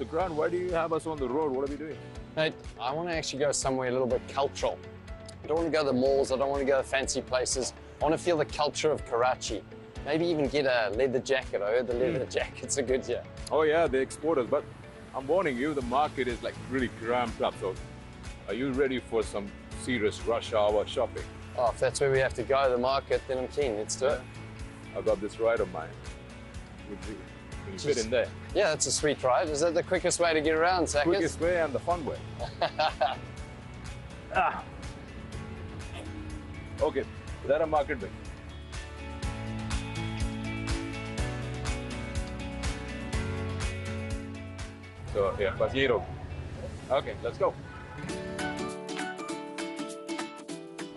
So Grant, why do you have us on the road? What are we doing? Mate, I want to actually go somewhere a little bit cultural. I don't want to go to the malls, I don't want to go to fancy places. I want to feel the culture of Karachi. Maybe even get a leather jacket. I heard the leather jackets are good here. Oh yeah, they export us, but I'm warning you, the market is like really cramped up. So are you ready for some serious rush hour shopping? Oh, if that's where we have to go, the market, then I'm keen. Let's do it. I've got this ride of mine. Would you fit in there? Yeah, that's a sweet ride. Is that the quickest way to get around, Sackers? Quickest way and the fun way. Okay, is that a market day? So, yeah, but okay, let's go.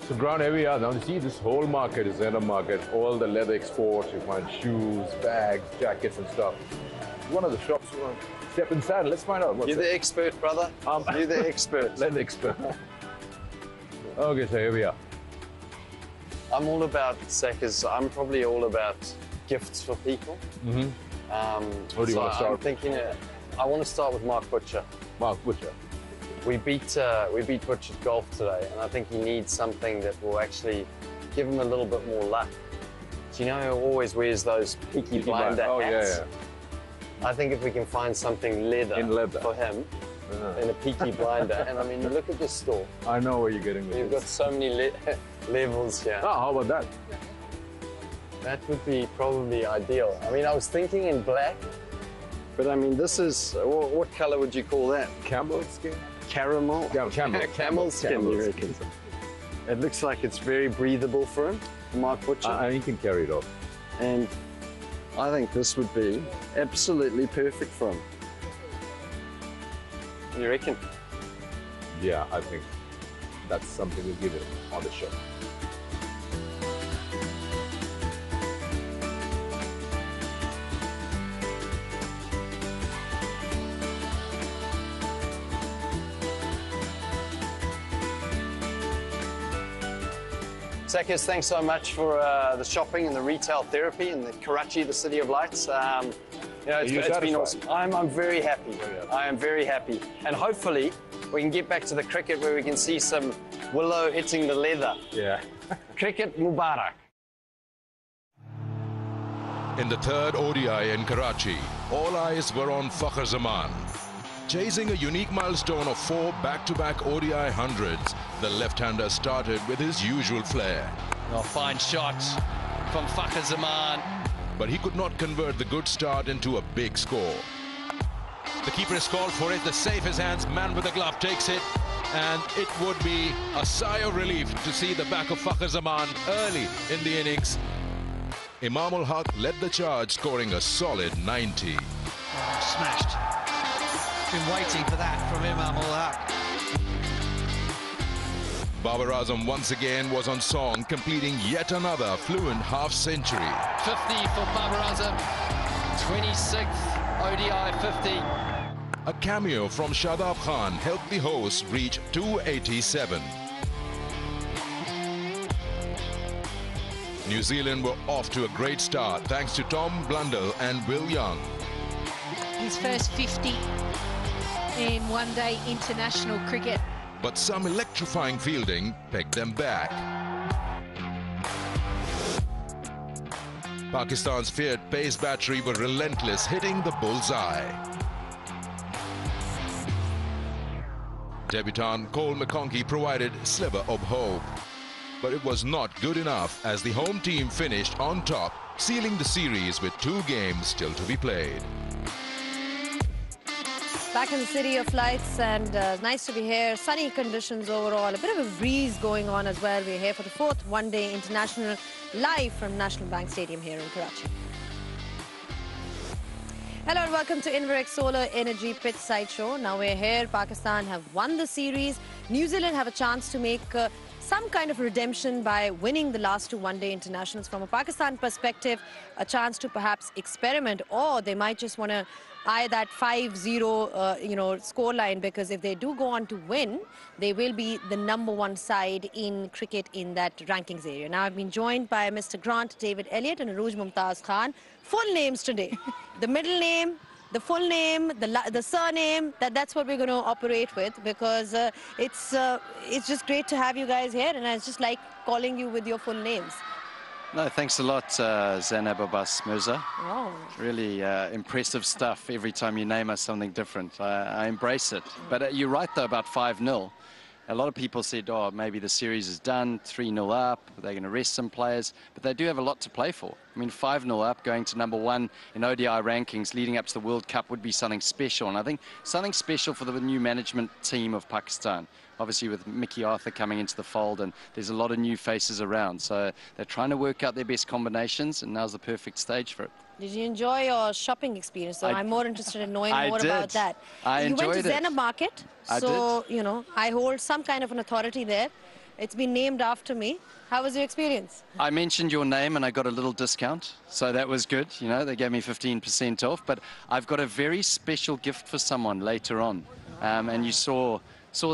So, Grant, here we are. Now, you see, this whole market is a market. All the leather exports, you find shoes, bags, jackets, and stuff. One of the shops, you want to step inside. Let's find out what's You're the expert, brother. You're the expert. Leather expert. Okay, so here we are. I'm all about, Sackers, I'm probably all about gifts for people. What do you want to start? I'm thinking, I want to start with Mark Butcher. Mark Butcher. We beat Butcher's golf today, and I think he needs something that will actually give him a little bit more luck. Do you know who always wears those Peaky Blinder hats? Oh, yeah. I think if we can find something leather for him, in a Peaky Blinder, and I mean, you look at this store. I know where you're getting with You've got so many levels here. Oh, how about that? That would be probably ideal. I mean, I was thinking in black, but I mean, this is, what color would you call that? Camel skin? Caramel? Camel skin, you reckon? It looks like it's very breathable for him, Mark Butcher. And he can carry it off. And I think this would be absolutely perfect for him. You reckon? Yeah, I think that's something we'll give it on the show. Sackers, thanks so much for the shopping and the retail therapy in the Karachi, the city of lights. You know, it's been awesome. I'm very happy. I am very happy. And hopefully we can get back to the cricket where we can see some willow hitting the leather. Yeah. Cricket Mubarak. In the third ODI in Karachi, all eyes were on Fakhr Zaman. Chasing a unique milestone of 4 back-to-back ODI hundreds, the left-hander started with his usual flair. Oh, fine shot from Fakhr Zaman. But he could not convert the good start into a big score. The keeper has called for it, the safe his hands, man with the glove takes it, and it would be a sigh of relief to see the back of Fakhr Zaman early in the innings. Imam ul Haq led the charge, scoring a solid 90. Oh, smashed. Been waiting for that from Imam ul Haq. Babar Azam once again was on song, completing yet another fluent half-century. 50 for Babar Azam, 26th ODI 50. A cameo from Shadab Khan helped the hosts reach 287. New Zealand were off to a great start thanks to Tom Blundell and Will Young. His first 50 in one-day international cricket. But some electrifying fielding pegged them back. Pakistan's feared pace battery were relentless, hitting the bullseye. Debutant Cole McConkey provided a sliver of hope. But it was not good enough as the home team finished on top, sealing the series with 2 games still to be played. Back in the city of lights, and nice to be here. Sunny conditions overall. A bit of a breeze going on as well. We're here for the 4th one-day international live from National Bank Stadium here in Karachi. Hello and welcome to Inverex Solar Energy Pitch Side Show. Now we're here. Pakistan have won the series. New Zealand have a chance to make some kind of redemption by winning the last 2 one-day internationals. From a Pakistan perspective, a chance to perhaps experiment, or they might just want to eye that 5-0 scoreline, because if they do go on to win, they will be the #1 side in cricket in that rankings area. Now I've been joined by Mr. Grant David Elliott and Arooj Mumtaz Khan. Full names today. The middle name, the full name, the surname, that's what we're going to operate with, because it's just great to have you guys here, and I just like calling you with your full names. No, thanks a lot, Zainab Abbas Mirza. Oh. Really impressive stuff every time you name us something different. I embrace it. But you're right, though, about 5-0. A lot of people said, oh, maybe the series is done, 3-0 up, they're going to rest some players. But they do have a lot to play for. I mean, 5-0 up, going to #1 in ODI rankings leading up to the World Cup would be something special. And I think something special for the new management team of Pakistan. Obviously, with Mickey Arthur coming into the fold, and there's a lot of new faces around. So they're trying to work out their best combinations, and now's the perfect stage for it. Did you enjoy your shopping experience? So I'm more interested in knowing more about that. You went to it. Zainab Market, so you know I hold some kind of an authority there. It's been named after me. How was your experience? I mentioned your name and I got a little discount, so that was good. You know, they gave me 15% off. But I've got a very special gift for someone later on, and you saw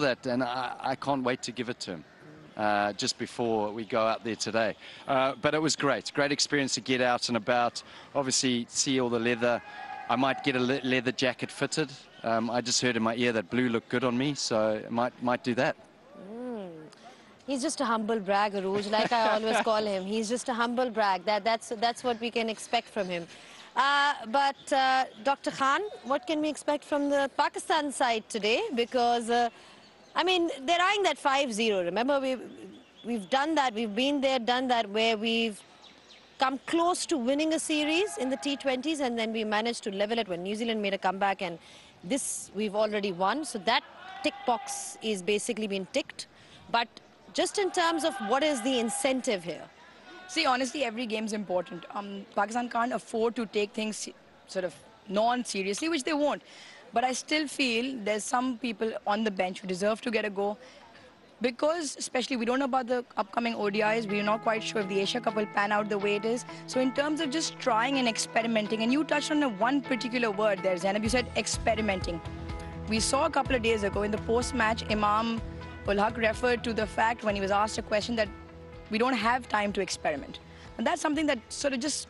that, and I can't wait to give it to him. Just before we go out there today. But it was great experience to get out and about, obviously see all the leather. I might get a leather jacket fitted. I just heard in my ear that blue looked good on me, so I might do that. He's just a humble brag, Arooj, like I always call him. He's just a humble brag. That's what we can expect from him. But Dr. Khan, what can we expect from the Pakistan side today? Because I mean, they're eyeing that 5-0. Remember, we've done that. We've been there, done that, where we've come close to winning a series in the T20s, and then we managed to level it when New Zealand made a comeback, and this we've already won. So that tick box is basically been ticked. But just in terms of what is the incentive here? See, honestly, every game's important. Pakistan can't afford to take things sort of non-seriously, which they won't. But I still feel there's some people on the bench who deserve to get a go, because especially we don't know about the upcoming ODIs. We're not quite sure if the Asia Cup will pan out the way it is. So in terms of just trying and experimenting, and you touched on one particular word there, Zainab, you said experimenting. We saw a couple of days ago in the post-match, Imam Ul Haq referred to the fact when he was asked a question that we don't have time to experiment. And that's something that sort of just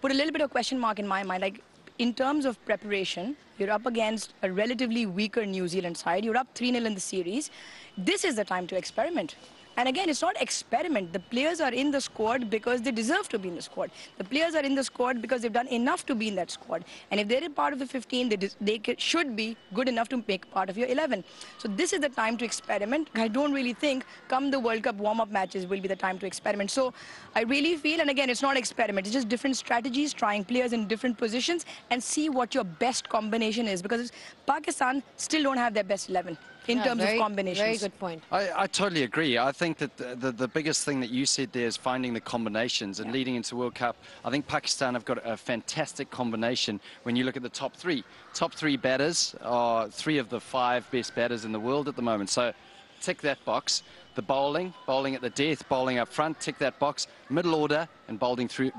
put a little bit of question mark in my mind. Like, in terms of preparation, you're up against a relatively weaker New Zealand side. You're up 3-0 in the series. This is the time to experiment. And again, it's not experiment. The players are in the squad because they deserve to be in the squad. The players are in the squad because they've done enough to be in that squad. And if they're a part of the 15, they should be good enough to make part of your 11. So this is the time to experiment. I don't really think come the World Cup warm-up matches will be the time to experiment. So I really feel, and again, it's not experiment. It's just different strategies, trying players in different positions and see what your best combination is. Because Pakistan still don't have their best 11. In terms of combinations. Very good point. I totally agree. I think that the biggest thing that you said there is finding the combinations, and leading into World Cup. I think Pakistan have got a fantastic combination when you look at the top three. Top three batters are 3 of the 5 best batters in the world at the moment. So tick that box. The bowling at the death, bowling up front, tick that box. Middle order and bowling through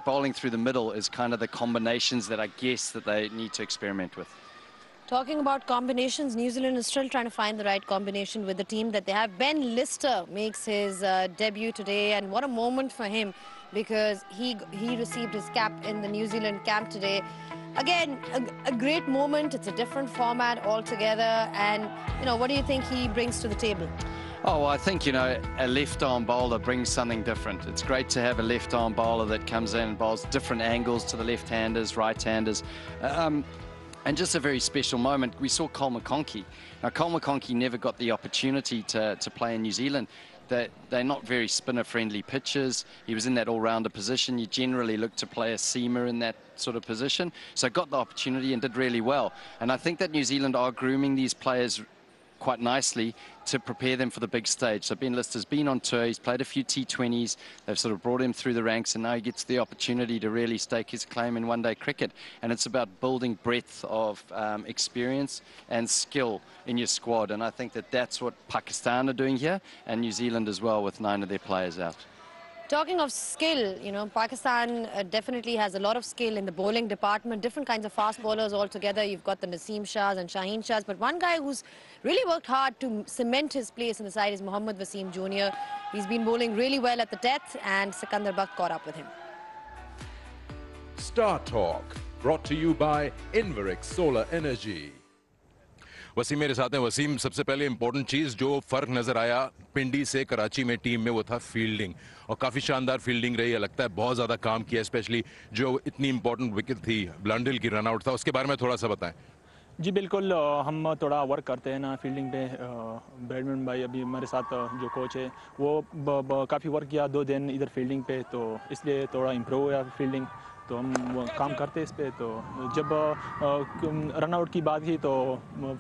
the middle is kind of the combinations that I guess that they need to experiment with. Talking about combinations, New Zealand is still trying to find the right combination with the team that they have. Ben Lister makes his debut today, and what a moment for him, because he received his cap in the New Zealand camp today. Again, a great moment. It's a different format altogether, and you know, what do you think he brings to the table? Oh, well, I think, you know, a left-arm bowler brings something different. It's great to have a left-arm bowler that comes in and bowls different angles to the left-handers, right-handers. And just a very special moment, we saw Cole McConkey. Now, Cole McConkey never got the opportunity to play in New Zealand. They're not very spinner-friendly pitches. He was in that all-rounder position. You generally look to play a seamer in that sort of position. So got the opportunity and did really well. And I think that New Zealand are grooming these players quite nicely to prepare them for the big stage. So Ben Lister's been on tour, he's played a few T20s, they've sort of brought him through the ranks, and now he gets the opportunity to really stake his claim in one-day cricket. And it's about building breadth of experience and skill in your squad, and I think that that's what Pakistan are doing here, and New Zealand as well, with 9 of their players out. Talking of skill, you know, Pakistan definitely has a lot of skill in the bowling department, different kinds of fast bowlers altogether. You've got the Naseem Shahs and Shaheen Shahs, but one guy who's really worked hard to cement his place in the side is Mohammad Waseem Jr. He's been bowling really well at the death, and Sikandar Bakht caught up with him. Star Talk brought to you by Inverix Solar Energy. Wasim मेरे साथ हैं। वसीम, सबसे पहले important चीज़ जो फ़र्क नज़र आया पिंडी से कराची में टीम में, वो था फील्डिंग, और काफ़ी शानदार फील्डिंग रही है। लगता है बहुत ज़्यादा काम किया, स्पेशली जो इतनी इंपॉर्टेंट विकेट थी, ब्लंडल की रनआउट था, उसके बारे में थोड़ा सा बताएं। जी बिल्कुल, हम थोड़ा वर्क करते हैं ना फील्डिंग पे। बैडमिंटन भाई अभी हमारे साथ जो कोच है वो काफ़ी वर्क किया 2 दिन इधर फील्डिंग पे, तो इसलिए थोड़ा इम्प्रूव हुआ फील्डिंग, तो हम वो काम करते हैं इस पे। तो जब रन आउट की बात की तो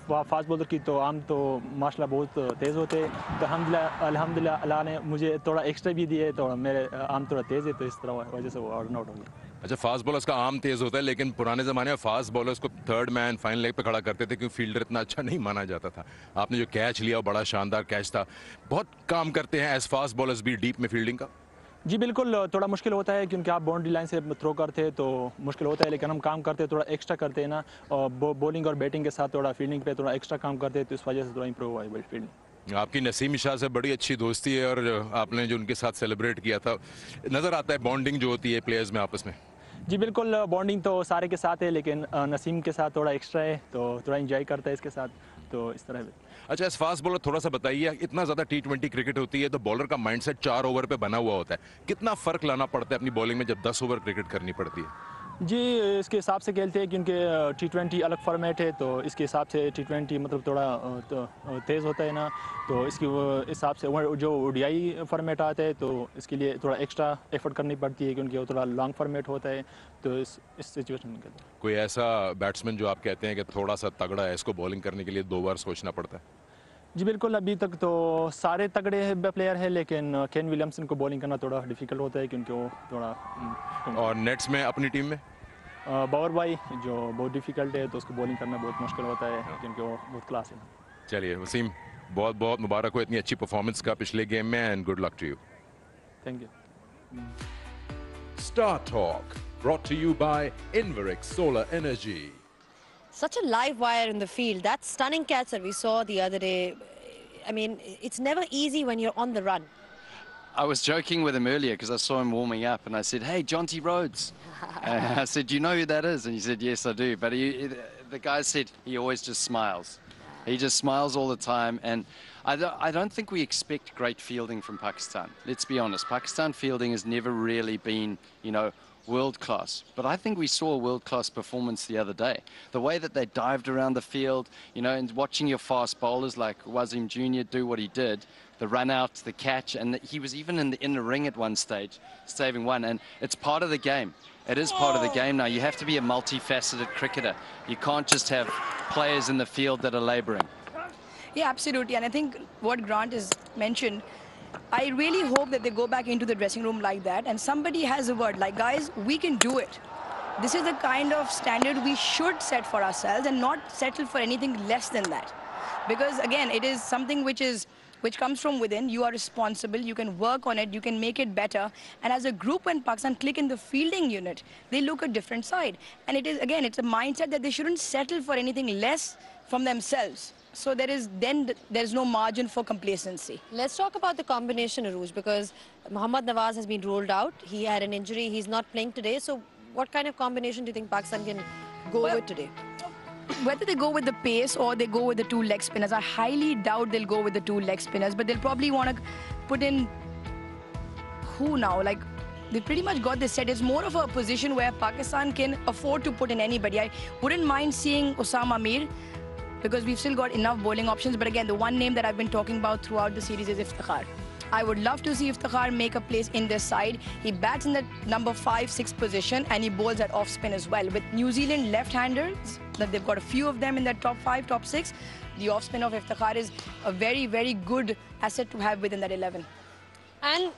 फास्ट बॉलर की तो आम तो माशाल्लाह बहुत तेज़ होते हैं, तो अल्हम्दुलिल्लाह अल्लाह ने मुझे थोड़ा एक्स्ट्रा भी दिए, तो मेरे आम थोड़ा तेज़ है, तो इस तरह वजह से वो रन आउट हो गया। अच्छा, फास्ट बॉलर्स का आम तेज़ होता है, लेकिन पुराने ज़माने में फास्ट बॉलर्स को थर्ड मैन फाइनल लेग पे खड़ा करते थे क्योंकि फील्डर इतना अच्छा नहीं माना जाता था। आपने जो कैच लिया वो बड़ा शानदार कैच था। बहुत काम करते हैं एज फास्ट बॉलर्स भी डीप में फील्डिंग का। जी बिल्कुल, थोड़ा मुश्किल होता है क्योंकि आप बाउंड्री लाइन से थ्रो करते हैं तो मुश्किल होता है, लेकिन हम काम करते हैं, थोड़ा एक्स्ट्रा करते हैं ना, और बॉलिंग और बैटिंग के साथ थोड़ा फील्डिंग पे थोड़ा एक्स्ट्रा काम करते हैं, तो इस वजह से थोड़ा इंप्रूव हुआ है फील्डिंग। आपकी नसीम शाह से बड़ी अच्छी दोस्ती है, और आपने जो उनके साथ सेलिब्रेट किया था, नज़र आता है बॉन्डिंग जो होती है प्लेयर्स में आपस में। जी बिल्कुल, बॉन्डिंग तो सारे के साथ है, लेकिन नसीम के साथ थोड़ा एक्स्ट्रा है, तो थोड़ा इंजॉय करता है इसके साथ, तो इस तरह। अच्छा, एज फास्ट बॉलर थोड़ा सा बताइए, इतना ज़्यादा T20 क्रिकेट होती है तो बॉलर का माइंडसेट 4 ओवर पे बना हुआ होता है, कितना फ़र्क लाना पड़ता है अपनी बॉलिंग में जब 10 ओवर क्रिकेट करनी पड़ती है? जी इसके हिसाब से खेलते हैं क्योंकि T20 अलग फॉर्मेट है, तो इसके हिसाब से T20 मतलब थोड़ा तेज़ होता है ना, तो इसके हिसाब से जो ODI फॉर्मेट आता है तो इसके लिए थोड़ा एक्स्ट्रा एफर्ट करनी पड़ती है क्योंकि वो थोड़ा लॉन्ग फॉर्मेट होता है, तो इस सिचुएशन में कोई ऐसा बैट्समैन जो आप कहते हैं कि थोड़ा सा तगड़ा है, इसको बॉलिंग करने के लिए 2 बार सोचना पड़ता है? जी बिल्कुल, अभी तक तो सारे तगड़े प्लेयर हैं, लेकिन केन विलियमसन को बॉलिंग करना थोड़ा डिफिकल्ट होता है क्योंकि वो थोड़ा। और नेट्स में अपनी टीम में बाबर भाई जो बहुत डिफिकल्ट है, तो उसको बॉलिंग करना बहुत मुश्किल होता है क्योंकि वो बहुत क्लास है। चलिए वसीम, बहुत बहुत मुबारक हो इतनी अच्छी परफॉर्मेंस का पिछले गेम में, and good luck to you. Thank you. Star Talk, brought to you by Inverix Solar Energy. Such a live wire in the field. That stunning catch that we saw the other day. I mean, it's never easy when you're on the run. I was joking with him earlier because I saw him warming up and I said, hey, Jonty Rhodes. I said, do you know who that is? And he said, yes, I do. But the guy said he always just smiles. He just smiles all the time. And I don't think we expect great fielding from Pakistan. Let's be honest. Pakistan fielding has never really been, world class. But I think we saw a world class performance the other day. The way that they dived around the field, and watching your fast bowlers like Wasim Jr. do what he did, the run out, the catch, and he was even in the ring at one stage, saving one. And it's part of the game. It is part of the game now. You have to be a multifaceted cricketer. You can't just have players in the field that are labouring. Yeah, absolutely. And I think what Grant has mentioned, I really hope that they go back into the dressing room like that and somebody has a word like, guys, we can do it. This is the kind of standard we should set for ourselves and not settle for anything less than that. Because again, it is something which comes from within. You are responsible, you can work on it, you can make it better. And as a group, when Pakistan click in the fielding unit, they look a different side. And it is, again, it's a mindset that they shouldn't settle for anything less from themselves. So there's no margin for complacency. Let's talk about the combination, Aruj, because Mohammad Nawaz has been ruled out. He had an injury. He's not playing today. So what kind of combination do you think Pakistan can go with today? Whether they go with the pace or they go with the 2 leg spinners, I highly doubt they'll go with the 2 leg spinners, but they'll probably want to put in who now? Like, they pretty much got this set. It's more of a position where Pakistan can afford to put in anybody. I wouldn't mind seeing Osama Mir, because we've still got enough bowling options. But again, the one name that I've been talking about throughout the series is Iftikhar. I would love to see Iftikhar make a place in this side. He bats in the number 5-6 position and he bowls at off spin as well. With New Zealand left-handers, that they've got a few of them in that top 5, top 6, the off spin of Iftikhar is a very, very good asset to have within that 11. And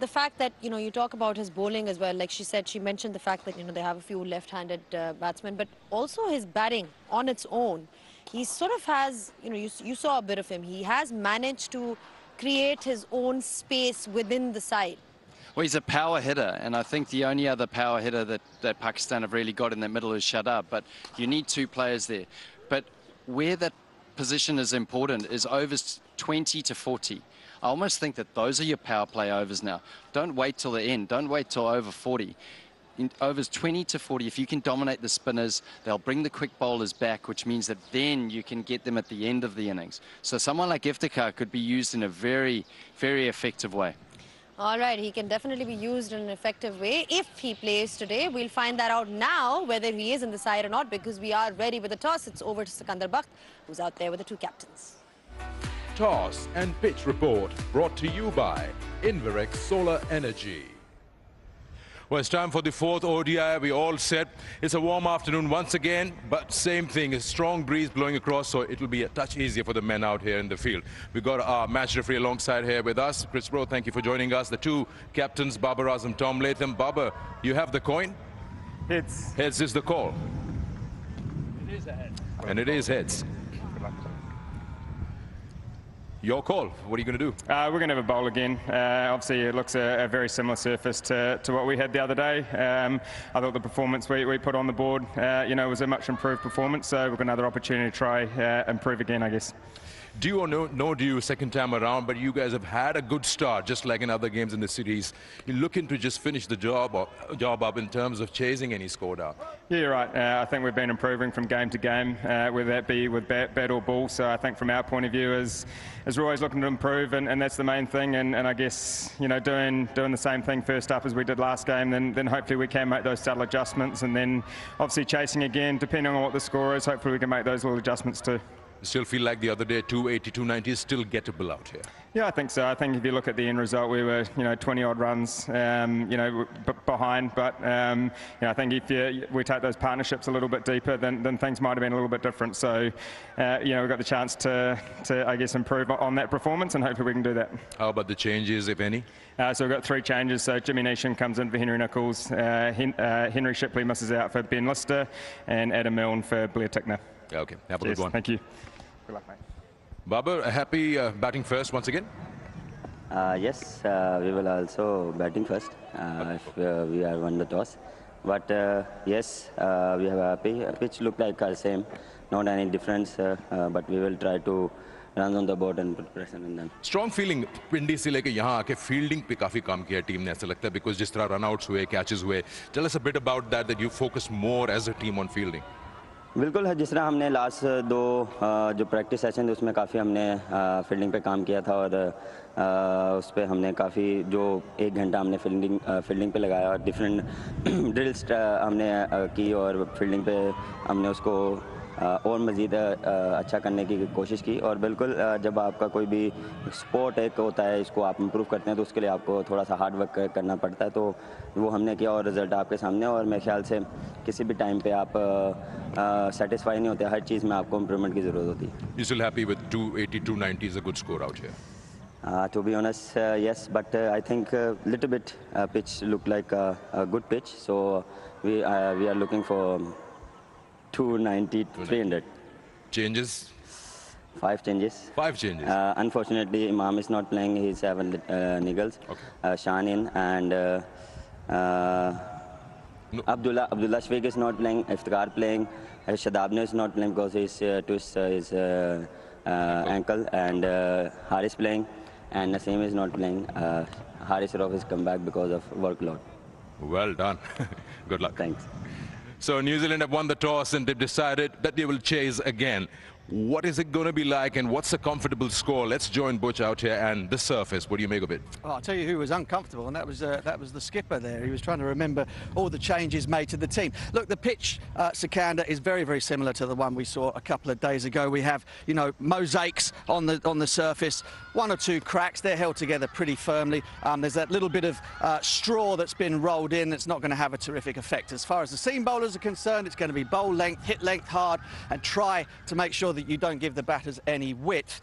the fact that, you talk about his bowling as well, like she said, she mentioned the fact that, they have a few left-handed batsmen, but also his batting on its own. He sort of has, you saw a bit of him. He has managed to create his own space within the side. Well, he's a power hitter, and I think the only other power hitter that Pakistan have really got in the middle is Shadab, but you need 2 players there. But where that position is important is overs 20 to 40. I almost think that those are your power play overs now. Don't wait till the end. Don't wait till over 40. in overs 20 to 40, if you can dominate the spinners, they'll bring the quick bowlers back, which means that then you can get them at the end of the innings. So someone like Iftikhar could be used in a very, very effective way. All right, he can definitely be used in an effective way if he plays today. We'll find that out now, whether he is in the side or not, because we are ready with the toss. It's over to Sikandar Bakht, who's out there with the two captains. Toss and pitch report brought to you by Inverex Solar Energy. Well, it's time for the fourth ODI. We all set. It's a warm afternoon once again, but same thing, a strong breeze blowing across, so it'll be a touch easier for the men out here in the field. We've got our match referee alongside here with us. Chris Bro, thank you for joining us. The two captains, Babar Azam, Tom Latham. Babar, you have the coin? Heads. Heads is the call. It is a head. And it is heads. Your call. What are you going to do? We're going to have a bowl again. Obviously, it looks a very similar surface to what we had the other day. I thought the performance we put on the board, was a much improved performance. So we've got another opportunity to try improve again, I guess. Do you or no do you second time around, but you guys have had a good start, just like in other games in the series. You're looking to just finish the job up in terms of chasing any score down. Yeah, you're right. I think we've been improving from game to game, whether that be with bat or ball. So I think from our point of view is we're always looking to improve, and that's the main thing. And I guess, doing the same thing first up as we did last game, then hopefully we can make those subtle adjustments, and then obviously chasing again, depending on what the score is, hopefully we can make those little adjustments too. Still feel like the other day 280, 290 is still gettable out here? Yeah, I think so. I think if you look at the end result, we were 20-odd runs behind. But I think if we take those partnerships a little bit deeper, then things might have been a little bit different. So we've got the chance to I guess improve on that performance, and hopefully we can do that. How about the changes, if any? So we've got 3 changes. So Jimmy Neesham comes in for Henry Nichols, Henry Shipley misses out for Ben Lister, and Adam Milne for Blair Tickner. Okay, have a good one. Thank you. Good luck, mate. Babar, happy batting first once again? Yes, we will also batting first if we are won the toss. But yes, we have happy. Pitch look like our same, not any difference. But we will try to run on the board and put pressure on them. Strong feeling पिंडी से लेके यहाँ आके fielding पे काफी काम किया team ने, ऐसा लगता है, because जिस तरह run outs हुए, catches हुए. Tell us a bit about that you focus more as a team on fielding. बिल्कुल है, जिस तरह हमने लास्ट 2 जो प्रैक्टिस सेशन थे उसमें काफ़ी हमने फील्डिंग पे काम किया था, और उस पर हमने काफ़ी जो 1 घंटा हमने फील्डिंग पे लगाया, और डिफरेंट ड्रिल्स हमने की, और फील्डिंग पे हमने उसको और मज़ीद अच्छा करने की कोशिश की. और बिल्कुल जब आपका कोई भी स्पोर्ट एक होता है, इसको आप इम्प्रूव करते हैं, तो उसके लिए आपको थोड़ा सा हार्ड वर्क करना पड़ता है. तो वो हमने किया, और रिज़ल्ट आपके सामने. और मेरे ख्याल से किसी भी टाइम पे आप सेटिस्फाई नहीं होते, हर चीज़ में आपको इम्प्रूवमेंट की ज़रूरत होती है. You still happy with 280, 290 is a good score out here? To be honest, yes, but I think little bit pitch looked like a good pitch. So we are looking for 290, 300. Changes? 5 changes. 5 changes. Unfortunately, Imam is not playing. He's having niggles. Okay. Shan in, and Abdullah Shfiq is not playing. Iftikhar playing. Shadabne is not playing because he's twists his ankle, and Haris playing, and Naseem is not playing. Haris Rauf has come back because of workload. Well done. Good luck. Thanks. So New Zealand have won the toss and they've decided that they will chase again. What is it going to be like, and what's a comfortable score? Let's join Butch out here and the surface. What do you make of it? Oh, I'll tell you who was uncomfortable, and that was the skipper there. He was trying to remember all the changes made to the team. Look, the pitch, Sikandar, is very, very similar to the one we saw a couple of days ago. We have, mosaics on the surface, 1 or 2 cracks. They're held together pretty firmly. There's that little bit of straw that's been rolled in that's not going to have a terrific effect. As far as the seam bowlers are concerned, it's going to be bowl length, hit length hard, and try to make sure that you don't give the batters any width.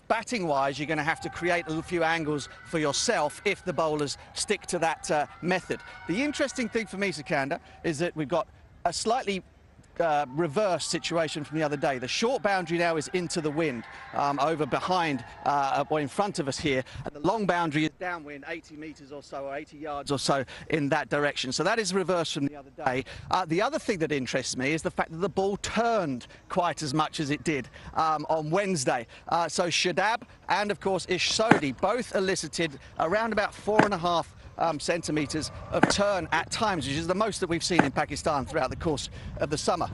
Batting-wise, you're going to have to create a few angles for yourself if the bowlers stick to that method. The interesting thing for me, Sikandar, is that we've got a slightly reverse situation from the other day. The short boundary now is into the wind, over behind or in front of us here, and the long boundary is downwind 80 metres or so, or 80 yards or so in that direction. So that is reversed from the other day. The other thing that interests me is the fact that the ball turned quite as much as it did on Wednesday. So Shadab and of course Ish Sodhi both elicited around about 4.5 centimetres of turn at times, which is the most that we've seen in Pakistan throughout the course of the summer.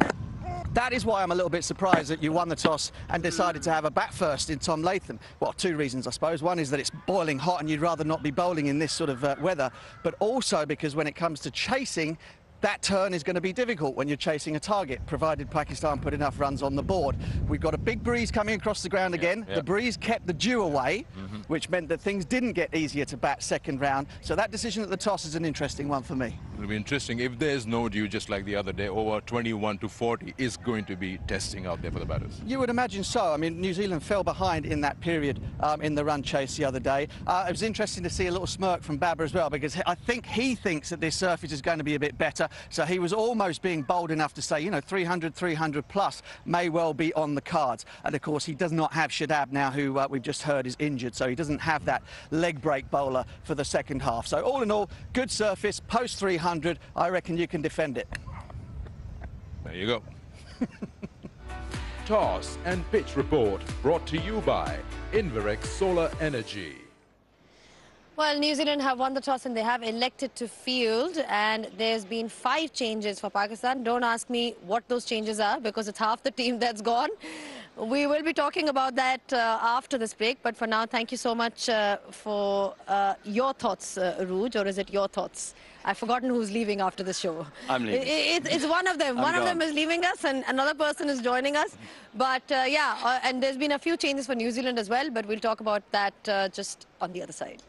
That is why I'm a little bit surprised that you won the toss and decided to have a bat first in Tom Latham. Well, two reasons, I suppose. One is that it's boiling hot and you'd rather not be bowling in this sort of weather, but also because when it comes to chasing, that turn is going to be difficult when you're chasing a target, provided Pakistan put enough runs on the board. We've got a big breeze coming across the ground again. The breeze kept the dew away, which meant that things didn't get easier to bat second round. So that decision at the toss is an interesting one for me. It'll be interesting. If there's no dew, just like the other day, over 21 to 40 is going to be testing out there for the batters. You would imagine so. I mean, New Zealand fell behind in that period in the run chase the other day. It was interesting to see a little smirk from Babar as well, because I think he thinks that this surface is going to be a bit better. So he was almost being bold enough to say, you know, 300, 300 plus may well be on the cards. And of course, he does not have Shadab now, who we've just heard is injured. So he doesn't have that leg break bowler for the second half. So all in all, good surface, post 300. I reckon you can defend it. There you go. Toss and pitch report brought to you by Inverex Solar Energy. Well, New Zealand have won the toss and they have elected to field, and there's been 5 changes for Pakistan. Don't ask me what those changes are, because it's half the team that's gone. We will be talking about that after this break, but for now, thank you so much for your thoughts, Rooj, or is it your thoughts? I've forgotten who's leaving after the show. I'm leaving. It's one of them. One of them is leaving us and another person is joining us. But yeah, and there's been a few changes for New Zealand as well, but we'll talk about that just on the other side.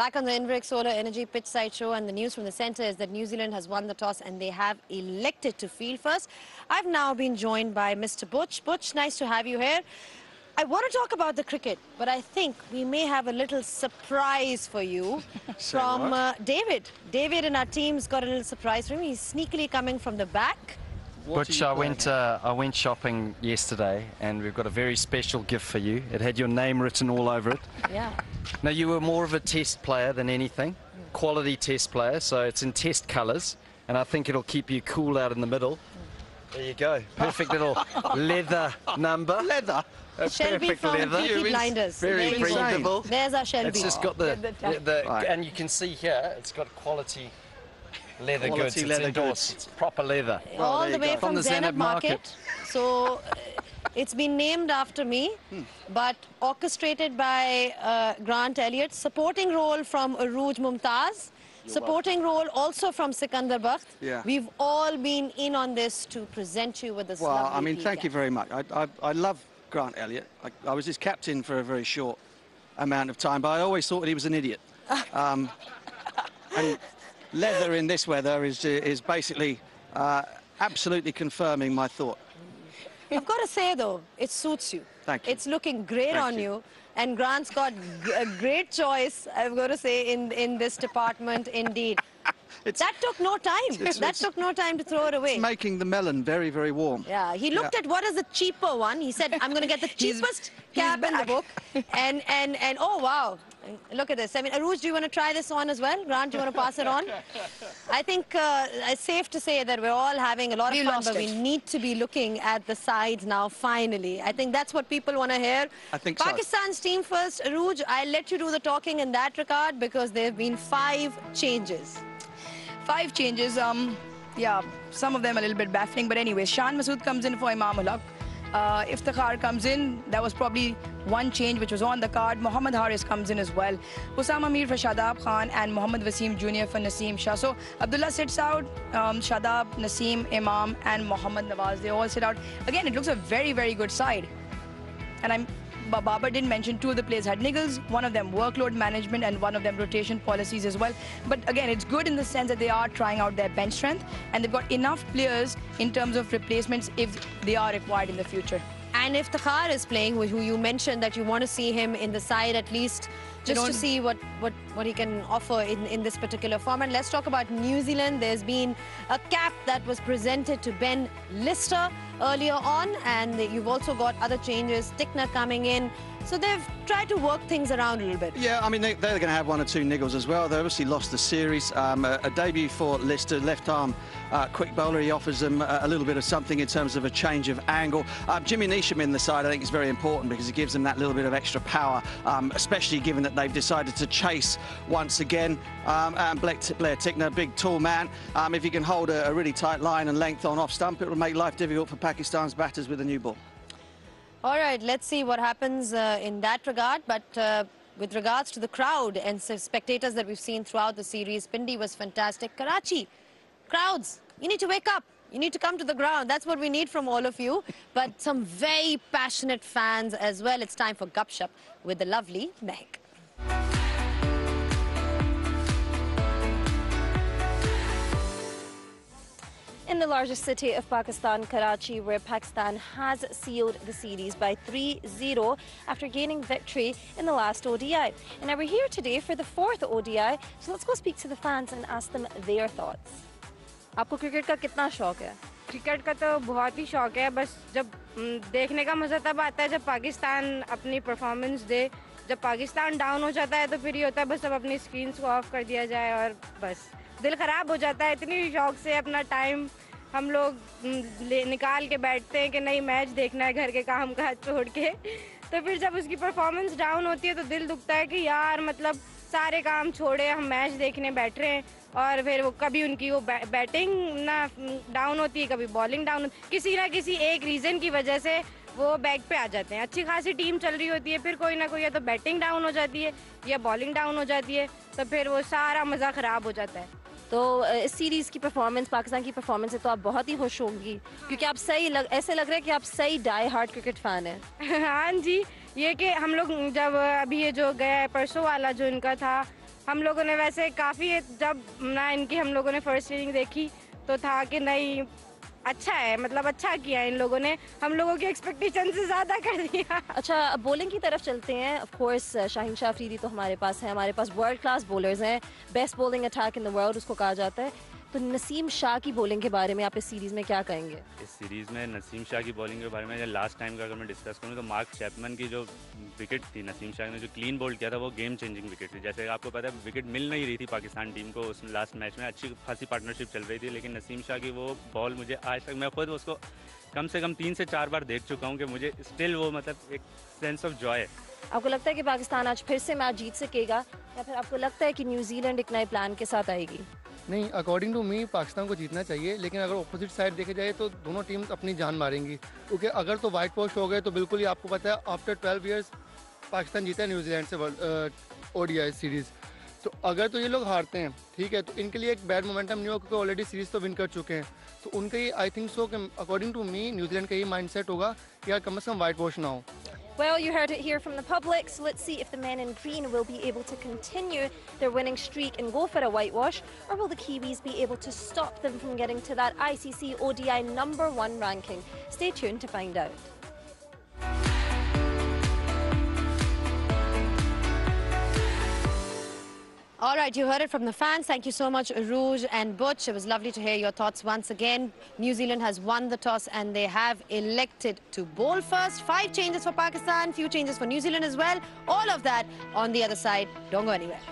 Back on the Inverix Solar Energy Pitch Side Show, and the news from the centre is that New Zealand has won the toss and they have elected to field first. I've now been joined by Mr. Butch. Butch, nice to have you here. I want to talk about the cricket, but I think we may have a little surprise for you from David. David and our team's got a little surprise for him. He's sneakily coming from the back. Butch, I went shopping yesterday and we've got a very special gift for you. It had your name written all over it. Yeah. Now, you were more of a test player than anything, quality test player, so it's in test colours, and I think it'll keep you cool out in the middle. There you go. Perfect little leather number. Leather? Shelby from Peaky Blinders. Very breathable. There's our Shelby. It's just got and you can see here, it's got quality leather goods. It's endorsed. It's proper leather. All the way from the Zenith Market. So it's been named after me, but orchestrated by Grant Elliott. Supporting role from Arooj Mumtaz. Supporting role also from Sikandar Bakht. Yeah. We've all been in on this to present you with this lovely I mean, thank PK. you very much. I love Grant Elliott. I was his captain for a very short amount of time, but I always thought that he was an idiot. And leather in this weather is basically absolutely confirming my thought. I've got to say, though, it suits you. Thank you. It's looking great on you. And Grant's got a great choice, I've got to say, in this department, indeed. That took no time. That took no time to throw it away. It's making the melon very, very warm. Yeah, he looked at what is the cheaper one. He said, I'm going to get the cheapest cap in the book. And oh, wow. Look at this. I mean, Arooj, do you want to try this on as well? Grant, do you want to pass it on? I think it's safe to say that we're all having a lot of fun, but we need to be looking at the sides now, finally. I think that's what people want to hear. I think Pakistan's team first. Arooj, I'll let you do the talking in that regard because there have been 5 changes. 5 changes. Yeah, some of them a little bit baffling, but anyway, Shan Masood comes in for Imam Ulaq. Iftikhar comes in. That was probably one change which was on the card. Mohammad Haris comes in as well. Hussam Amir for Shadab Khan and Mohammad Wasim Jr. for Naseem Shah. So Abdullah sits out, Shadab, Naseem, Imam and Mohammad Nawaz. They all sit out. Again, it looks a very, very good side. And Babar didn't mention 2 of the players had niggles, one of them workload management and one of them rotation policies as well. But again, it's good in the sense that they are trying out their bench strength and they've got enough players in terms of replacements if they are required in the future. And if Iftikhar is playing, who you mentioned that you want to see him in the side at least, just to see what he can offer in this particular format. Let's talk about New Zealand. There's been a cap that was presented to Ben Lister earlier on, and you've also got other changes, Tickner coming in. So they've tried to work things around a little bit. Yeah, I mean, they're going to have 1 or 2 niggles as well. They obviously lost the series. A debut for Lister, left-arm quick bowler. He offers them a little bit of something in terms of a change of angle. Jimmy Neesham in the side, I think, is very important because it gives them that little bit of extra power, especially given that they've decided to chase once again. And Blair Tickner, big, tall man. If he can hold a really tight line and length on off-stump, it will make life difficult for Pakistan's batters with a new ball. All right, let's see what happens in that regard. But with regards to the crowd and spectators that we've seen throughout the series, Pindi was fantastic. Karachi, crowds, you need to wake up. You need to come to the ground. That's what we need from all of you. But some very passionate fans as well. It's time for Gupshup with the lovely Meg. In the largest city of Pakistan, Karachi, where Pakistan has sealed the series by 3-0 after gaining victory in the last ODI. And now we're here today for the 4th ODI, so let's go speak to the fans and ask them their thoughts. आपको cricket का कितना शौक है? Cricket का तो बहुत ही शौक है, बस जब देखने का मज़ा तब आता है जब पाकिस्तान अपनी परफॉर्मेंस दे. जब पाकिस्तान डाउन हो जाता है तो फिर ये होता है बस अब अपनी स्क्रीन्स को ऑफ कर दिया जाए और बस दिल ख़राब हो जाता है. इतनी शौक से अपना टाइम हम लोग निकाल के बैठते हैं कि नहीं मैच देखना है घर के काम काज छोड़ के, तो फिर जब उसकी परफॉर्मेंस डाउन होती है तो दिल दुखता है कि यार मतलब सारे काम छोड़े हम मैच देखने बैठ रहे हैं और फिर वो कभी उनकी वो बैटिंग ना डाउन होती है, कभी बॉलिंग डाउन होती है, किसी ना किसी एक रीज़न की वजह से वो बैक पे आ जाते हैं. अच्छी खासी टीम चल रही होती है, फिर कोई ना कोई या तो बैटिंग डाउन हो जाती है या बॉलिंग डाउन हो जाती है, तो फिर वो सारा मज़ा ख़राब हो जाता है. तो इस सीरीज़ की परफॉर्मेंस, पाकिस्तान की परफॉर्मेंस से तो आप बहुत ही खुश होंगी क्योंकि आप ऐसे लग रहा है कि आप सही डाई हार्ड क्रिकेट फ़ैन हैं. हाँ जी, ये कि हम लोग जब अभी ये जो गया परसों वाला जो इनका था, हम लोगों ने वैसे काफ़ी, जब ना इनकी हम लोगों ने फर्स्ट इनिंग देखी तो था कि नहीं अच्छा है, मतलब अच्छा किया इन लोगों ने, हम लोगों की एक्सपेक्टेशन से ज़्यादा कर दिया। अच्छा, अब बॉलिंग की तरफ चलते हैं। ऑफ कोर्स शाहीन शाह अफरीदी तो हमारे पास है, हमारे पास वर्ल्ड क्लास बॉलर्स हैं, best bowling attack in the world उसको कहा जाता है। तो नसीम शाह की बॉलिंग के बारे में आप इस सीरीज़ में क्या कहेंगे? इस सीरीज़ में नसीम शाह की बॉलिंग के बारे में लास्ट टाइम का अगर मैं डिस्कस करूँ तो मार्क चैपमैन की जो विकेट थी, नसीम शाह ने जो क्लीन बोल्ड किया था वो गेम चेंजिंग विकेट थी। जैसे आपको पता है विकेट मिल नहीं रही थी पाकिस्तान टीम को उस लास्ट मैच में, अच्छी खासी पार्टनरशिप चल रही थी, लेकिन नसीम शाह की वो बॉल मुझे आज तक, मैं खुद उसको कम से कम 3 से 4 बार देख चुका हूँ कि मुझे स्टिल वो मतलब एक सेंस ऑफ जॉय है। आपको लगता है कि पाकिस्तान आज फिर से मैच जीत सकेगा, या फिर आपको लगता है कि न्यूजीलैंड एक नए प्लान के साथ आएगी? नहीं, अकॉर्डिंग टू मी पाकिस्तान को जीतना चाहिए, लेकिन अगर ऑपोजिट साइड देखे जाए तो दोनों टीम्स अपनी जान मारेंगी, क्योंकि अगर तो वाइट वॉश हो गए तो बिल्कुल ही आपको पता है आफ्टर 12 ईयर्स पाकिस्तान जीता है न्यूजीलैंड से ODI सीरीज़। तो अगर तो ये लोग हारते हैं, ठीक है, तो इनके लिए एक बैड मोमेंटम नहीं होगा, क्योंकि ऑलरेडी सीरीज़ तो विन कर चुके हैं। तो उनका ये आई थिंक सो कि अकॉर्डिंग टू मी न्यूजीलैंड का ये माइंडसेट होगा कि यार कम से कम वाइट वॉश ना हो। Well, you heard it here from the public, so let's see if the men in green will be able to continue their winning streak and go for a whitewash, or will the Kiwis be able to stop them from getting to that ICC ODI #1 ranking? Stay tuned to find out. All right, you heard it from the fans. Thank you so much, Rouge and Butch. It was lovely to hear your thoughts once again. New Zealand has won the toss and they have elected to bowl first. 5 changes for Pakistan, few changes for New Zealand as well. All of that on the other side. Don't go anywhere.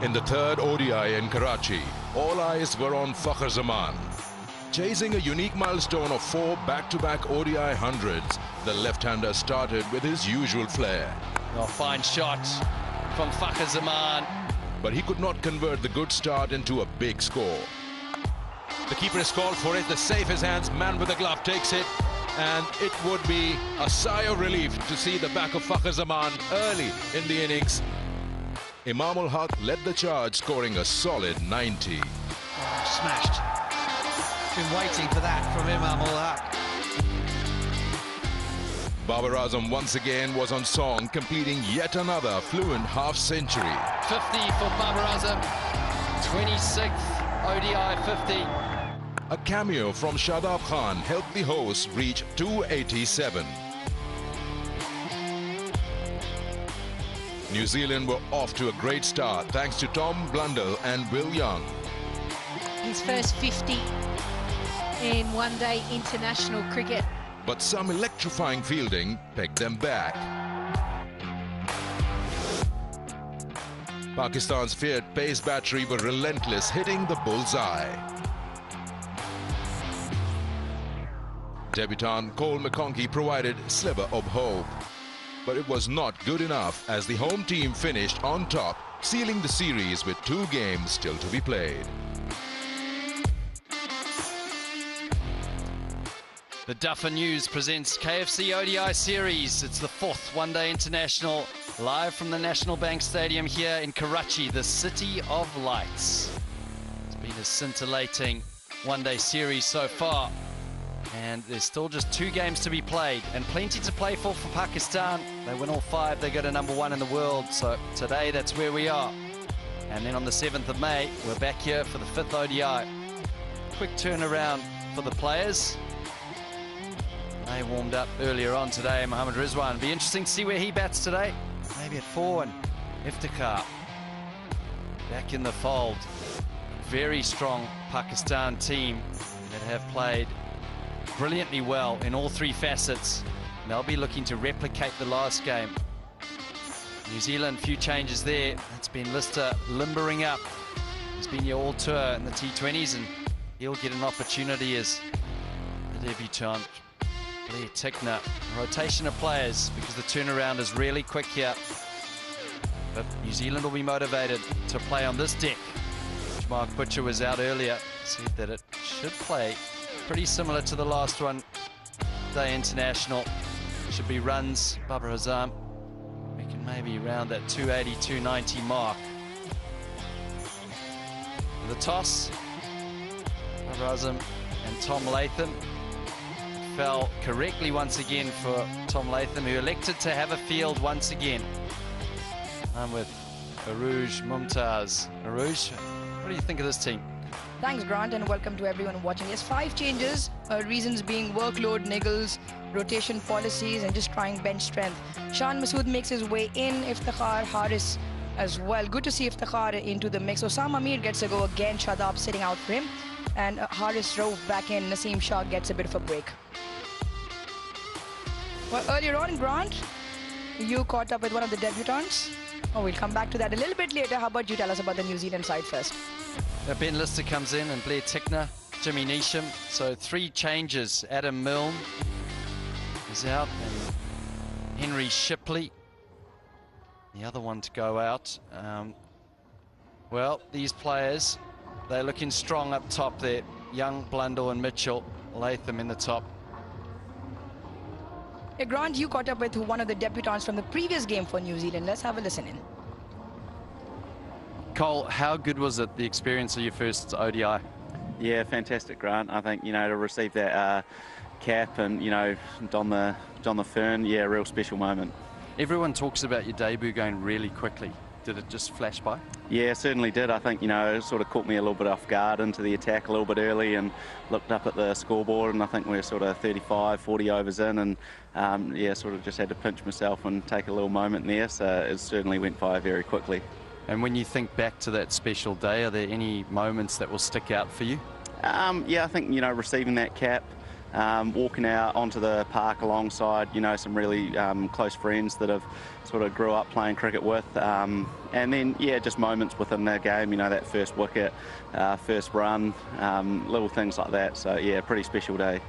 In the third ODI in Karachi, all eyes were on Fakhar Zaman. Chasing a unique milestone of 4 back-to-back ODI hundreds, the left-hander started with his usual flair. Oh, fine shot from Fakhar Zaman. But he could not convert the good start into a big score. The keeper is called for it, the safe his hands, man with the glove takes it, and it would be a sigh of relief to see the back of Fakhar Zaman early in the innings. Imam ul Haq led the charge, scoring a solid 90. Oh, smashed. Been waiting for that from Imam ul Haq. Babar Azam once again was on song, completing yet another fluent half-century. 50 for Babar Azam, 26th ODI 50. A cameo from Shadab Khan helped the hosts reach 287. New Zealand were off to a great start thanks to Tom Blundell and Will Young. His first 50 in one-day international cricket. But some electrifying fielding pegged them back. Pakistan's feared pace battery were relentless, hitting the bullseye. Debutant Cole McConkey provided a sliver of hope. But it was not good enough as the home team finished on top, sealing the series with 2 games still to be played. The Duffer News presents KFC ODI Series. It's the 4th one-day international, live from the National Bank Stadium here in Karachi, the City of Lights. It's been a scintillating one-day series so far. And there's still just 2 games to be played and plenty to play for Pakistan. They win all 5, they go to #1 in the world. So today, that's where we are. And then on the 7th of May, we're back here for the 5th ODI. Quick turnaround for the players. They warmed up earlier on today, Mohammad Rizwan. It'll be interesting to see where he bats today. Maybe at 4, and Iftikhar back in the fold. Very strong Pakistan team that have played brilliantly well in all 3 facets. And they'll be looking to replicate the last game. New Zealand, few changes there. That's been Lister limbering up. He's been here all tour in the T20s, and he'll get an opportunity as the debutant. Blair Tickner, rotation of players because the turnaround is really quick here. But New Zealand will be motivated to play on this deck. Mark Butcher was out earlier, said that it should play pretty similar to the last one. Day international, should be runs. Babar Azam, we can maybe round that 280, 290 mark. The toss, Babar Azam and Tom Latham. Fell correctly once again for Tom Latham, who elected to have a field once again. I'm with Aruj Mumtaz. Aruj, what do you think of this team? Thanks, Grant, and welcome to everyone watching. There's 5 changes, reasons being workload, niggles, rotation policies, and just trying bench strength. Shan Masood makes his way in, Iftikhar, Haris as well. Good to see Iftikhar into the mix. Osam Amir gets a go again, Shadab sitting out for him. And Haris Rauf back in, Naseem Shah gets a bit of a break. Well, earlier on, Grant, you caught up with one of the debutants. Oh, we'll come back to that a little bit later. How about you tell us about the New Zealand side first? Ben Lister comes in and Blair Tickner, Jimmy Neesham. So 3 changes. Adam Milne is out and Henry Shipley, the other one to go out. Well, these players, they're looking strong up top there. Young, Blundell and Mitchell, Latham in the top. Hey, Grant, you caught up with one of the debutants from the previous game for New Zealand. Let's have a listen in. Cole, how good was it, the experience of your first ODI? Yeah, fantastic, Grant. I think, to receive that cap and, don the fern, yeah, real special moment. Everyone talks about your debut going really quickly. Did it just flash by? Yeah, certainly did. I think, it sort of caught me a little bit off guard into the attack a little bit early and looked up at the scoreboard, and I think we were sort of 35, 40 overs in, and yeah, sort of just had to pinch myself and take a little moment there, so it certainly went by very quickly. And when you think back to that special day, are there any moments that will stick out for you? Yeah, I think, receiving that cap, walking out onto the park alongside, you know, some really close friends that have sort of grew up playing cricket with. And then, yeah, just moments within their game, you know, that first wicket, first run, little things like that. So, yeah, pretty special day.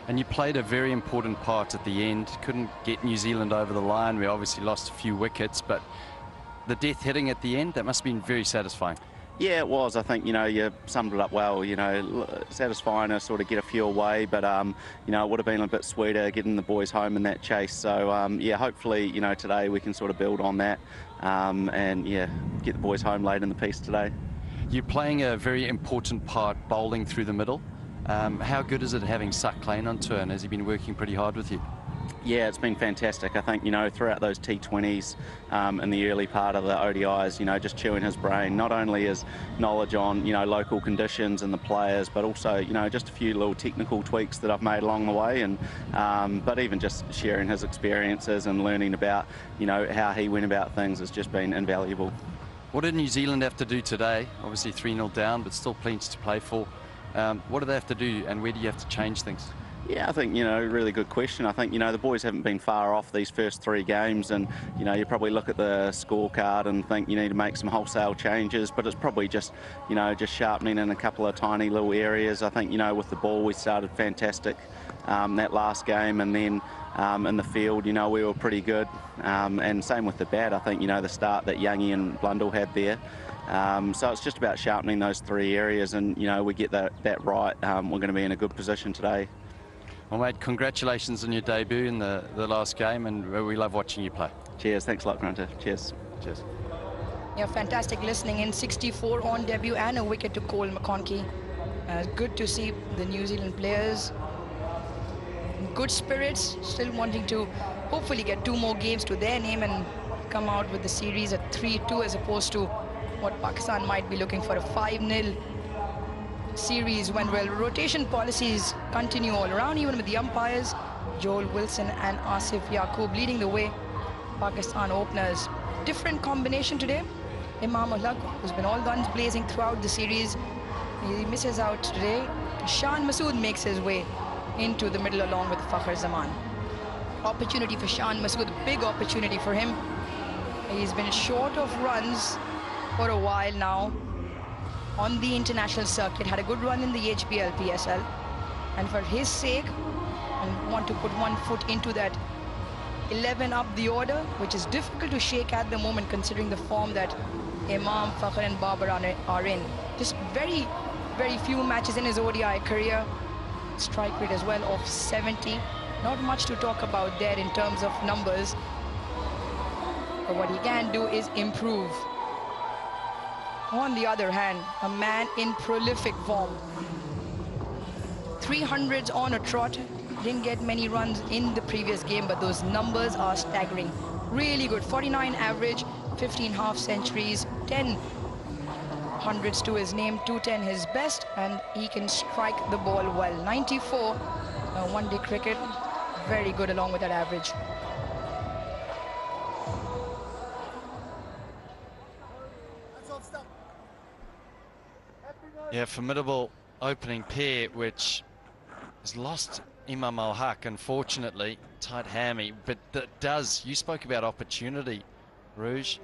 And you played a very important part at the end. Couldn't get New Zealand over the line. We obviously lost a few wickets, but the death hitting at the end, that must have been very satisfying. Yeah, it was. I think, you know, you summed it up well. You know, satisfying to sort of get a few away, but, you know, it would have been a bit sweeter getting the boys home in that chase. So, yeah, hopefully, you know, today we can sort of build on that and, yeah, get the boys home late in the piece today. You're playing a very important part bowling through the middle. How good is it having Suck Lane on tour, and has he been working pretty hard with you? Yeah, it's been fantastic. I think, you know, throughout those T20s in the early part of the ODIs, you know, just chewing his brain, not only his knowledge on, you know, local conditions and the players, but also, you know, just a few little technical tweaks that I've made along the way. And but even just sharing his experiences and learning about, you know, how he went about things has just been invaluable. What did New Zealand have to do today? Obviously 3-0 down, but still plenty to play for. What do they have to do, and where do you have to change things? Yeah, I think, you know, really good question. I think, you know, the boys haven't been far off these first 3 games, and, you know, you probably look at the scorecard and think you need to make some wholesale changes, but it's probably just, you know, just sharpening in a couple of tiny little areas. I think, you know, with the ball we started fantastic that last game, and then in the field, you know, we were pretty good. And same with the bat. I think, you know, the start that Youngie and Blundell had there. So it's just about sharpening those 3 areas, and, you know, we get that right, we're going to be in a good position today. Well, mate, congratulations on your debut in the last game, and we love watching you play. Cheers. Thanks a lot, Grunter. Cheers. Cheers. Yeah, fantastic listening in. 64 on debut and a wicket to Cole McConkey. Good to see the New Zealand players in good spirits, still wanting to hopefully get 2 more games to their name and come out with the series at 3-2 as opposed to what Pakistan might be looking for, a 5-0 series when, well, rotation policies continue all around, even with the umpires. Joel Wilson and Asif Yaqub leading the way. Pakistan openers. Different combination today. Imam Ulaq, who's been all guns blazing throughout the series, he misses out today. Shan Masood makes his way into the middle along with Fakhar Zaman. Opportunity for Shan Masood, big opportunity for him. He's been short of runs for a while now on the international circuit, had a good run in the HBL PSL, and for his sake, I want to put one foot into that 11 up the order, which is difficult to shake at the moment considering the form that Imam, Fakhar and Babar are in. Just very, very few matches in his ODI career. Strike rate as well of 70. Not much to talk about there in terms of numbers, but what he can do is improve. On the other hand, a man in prolific form. 300s on a trot. Didn't get many runs in the previous game, but those numbers are staggering. Really good. 49 average, 15 half centuries, 10 hundreds to his name, 210 his best, and he can strike the ball well. 94 one-day cricket. Very good along with that average. Yeah, formidable opening pair, which has lost Imam Al-Haq, unfortunately. Tight hammy, but that does, you spoke about opportunity, Rouge,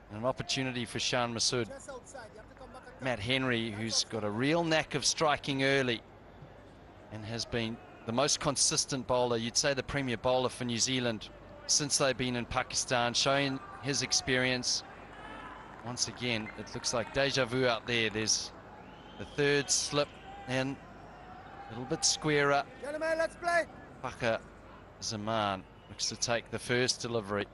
and an opportunity for Shan Masood. Matt Henry, who's got a real knack of striking early and has been the most consistent bowler, you'd say the premier bowler for New Zealand since they've been in Pakistan, showing his experience. Once again, it looks like deja vu out there. There's the third slip and a little bit squarer. Gentlemen, let's play. Fakhar Zaman looks to take the first delivery.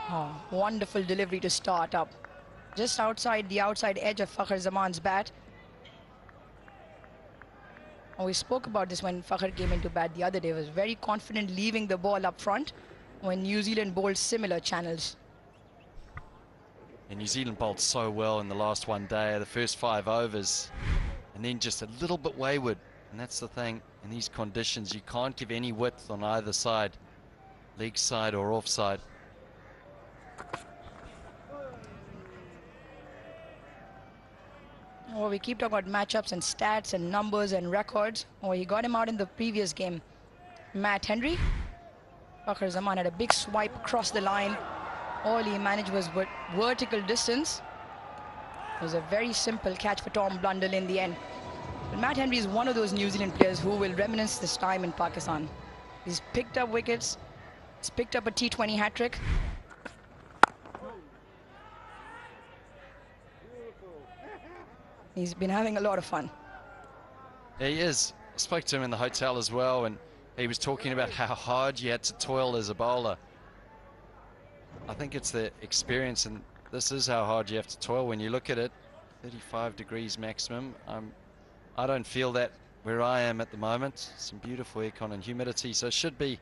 Oh, wonderful delivery to start up. Just outside the outside edge of Fakhar Zaman's bat. And we spoke about this when Fakhar came into bat the other day. He was very confident leaving the ball up front when New Zealand bowled similar channels. And New Zealand bowled so well in the last one day, the first 5 overs, and then just a little bit wayward. And that's the thing, in these conditions, you can't give any width on either side, leg side or offside. Oh, we keep talking about matchups and stats and numbers and records. Oh, he got him out in the previous game. Matt Henry. Fakhar Zaman had a big swipe across the line. All he managed was vertical distance. It was a very simple catch for Tom Blundell in the end. But Matt Henry is one of those New Zealand players who will reminisce this time in Pakistan. He's picked up wickets. He's picked up a T20 hat-trick. He's been having a lot of fun. Yeah, he is. I spoke to him in the hotel as well, and he was talking about how hard you had to toil as a bowler. I think it's the experience, and this is how hard you have to toil when you look at it. 35 degrees maximum. I don't feel that where I am at the moment. Some beautiful aircon and humidity, so it should be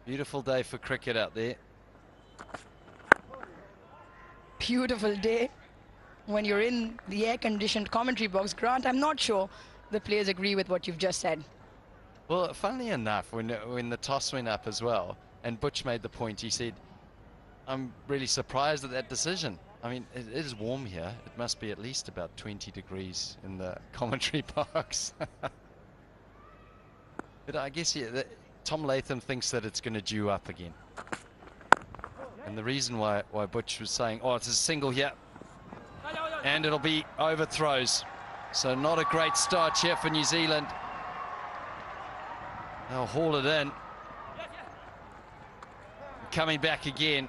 a beautiful day for cricket out there. Beautiful day when you're in the air-conditioned commentary box. Grant, I'm not sure the players agree with what you've just said. Well, funnily enough, when the toss went up as well, and Butch made the point, he said, I'm really surprised at that decision. I mean, it is warm here. It must be at least about 20 degrees in the commentary box. But I guess Tom Latham thinks that it's going to dew up again. And the reason why Butch was saying, oh, it's a single here. And it'll be overthrows. So not a great start here for New Zealand. They'll haul it in. Coming back again.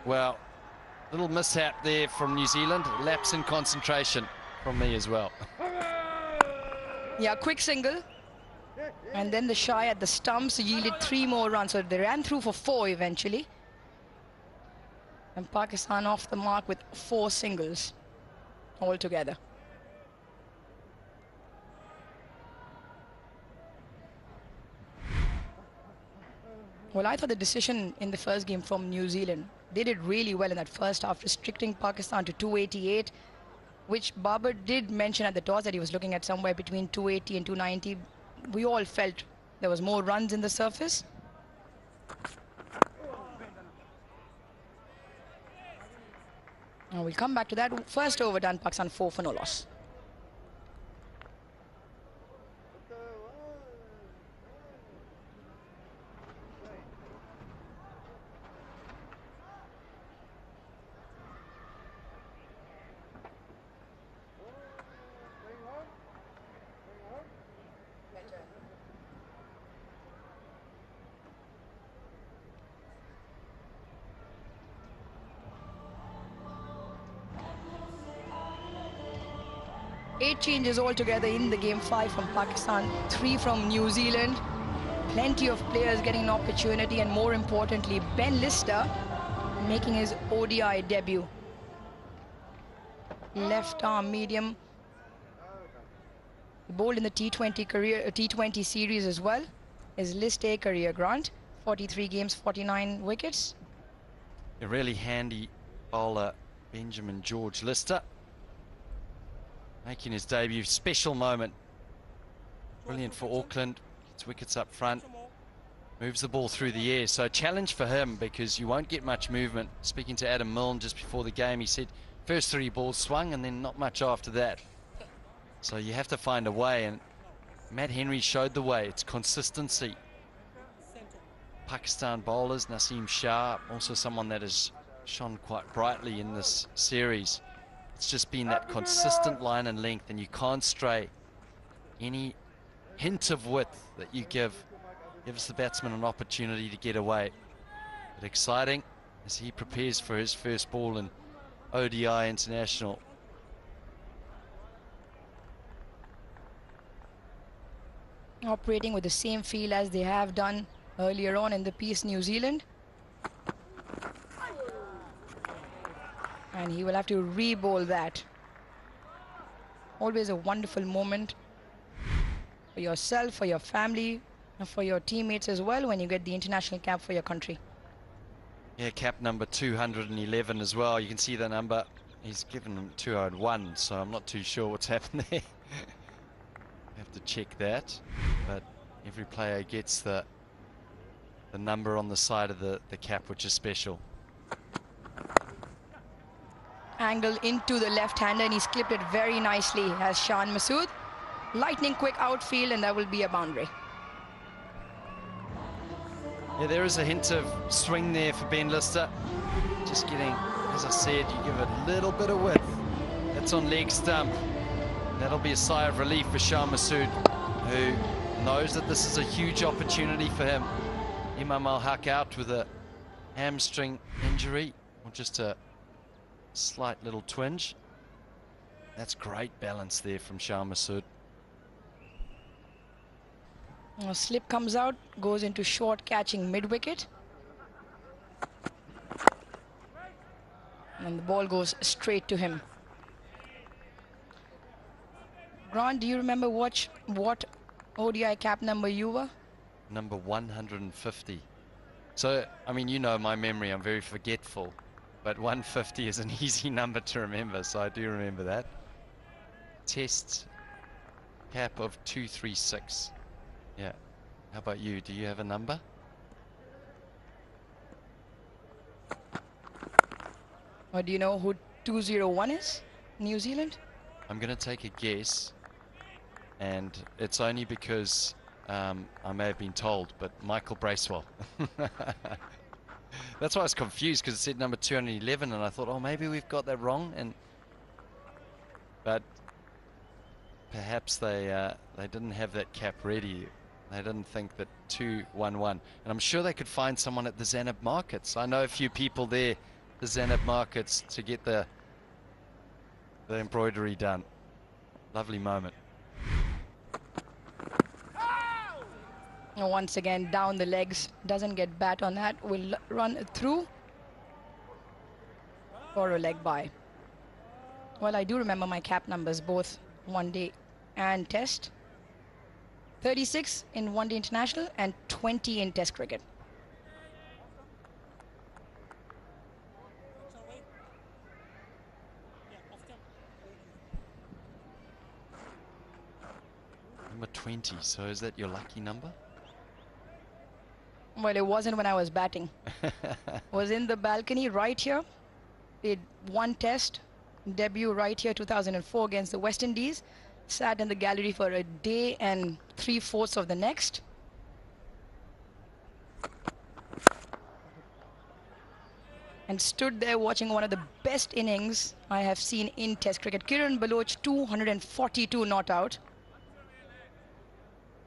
Well, little mishap there from New Zealand. Lapse in concentration from me as well. Yeah, quick single. And then the shy at the stumps yielded 3 more runs. So they ran through for 4 eventually. And Pakistan off the mark with 4 singles altogether. Well, I thought the decision in the first game from New Zealand, they did really well in that first half, restricting Pakistan to 288, which Babar did mention at the toss that he was looking at somewhere between 280 and 290. We all felt there was more runs in the surface. Now we'll come back to that. First over done, Pakistan 4 for no loss. Eight changes altogether in the game. 5 from Pakistan, 3 from New Zealand. Plenty of players getting an opportunity, and more importantly, Ben Lister making his ODI debut. Left arm medium. Bowled in the T20 series as well. His List A career, Grant. 43 games, 49 wickets. A really handy bowler, Benjamin George Lister. Making his debut, special moment. Brilliant for Auckland, gets wickets up front, moves the ball through the air. So a challenge for him, because you won't get much movement. Speaking to Adam Milne just before the game, he said first 3 balls swung and then not much after that. So you have to find a way, and Matt Henry showed the way. It's consistency. Pakistan bowlers, Naseem Shah, also someone that has shone quite brightly in this series. It's just been that consistent line and length, and you can't stray. Any hint of width that you gives the batsman an opportunity to get away. But exciting as he prepares for his first ball in ODI International. Operating with the same feel as they have done earlier on in the piece, New Zealand. And he will have to re-bowl that. Always a wonderful moment for yourself, for your family, and for your teammates as well when you get the international cap for your country. Yeah, cap number 211 as well. You can see the number. He's given him 201, so I'm not too sure what's happened there. Have to check that. But every player gets the number on the side of the cap, which is special. angle into the left-hander, and he's clipped it very nicely, has Shan Masood. Lightning quick outfield, and that will be a boundary. Yeah, there is a hint of swing there for Ben Lister. Just getting, as I said, you give it a little bit of width. That's on leg stump. That'll be a sigh of relief for Shan Masood, who knows that this is a huge opportunity for him. Imam Al-Haq out with a hamstring injury, or just a slight little twinge. That's great balance there from Shan Masood. Slip comes out, goes into short catching mid-wicket. And the ball goes straight to him. Grant, do you remember what ODI cap number you were? Number 150. So, I mean, you know my memory, I'm very forgetful. But 150 is an easy number to remember, so I do remember that. Test cap of 236. Yeah. How about you? Do you have a number? Or do you know who 201 is? New Zealand? I'm going to take a guess. And it's only because I may have been told, but Michael Bracewell. That's why I was confused, because it said number 211, and I thought, oh, maybe we've got that wrong. But perhaps they didn't have that cap ready. They didn't think that 211. And I'm sure they could find someone at the Zanab Markets. I know a few people there, the Zanab Markets, to get the embroidery done. Lovely moment. Once again, down the legs, doesn't get bat on that, will run through for a leg by. Well, I do remember my cap numbers, both one day and test. 36 in one day international and 20 in test cricket. Number 20, so is that your lucky number? Well, it wasn't when I was batting. Was in the balcony right here. Did one test, debut right here 2004 against the West Indies. Sat in the gallery for a day and 3/4 of the next. And stood there watching one of the best innings I have seen in test cricket. Kiran Baloch, 242 not out.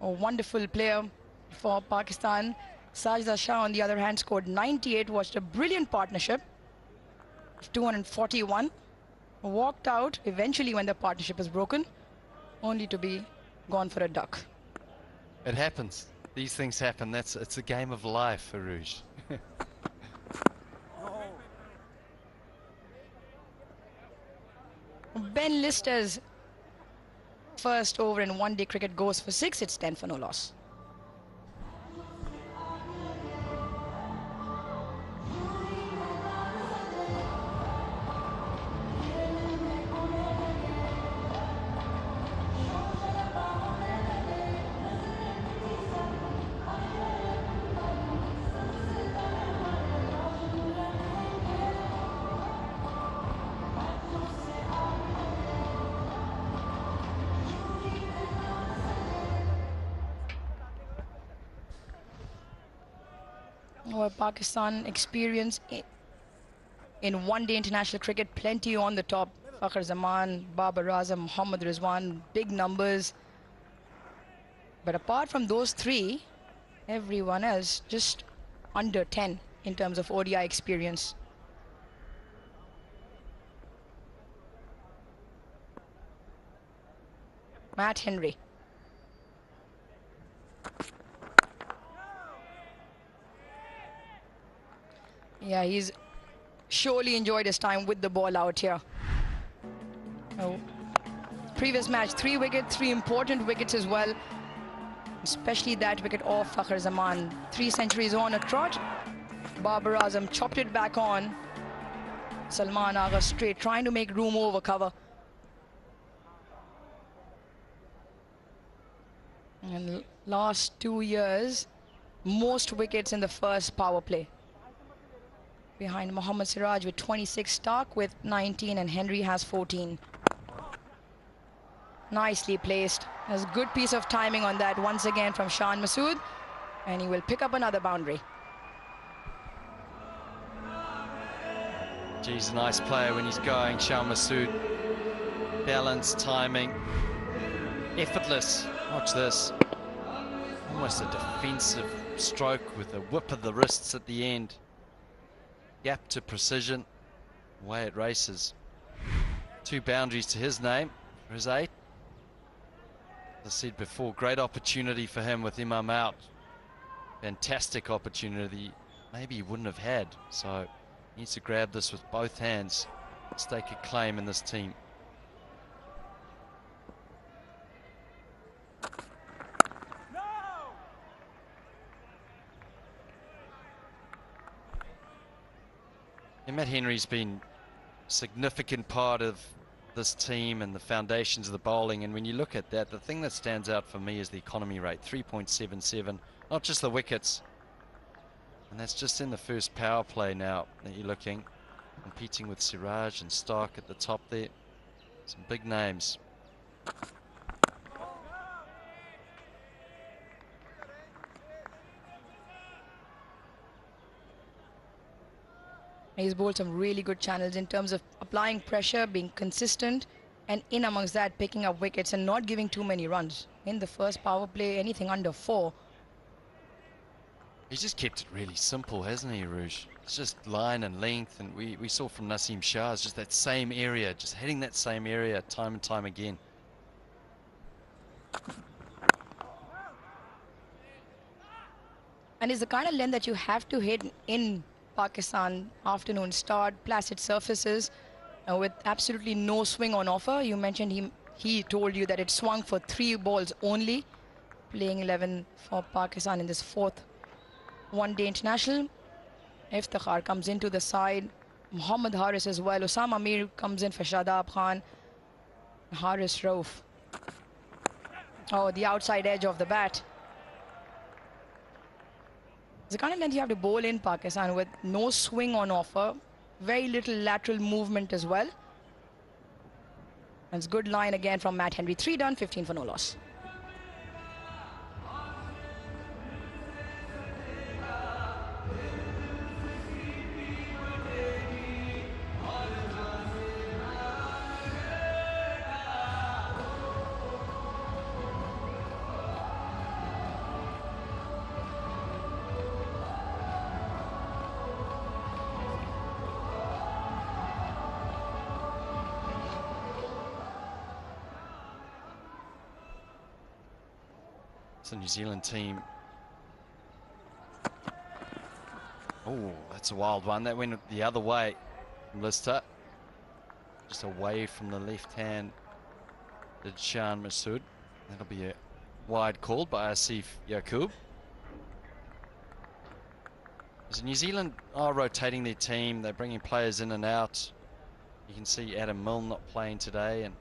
A wonderful player for Pakistan. Sajda Shah, on the other hand, scored 98, watched a brilliant partnership, 241. Walked out eventually when the partnership was broken, only to be gone for a duck. It happens. These things happen. It's a game of life, Aruj. Ben Lister's first over in one-day cricket goes for 6. It's 10 for no loss. Pakistan experience in one-day international cricket, plenty on the top. Fakhar Zaman, Babar Azam, Mohammad Rizwan, big numbers. But apart from those three, everyone else just under 10 in terms of ODI experience. Matt Henry. Yeah, he's surely enjoyed his time with the ball out here. Oh. Previous match, 3 wickets, 3 important wickets as well. Especially that wicket off Fakhar Zaman. 3 centuries on a trot. Babar Azam chopped it back on. Salman Agha straight, trying to make room over cover. And last 2 years, most wickets in the first power play. behind Mohammad Siraj with 26, Stark with 19, and Henry has 14. Nicely placed. There's a good piece of timing on that once again from Shan Masood, and he will pick up another boundary. He's a nice player when he's going, Shan Masood. Balance, timing, effortless. Watch this. Almost a defensive stroke with a whip of the wrists at the end. Gap to precision. Away it races. 2 boundaries to his name for his 8. As I said before, great opportunity for him with Imam out. Fantastic opportunity maybe he wouldn't have had. So he needs to grab this with both hands. Stake a claim in this team. Matt Henry's been a significant part of this team and the foundations of the bowling, and when you look at that, the thing that stands out for me is the economy rate, 3.77, not just the wickets, and that's just in the first power play now that you're looking, competing with Siraj and Stark at the top there. Some big names. He's bowled some really good channels in terms of applying pressure, being consistent, and in amongst that, picking up wickets and not giving too many runs. In the first power play, anything under 4. He's just kept it really simple, hasn't he, Rouge? It's just line and length, and we saw from Naseem Shah, it's just that same area, just hitting that same area time and time again. And it's the kind of length that you have to hit in Pakistan afternoon start, placid surfaces, with absolutely no swing on offer. You mentioned he told you that it swung for 3 balls only, playing 11 for Pakistan in this 4th one-day international. Iftikhar comes into the side, Muhammad Haris as well, Osama Mir comes in for Shadab Khan, Haris Rauf. Oh, the outside edge of the bat. The kind of length you have to bowl in Pakistan with no swing on offer, very little lateral movement as well. That's good line again from Matt Henry. 3 done, 15 for no loss. The New Zealand team. Oh, that's a wild one. That went the other way from Lister. Just away from the left hand. Did Shan Masood. That'll be a wide call by Asif Yaqub. As New Zealand are rotating their team, they're bringing players in and out. You can see Adam Milne not playing today and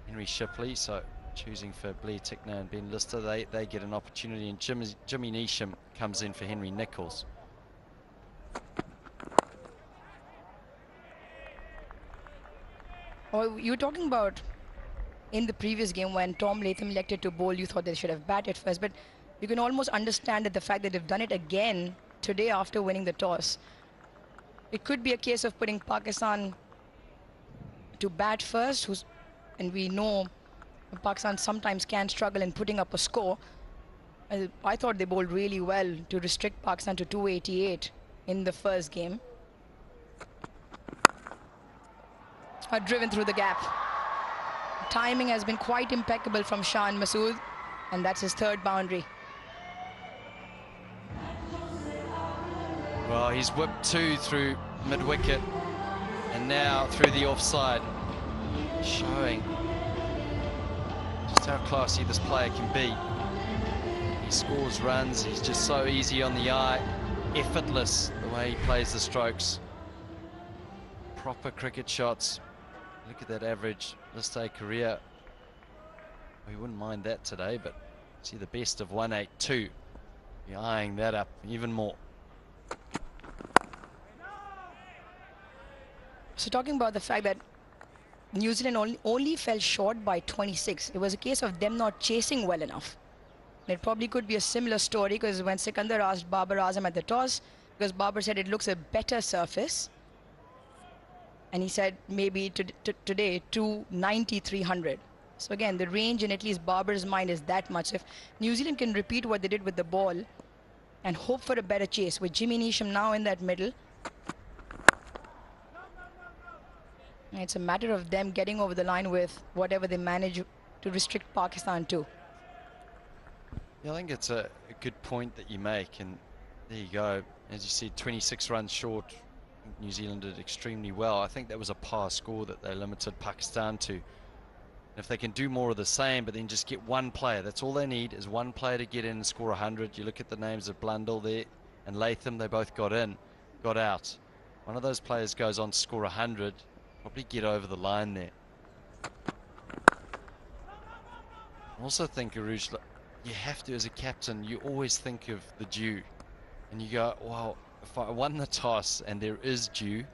Henry Shipley, so choosing for Blair Tickner and Ben Lister, they get an opportunity, and Jimmy Neesham comes in for Henry Nichols. Oh, you were talking about in the previous game when Tom Latham elected to bowl, you thought they should have batted first, but you can almost understand that the fact that they've done it again today after winning the toss. It could be a case of putting Pakistan to bat first, and we know Pakistan sometimes can struggle in putting up a score. I thought they bowled really well to restrict Pakistan to 288 in the first game. Driven through the gap. Timing has been quite impeccable from Shan Masood, and that's his 3rd boundary. Well, he's whipped 2 through mid-wicket, and now through the offside, showing just how classy this player can be. He scores runs, he's just so easy on the eye, effortless the way he plays the strokes. Proper cricket shots. Look at that average this day career. We wouldn't mind that today, but see the best of 182. You're eyeing that up even more. So talking about the fact that New Zealand only fell short by 26. It was a case of them not chasing well enough. It probably could be a similar story, because when Sikandar asked Babar Azam at the toss, because Babar said it looks a better surface, and he said maybe today 290, 300. So again, the range in at least Babar's mind is that much. If New Zealand can repeat what they did with the ball and hope for a better chase, with Jimmy Neesham now in that middle, it's a matter of them getting over the line with whatever they manage to restrict Pakistan to. Yeah, I think it's a good point that you make, and there you go. As you said, 26 runs short. New Zealand did extremely well. I think that was a par score that they limited Pakistan to. If they can do more of the same, but then just get one player, that's all they need, is one player to get in and score 100. You look at the names of Blundell there and Latham, they both got in, got out. One of those players goes on to score 100, probably get over the line there. I also think, Aruj, you have to, as a captain, you always think of the due. And you go, well, if I won the toss and there is due,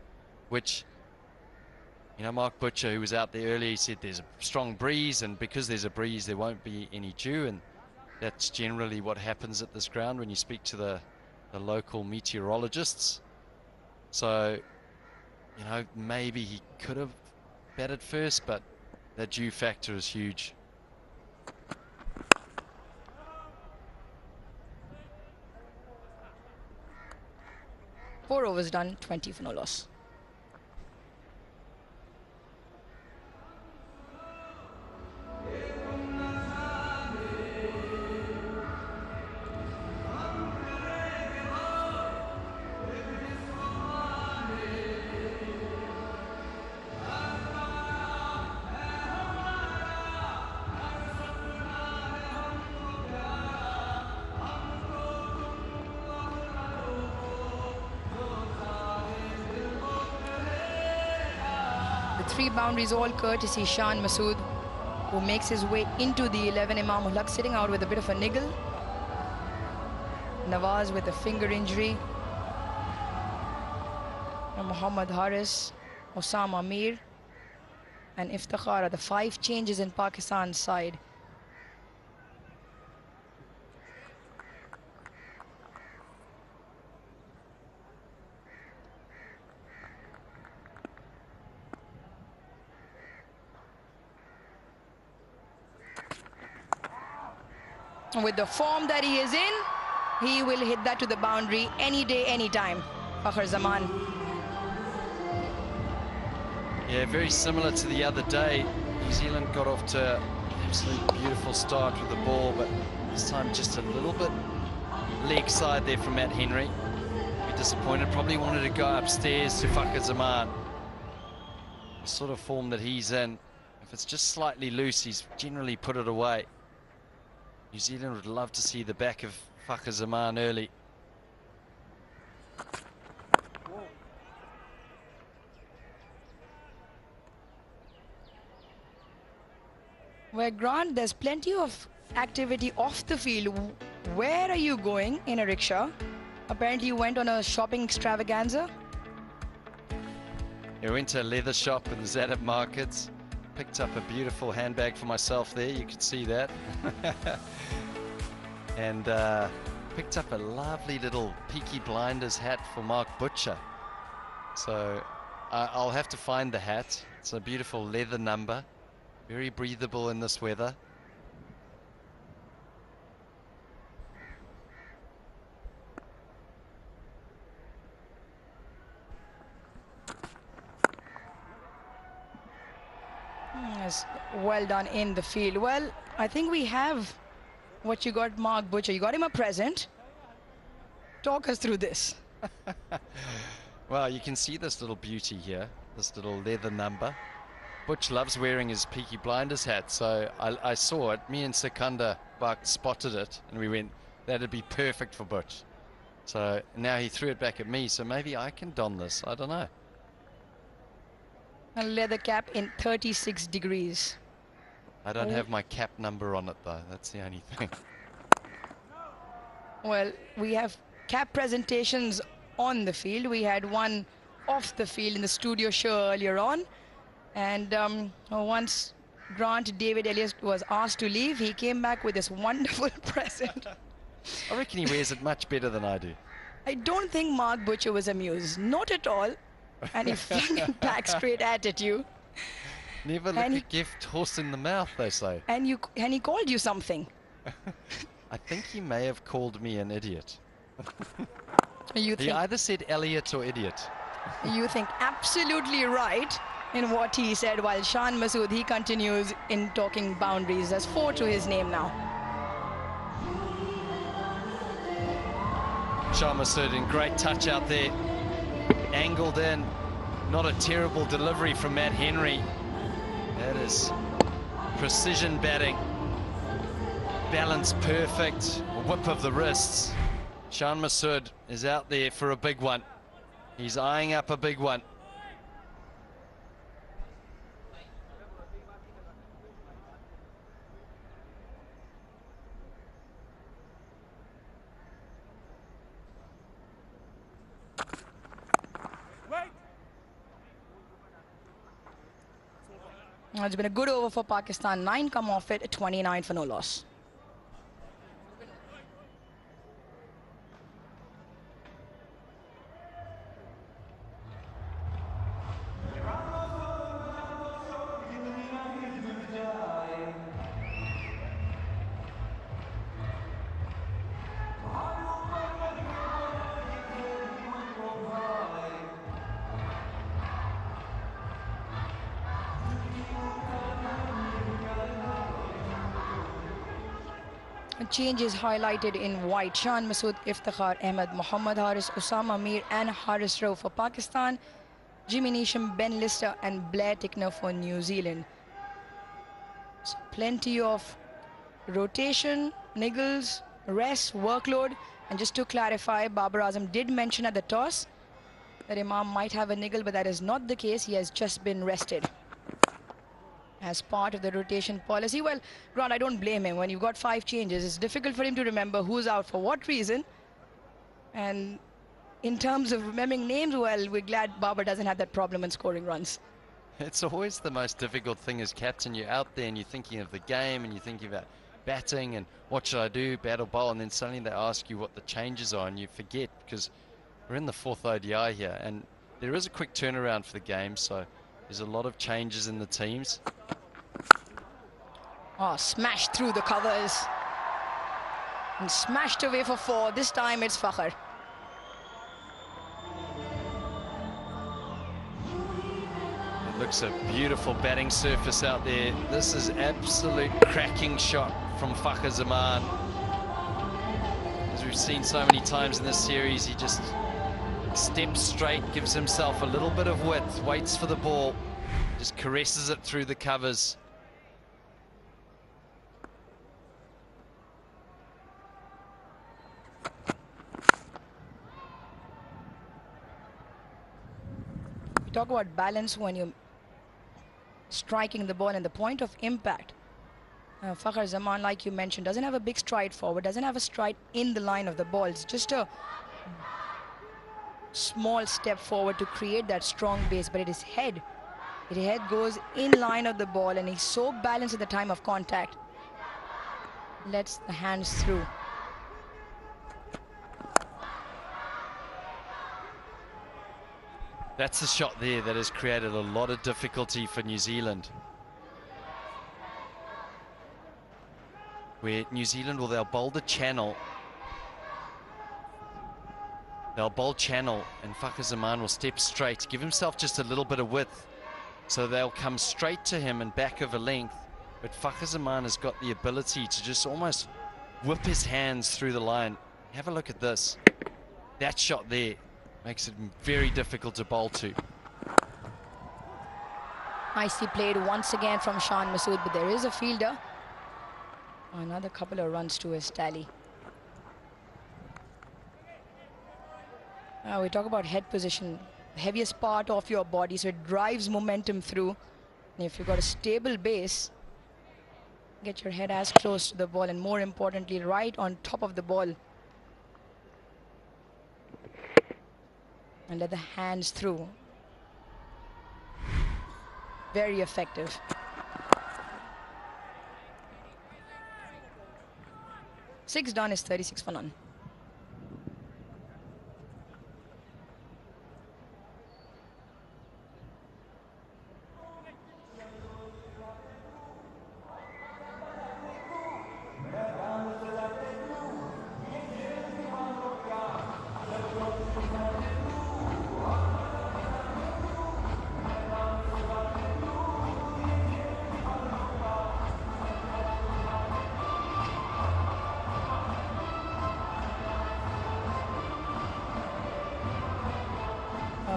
which, you know, Mark Butcher, who was out there earlier, he said there's a strong breeze, and because there's a breeze, there won't be any dew, and that's generally what happens at this ground when you speak to the local meteorologists. So, you know, maybe he could have batted first, but that dew factor is huge. Four overs done, 20 for no loss. Three boundaries, all courtesy Shan Masood, who makes his way into the 11. Imam Ulaq sitting out with a bit of a niggle. Nawaz with a finger injury. And Muhammad Haris, Osama Amir, and Iftikhar are the 5 changes in Pakistan's side. With the form that he is in, he will hit that to the boundary any day, any time. Fakhar Zaman. Yeah, very similar to the other day. New Zealand got off to an absolutely beautiful start with the ball, but this time just a little bit leg side there from Matt Henry. Be disappointed, probably wanted to go upstairs to Fakhar Zaman. The sort of form that he's in, if it's just slightly loose, he's generally put it away. New Zealand would love to see the back of Fakhar Zaman early. Well, Grant, there's plenty of activity off the field. Where are you going in a rickshaw? Apparently you went on a shopping extravaganza. I went to a leather shop in the Zadab markets. Picked up a beautiful handbag for myself there, you could see that. And picked up a lovely little Peaky Blinders hat for Mark Butcher. So I'll have to find the hat. It's a beautiful leather number, very breathable in this weather. Yes, well done in the field. Well, I think we have what you got, Mark Butcher. You got him a present. Talk us through this. Well, you can see this little beauty here, this little leather number. Butch loves wearing his Peaky Blinders hat, so I saw it. Me and Sikandar Buck spotted it, and we went, that'd be perfect for Butch. So now he threw it back at me, so maybe I can don this. I don't know. A leather cap in 36 degrees. I don't have my cap number on it, though. That's the only thing. Well, we have cap presentations on the field. We had one off the field in the studio show earlier on. And once Grant David Elliott was asked to leave, he came back with this wonderful present. I reckon he wears it much better than I do. I don't think Mark Butcher was amused, not at all. And he flung it back straight at you. Never look a gift horse in the mouth, they say. And he called you something. I think he may have called me an idiot. He either said Elliot or idiot. You think absolutely right in what he said, while Shan Masood, he continues in talking boundaries. There's 4 to his name now. Shan Masood in great touch out there. Angled in. Not a terrible delivery from Matt Henry. That is precision batting. Balance perfect. A whip of the wrists. Shan Masood is out there for a big one. He's eyeing up a big one. It's been a good over for Pakistan. 9 come off it, 29 for no loss. Change is highlighted in white. Shan Masood, Iftikhar Ahmed, Muhammad Haris, Osama Mir and Haris Rao for Pakistan. Jimmy Neesham, Ben Lister and Blair Tickner for New Zealand. So plenty of rotation, niggles, rest, workload. And just to clarify, Babar Azam did mention at the toss that Imam might have a niggle, but that is not the case. He has just been rested as part of the rotation policy. Well, Grant, I don't blame him. When you've got 5 changes, it's difficult for him to remember who's out for what reason. And in terms of remembering names, well, we're glad Babar doesn't have that problem in scoring runs. It's always the most difficult thing as captain. You're out there and you're thinking of the game and you're thinking about batting and what should I do, bat or bowl, and then suddenly they ask you what the changes are and you forget, because we're in the 4th ODI here and there is a quick turnaround for the game, so there's a lot of changes in the teams. Oh, smashed through the covers. And smashed away for 4. This time it's Fakhr. It looks a beautiful batting surface out there. This is absolute cracking shot from Fakhr Zaman. As we've seen so many times in this series, he just steps straight, gives himself a little bit of width, waits for the ball, just caresses it through the covers. We talk about balance when you're striking the ball and the point of impact. Fakhr Zaman, like you mentioned, doesn't have a big stride forward, doesn't have a stride in the line of the ball. It's just a small step forward to create that strong base, but his head goes in line of the ball, and he's so balanced at the time of contact. Lets the hands through. That's the shot there that has created a lot of difficulty for New Zealand. Where New Zealand, well, they'll bowl the channel. They'll bowl channel and Fakhr Zaman will step straight, give himself just a little bit of width. So they'll come straight to him and back of a length. But Fakhr Zaman has got the ability to just almost whip his hands through the line. Have a look at this. That shot there makes it very difficult to bowl to. Nicely played once again from Shan Masood, but there is a fielder. Another couple of runs to his tally. We talk about head position, the heaviest part of your body, so it drives momentum through. And if you've got a stable base, get your head as close to the ball and, more importantly, right on top of the ball. and let the hands through. Very effective. Six done is 36 for none.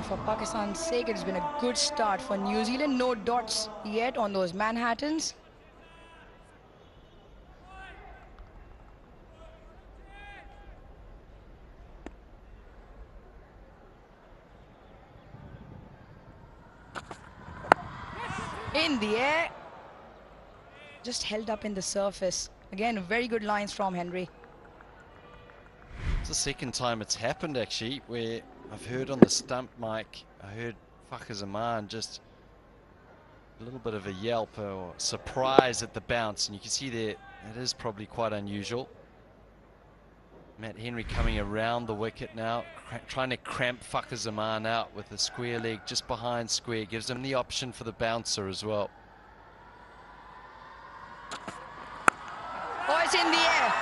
For Pakistan's sake, it's been a good start for New Zealand. No dots yet on those Manhattans. In the air. Just held up in the surface. Again, very good lines from Henry. It's the second time it's happened, actually, where I've heard on the stump mic, I heard Fakhar Zaman just a little bit of a yelp or surprise at the bounce, and you can see there it is probably quite unusual. Matt Henry coming around the wicket now, trying to cramp Fakhar Zaman out with the square leg just behind square, gives him the option for the bouncer as well. Oh, it's in the air.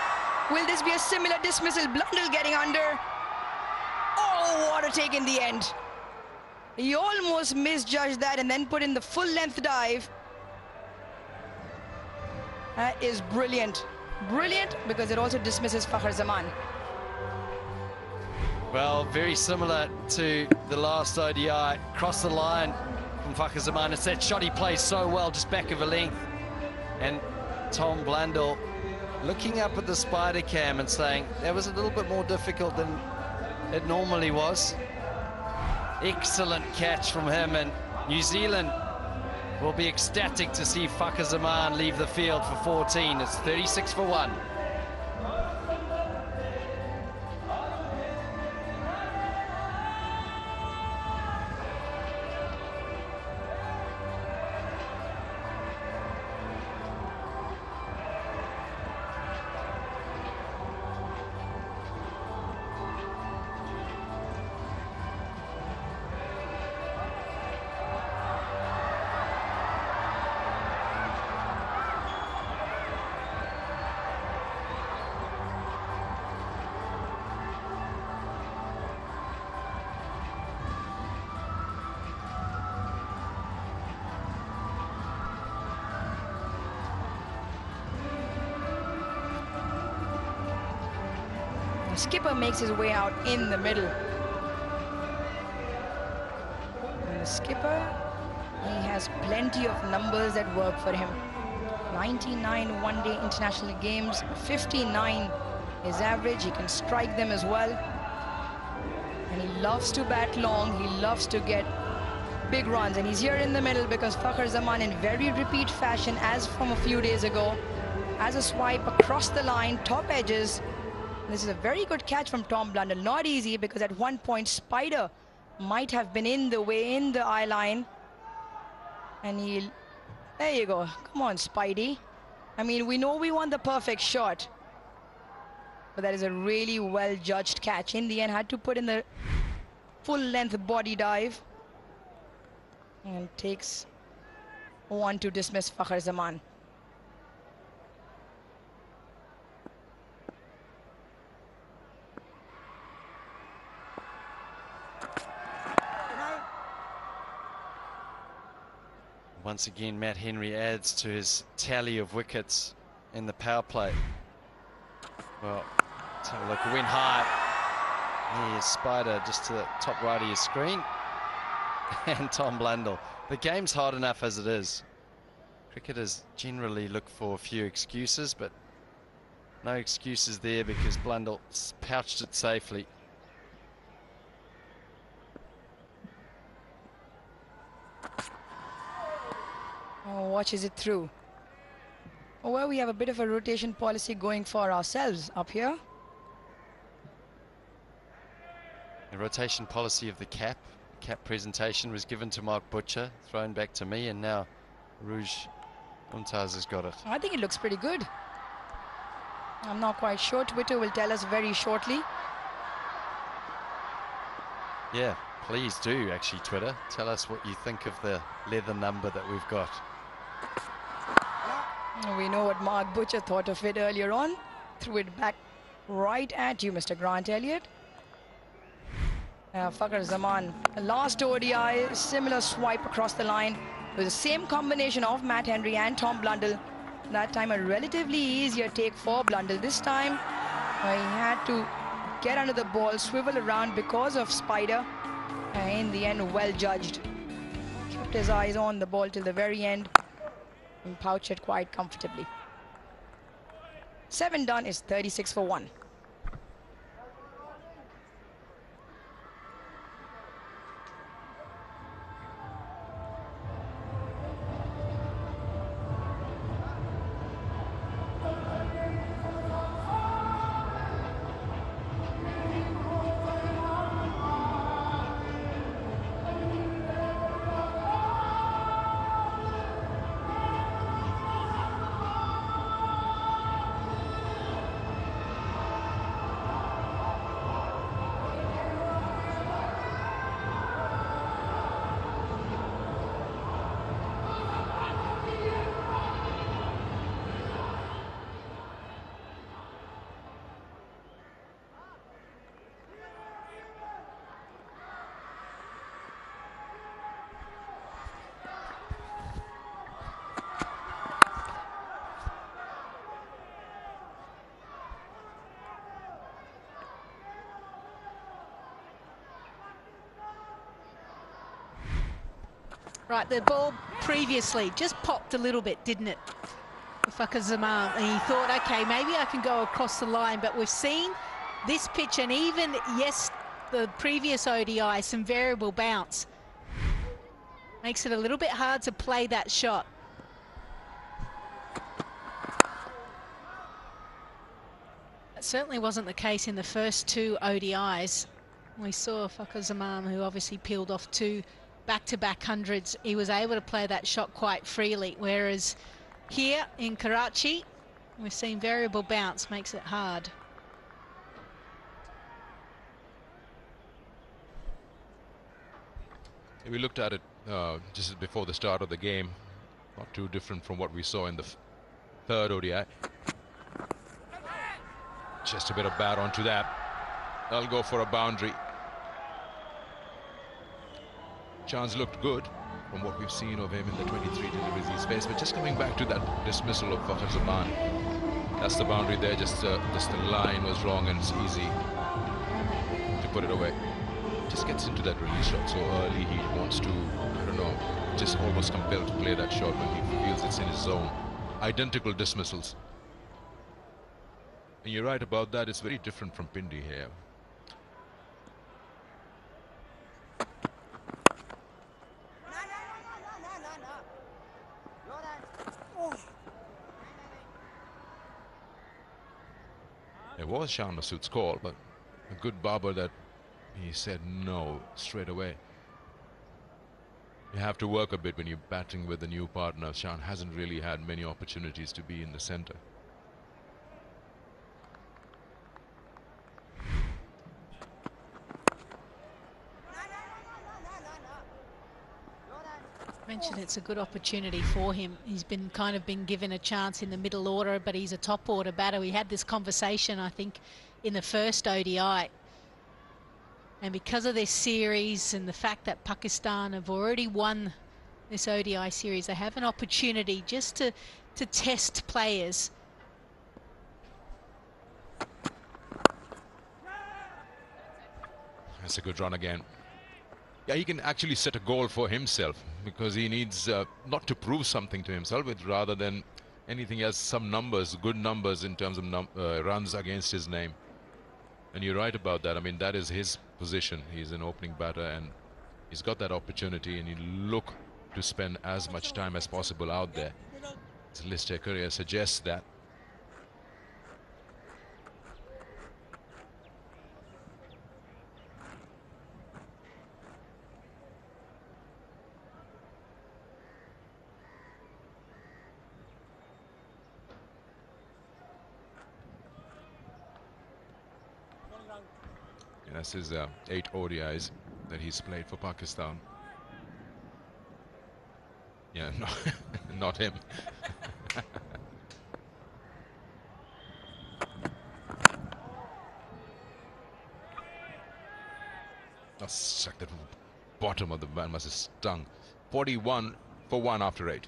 Will this be a similar dismissal? Blundell getting under. Oh, what a take in the end. He almost misjudged that and then put in the full length dive. That is brilliant. Brilliant because it also dismisses Fakhar Zaman. Well, very similar to the last ODI. Cross the line from Fakhar Zaman. It's that shot he plays so well, just back of a length. And Tom Blundell looking up at the spider cam and saying that was a little bit more difficult than it normally was. Excellent catch from him, and New Zealand will be ecstatic to see Fakhar Zaman leave the field for 14. It's 36 for 1. The skipper makes his way out in the middle. And the skipper, he has plenty of numbers that work for him. 99 one-day international games, 59 is average. He can strike them as well. And he loves to bat long. He loves to get big runs. And he's here in the middle because Fakhar Zaman, in very repeat fashion, as from a few days ago, has a swipe across the line, top edges. This is a very good catch from Tom Blundell. Not easy because at one point Spider might have been in the way, in the eye line. And he'll... There you go. Come on, Spidey. I mean, we know we want the perfect shot. But that is a really well-judged catch. In the end, had to put in the full-length body dive. And takes one to dismiss Fakhar Zaman. Once again, Matt Henry adds to his tally of wickets in the power play. Well, let's have a look. It went high. Here's Spider just to the top right of your screen. And Tom Blundell. The game's hard enough as it is. Cricketers generally look for a few excuses, but no excuses there because Blundell pouched it safely. Oh, watches it through. Well, we have a bit of a rotation policy going for ourselves up here. rotation policy of the cap. Cap presentation was given to Mark Butcher, thrown back to me, and now Rouge Mumtaz has got it. I think it looks pretty good. I'm not quite sure. Twitter will tell us very shortly. Yeah, please do, actually, Twitter. Tell us what you think of the leather number that we've got. We know what Mark Butcher thought of it earlier on. Threw it back right at you, Mr. Grant Elliott. Fakhar Zaman, last ODI, similar swipe across the line with the same combination of Matt Henry and Tom Blundell. That time a relatively easier take for Blundell. This time he had to get under the ball, swivel around because of Spider. In the end, well judged. Kept his eyes on the ball till the very end and pouched it quite comfortably. 7 done is 36 for 1. Right, the ball previously just popped a little bit, didn't it? Fakhar Zaman, and he thought, okay, maybe I can go across the line, but we've seen this pitch and even, yes, the previous ODI, some variable bounce. Makes it a little bit hard to play that shot. That certainly wasn't the case in the first 2 ODIs. We saw Fakhar Zaman, who obviously peeled off 2 back-to-back hundreds. He was able to play that shot quite freely, whereas here in Karachi, we've seen variable bounce, makes it hard. We looked at it just before the start of the game. Not too different from what we saw in the third ODI. Just a bit of bat onto that. I'll go for a boundary. Chance looked good from what we've seen of him in the 23 deliveries he's faced, but just coming back to that dismissal of Fakhar Zaman, that's the boundary there. Just the line was wrong, and it's easy to put it away. Just gets into that release shot so early. He wants to, I don't know, just almost compelled to play that shot when he feels it's in his zone. Identical dismissals. And you're right about that. It's very different from Pindi here. It was Shan Masood's call, but a good barber that he said no straight away. You have to work a bit when you're batting with a new partner. Shan hasn't really had many opportunities to be in the center. Mentioned it's a good opportunity for him. He's been given a chance in the middle order, but he's a top order batter. We had this conversation, I think, in the first ODI. And because of this series and the fact that Pakistan have already won this ODI series, they have an opportunity just to test players. That's a good run again. Yeah, he can actually set a goal for himself, because he needs not to prove something to himself, but rather than anything else, some numbers, good numbers in terms of runs against his name. And you're right about that. I mean, that is his position. He's an opening batter, and he's got that opportunity, and you look to spend as much time as possible out there. His list career suggests that. And that's his 8 ODIs that he's played for Pakistan. Yeah, no, not him. That's like the bottom of the bat must have stung. 41 for 1 after 8.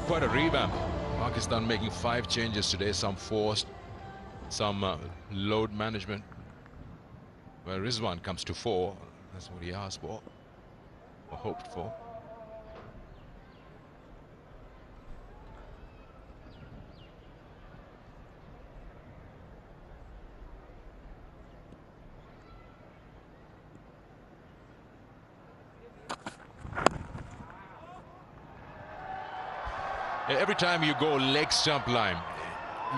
Quite a revamp. Pakistan making 5 changes today, some forced, some load management. Where Rizwan comes to 4, that's what he asked for, or hoped for. Every time you go leg stump line,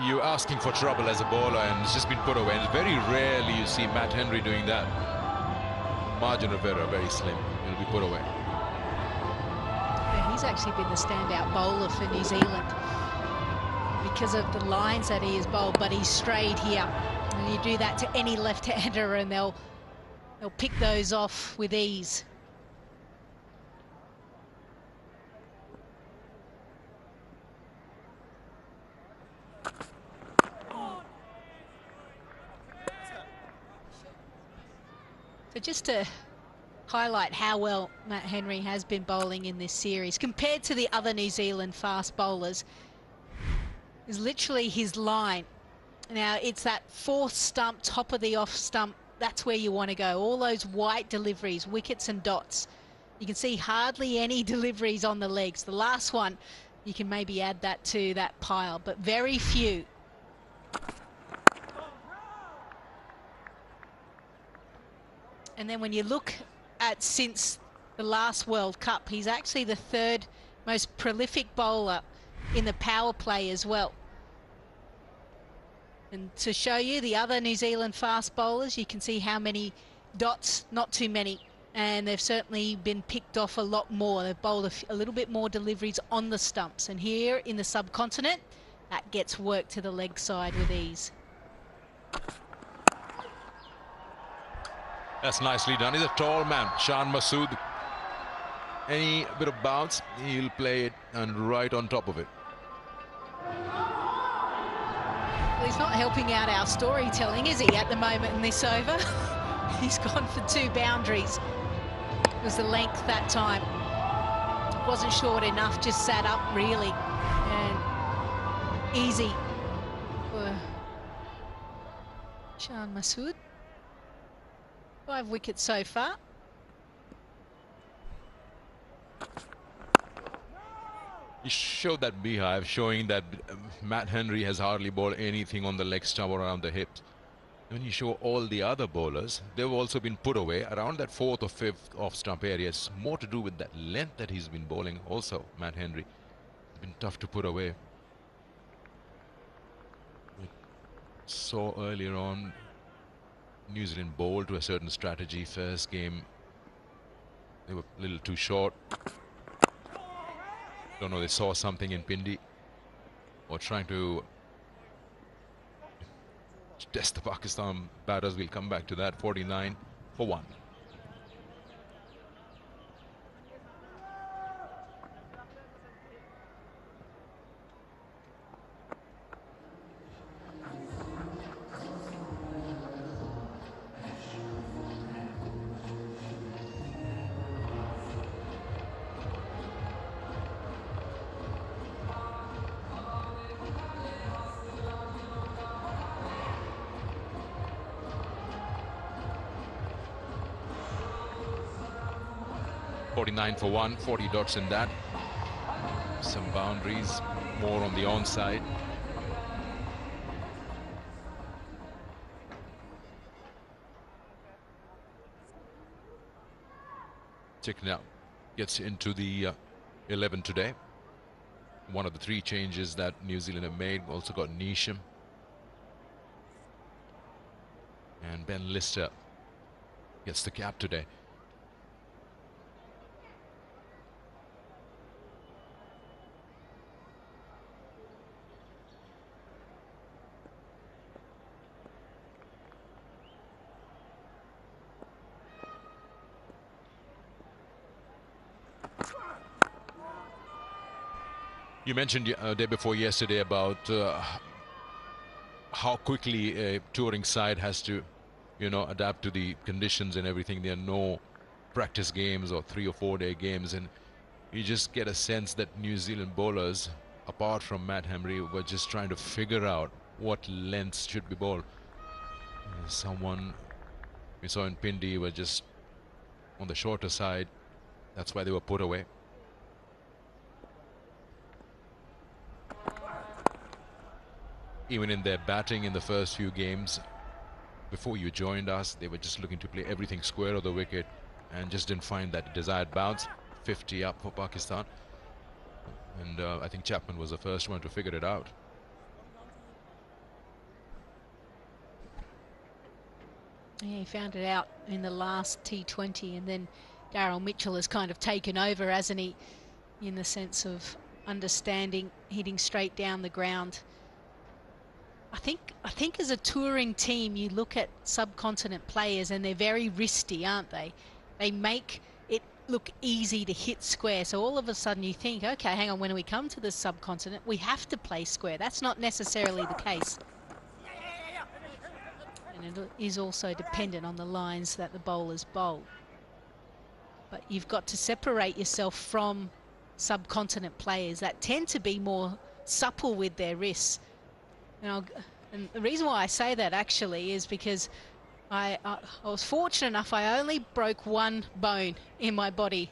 you're asking for trouble as a bowler, and it's just been put away. And very rarely you see Matt Henry doing that. Margin of error very slim. It'll be put away. Yeah, he's actually been the standout bowler for New Zealand because of the lines that he has bowled, but he's strayed here. And you do that to any left-hander and they'll pick those off with ease. So just to highlight how well Matt Henry has been bowling in this series compared to the other New Zealand fast bowlers is literally his line. Now it's that 4th stump, top of the off stump, that's where you want to go. All those white deliveries, wickets and dots. You can see hardly any deliveries on the legs. The last one, you can maybe add that to that pile, but very few. And then when you look at since the last World Cup, he's actually the 3rd most prolific bowler in the power play as well. And to show you the other New Zealand fast bowlers, you can see how many dots, not too many. And they've certainly been picked off a lot more. They've bowled a little bit more deliveries on the stumps. And here in the subcontinent, that gets worked to the leg side with ease. That's nicely done. He's a tall man, Shan Masood. Any bit of bounce, he'll play it and right on top of it. Well, he's not helping out our storytelling, is he, at the moment in this over? He's gone for 2 boundaries. It was the length that time. Wasn't short enough, just sat up really. And easy for Shan Masood. 5 wickets so far. He showed that beehive, showing that Matt Henry has hardly bowled anything on the leg stump or around the hips. When you show all the other bowlers, they've also been put away around that 4th or 5th off stump area. It's more to do with that length that he's been bowling also, Matt Henry. It's been tough to put away. We saw earlier on New Zealand bowled to a certain strategy. First game, they were a little too short. Don't know, they saw something in Pindi or trying to test the Pakistan batters. We'll come back to that. 49 for 1. For 1, 40 dots in that. Some boundaries, more on the onside. Ticknell gets into the 11 today. One of the 3 changes that New Zealand have made. Also got Neesham. And Ben Lister gets the cap today. You mentioned day before yesterday about how quickly a touring side has to, adapt to the conditions and everything. There are no practice games or 3 or 4 day games, and you just get a sense that New Zealand bowlers, apart from Matt Hamry, were just trying to figure out what lengths should be bowled. Someone we saw in Pindi were just on the shorter side. That's why they were put away. Even in their batting in the first few games, before you joined us, they were just looking to play everything square of the wicket and just didn't find that desired bounce. 50 up for Pakistan. And I think Chapman was the first one to figure it out. Yeah, he found it out in the last T20, and then Daryl Mitchell has kind of taken over, hasn't he, in the sense of understanding, hitting straight down the ground. I think as a touring team, you look at subcontinent players and they're very wristy, aren't they? They make it look easy to hit square. So all of a sudden you think, okay, hang on, when we come to the subcontinent, we have to play square. That's not necessarily the case. And it is also dependent on the lines that the bowlers bowl. But you've got to separate yourself from subcontinent players that tend to be more supple with their wrists. And the reason why I say that actually is because I was fortunate enough, I only broke 1 bone in my body,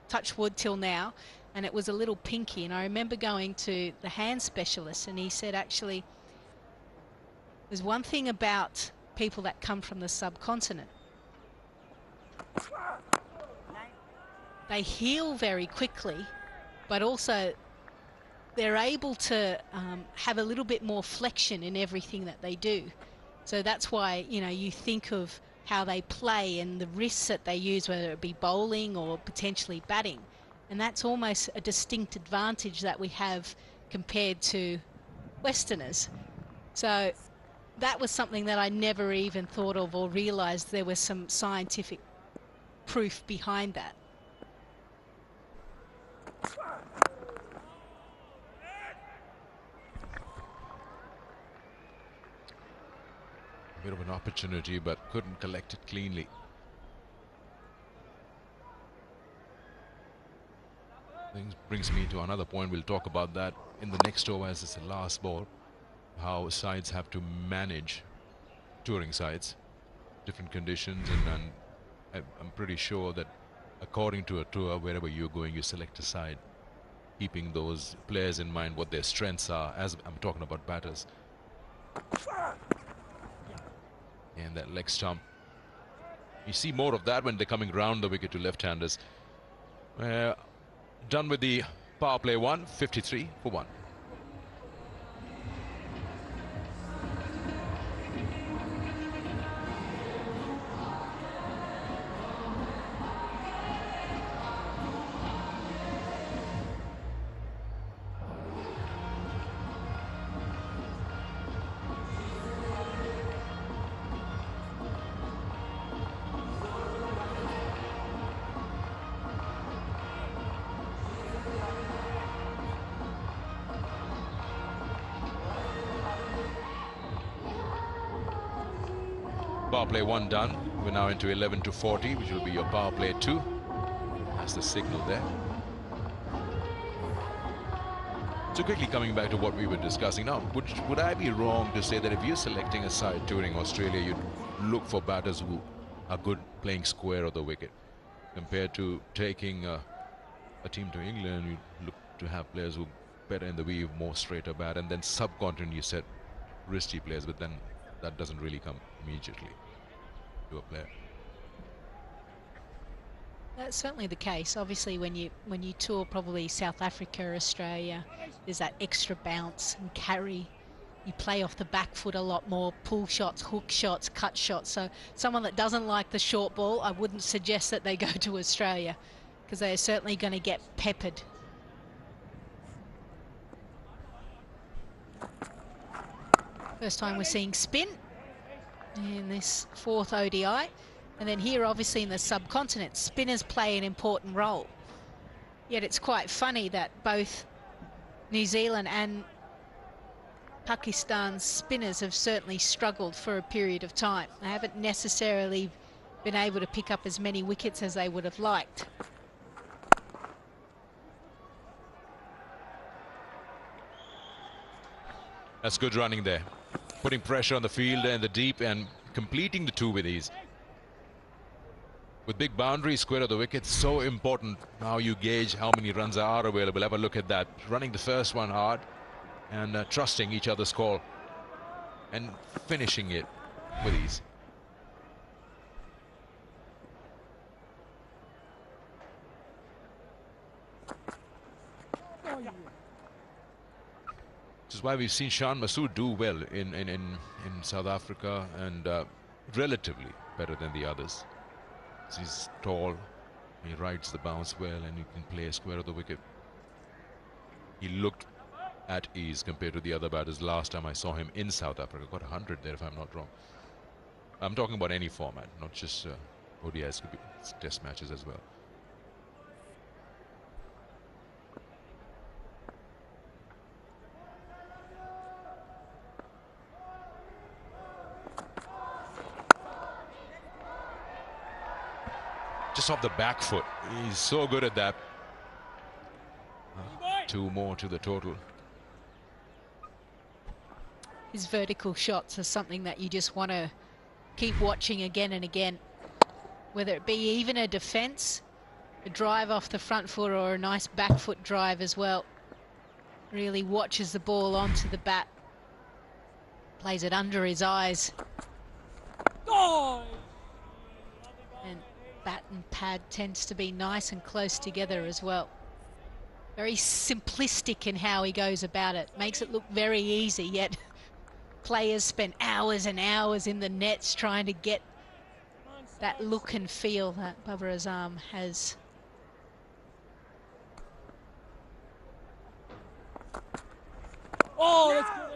touch wood till now, and it was a little pinky. And I remember going to the hand specialist, and he said, actually, there's one thing about people that come from the subcontinent. They heal very quickly, but also they're able to have a little bit more flexion in everything that they do. So that's why, you think of how they play and the wrists that they use, whether it be bowling or potentially batting. And that's almost a distinct advantage that we have compared to Westerners. So that was something that I never even thought of or realised there was some scientific proof behind that. Bit of an opportunity, but couldn't collect it cleanly. Brings me to another point. We'll talk about that in the next over, as it's the last ball. How sides have to manage, touring sides, different conditions, and I'm pretty sure that according to a tour, wherever you're going, you select a side, keeping those players in mind, what their strengths are, as I'm talking about batters. And that leg stump. You see more of that when they're coming round the wicket to left-handers. Done with the power play 1, 53 for 1. Power play 1 done. We're now into 11 to 40, which will be your power play 2. That's the signal there. So quickly coming back to what we were discussing now, would I be wrong to say that if you're selecting a side touring Australia, you'd look for batters who are good playing square of the wicket, compared to taking a team to England? You look to have players who are better in the weave, more straighter bat, and then subcontinent you said wristy players, but then that doesn't really come immediately to a player. That's certainly the case. Obviously, when you tour probably South Africa, Australia, there's that extra bounce and carry. You play off the back foot a lot more, pull shots, hook shots, cut shots. So someone that doesn't like the short ball, I wouldn't suggest that they go to Australia, because they are certainly going to get peppered. First time we're seeing spin in this fourth ODI. And then here, obviously, in the subcontinent, spinners play an important role. Yet it's quite funny that both New Zealand and Pakistan's spinners have certainly struggled for a period of time. They haven't necessarily been able to pick up as many wickets as they would have liked. That's good running there. Putting pressure on the fielder in the deep and completing the two with ease. With big boundaries square of the wicket, so important how you gauge how many runs are available. Have a look at that. Running the first one hard and trusting each other's call and finishing it with ease. Which is why we've seen Shan Masood do well in South Africa, and relatively better than the others. He's tall, he rides the bounce well, and he can play a square of the wicket. He looked at ease compared to the other batters last time I saw him in South Africa. Got 100 there if I'm not wrong. I'm talking about any format, not just ODIs, could be test matches as well. Just off the back foot. He's so good at that. Two more to the total. His vertical shots are something that you just want to keep watching again and again. Whether it be even a defence, a drive off the front foot, or a nice back foot drive as well. Really watches the ball onto the bat. Plays it under his eyes. And bat and pad tends to be nice and close together as well. Very simplistic in how he goes about it. Makes it look very easy, yet players spend hours and hours in the nets trying to get that look and feel that Babar Azam has. Oh, that's good.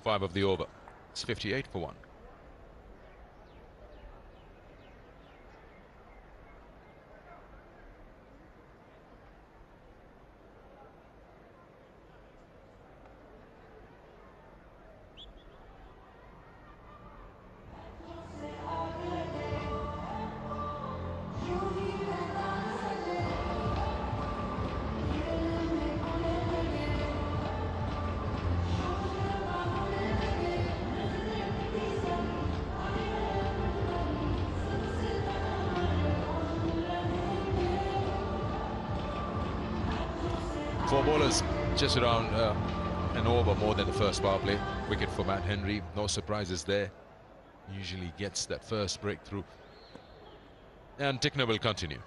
5 of the over. It's 58 for 1. Four bowlers just around an over more than the first power play. Wicket for Matt Henry. No surprises there. Usually gets that first breakthrough. And Tickner will continue.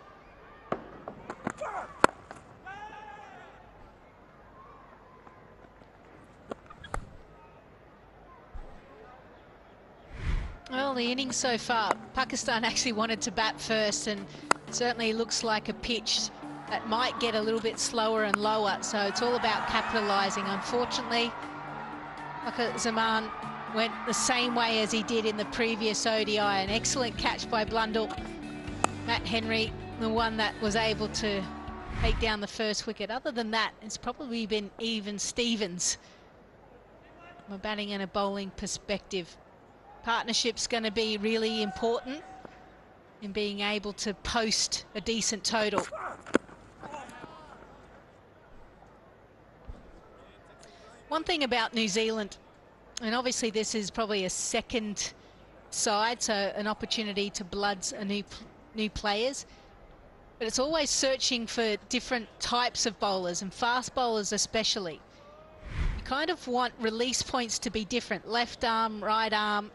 Well, the innings so far, Pakistan actually wanted to bat first, and certainly looks like a pitch that might get a little bit slower and lower, so it's all about capitalising. Unfortunately, Zaman went the same way as he did in the previous ODI. An excellent catch by Blundell. Matt Henry, the one that was able to take down the first wicket. Other than that, it's probably been even Stevens from a batting and a bowling perspective. Partnership's going to be really important in being able to post a decent total. One thing about New Zealand, and obviously this is probably a second side, so an opportunity to bloods a new players, but it's always searching for different types of bowlers, and fast bowlers especially. You kind of want release points to be different, left arm, right arm.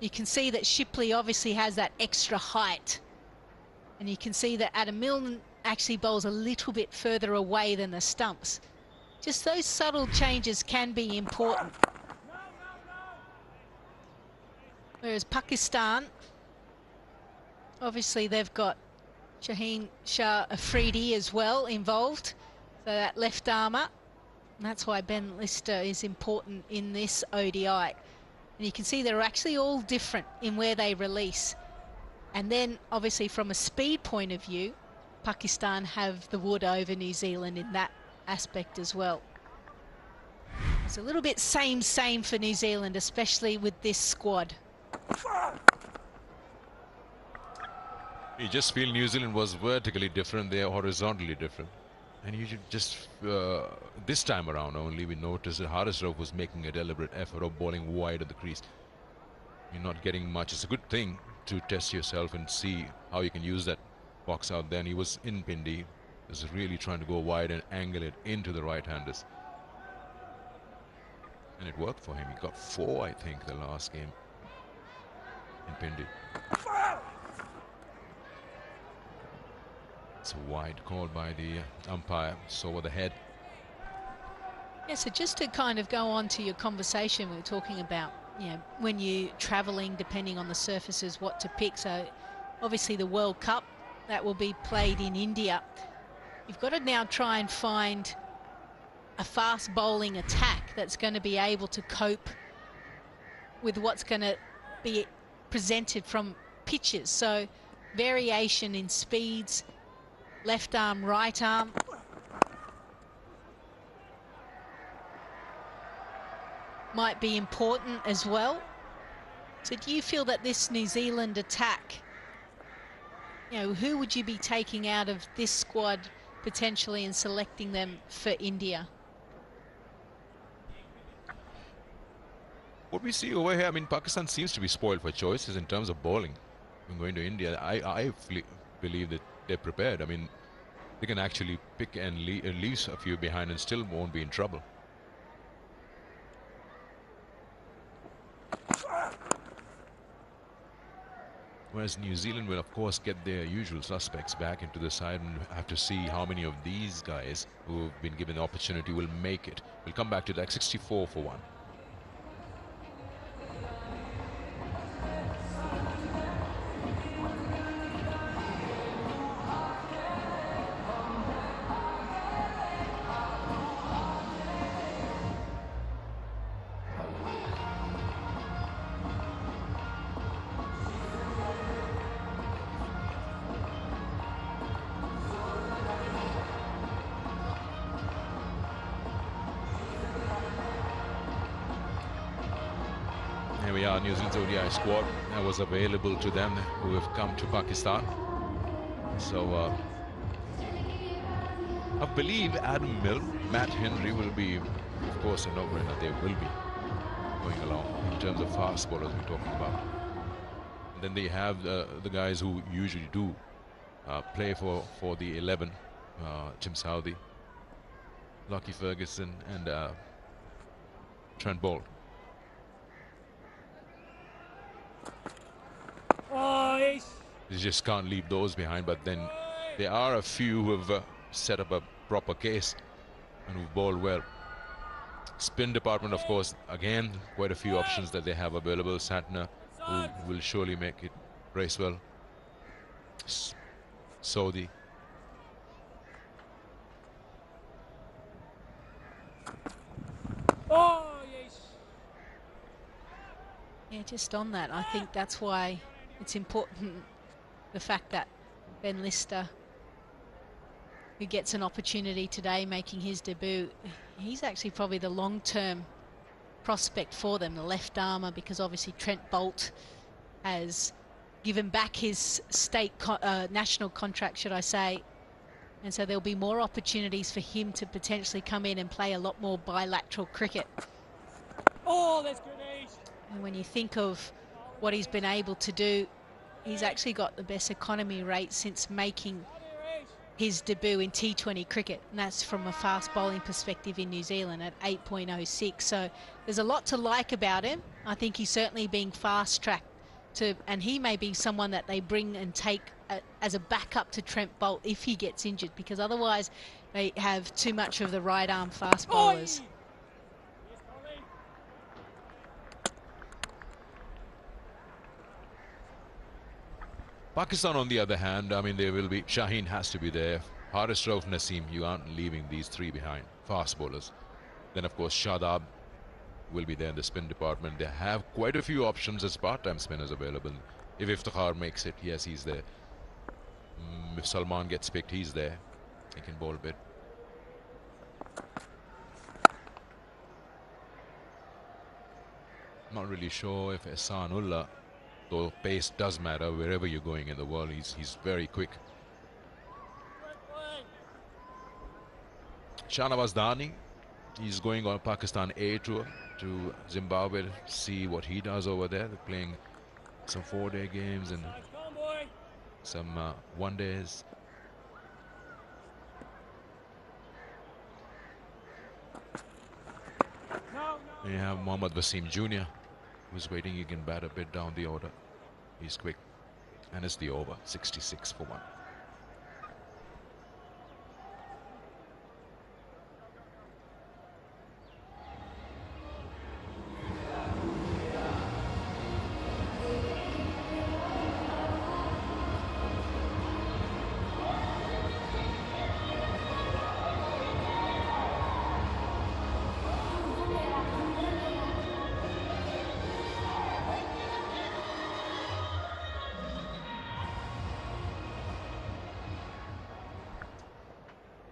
You can see that Shipley obviously has that extra height. And you can see that Adam Milne actually bowls a little bit further away than the stumps. Just those subtle changes can be important. Whereas Pakistan, obviously they've got Shaheen Shah Afridi as well involved. So that left armour. And that's why Ben Lister is important in this ODI. And you can see they're actually all different in where they release. And then, obviously, from a speed point of view, Pakistan have the wood over New Zealand in that aspect as well. It's a little bit same for New Zealand, especially with this squad. You just feel New Zealand was vertically different, they're horizontally different. And you should just, this time around only, we noticed that Haris Rauf was making a deliberate effort of bowling wide of the crease. You're not getting much. It's a good thing to test yourself and see how you can use that box out there. And he was in Pindi. He was really trying to go wide and angle it into the right-handers. And it worked for him. He got 4, I think, the last game in Pindi. It's a wide call by the umpire. It's over the head. Yeah, so just to kind of go on to your conversation we were talking about, you know, when you're travelling, depending on the surfaces, what to pick. So obviously the World Cup, that will be played in India. You've got to now try and find a fast bowling attack that's going to be able to cope with what's going to be presented from pitches. So variation in speeds, left arm, right arm. Might be important as well. So do you feel that this New Zealand attack, you know, who would you be taking out of this squad potentially and selecting them for India? What we see over here, I mean, Pakistan seems to be spoiled for choices in terms of bowling. When going to India, I believe that they're prepared. I mean, they can actually pick and leave a few behind and still won't be in trouble. Whereas New Zealand will, of course, get their usual suspects back into the side and have to see how many of these guys who have been given the opportunity will make it. We'll come back to that. 64 for 1. Here we are, New Zealand's ODI squad that was available to them who have come to Pakistan. So I believe Adam Milne, Matt Henry will be, of course, a no-brainer. They will be going along in terms of fast bowlers we're talking about. And then they have the guys who usually do play for the 11, Tim Southey, Lockie Ferguson, and Trent Boult. You just can't leave those behind, but then there are a few who have set up a proper case and who've bowled well. Spin department, of course, again, quite a few options that they have available. Santner, who will surely make it race well. Sodhi. Yeah, just on that, I think that's why it's important, the fact that Ben Lister, who gets an opportunity today making his debut, he's actually probably the long-term prospect for them, the left armour, because obviously Trent Boult has given back his national contract, should I say, and so there'll be more opportunities for him to potentially come in and play a lot more bilateral cricket. Oh, that's good. And when you think of what he's been able to do, he's actually got the best economy rate since making his debut in T20 cricket, and that's from a fast bowling perspective in New Zealand at 8.06. So there's a lot to like about him. I think he's certainly being fast-tracked and he may be someone that they bring and take as a backup to Trent Bolt if he gets injured, because otherwise they have too much of the right arm fast bowlers. Pakistan, on the other hand, I mean, there will be, Shaheen has to be there. Haris Rauf, Naseem, you aren't leaving these three behind. Fast bowlers. Then, of course, Shadab will be there in the spin department. They have quite a few options as part-time spinners available. If Iftikhar makes it, yes, he's there. If Salman gets picked, he's there. He can bowl a bit. Not really sure if Ehsanullah, though pace does matter wherever you're going in the world. He's very quick. Shahnawaz Dani, he's going on Pakistan A tour to Zimbabwe to see what he does over there. They're playing some 4-day games and some one-days. You have Mohammad Wasim Jr., who's waiting. He can bat a bit down the order. He's quick. And it's the over, 66 for 1.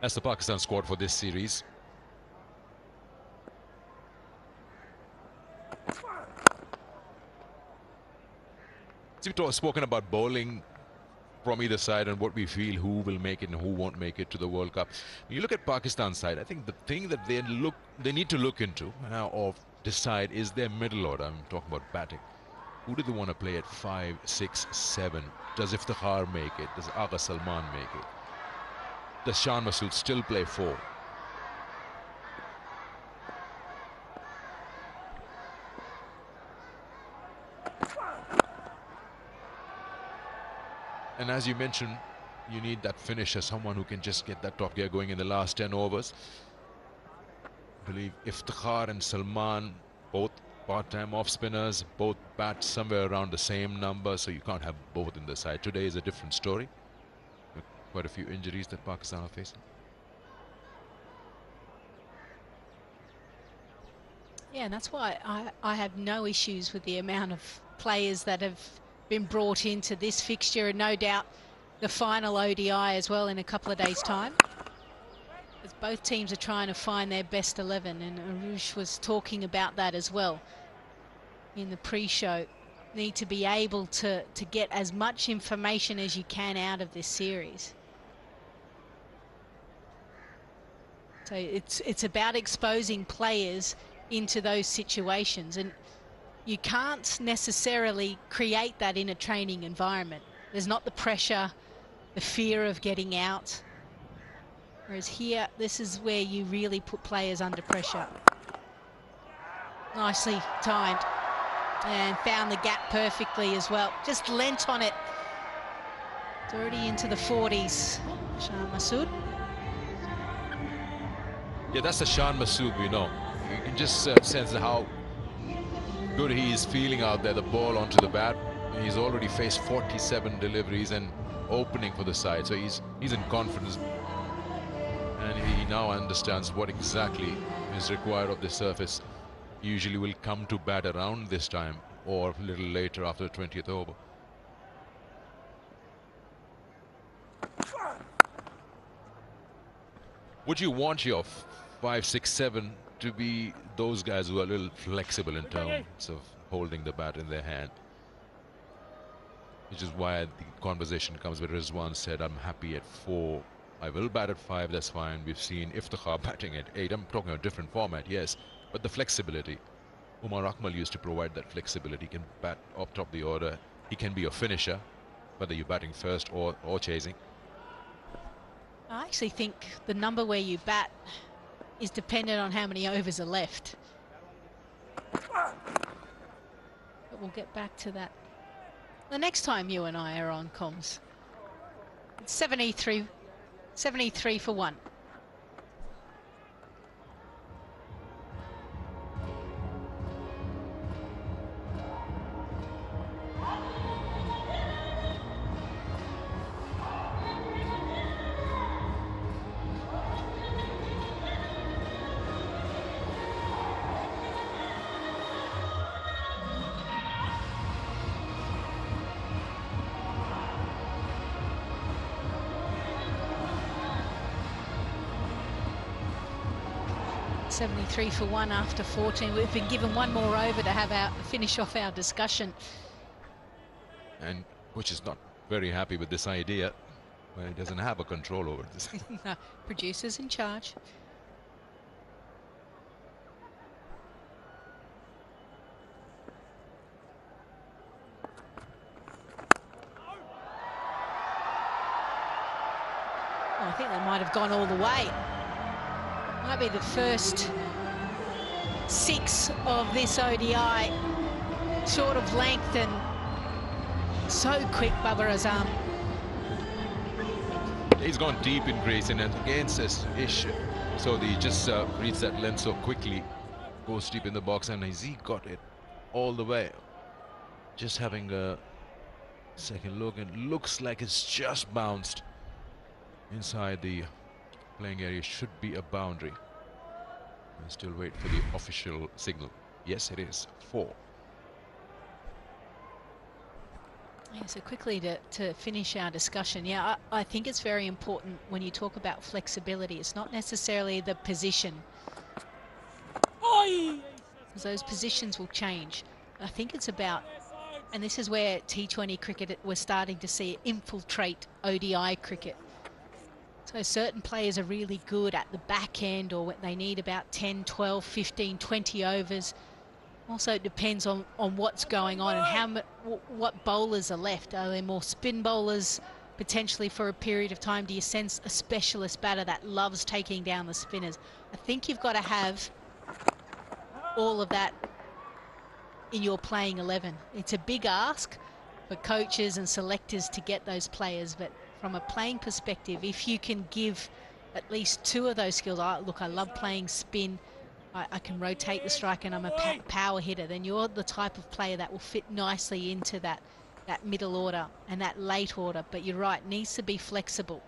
That's the Pakistan squad for this series. We've spoken about bowling from either side and what we feel, who will make it and who won't make it to the World Cup. When you look at Pakistan's side, I think the thing that they need to look into or decide is their middle order. I'm talking about batting. Who do they want to play at 5, 6, 7? Does Iftikhar make it? Does Agha Salman make it? Does Shan Masood still play 4? And as you mentioned, you need that finisher, someone who can just get that top gear going in the last 10 overs. I believe Iftikhar and Salman, both part-time off spinners, both bat somewhere around the same number, so you can't have both in the side. Today is a different story. Quite a few injuries that Pakistan are facing. Yeah, and that's why I have no issues with the amount of players that have been brought into this fixture, and no doubt the final ODI as well in a couple of days' time. As both teams are trying to find their best 11, and Arush was talking about that as well in the pre-show. Need to be able to get as much information as you can out of this series. So it's about exposing players into those situations, and you can't necessarily create that in a training environment. There's not the pressure, the fear of getting out. Whereas here, this is where you really put players under pressure. Nicely timed and found the gap perfectly as well. Just lent on it. It's already into the 40s. Shan Masood. Yeah, that's the Shan Masood we know. You can just sense how good he is feeling out there, the ball onto the bat. He's already faced 47 deliveries and opening for the side, so he's in confidence. And he now understands what exactly is required of the surface. Usually will come to bat around this time or a little later after the 20th over. Would you want your 5, 6, 7 to be those guys who are a little flexible in terms of holding the bat in their hand? Which is why the conversation comes where Rizwan said, I'm happy at 4. I will bat at 5, that's fine. We've seen Iftikhar batting at 8. I'm talking about a different format, yes. But the flexibility. Umar Akmal used to provide that flexibility. He can bat up top the order. He can be a finisher, whether you're batting first or chasing. I actually think the number where you bat is dependent on how many overs are left. But we'll get back to that The next time you and I are on comms. It's 73 for 1. .73 for 1 after 14. We've been given one more over to have our finish off our discussion. And which is not very happy with this idea, but he doesn't have a control over this. No, producer's in charge. Oh, I think that might have gone all the way. Might be the first 6 of this ODI, short of length and so quick, Babar Azam. He's gone deep in Grayson and against this Ish. So he just reads that length so quickly, goes deep in the box, and he got it all the way. Just having a second look, and looks like it's just bounced inside the playing area. Should be a boundary. We'll still wait for the official signal. Yes, it is 4. Yeah, so quickly to finish our discussion, yeah, I think it's very important when you talk about flexibility. It's not necessarily the position, because those positions will change. I think it's about, and this is where T20 cricket, we're starting to see it infiltrate ODI cricket. So certain players are really good at the back end, or they need about 10, 12, 15, 20 overs. Also, it depends on what's going on and what bowlers are left. Are there more spin bowlers potentially for a period of time? Do you sense a specialist batter that loves taking down the spinners? I think you've got to have all of that in your playing 11. It's a big ask for coaches and selectors to get those players, but from a playing perspective, if you can give at least 2 of those skills, look, I love playing spin, I can rotate the strike, and I'm a power hitter, then you're the type of player that will fit nicely into that middle order and that late order. But you're right, needs to be flexible.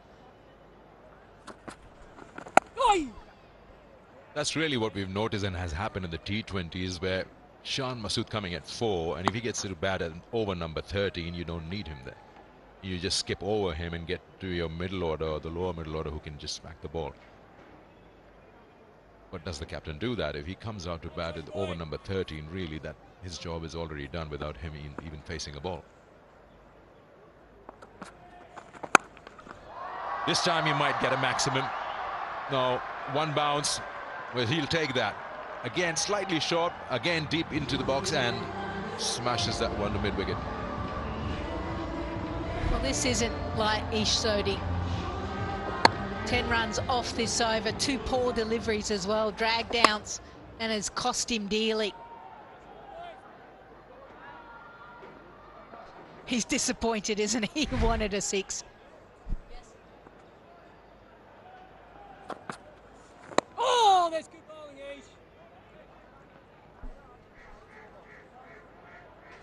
That's really what we've noticed and has happened in the T20s, where Shan Masood coming at 4, and if he gets to bat at over number 13, you don't need him there. You just skip over him and get to your middle order or the lower middle order who can just smack the ball. But does the captain do that? If he comes out to bat at over number 13, really that his job is already done without him even facing a ball. This time he might get a maximum. No, 1 bounce. Well, he'll take that. Again, slightly short. Again, deep into the box and smashes that one to mid-wicket. Well, this isn't like Ish Sodhi. 10 runs off this over, 2 poor deliveries as well, drag downs, and has cost him dearly. He's disappointed, isn't he? He wanted a 6. Oh, that's good bowling, Ish.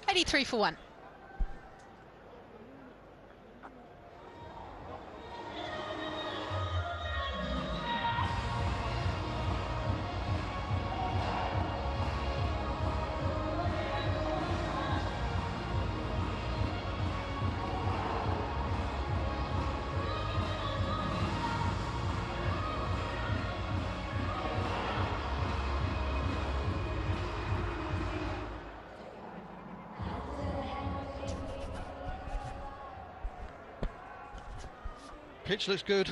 83 for 1. Pitch looks good.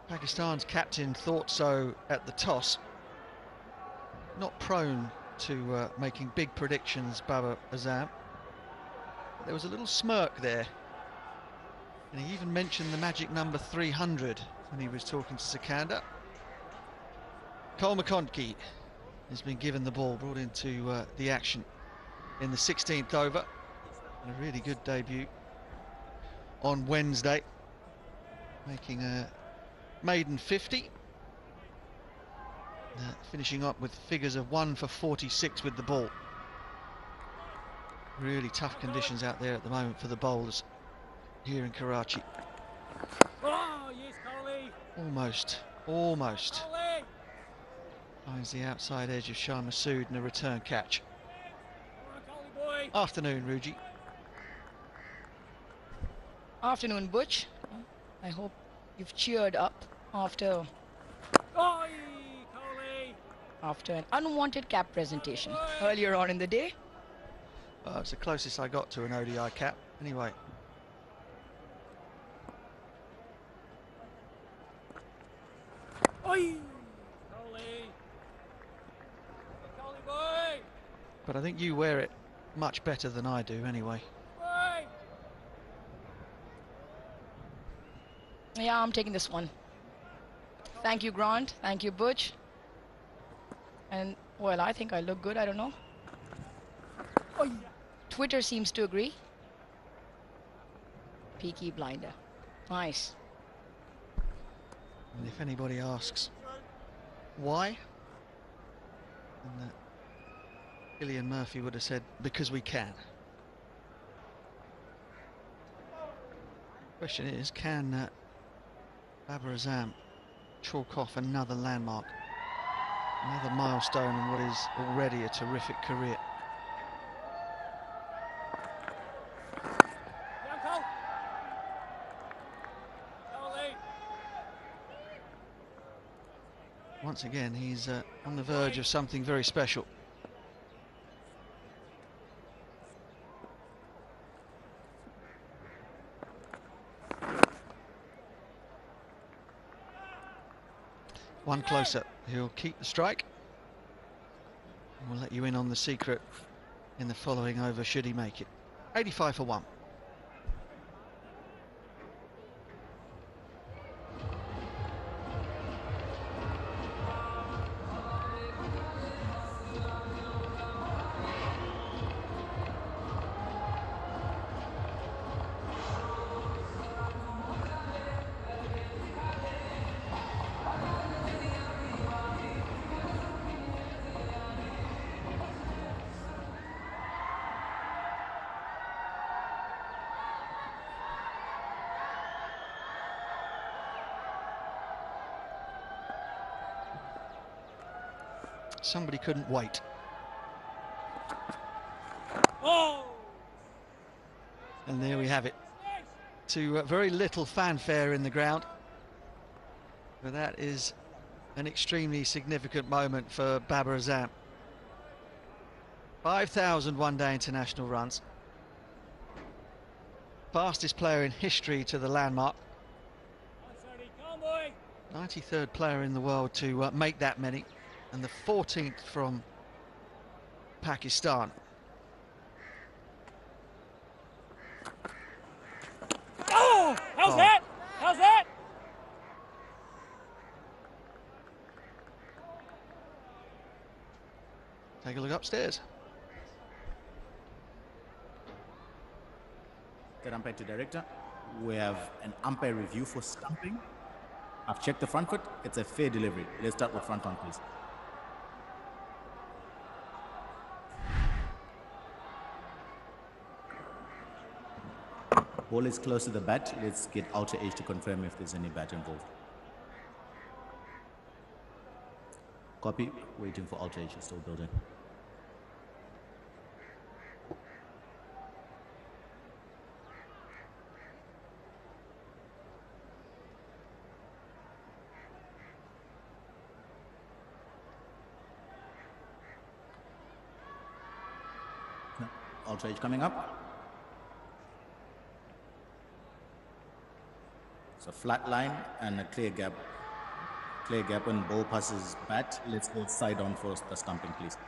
Pakistan's captain thought so at the toss. Not prone to making big predictions, Babar Azam. There was a little smirk there. And he even mentioned the magic number 300 when he was talking to Sikandar. Cole McConkie has been given the ball, brought into the action in the 16th over. A really good debut on Wednesday, making a maiden 50. Finishing up with figures of 1 for 46 with the ball. Really tough conditions out there at the moment for the bowlers here in Karachi. Oh, yes, Carly. Almost. Finds the outside edge of Shah Masood and a return catch. Afternoon, Ruji. Afternoon, Butch. I hope you've cheered up after an unwanted cap presentation earlier on in the day. Well, it's the closest I got to an ODI cap. Anyway. But I think you wear it much better than I do anyway. Yeah, I'm taking this one. Thank you, Grant. Thank you, Butch. And, well, I think I look good. I don't know. Twitter seems to agree. Peaky blinder. Nice. And if anybody asks why, then Gillian Murphy would have said, because we can. Question is, can Babar Azam chalk off another landmark, another milestone in what is already a terrific career? Once again, he's on the verge of something very special. One closer. He'll keep the strike. And we'll let you in on the secret in the following over should he make it. 85 for 1. Somebody couldn't wait. And there we have it. To very little fanfare in the ground. But that is an extremely significant moment for Babar Azam. 5,000 one-day international runs. Fastest player in history to the landmark. 93rd player in the world to make that many. And the 14th from Pakistan. Oh, how's that? How's that? Take a look upstairs. Third umpire to director. We have an umpire review for stumping. I've checked the front foot. It's a fair delivery. Let's start with front on, please. Ball is close to the bat. Let's get Ultra H to confirm if there's any bat involved. Copy. Waiting for Ultra H. Still building. Ultra H coming up. So flat line and a clear gap. Clear gap when ball passes bat. Let's go side on for the stumping, please.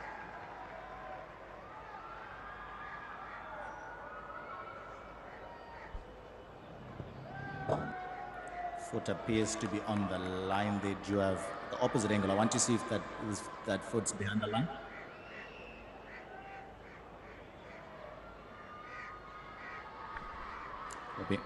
Foot appears to be on the line. They do have the opposite angle. I want to see if that foot's behind the line. Okay.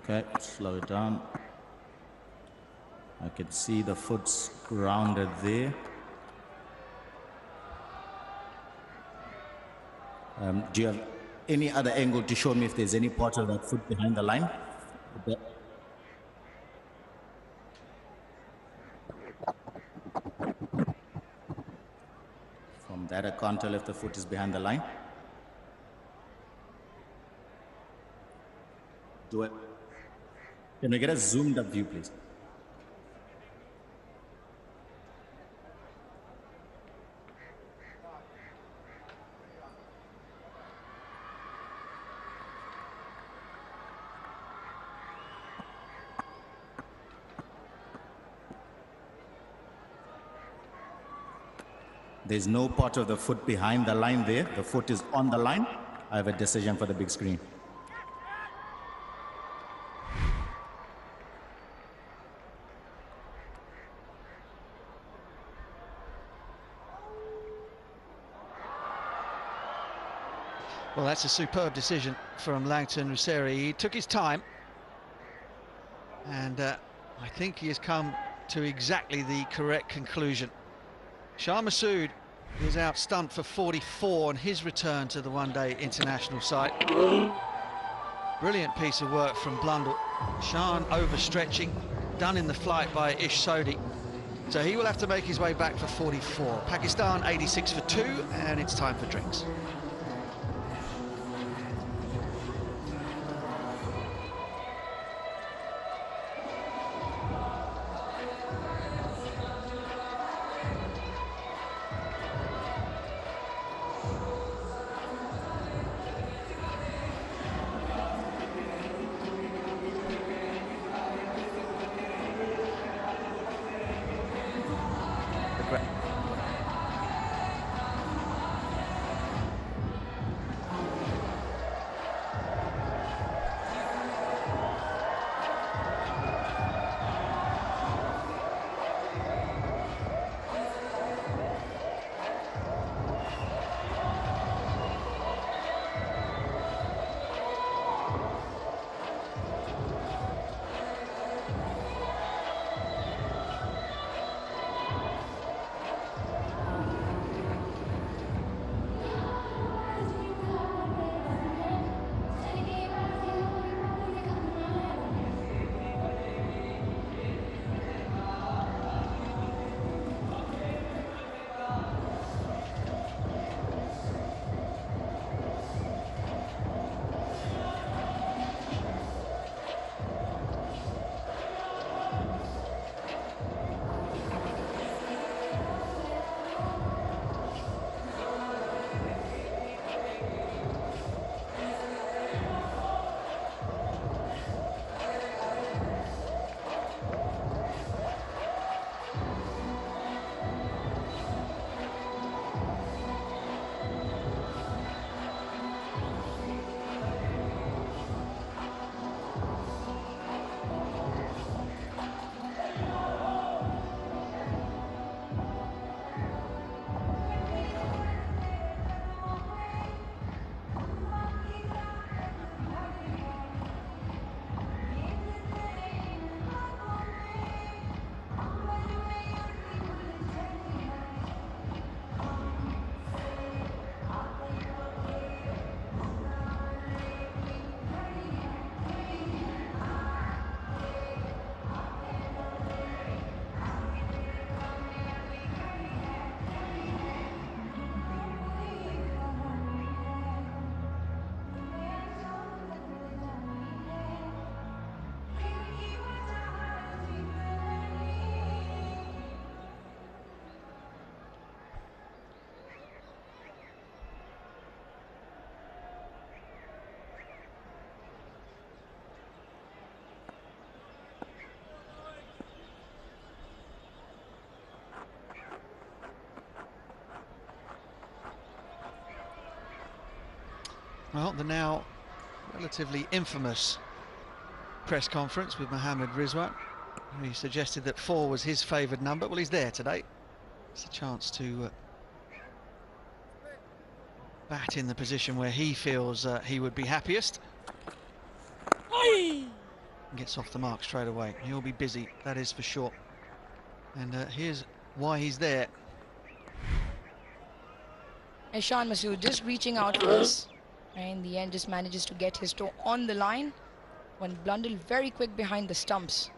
Okay, slow it down. I can see the foot's rounded there. Do you have any other angle to show me if there's any part of that foot behind the line? Okay. From that, I can't tell if the foot is behind the line. Do it. Can we get a zoomed up view, please? There's no part of the foot behind the line there. The foot is on the line. I have a decision for the big screen. Well, that's a superb decision from Langton Russeri. He took his time, and I think he has come to exactly the correct conclusion. Shah Massoud is out stumped for 44 on his return to the one-day international site. Brilliant piece of work from Blundell. Shan overstretching, done in the flight by Ish Sodhi. So he will have to make his way back for 44. Pakistan 86 for 2, and it's time for drinks. Well, the now relatively infamous press conference with Mohammad Rizwan. He suggested that 4 was his favoured number. Well, he's there today. It's a chance to bat in the position where he feels he would be happiest. Gets off the mark straight away. He'll be busy, that is for sure. And here's why he's there. And Shan Masood just reaching out for this. And in the end just manages to get his toe on the line. When Blundell very quick behind the stumps.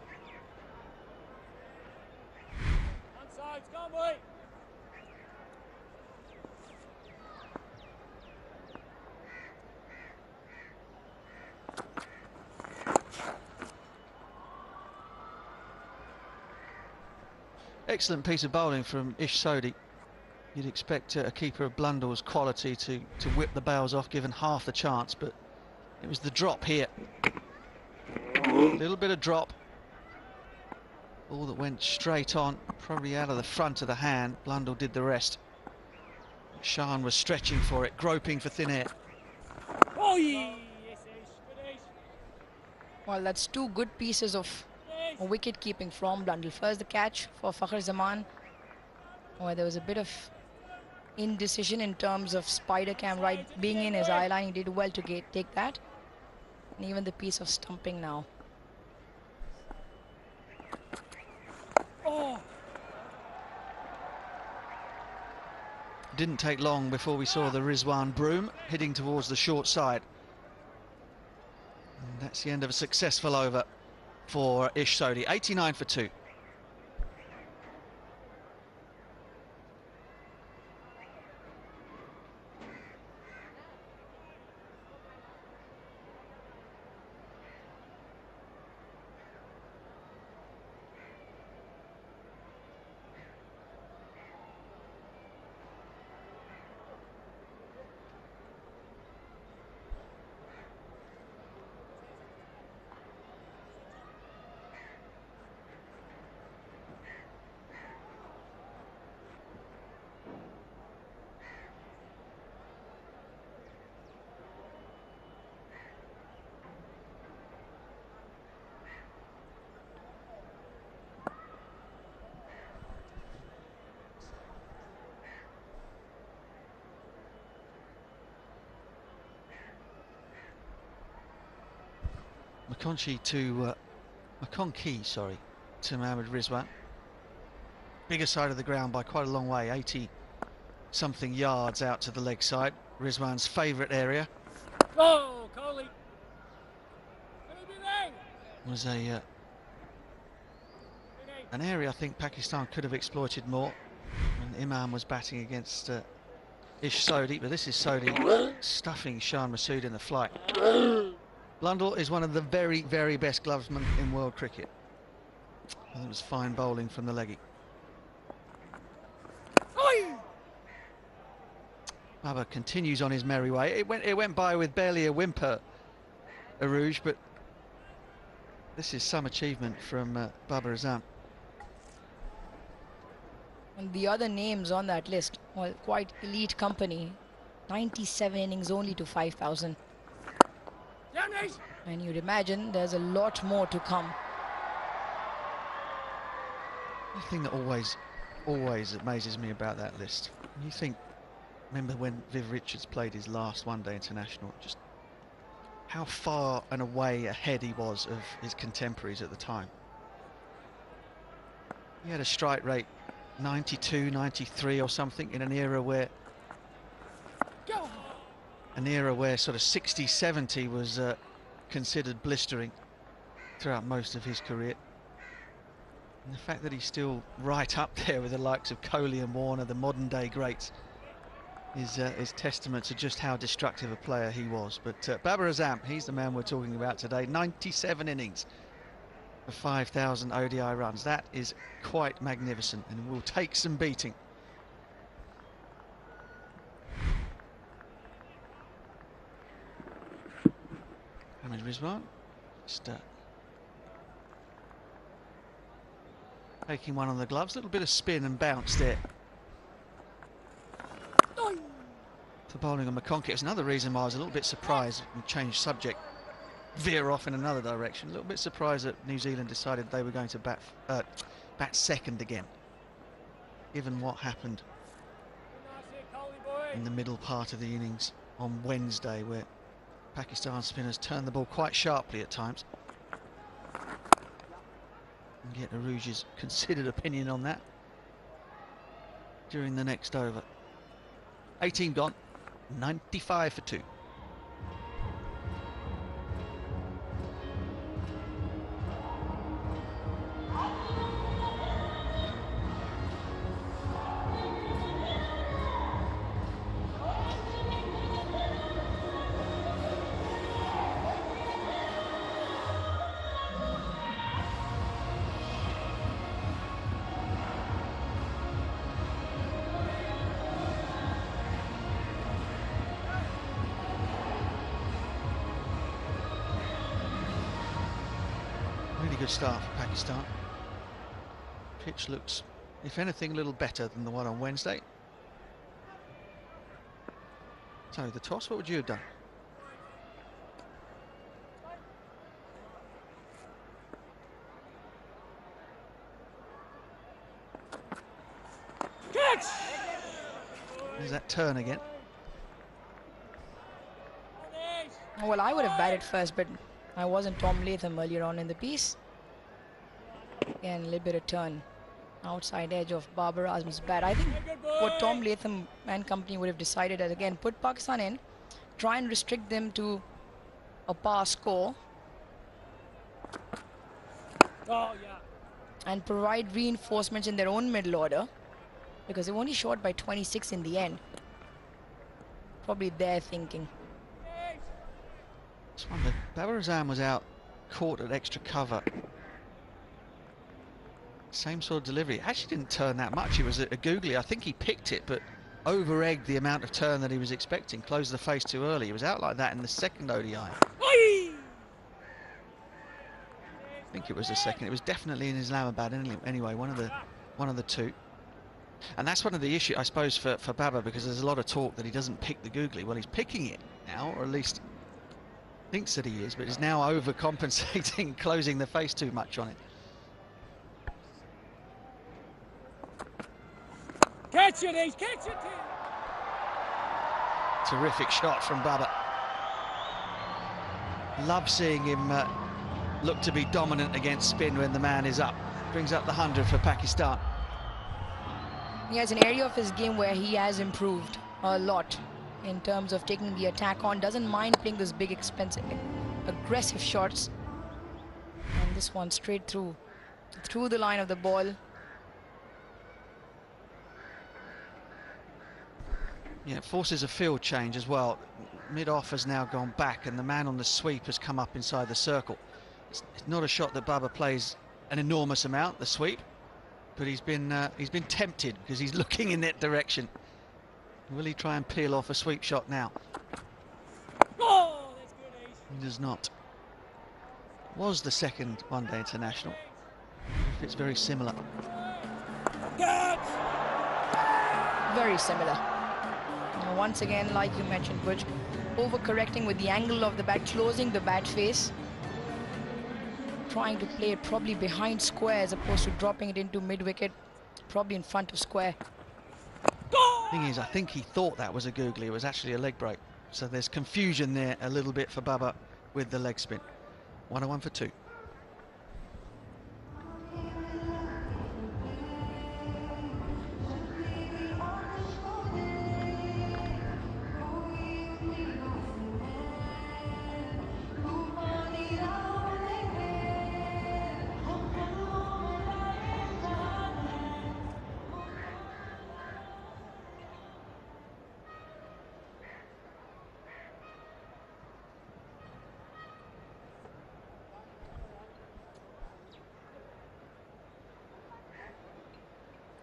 Excellent piece of bowling from Ish Sodhi. You'd expect a keeper of Blundell's quality to whip the bails off given half the chance, but it was the drop here. A little bit of drop. Ball that went straight on, probably out of the front of the hand. Blundell did the rest. Shan was stretching for it, groping for thin air. Well, that's 2 good pieces of wicket keeping from Blundell. First the catch for Fakhar Zaman, where there was a bit of indecision in terms of Spider Cam right being in his eye line. He did well to take that. And even the piece of stumping now. Didn't take long before we saw the Rizwan broom heading towards the short side. And that's the end of a successful over for Ish Sodhi, 89 for 2. McConkey to Mohammad Rizwan. Bigger side of the ground by quite a long way, 80 something yards out to the leg side. Rizwan's favourite area. Go, Kohli. Was an area I think Pakistan could have exploited more when Imam was batting against Ish Sodhi, but this is Sodhi stuffing Shan Masood in the flight. Blundell is one of the very, very best glovesmen in world cricket. And it was fine bowling from the leggy. Babar continues on his merry way. It went by with barely a whimper, Arouge, but this is some achievement from Babar Azam. And the other names on that list, well, quite elite company. 97 innings only to 5,000. And you'd imagine there's a lot more to come. The thing that always amazes me about that list, you think, remember when Viv Richards played his last one-day international, just how far and away ahead he was of his contemporaries at the time. He had a strike rate 92, 93 or something in an era where sort of 60, 70 was considered blistering throughout most of his career. And the fact that he's still right up there with the likes of Kohli and Warner, the modern day greats, is testament to just how destructive a player he was. But Babar Azam, he's the man we're talking about today. 97 innings for 5,000 ODI runs. That is quite magnificent and will take some beating. Mohammad Rizwan just taking one on the gloves, a little bit of spin and bounce there. for bowling on McConkey. It's another reason why I was a little bit surprised and changed subject, veer off in another direction. A little bit surprised that New Zealand decided they were going to bat second again, given what happened in the middle part of the innings on Wednesday, where Pakistan spinners turned the ball quite sharply at times. And get Arooj's considered opinion on that during the next over. 18 gone, 95 for 2. Good start for Pakistan. Pitch looks, if anything, a little better than the one on Wednesday. So the toss, what would you have done? Catch! There's that turn again. Well, I would have batted first, but I wasn't Tom Latham earlier on in the piece. Again, a little bit of turn. Outside edge of Babar Azam's bat. I think what Tom Latham and company would have decided is, again, put Pakistan in, try and restrict them to a par score. Oh, yeah. And provide reinforcements in their own middle order, because they've only shot by 26 in the end. Probably their thinking. This one, Babar Azam was out, caught at extra cover. Same sort of delivery. It actually didn't turn that much. He was a googly. I think he picked it, but over-egged the amount of turn that he was expecting. Closed the face too early. He was out like that in the second ODI. I think it was the second. It was definitely in Islamabad anyway. One of the two. And that's one of the issues, I suppose, for Babar, because there's a lot of talk that he doesn't pick the googly. Well, he's picking it now, or at least thinks that he is, but is now overcompensating, closing the face too much on it. Catch it, Ace, catch it! Terrific shot from Babar. Love seeing him look to be dominant against spin when the man is up. Brings up the 100 for Pakistan. He has an area of his game where he has improved a lot in terms of taking the attack on. Doesn't mind playing those big, expensive, aggressive shots. And this one straight through the line of the ball. Yeah, it forces a field change as well. Mid-off has now gone back, and the man on the sweep has come up inside the circle. It's not a shot that Babar plays an enormous amount, the sweep, but he's been tempted because he's looking in that direction. Will he try and peel off a sweep shot now? Oh, that's good, Ace. He does not. Was the second one-day international. It's very similar. Catch! Very similar. Now, once again, like you mentioned, Butch, overcorrecting with the angle of the bat, closing the bat face, trying to play it probably behind square as opposed to dropping it into mid-wicket, probably in front of square. Thing is, I think he thought that was a googly. It was actually a leg break. So there's confusion there a little bit for Babar with the leg spin. 101 for 2.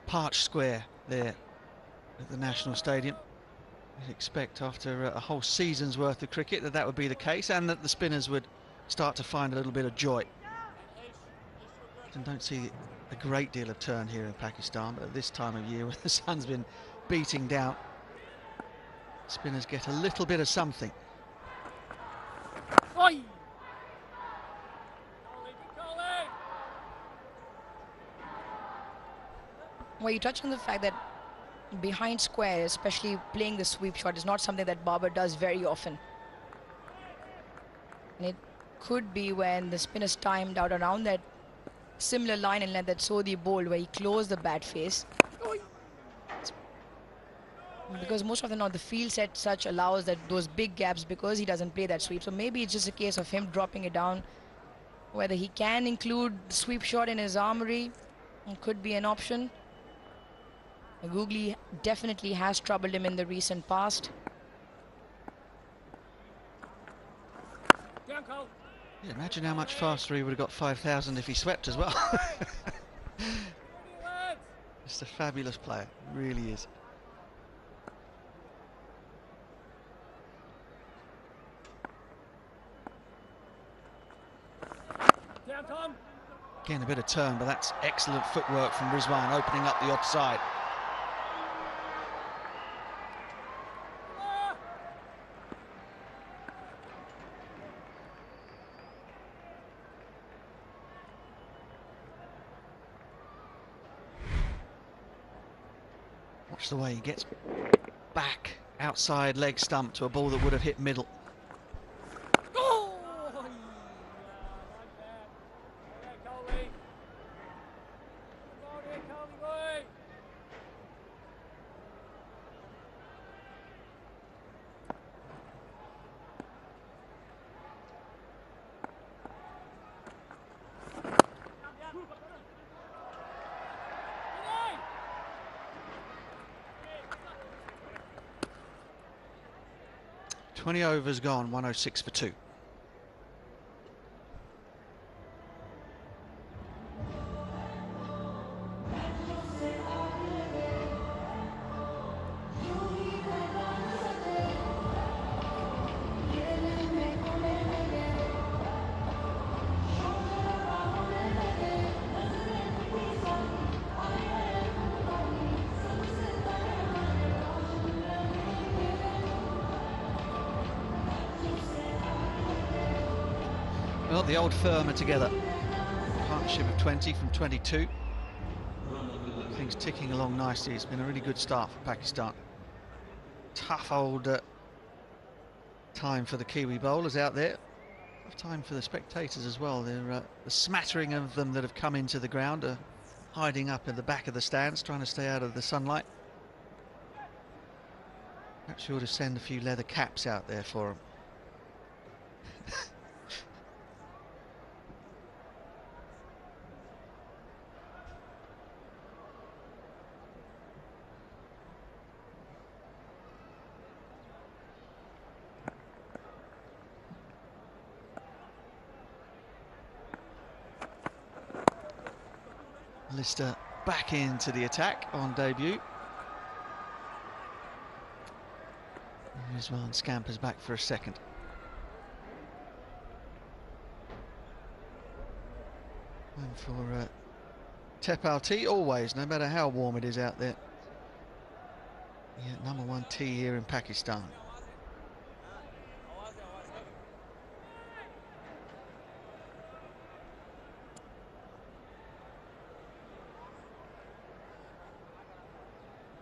Parch Square there at the National Stadium. You'd expect after a whole season's worth of cricket that would be the case, and that the spinners would start to find a little bit of joy. And don't see a great deal of turn here in Pakistan, but at this time of year when the sun's been beating down, Spinners get a little bit of something. Oi! Well, you touched on the fact that behind square, especially playing the sweep shot, is not something that Babar does very often. And it could be when the spinner's timed out around that similar line and length that Sodhi bowled, where he closed the bat face. Because most often now the field set such allows that those big gaps because he doesn't play that sweep. So maybe it's just a case of him dropping it down. Whether he can include the sweep shot in his armory, it could be an option. Googly definitely has troubled him in the recent past. Yeah, imagine how much faster he would have got 5,000 if he swept as well. Just a fabulous player, really is. Again, a bit of turn, but that's excellent footwork from Rizwan, opening up the offside. Watch the way he gets back outside leg stump to a ball that would have hit middle. Twenty overs gone, 106 for 2. Well, the old firm are together. Partnership of 20 from 22. Things ticking along nicely. It's been a really good start for Pakistan. Tough old time for the Kiwi bowlers out there. Tough time for the spectators as well. The smattering of them that have come into the ground are hiding up in the back of the stands, trying to stay out of the sunlight. Perhaps you ought to send a few leather caps out there for them. Lister back into the attack on debut. Rizwan scampers back for a second. And for Tepal tea, always, no matter how warm it is out there. Yeah, #1 tea here in Pakistan.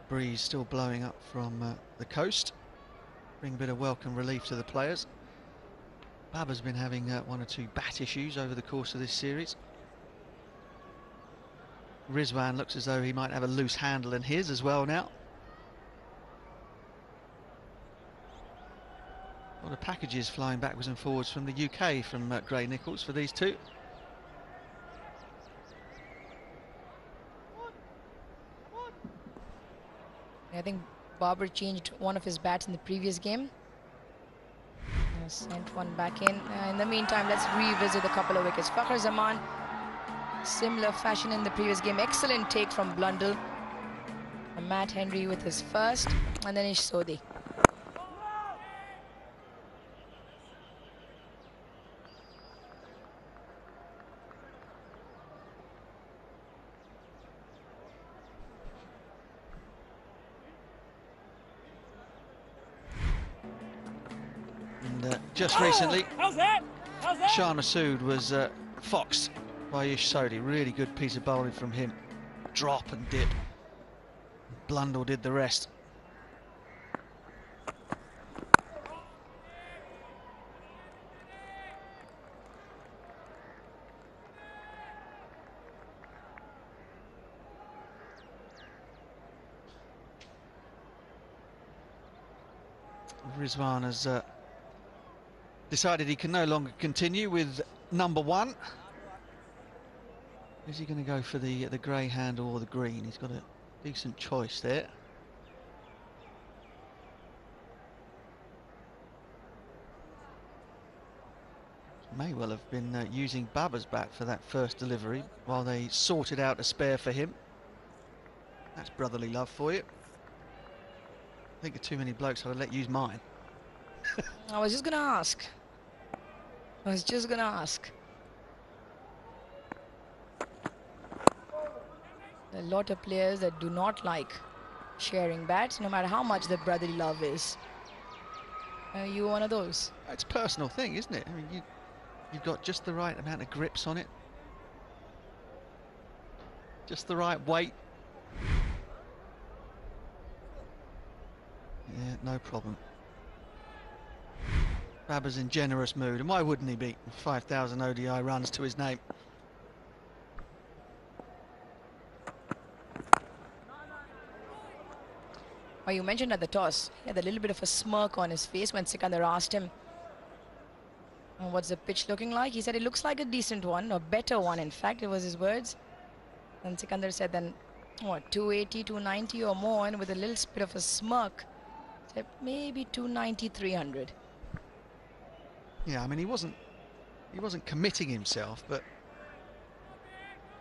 Breeze still blowing up from the coast, bring a bit of welcome relief to the players. Babar's been having one or two bat issues over the course of this series. Rizwan looks as though he might have a loose handle in his as well now. A lot of packages flying backwards and forwards from the UK from Gray Nichols for these two. I think Babar changed one of his bats in the previous game. Sent one back in. In the meantime, let's revisit a couple of wickets. Fakhar Zaman, similar fashion in the previous game. Excellent take from Blundell. And Matt Henry with his first, and then Ish Sodhi. just recently, How's that? How's that? Shah Massoud was foxed by Ish Sodhi. Really good piece of bowling from him. Drop and dip. Blundell did the rest. Rizwan has decided he can no longer continue with number 1. Is he going to go for the grey handle or the green? He's got a decent choice there. May well have been using Baba's bat for that first delivery while they sorted out a spare for him. That's brotherly love for you. I think of too many blokes, I'd let use mine. I was just going to ask. There are a lot of players that do not like sharing bats, no matter how much the brotherly love is. Are you one of those? It's a personal thing, isn't it? I mean, you've got just the right amount of grips on it. Just the right weight. Yeah, no problem. Baba's in generous mood, and why wouldn't he be? 5,000 ODI runs to his name. Well, you mentioned at the toss, he had a little bit of a smirk on his face when Sikandar asked him, what's the pitch looking like? He said it looks like a decent one, a better one, in fact, it was his words. And Sikandar said then, what, 280, 290 or more, and with a little bit of a smirk, said maybe 290, 300. Yeah, I mean, he wasn't committing himself, but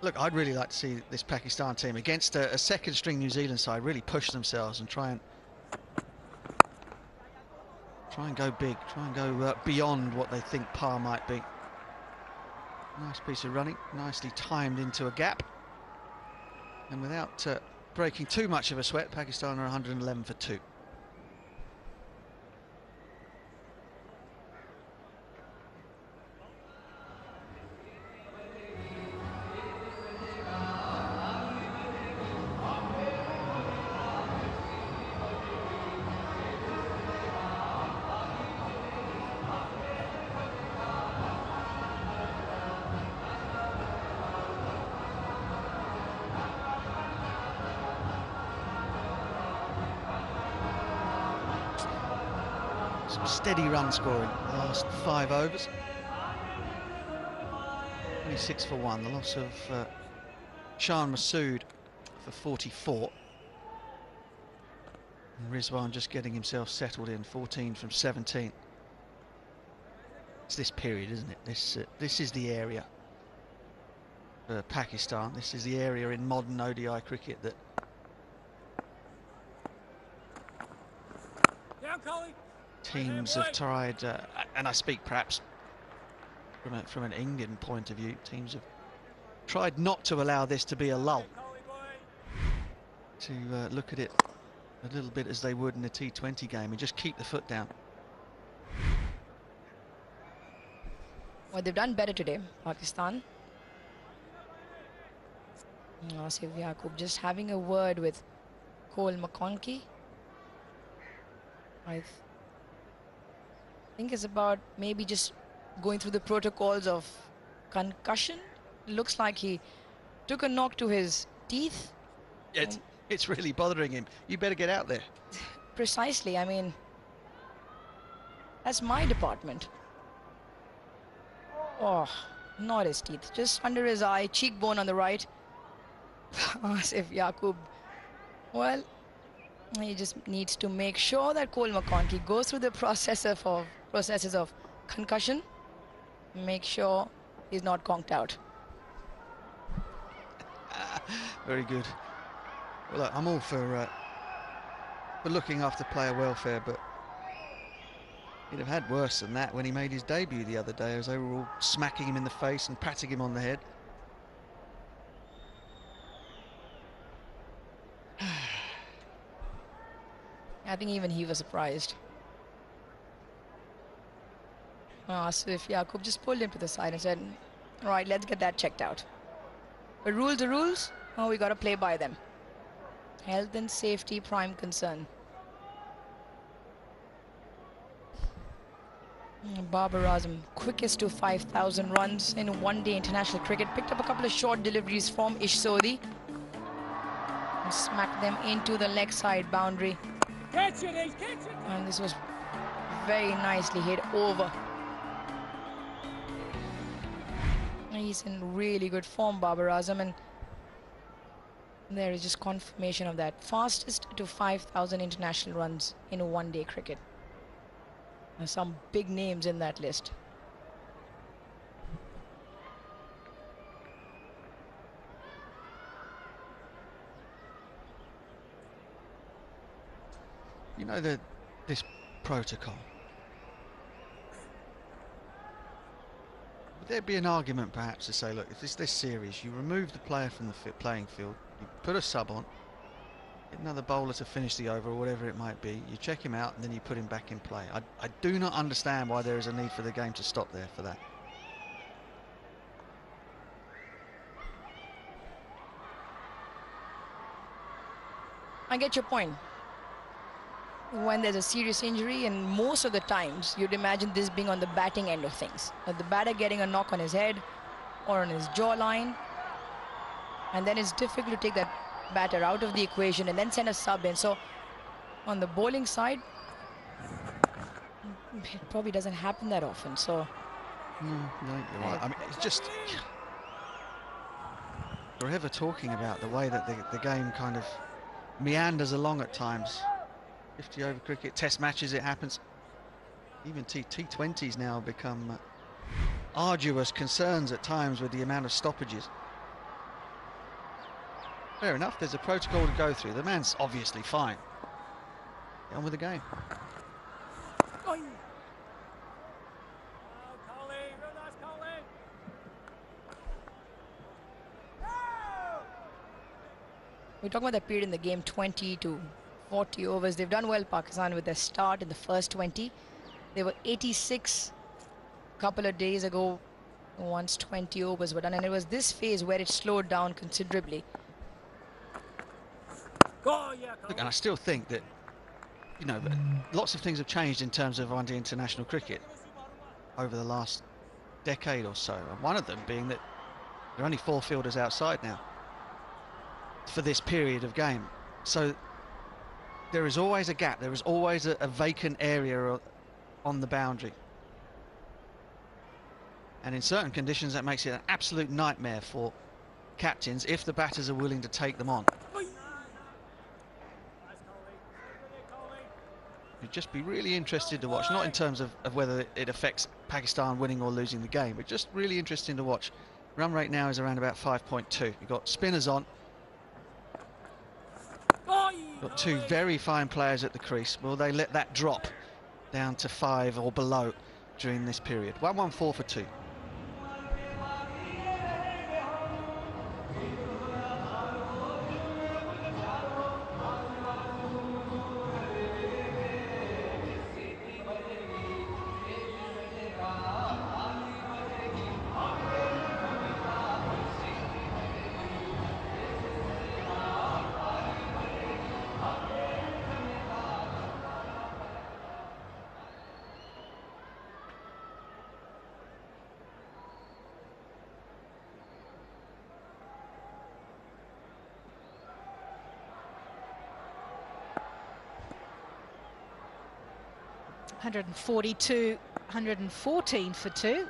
look, I'd really like to see this Pakistan team against a second-string New Zealand side really push themselves and try and go big, try and go beyond what they think par might be. Nice piece of running, nicely timed into a gap, and without breaking too much of a sweat, Pakistan are 111 for 2. Some steady run scoring the last 5 overs. 26 for 1. The loss of Shah Massoud for 44. And Rizwan just getting himself settled in, 14 from 17. It's this period, isn't it? This is the area for Pakistan. This is the area in modern ODI cricket that teams have tried, and I speak perhaps from an Indian point of view, teams have tried not to allow this to be a lull, to look at it a little bit as they would in a T20 game and just keep the foot down. Well, they've done better today, Pakistan. Asif Yaqub just having a word with Cole McConkey. I think it's about maybe just going through the protocols of concussion. Looks like he took a knock to his teeth. It's really bothering him. You better get out there. Precisely. I mean, that's my department. Oh, not his teeth. Just under his eye, cheekbone on the right. Asif Yaqub. Well, he just needs to make sure that Cole McConkey goes through the processes of concussion. Make sure he's not conked out. Very good. Well, look, I'm all for looking after player welfare, but he'd have had worse than that when he made his debut the other day, as they were all smacking him in the face and patting him on the head. I think even he was surprised. Asif Yaqub just pulled him to the side and said, all right, let's get that checked out. But rules are rules. Oh, we got to play by them. Health and safety, prime concern. Babar Azam, quickest to 5,000 runs in one-day international cricket. Picked up a couple of short deliveries from Ish Sodhi. And smacked them into the leg side boundary. Catch it, Ace, catch it. And this was very nicely hit over. He's in really good form, Babar Azam, and there is just confirmation of that. Fastest to 5,000 international runs in one-day cricket. There's some big names in that list. You know, this protocol. Would there be an argument perhaps to say, look, if it's this series, you remove the player from the playing field, you put a sub on, get another bowler to finish the over or whatever it might be, you check him out and then you put him back in play. I do not understand why there is a need for the game to stop there for that. I get your point. When there's a serious injury, and most of the times you'd imagine this being on the batting end of things, the batter getting a knock on his head or on his jawline, and then it's difficult to take that batter out of the equation and then send a sub in. So on the bowling side, it probably doesn't happen that often. So no, you're right. I mean, it's just forever talking about the way that the game kind of meanders along at times. 50 over cricket, test matches, it happens. Even T20s now become arduous concerns at times with the amount of stoppages. Fair enough, there's a protocol to go through. The man's obviously fine. Get on with the game. we're talking about that period in the game, 20 to 40 overs. They've done well, Pakistan, with their start in the first 20. They were 86 a couple of days ago once 20 overs were done, and it was this phase where it slowed down considerably. Look, and I still think that, you know, lots of things have changed in terms of one-day international cricket over the last decade or so, and one of them being that there are only 4 fielders outside now for this period of game. So there is always a gap, there is always a vacant area on the boundary. And in certain conditions that makes it an absolute nightmare for captains if the batters are willing to take them on. You'd just be really interested to watch, not in terms of whether it affects Pakistan winning or losing the game, but just really interesting to watch. Run rate now is around about 5.2. You've got spinners on. Got 2 very fine players at the crease. Will they let that drop down to 5 or below during this period? 114 for 2. (142, 114 for 2).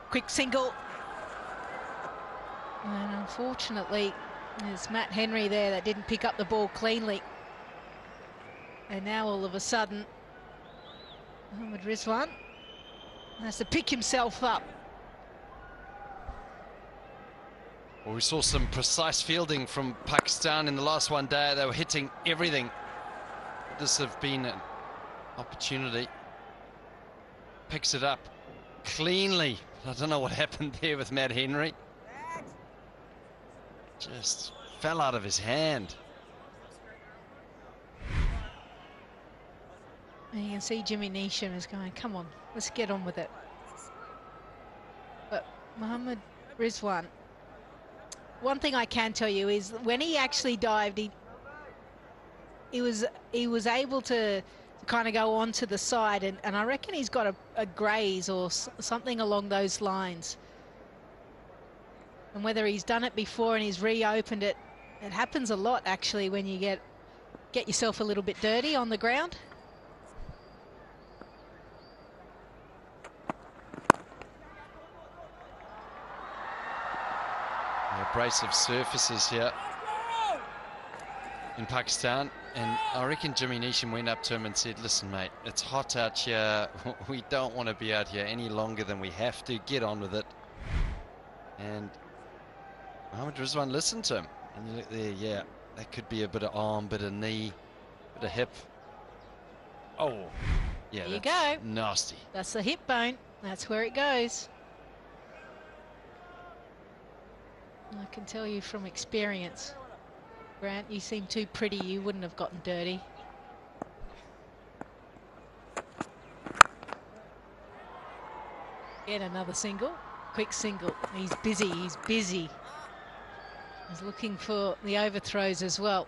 Quick single. And unfortunately, there's Matt Henry there that didn't pick up the ball cleanly. And now all of a sudden, Mohammad Rizwan has to pick himself up. Well, we saw some precise fielding from Pakistan in the last one day. They were hitting everything. This have been an opportunity. Picks it up cleanly. I don't know what happened there with Matt Henry. Just fell out of his hand. And you can see Jimmy Neesham is going, come on, let's get on with it. But Mohammad Rizwan, one thing I can tell you is when he actually dived, he was able to kind of go on to the side, and I reckon he's got a graze or something along those lines. And whether he's done it before and he's reopened it, it happens a lot actually when you get yourself a little bit dirty on the ground. Abrasive surfaces here in Pakistan, and I reckon Jimmy Neesham went up to him and said, listen mate, it's hot out here, we don't want to be out here any longer than we have to, get on with it. And Mohammad Rizwan listened to him, and you look there, yeah, that could be a bit of arm, bit of knee, bit of hip. Oh yeah, there you go, nasty. That's the hip bone, that's where it goes. I can tell you from experience, Grant, you seem too pretty, you wouldn't have gotten dirty. Get another single, quick single. He's busy, he's busy. He's looking for the overthrows as well.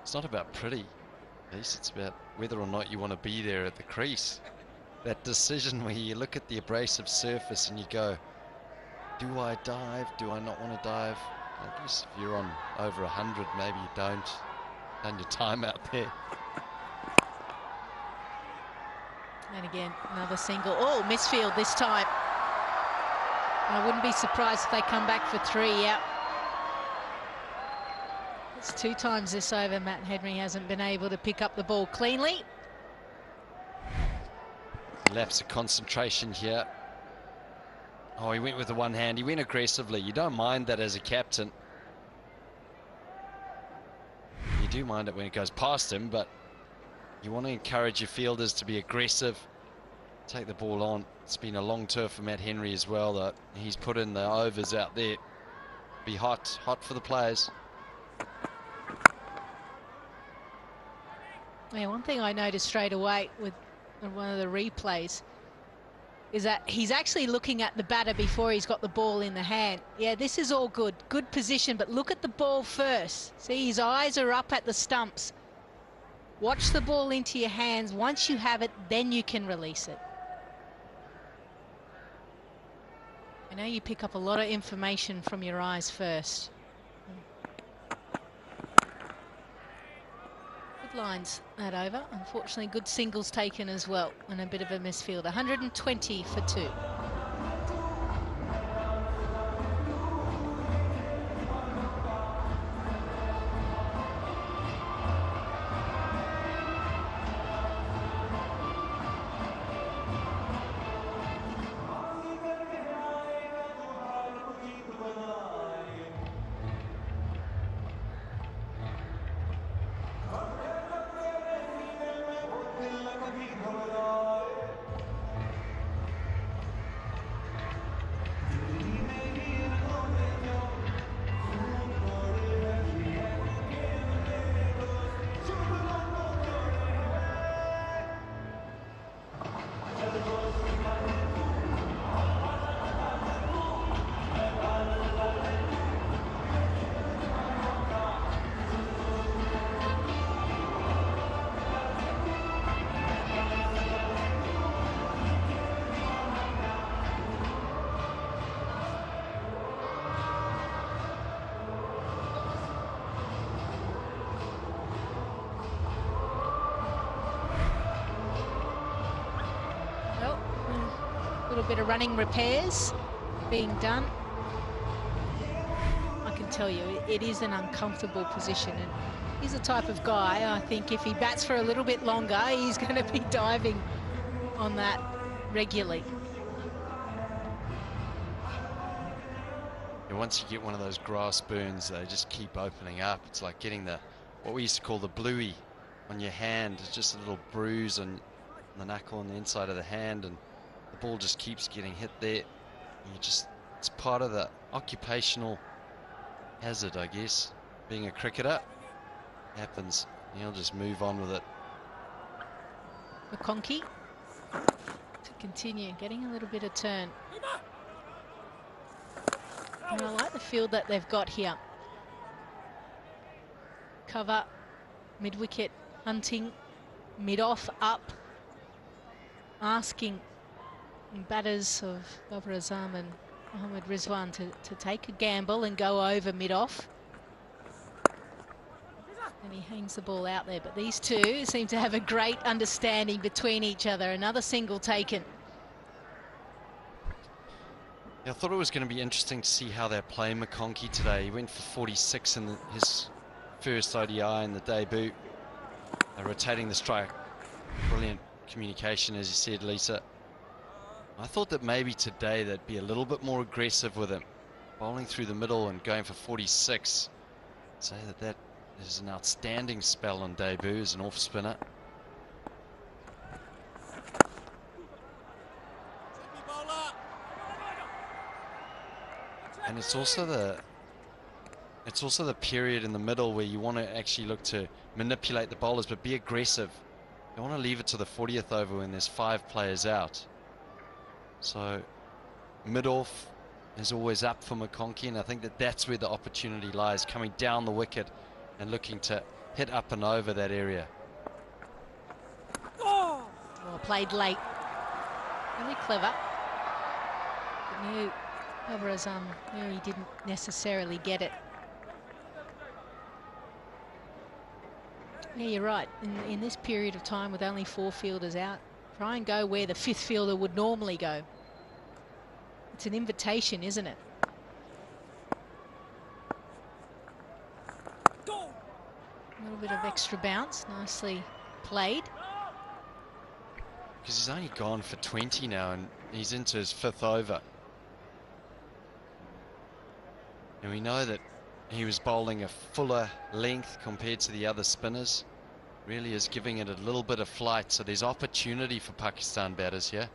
It's not about pretty, at least it's about whether or not you want to be there at the crease. That decision where you look at the abrasive surface and you go, do I dive? Do I not want to dive? I guess if you're on over 100, maybe you don't. Done your time out there. And again, another single. Oh, misfield this time. I wouldn't be surprised if they come back for 3, yeah. It's 2 times this over. Matt Henry hasn't been able to pick up the ball cleanly. Lapse of concentration here. Oh, he went with the one hand. He went aggressively. You don't mind that as a captain. You do mind it when it goes past him, but you want to encourage your fielders to be aggressive, take the ball on. It's been a long tour for Matt Henry as well, though. He's put in the overs out there. Be hot for the players. Yeah, one thing I noticed straight away with one of the replays is that he's actually looking at the batter before he's got the ball in the hand. Yeah, this is all good. Good position, but look at the ball first. See, his eyes are up at the stumps. Watch the ball into your hands. Once you have it, then you can release it. I know you pick up a lot of information from your eyes first. Good lines, that over. Unfortunately, good singles taken as well, and a bit of a misfield. 120 for 2. Bit of running repairs being done. I can tell you it is an uncomfortable position, and he's the type of guy, I think if he bats for a little bit longer, he's going to be diving on that regularly. And once you get one of those grass burns, they just keep opening up. It's like getting what we used to call the bluey on your hand. It's just a little bruise on the knuckle on the inside of the hand, and the ball just keeps getting hit there. It's part of the occupational hazard, I guess. being a cricketer. Happens. He'll just move on with it. McConkey to continue, getting a little bit of turn. And I like the field that they've got here. Cover, mid-wicket, hunting, mid-off, up, asking batters of Babar Azam and Mohammad Rizwan to take a gamble and go over mid-off. And he hangs the ball out there, but these two seem to have a great understanding between each other. Another single taken. Yeah, I thought it was going to be interesting to see how they're playing McConkey today. He went for 46 in his first ODI in the debut. They're rotating the strike. Brilliant communication, as you said, Lisa. I thought that maybe today they'd be a little bit more aggressive with him. Bowling through the middle and going for 46. Say that is an outstanding spell on debut as an off spinner. And it's also the period in the middle where you want to actually look to manipulate the bowlers but be aggressive. You don't want to leave it to the 40th over when there's 5 players out. So mid-off is always up for McConkey, and I think that's where the opportunity lies, coming down the wicket and looking to hit up and over that area. Oh, played late. Really clever. But knew Babar Azam where he didn't necessarily get it. Yeah, you're right. In this period of time with only 4 fielders out, try and go where the 5th fielder would normally go. It's an invitation, isn't it? A little bit of extra bounce, nicely played. Because he's only gone for 20 now and he's into his 5th over. And we know that he was bowling a fuller length compared to the other spinners. Really is giving it a little bit of flight, so there's opportunity for Pakistan batters here.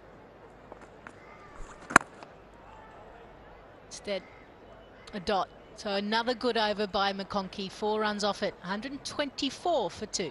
Instead, a dot. So another good over by McConkey. 4 runs off it. 124 for 2.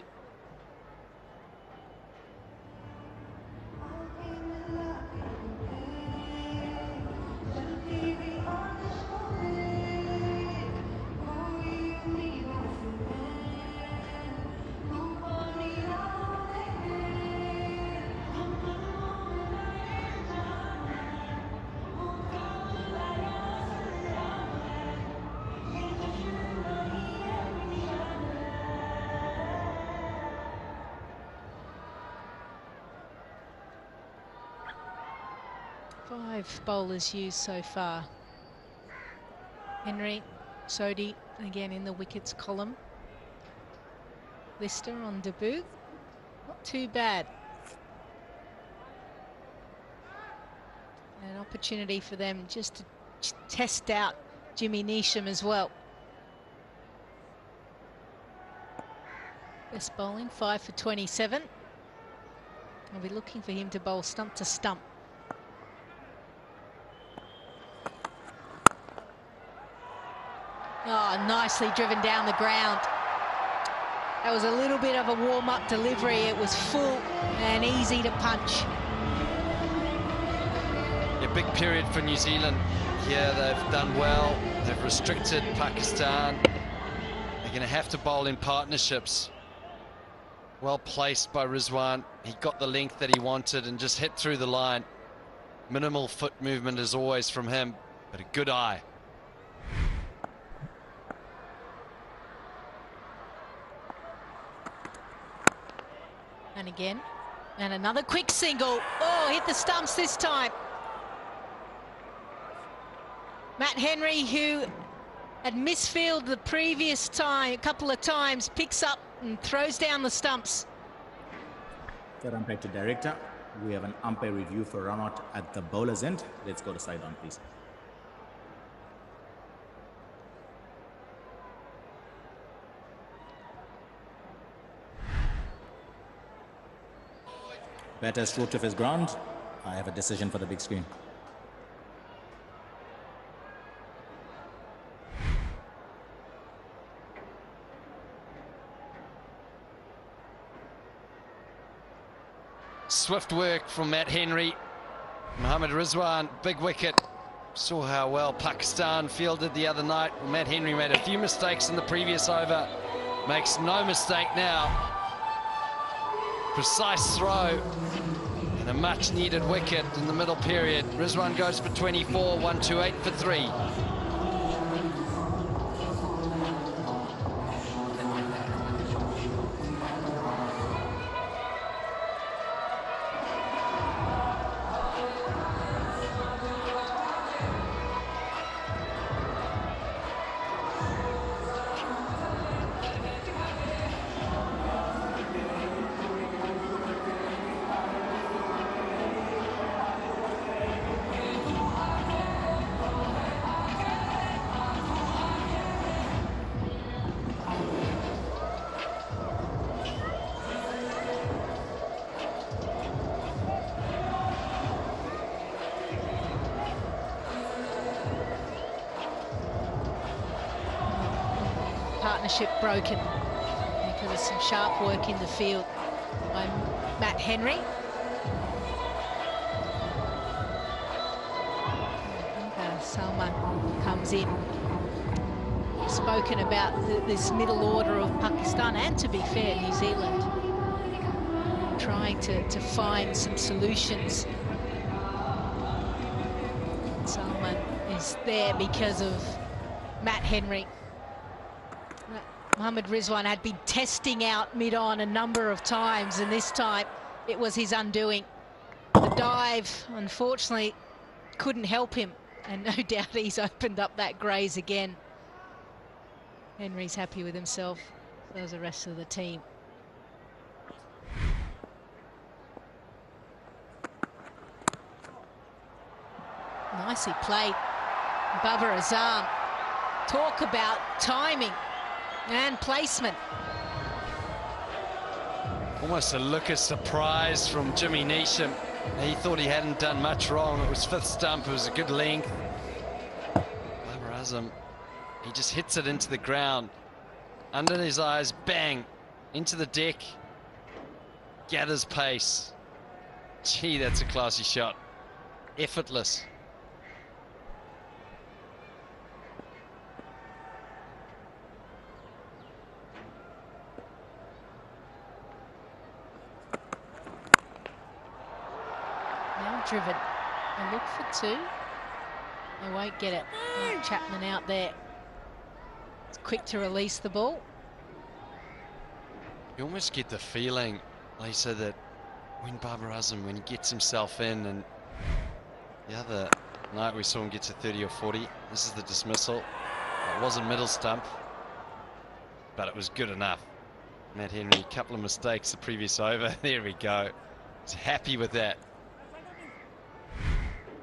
Bowlers used so far. Henry, Sodhi again in the wickets column. Lister on debut. Not too bad. An opportunity for them just to test out Jimmy Neesham as well. Best bowling, 5 for 27. I'll be looking for him to bowl stump to stump. Oh, nicely driven down the ground. That was a little bit of a warm-up delivery. It was full and easy to punch. A big period for New Zealand. Here they've done well. They've restricted Pakistan. They're going to have to bowl in partnerships. Well placed by Rizwan. He got the length that he wanted and just hit through the line. Minimal foot movement as always from him, but a good eye. And again, and another quick single. Oh, hit the stumps this time. Matt Henry, who had misfielded the previous time, a couple of times, picks up and throws down the stumps. Third umpire to director. We have an umpire review for run out at the bowler's end. Let's go to side on, please. Batter stroked off his ground. I have a decision for the big screen. Swift work from Matt Henry. Mohammad Rizwan, big wicket. Saw how well Pakistan fielded the other night. Matt Henry made a few mistakes in the previous over. Makes no mistake now. Precise throw. And a much needed wicket in the middle period. Rizwan goes for 24, 128 for 3. Partnership broken because of some sharp work in the field by Matt Henry. Salman comes in. Spoken about this middle order of Pakistan, and to be fair, New Zealand trying to find some solutions. Salman is there because of Matt Henry. Mohammad Rizwan had been testing out mid-on a number of times, and this time it was his undoing. The dive, unfortunately, couldn't help him, and no doubt he's opened up that graze again. Henry's happy with himself, so is the rest of the team. Nicely played. Babar Azam. Talk about timing and placement. Almost a look of surprise from Jimmy Neesham. He thought he hadn't done much wrong. It was fifth stump. It was a good length. Babar Azam, he just hits it into the ground. Under his eyes, bang, into the deck. Gathers pace. Gee, that's a classy shot. Effortless. Driven. A look for 2. They won't get it. Chapman out there. It's quick to release the ball. You almost get the feeling, Lisa, that when Babar Azam, when he gets himself in, and the other night we saw him get to 30 or 40. This is the dismissal. It wasn't middle stump, but it was good enough. Matt Henry, a couple of mistakes the previous over. There we go. He's happy with that.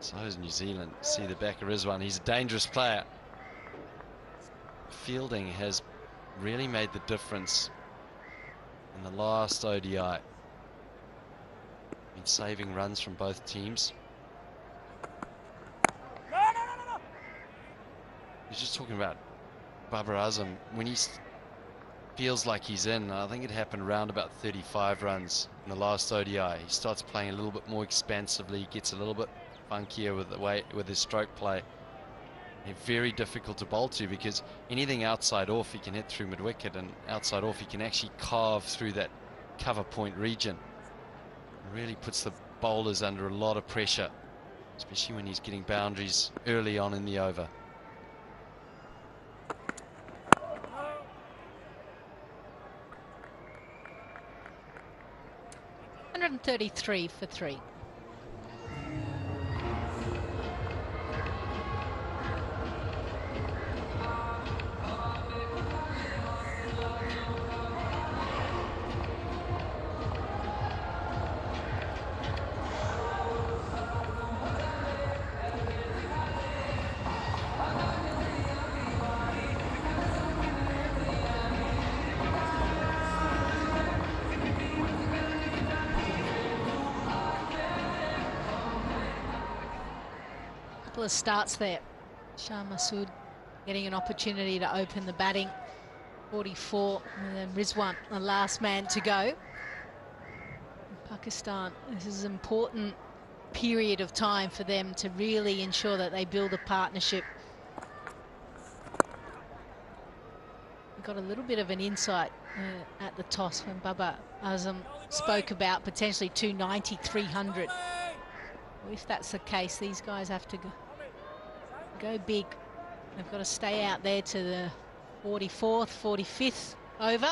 So is New Zealand. See the back of Rizwan. He's a dangerous player. Fielding has really made the difference in the last ODI. Been saving runs from both teams. He's just talking about Babar Azam. When he feels like he's in, I think it happened around about 35 runs in the last ODI. He starts playing a little bit more expansively, gets a little bit funkier with his stroke play. They're very difficult to bowl to, because anything outside off he can hit through mid wicket, and outside off he can actually carve through that cover point region. It really puts the bowlers under a lot of pressure, especially when he's getting boundaries early on in the over. $133 for 3. Couple of starts there. Shah Masood getting an opportunity to open the batting. 44, and then Rizwan, the last man to go. Pakistan, this is an important period of time for them to really ensure that they build a partnership. We got a little bit of an insight at the toss when Babar Azam spoke about potentially 290, 300. Well, if that's the case, these guys have to go big. They've got to stay out there to the 44th, 45th over.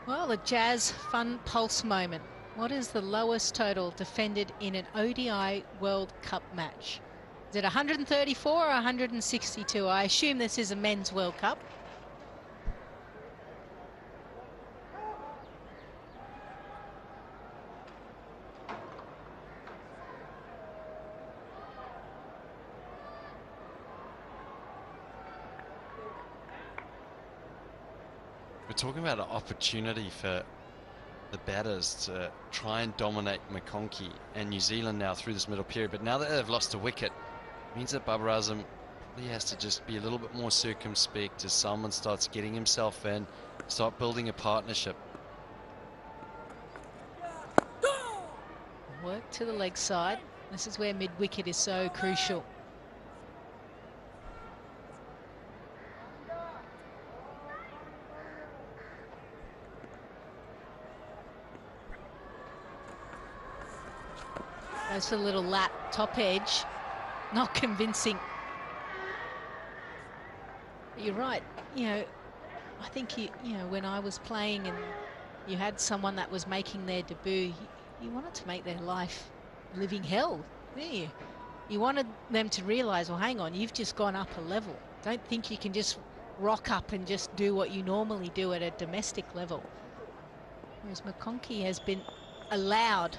Well, a Jazz fun pulse moment. What is the lowest total defended in an ODI World Cup match? Is it 134 or 162? I assume this is a men's World Cup. We're talking about an opportunity for the batters to try and dominate McConkey and New Zealand now through this middle period. But now that they've lost a wicket, it means that Babar Azam really has to just be a little bit more circumspect as Salman starts getting himself in, start building a partnership. Work to the leg side. This is where mid-wicket is so crucial. Goes for a little lap, top edge. Not convincing. But you're right. You know, I think you know, when I was playing and you had someone that was making their debut, you wanted to make their life living hell, didn't you? You wanted them to realise, well, hang on, you've just gone up a level. Don't think you can just rock up and just do what you normally do at a domestic level. Whereas McConkey has been allowed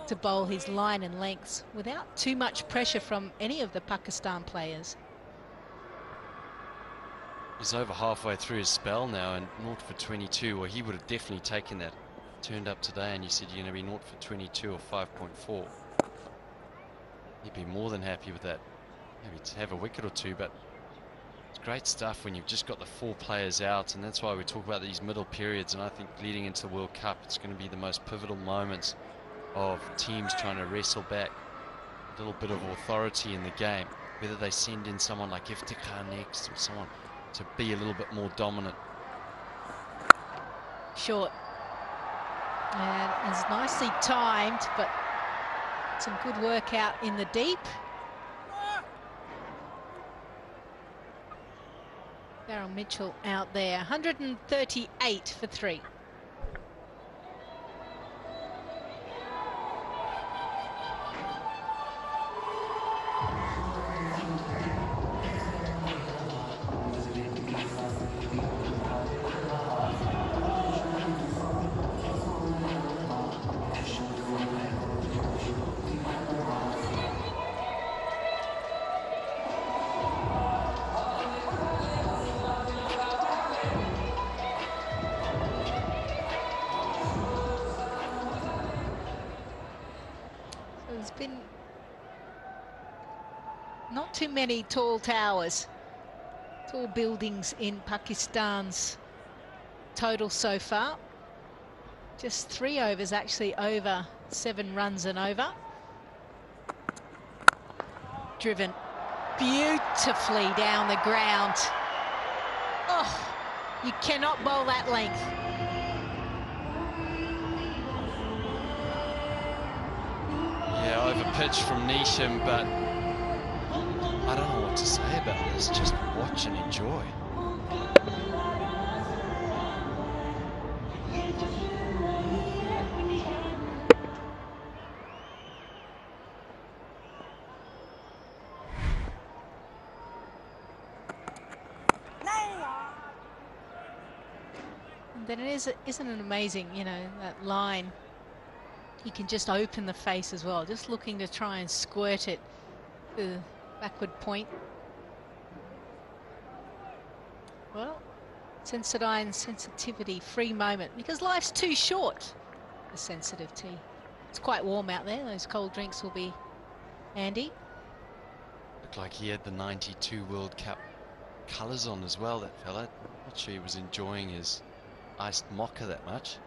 to bowl his line and lengths without too much pressure from any of the Pakistan players. He's over halfway through his spell now and 0 for 22. Well, he would have definitely taken that. Turned up today and you said you're going to be 0 for 22 or 5.4. He'd be more than happy with that. Maybe to have a wicket or two, but it's great stuff when you've just got the 4 players out, and that's why we talk about these middle periods. And I think leading into the World Cup, it's going to be the most pivotal moments of teams trying to wrestle back a little bit of authority in the game, whether they send in someone like Iftikhar next or someone to be a little bit more dominant. Short. And it's nicely timed, but some good work out in the deep. Daryl Mitchell out there, 138 for 3. Too many tall towers, tall buildings in Pakistan's total so far. Just 3 overs actually over 7 runs and over. Driven beautifully down the ground. Oh, you cannot bowl that length. Yeah, over pitch from Neesham, but I don't know what to say about this. Just watch and enjoy. And then isn't it amazing, you know, that line? He can just open the face as well, just looking to try and squirt it to the backward point. Well, Sensodyne sensitivity, free moment, because life's too short for sensitive tea. It's quite warm out there. Those cold drinks will be handy. Looked like he had the 92 World Cup colours on as well, that fella. Not sure he was enjoying his iced mocha that much.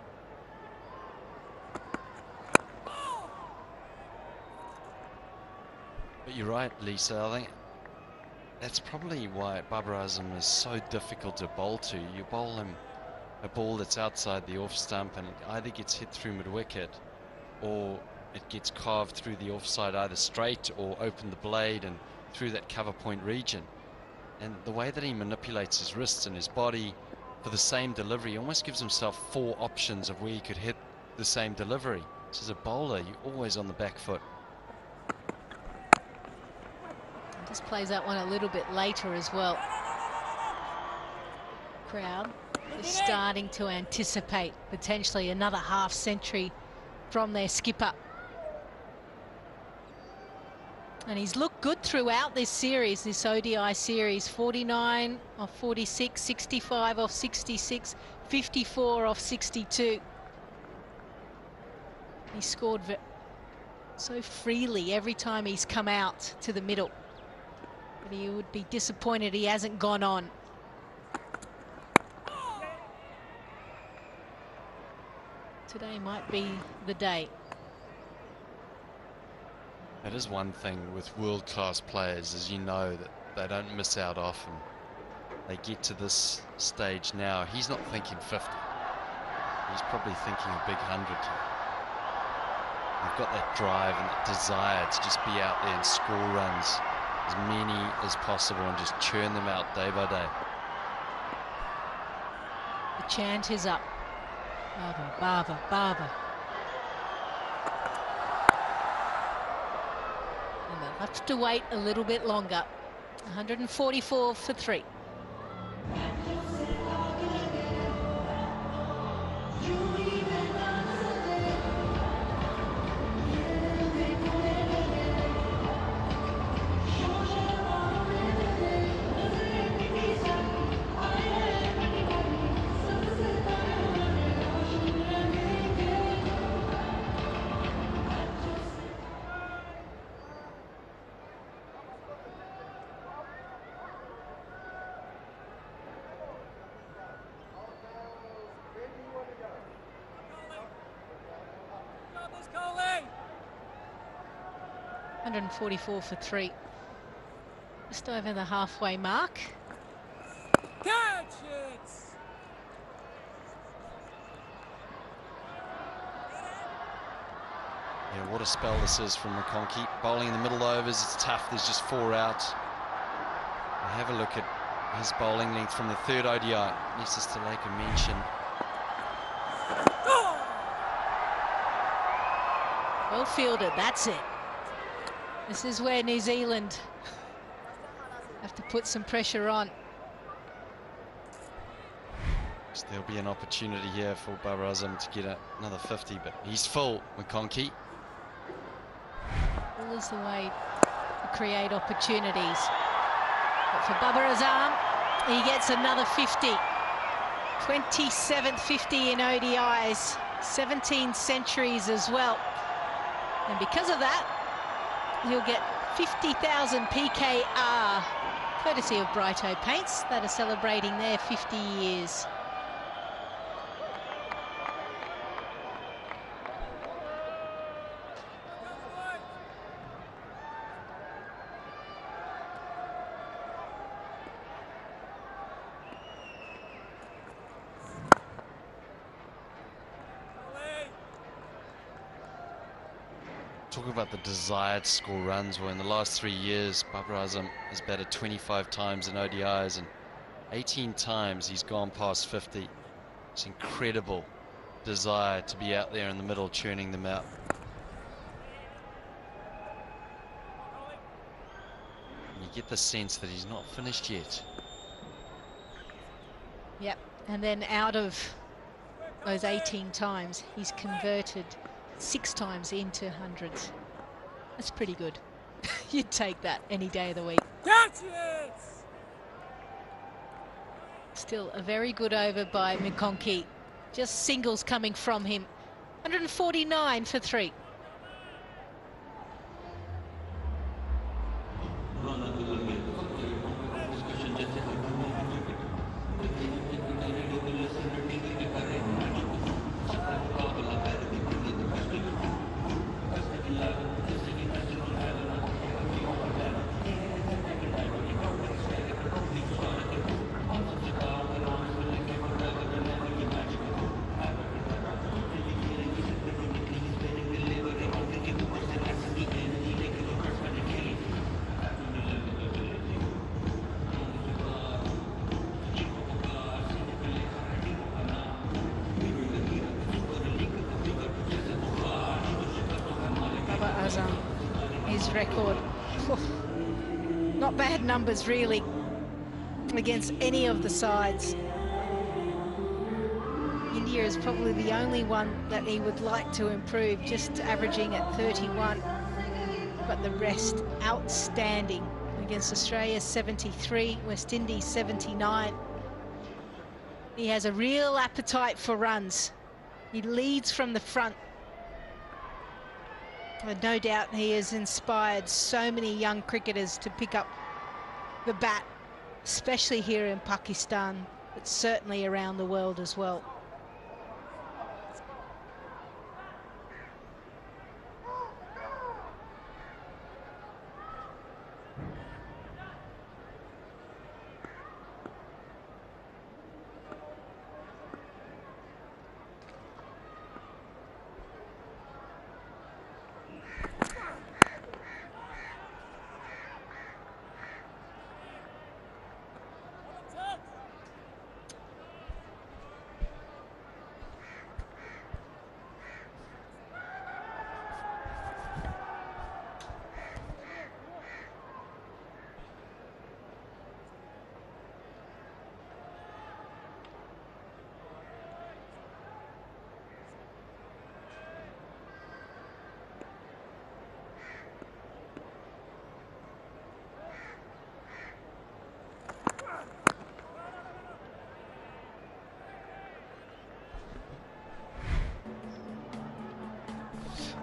But you're right, Lisa. I think that's probably why Babar Azam is so difficult to bowl to. You bowl him a ball that's outside the off stump and it either gets hit through mid-wicket or it gets carved through the offside, either straight or open the blade and through that cover point region. And the way that he manipulates his wrists and his body for the same delivery, he almost gives himself 4 options of where he could hit the same delivery. So as a bowler, you're always on the back foot. Just plays that one a little bit later as well. Crowd is starting to anticipate potentially another half century from their skipper. And he's looked good throughout this series, this ODI series. 49 off 46, 65 off 66, 54 off 62. He scored so freely every time he's come out to the middle. But he would be disappointed he hasn't gone on. Today might be the day. That is one thing with world-class players, as you know, that they don't miss out often. They get to this stage now. He's not thinking 50. He's probably thinking a big 100. They've got that drive and that desire to just be out there and score runs, as many as possible, and just churn them out day by day. The chant is up. Babar, Babar, Babar. And they'll have to wait a little bit longer. 144 for 3. .144 for 3. Just over the halfway mark. Catch it! Yeah, what a spell this is from McConkey. Bowling in the middle overs, it's tough. There's just 4 out. We'll have a look at his bowling length from the 3rd ODI. Needs us to make a mention. Well fielded, that's it. This is where New Zealand have to put some pressure on. So there'll be an opportunity here for Babar Azam to get another 50, but he's full, McConkey. All is the way to create opportunities. But for Babar Azam, he gets another 50. 27th 50 in ODIs, 17 centuries as well. And because of that, he'll get 50,000 PKR, courtesy of Brighto Paints, that are celebrating their 50 years. Talking about the desire to score runs, well, in the last 3 years, Babar Azam has batted 25 times in ODIs and 18 times he's gone past 50. It's incredible desire to be out there in the middle, churning them out. And you get the sense that he's not finished yet. Yep, and then out of those 18 times, he's converted 6 times into hundreds. That's pretty good. You'd take that any day of the week. Catch it! Still a very good over by McConkey. Just singles coming from him. 149 for 3. India's record. Not bad numbers, really, against any of the sides. India is probably the only one that he would like to improve, just averaging at 31. But the rest, outstanding. Against Australia, 73, West Indies, 79. He has a real appetite for runs. He leads from the front. And no doubt he has inspired so many young cricketers to pick up the bat, especially here in Pakistan, but certainly around the world as well.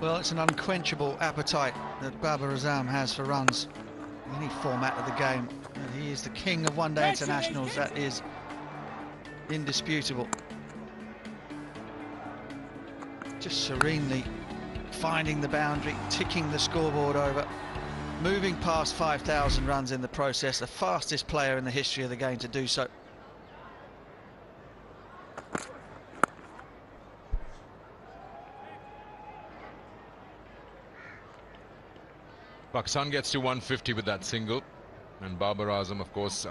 Well, it's an unquenchable appetite that Babar Azam has for runs in any format of the game. And he is the king of one-day internationals. That is indisputable. Just serenely finding the boundary, ticking the scoreboard over, moving past 5,000 runs in the process, the fastest player in the history of the game to do so. Pakistan gets to 150 with that single, and Babar Azam, of course,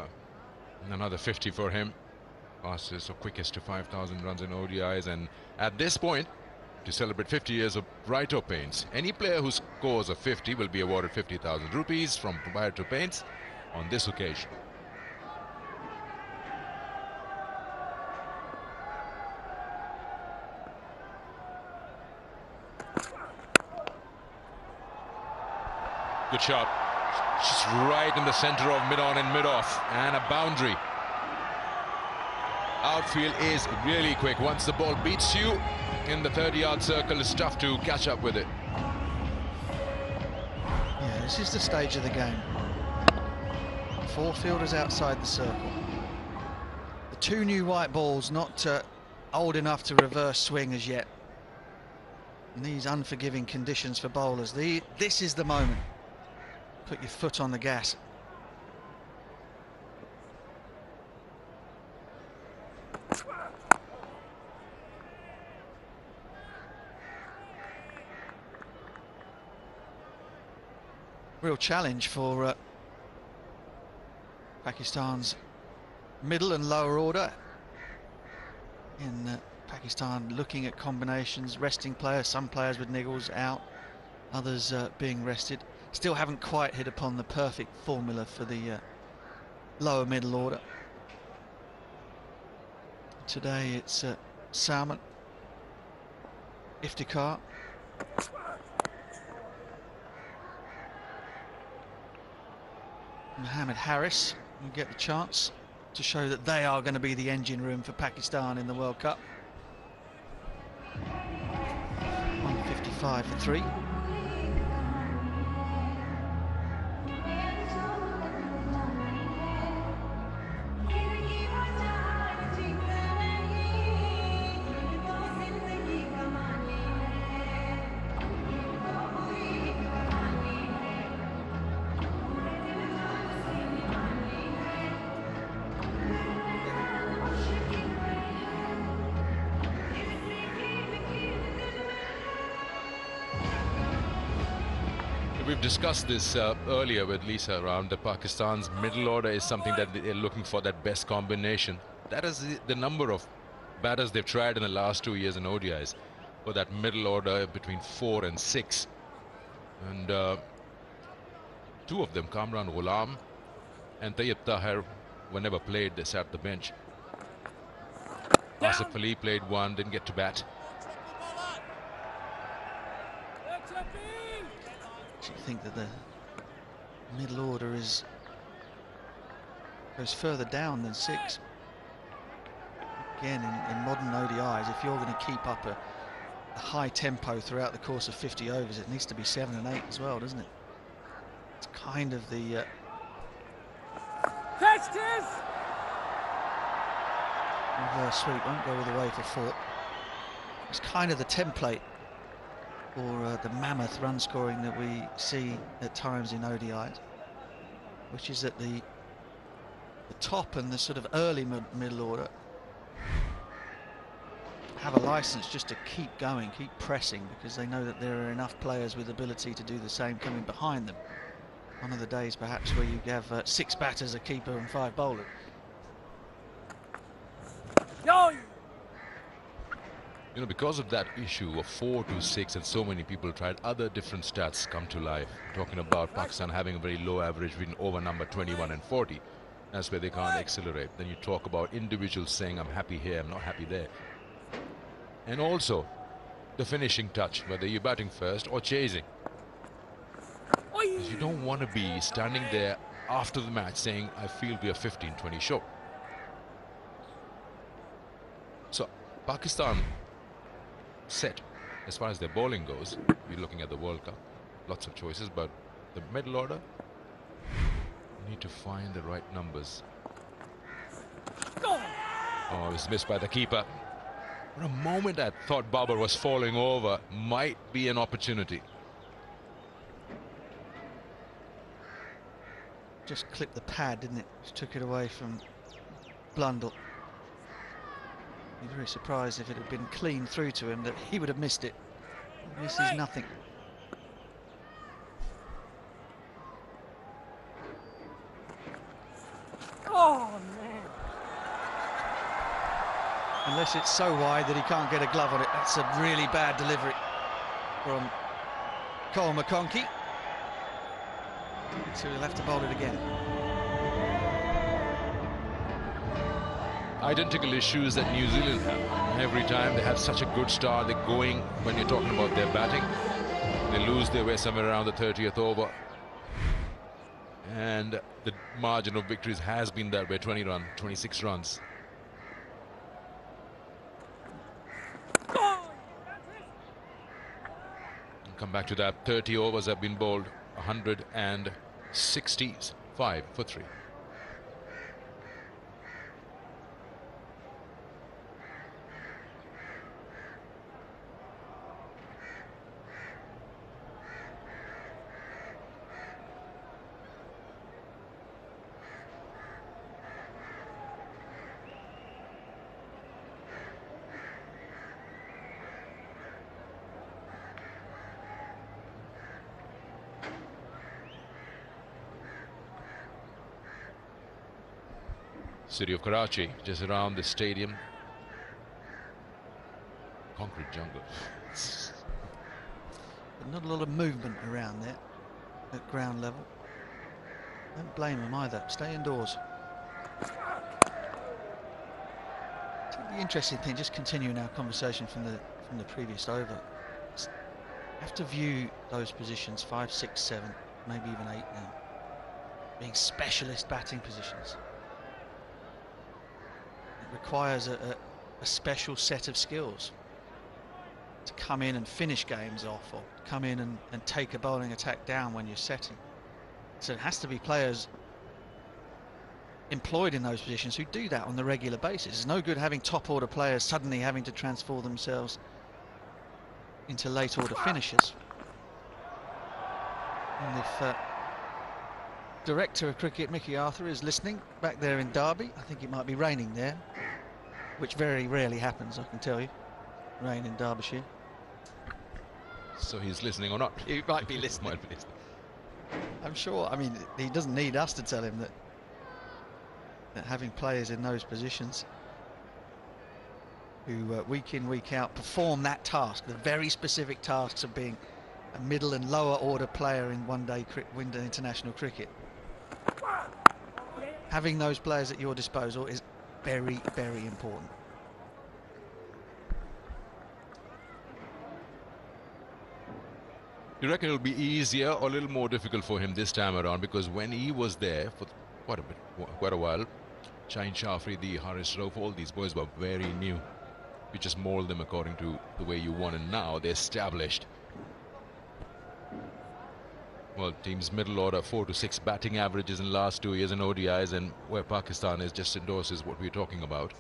another 50 for him. Fastest or quickest to 5,000 runs in ODIs, and at this point, to celebrate 50 years of Brighto Paints, any player who scores a 50 will be awarded 50,000 rupees from Brighto Paints on this occasion. Good shot. Just right in the center of mid-on and mid-off, and a boundary. Outfield is really quick. Once the ball beats you in the 30-yard circle, it's tough to catch up with it. Yeah, this is the stage of the game. 4 fielders outside the circle. The 2 new white balls, not old enough to reverse swing as yet. In these unforgiving conditions for bowlers, this is the moment. Put your foot on the gas. Real challenge for Pakistan's middle and lower order. In Pakistan looking at combinations, resting players, some players with niggles out, others being rested. Still haven't quite hit upon the perfect formula for the lower middle order. Today it's Salman, Iftikhar, Mohammed Harris will get the chance to show that they are going to be the engine room for Pakistan in the World Cup. 155 for 3. We've discussed this earlier with Lisa around the Pakistan's middle order is something that they're looking for, that best combination. That is the number of batters they've tried in the last 2 years in ODIs for that middle order between 4 and 6. And Two of them, Kamran Ghulam and Tayyib Tahir, were never played. They sat the bench. Asif Ali played one, didn't get to bat. Do you think that the middle order goes further down than 6? Again, in modern ODIs, if you're going to keep up a high tempo throughout the course of 50 overs, it needs to be 7 and 8 as well, doesn't it? It's kind of the reverse sweep won't go all the way for 4. It's kind of the template for the mammoth run scoring that we see at times in ODIs, which is at the top and the sort of early middle order have a license just to keep going, keep pressing, because they know that there are enough players with ability to do the same coming behind them. One of the days perhaps where you have 6 batters, a keeper and 5 bowlers. You know, because of that issue of 4 to 6 and so many people tried, other different stats come to life. Talking about Pakistan having a very low average between over number 21 and 40. That's where they can't accelerate. Then you talk about individuals saying, I'm happy here, I'm not happy there. And also the finishing touch, whether you're batting first or chasing. You don't want to be standing there after the match saying, I feel we are 15-20 short. So Pakistan set as far as their bowling goes. We're looking at the World Cup, lots of choices, but the middle order, you need to find the right numbers. Oh, it's missed by the keeper. For a moment I thought Babar was falling over. Might be an opportunity. Just clipped the pad, didn't it? Just took it away from Blundell. I'd be very surprised if it had been clean through to him that he would have missed it. He misses nothing. Oh, man. Unless it's so wide that he can't get a glove on it. That's a really bad delivery from Cole McConkey. So he'll have to bowl it again. Identical issues that New Zealand have. Every time they have such a good start, they're going, when you're talking about their batting, they lose their way somewhere around the 30th over. And the margin of victories has been that way, 26 runs. Come back to that, 30 overs have been bowled, 165 for 3. City of Karachi, just around the stadium. Concrete jungle. But not a lot of movement around there at ground level. Don't blame them either. Stay indoors. I think the interesting thing, just continuing our conversation from the previous over, you have to view those positions 5, 6, 7, maybe even 8 now, being specialist batting positions. Requires a special set of skills to come in and finish games off, or come in and take a bowling attack down when you're setting. So it has to be players employed in those positions who do that on the regular basis. It's no good having top order players suddenly having to transform themselves into late order finishers. And if Director of Cricket Mickey Arthur is listening back there in Derby, I think it might be raining there, which very rarely happens, I can tell you. Rain in Derbyshire. So he's listening or not? He might be listening. Might be listening. I'm sure. I mean, he doesn't need us to tell him that having players in those positions who week in, week out perform that task, the very specific tasks of being a middle and lower order player in one-day international cricket. Having those players at your disposal is very, very important. You reckon it'll be easier or a little more difficult for him this time around? Because when he was there for quite a while, Shaheen Shafri, the Haris Rauf, all these boys were very new. You just mold them according to the way you want, and now they're established. Well, team's middle order, 4 to 6 batting averages in the last 2 years in ODIs, and where Pakistan is just endorses what we're talking about.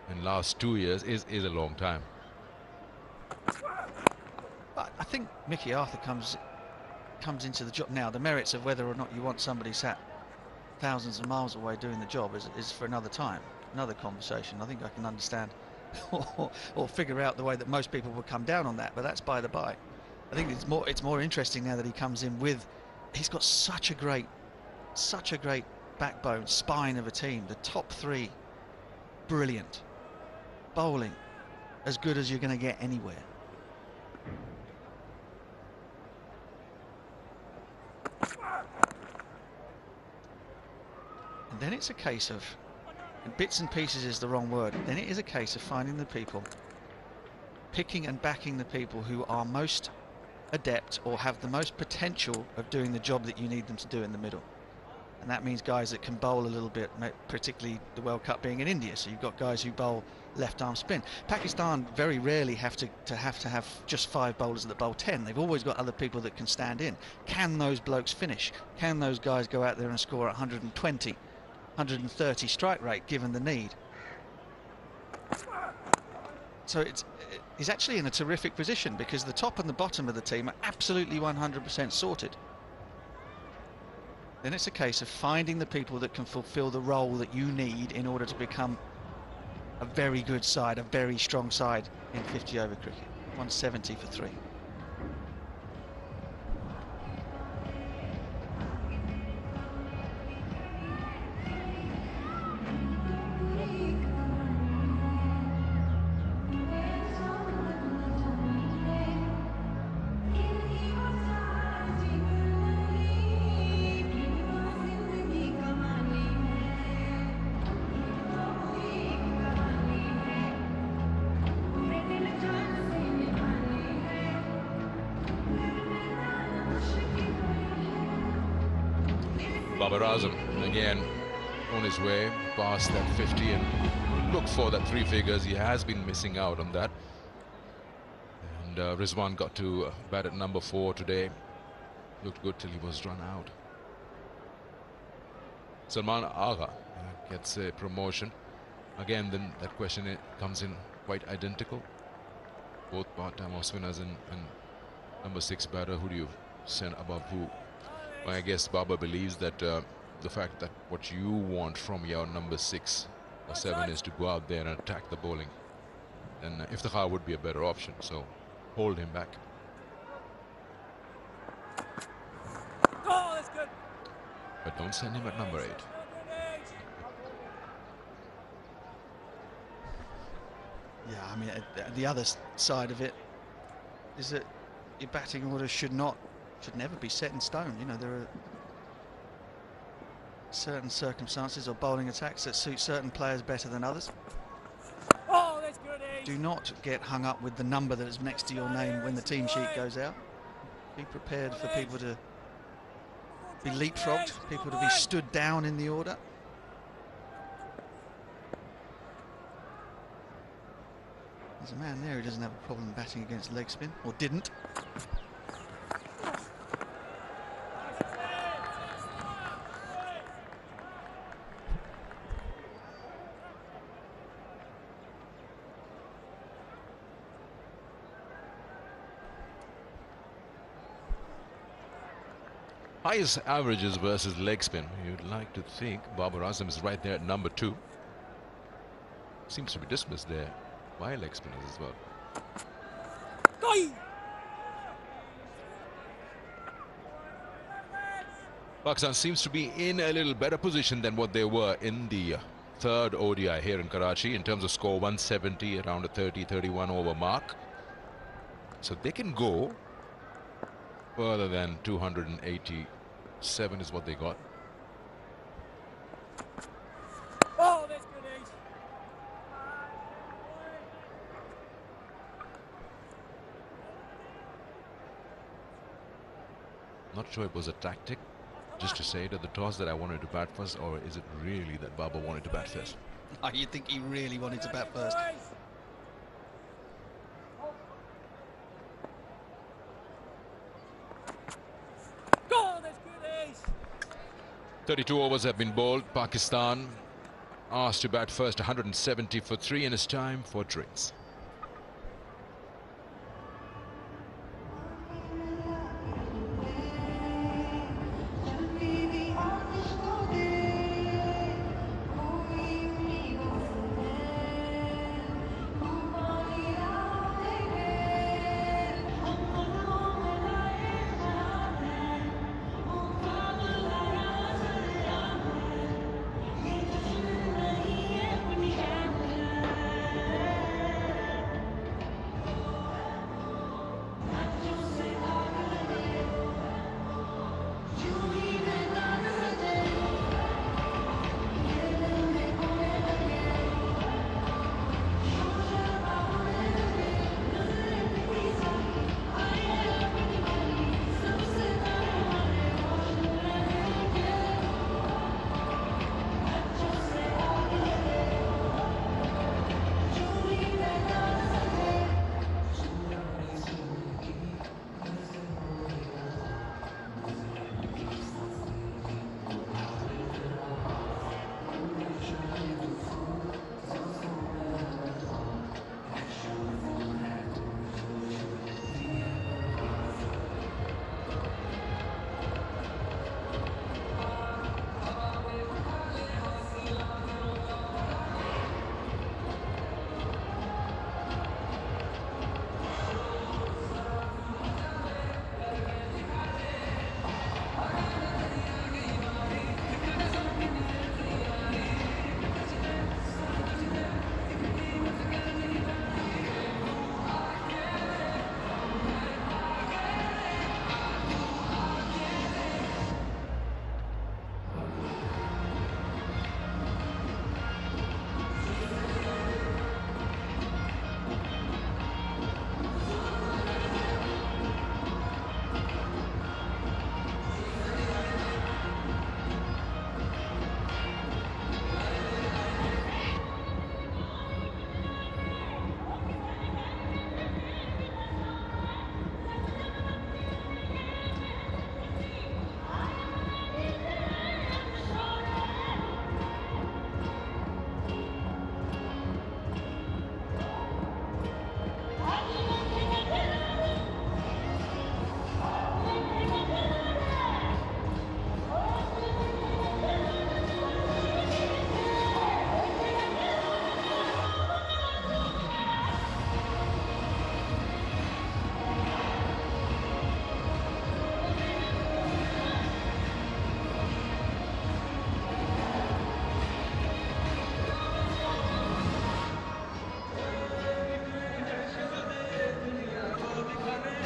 And last 2 years is a long time. I think Mickey Arthur comes into the job now. The merits of whether or not you want somebody sat thousands of miles away doing the job is for another time, another conversation. I think I can understand or figure out the way that most people would come down on that, but that's by the by. I think it's more interesting now that he comes in with, he's got such a great backbone, spine of a team. The top three, brilliant. Bowling, as good as you're going to get anywhere. And then it's a case of, and bits and pieces is the wrong word, then it is a case of finding the people, picking and backing the people who are most adept or have the most potential of doing the job that you need them to do in the middle. And that means guys that can bowl a little bit, particularly the World Cup being in India. So you've got guys who bowl left arm spin. Pakistan very rarely have to have just 5 bowlers that bowl 10. They've always got other people that can stand in. Can those blokes finish? Can those guys go out there and score 120, 130 strike rate given the need? So he's actually in a terrific position because the top and the bottom of the team are absolutely 100% sorted. Then it's a case of finding the people that can fulfill the role that you need in order to become a very good side, a very strong side in 50 over cricket. 170 for 3. Babar Azam again on his way past that 50 and look for that 3 figures. He has been missing out on that. And Rizwan got to bat at number 4 today. Looked good till he was run out. Salman Agha gets a promotion. Again, then that question comes in quite identical. Both part-time off spinners and number 6 batter. Who do you send above who? Well, I guess Baba believes that the fact that what you want from your number 6 or 7 is to go out there and attack the bowling, then Iftikhar would be a better option, so hold him back. Oh, that's good. But don't send him at number 8. Yeah, I mean, the other side of it is that your batting order should never be set in stone. You know, there are certain circumstances or bowling attacks that suit certain players better than others. Oh, that's good. Do not get hung up with the number that is next to your name when the team sheet goes out. Be prepared for people to be leapfrogged, people to be stood down in the order. There's a man there who doesn't have a problem batting against leg spin, or didn't. Highest averages versus leg spin. You'd like to think Babar Azam is right there at number 2. Seems to be dismissed there by leg spinners as well. Pakistan seems to be in a little better position than what they were in the 3rd ODI here in Karachi in terms of score. 170, around a 30-31 over mark. So they can go further than 287 is what they got. Oh, that's good, Ace. Not sure it was a tactic just to say it at the toss that I wanted to bat first, or is it really that Baba wanted to bat first? Oh, you think he really wanted to bat first? Oh, that's good, Ace. 32 overs have been bowled. Pakistan asked to bat first, 170 for 3, and it's time for drinks.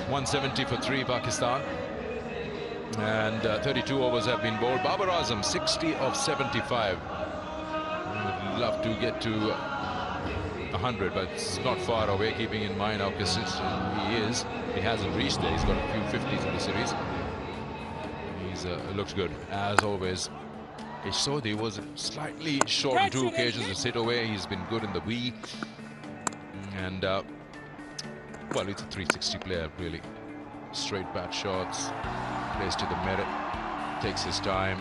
.170 for 3 Pakistan, and 32 overs have been bowled. Babar Azam 60 of 75. Would love to get to 100, but it's not far away, keeping in mind how consistent he is. He hasn't reached there. He's got a few 50s in the series. He's looks good as always. Ishodi was slightly short on 2 occasions to sit away. He's been good in the V, and well, it's a 360 player, really. Straight bat shots, plays to the merit, takes his time.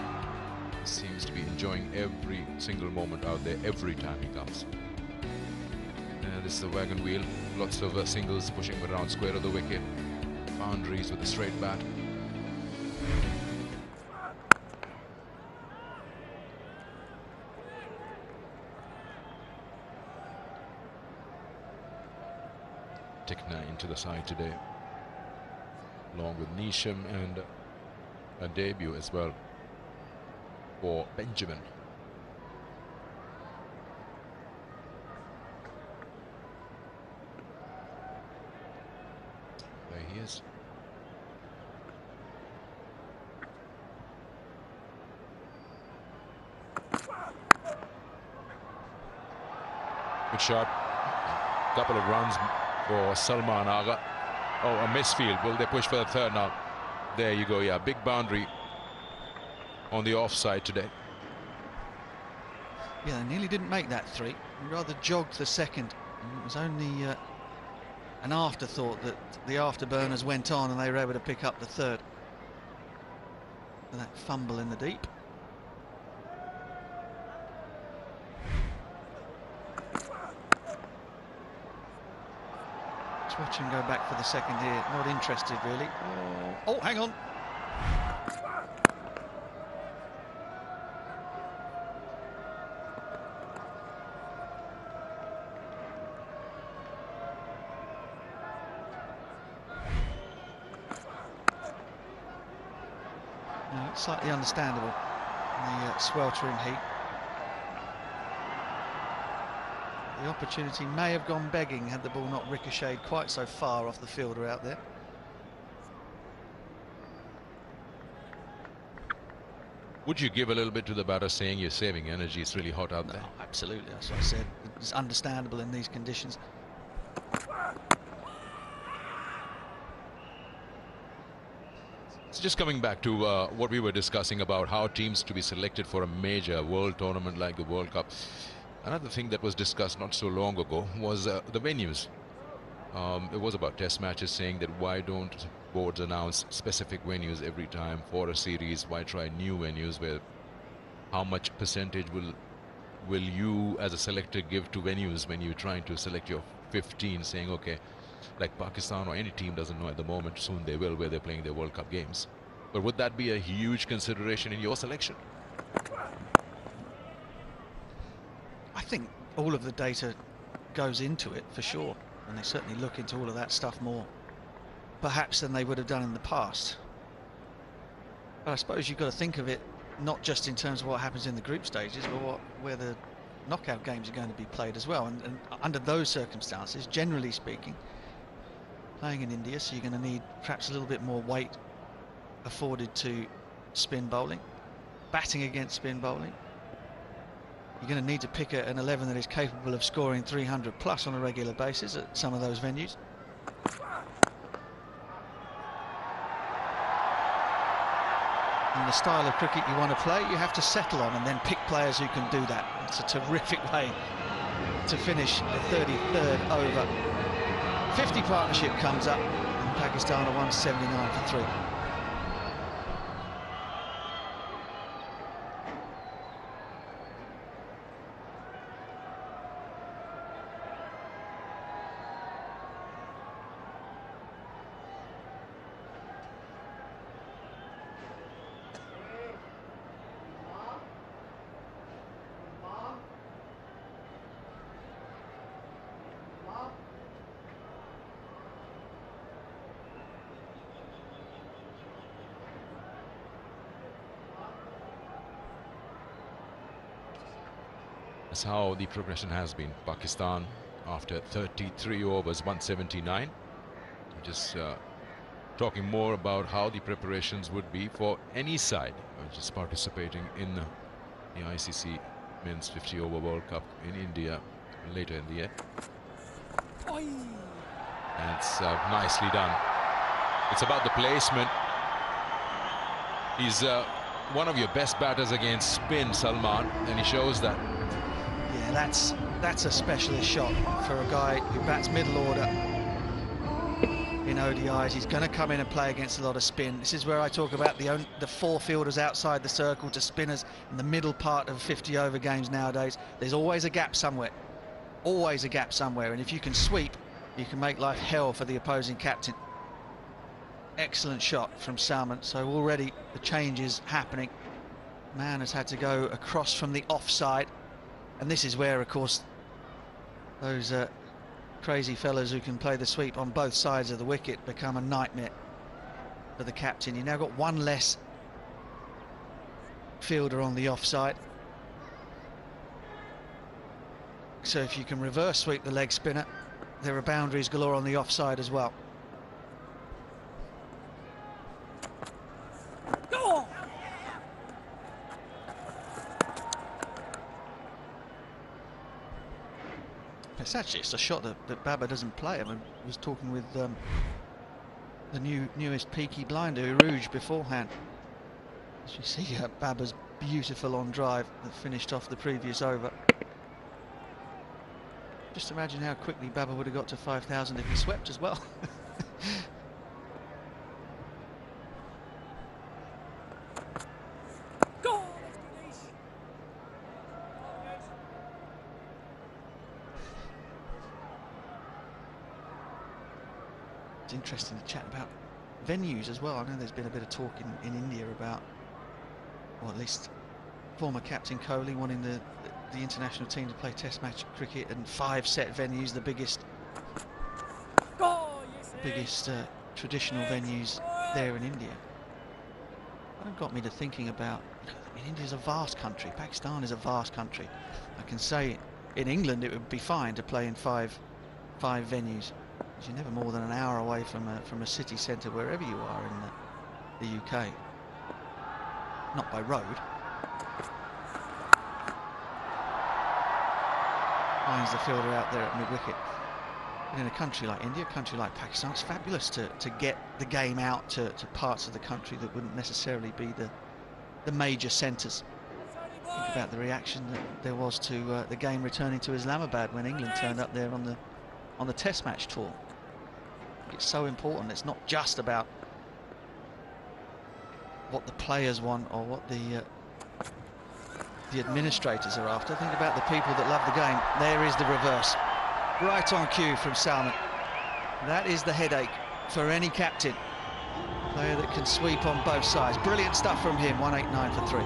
Seems to be enjoying every single moment out there, every time he comes. This is the wagon wheel. Lots of singles pushing around square of the wicket. Boundaries with a straight bat. Tikna into the side today, along with Nisham, and a debut as well for Benjamin. There he is. Good shot. Couple of runs for Salman Agha. Oh, a misfield. Will they push for the third now? There you go. Yeah, big boundary on the offside today. Yeah, they nearly didn't make that 3. They rather jogged the second. And it was only an afterthought that the afterburners went on and they were able to pick up the third. And that fumble in the deep. Let's watch him go back for the second here. Not interested, really. Oh, hang on. No, it's slightly understandable in the sweltering heat. The opportunity may have gone begging had the ball not ricocheted quite so far off the fielder out there. Would you give a little bit to the batter saying you're saving energy? It's really hot out there. Absolutely, that's what I said. It's understandable in these conditions. So just coming back to what we were discussing about how teams to be selected for a major world tournament like the World Cup. Another thing that was discussed not so long ago was the venues. It was about test matches, saying that why don't boards announce specific venues every time for a series? Why try new venues where how much percentage will you as a selector give to venues when you're trying to select your 15, saying, okay, like Pakistan or any team doesn't know at the moment, soon they will, where they're playing their World Cup games. But would that be a huge consideration in your selection? I think all of the data goes into it for sure, and they certainly look into all of that stuff more perhaps than they would have done in the past. But I suppose you've got to think of it not just in terms of what happens in the group stages, but where the knockout games are going to be played as well. And under those circumstances, generally speaking, playing in India, so you're going to need perhaps a little bit more weight afforded to spin bowling, batting against spin bowling. You're going to need to pick an 11 that is capable of scoring 300 plus on a regular basis at some of those venues. And the style of cricket you want to play, you have to settle on and then pick players who can do that. It's a terrific way to finish the 33rd over. 50 partnership comes up, and Pakistan are 179 for 3. That's how the progression has been. Pakistan, after 33 overs, 179. Just talking more about how the preparations would be for any side which is participating in the ICC Men's 50 Over World Cup in India later in the year. And it's nicely done. It's about the placement. He's one of your best batters against spin, Salman, and he shows that. Yeah, that's a specialist shot for a guy who bats middle order in ODIs. He's going to come in and play against a lot of spin. This is where I talk about the 4 fielders outside the circle to spinners in the middle part of 50 over games nowadays. There's always a gap somewhere. Always a gap somewhere. And if you can sweep, you can make life hell for the opposing captain. Excellent shot from Salman. So already the change is happening. Man has had to go across from the offside. And this is where, of course, those crazy fellas who can play the sweep on both sides of the wicket become a nightmare for the captain. You've now got one less fielder on the offside. So if you can reverse sweep the leg spinner, there are boundaries galore on the offside as well. It's a shot that Baba doesn't play. I was talking with the newest Peaky Blinder, Rouge, beforehand. As you see, Baba's beautiful on drive that finished off the previous over. Just imagine how quickly Baba would have got to 5,000 if he swept as well. It's interesting to chat about venues as well. I know there's been a bit of talk in India about, or at least former captain Kohli wanting the international team to play test match cricket in 5-set venues, the biggest traditional venues there in India. That got me to thinking about, I mean, India's a vast country, Pakistan is a vast country. I can say in England it would be fine to play in five venues. You're never more than an hour away from a city centre wherever you are in the UK. Not by road. Finds the fielder out there at mid-wicket. And in a country like India, a country like Pakistan, it's fabulous to get the game out to parts of the country that wouldn't necessarily be the major centres. Think about the reaction that there was to the game returning to Islamabad when England turned up there on the Test match tour. It's so important. It's not just about what the players want or what the administrators are after. Think about the people that love the game. There is the reverse. Right on cue from Salman. That is the headache for any captain. Player that can sweep on both sides. Brilliant stuff from him. 189 for 3.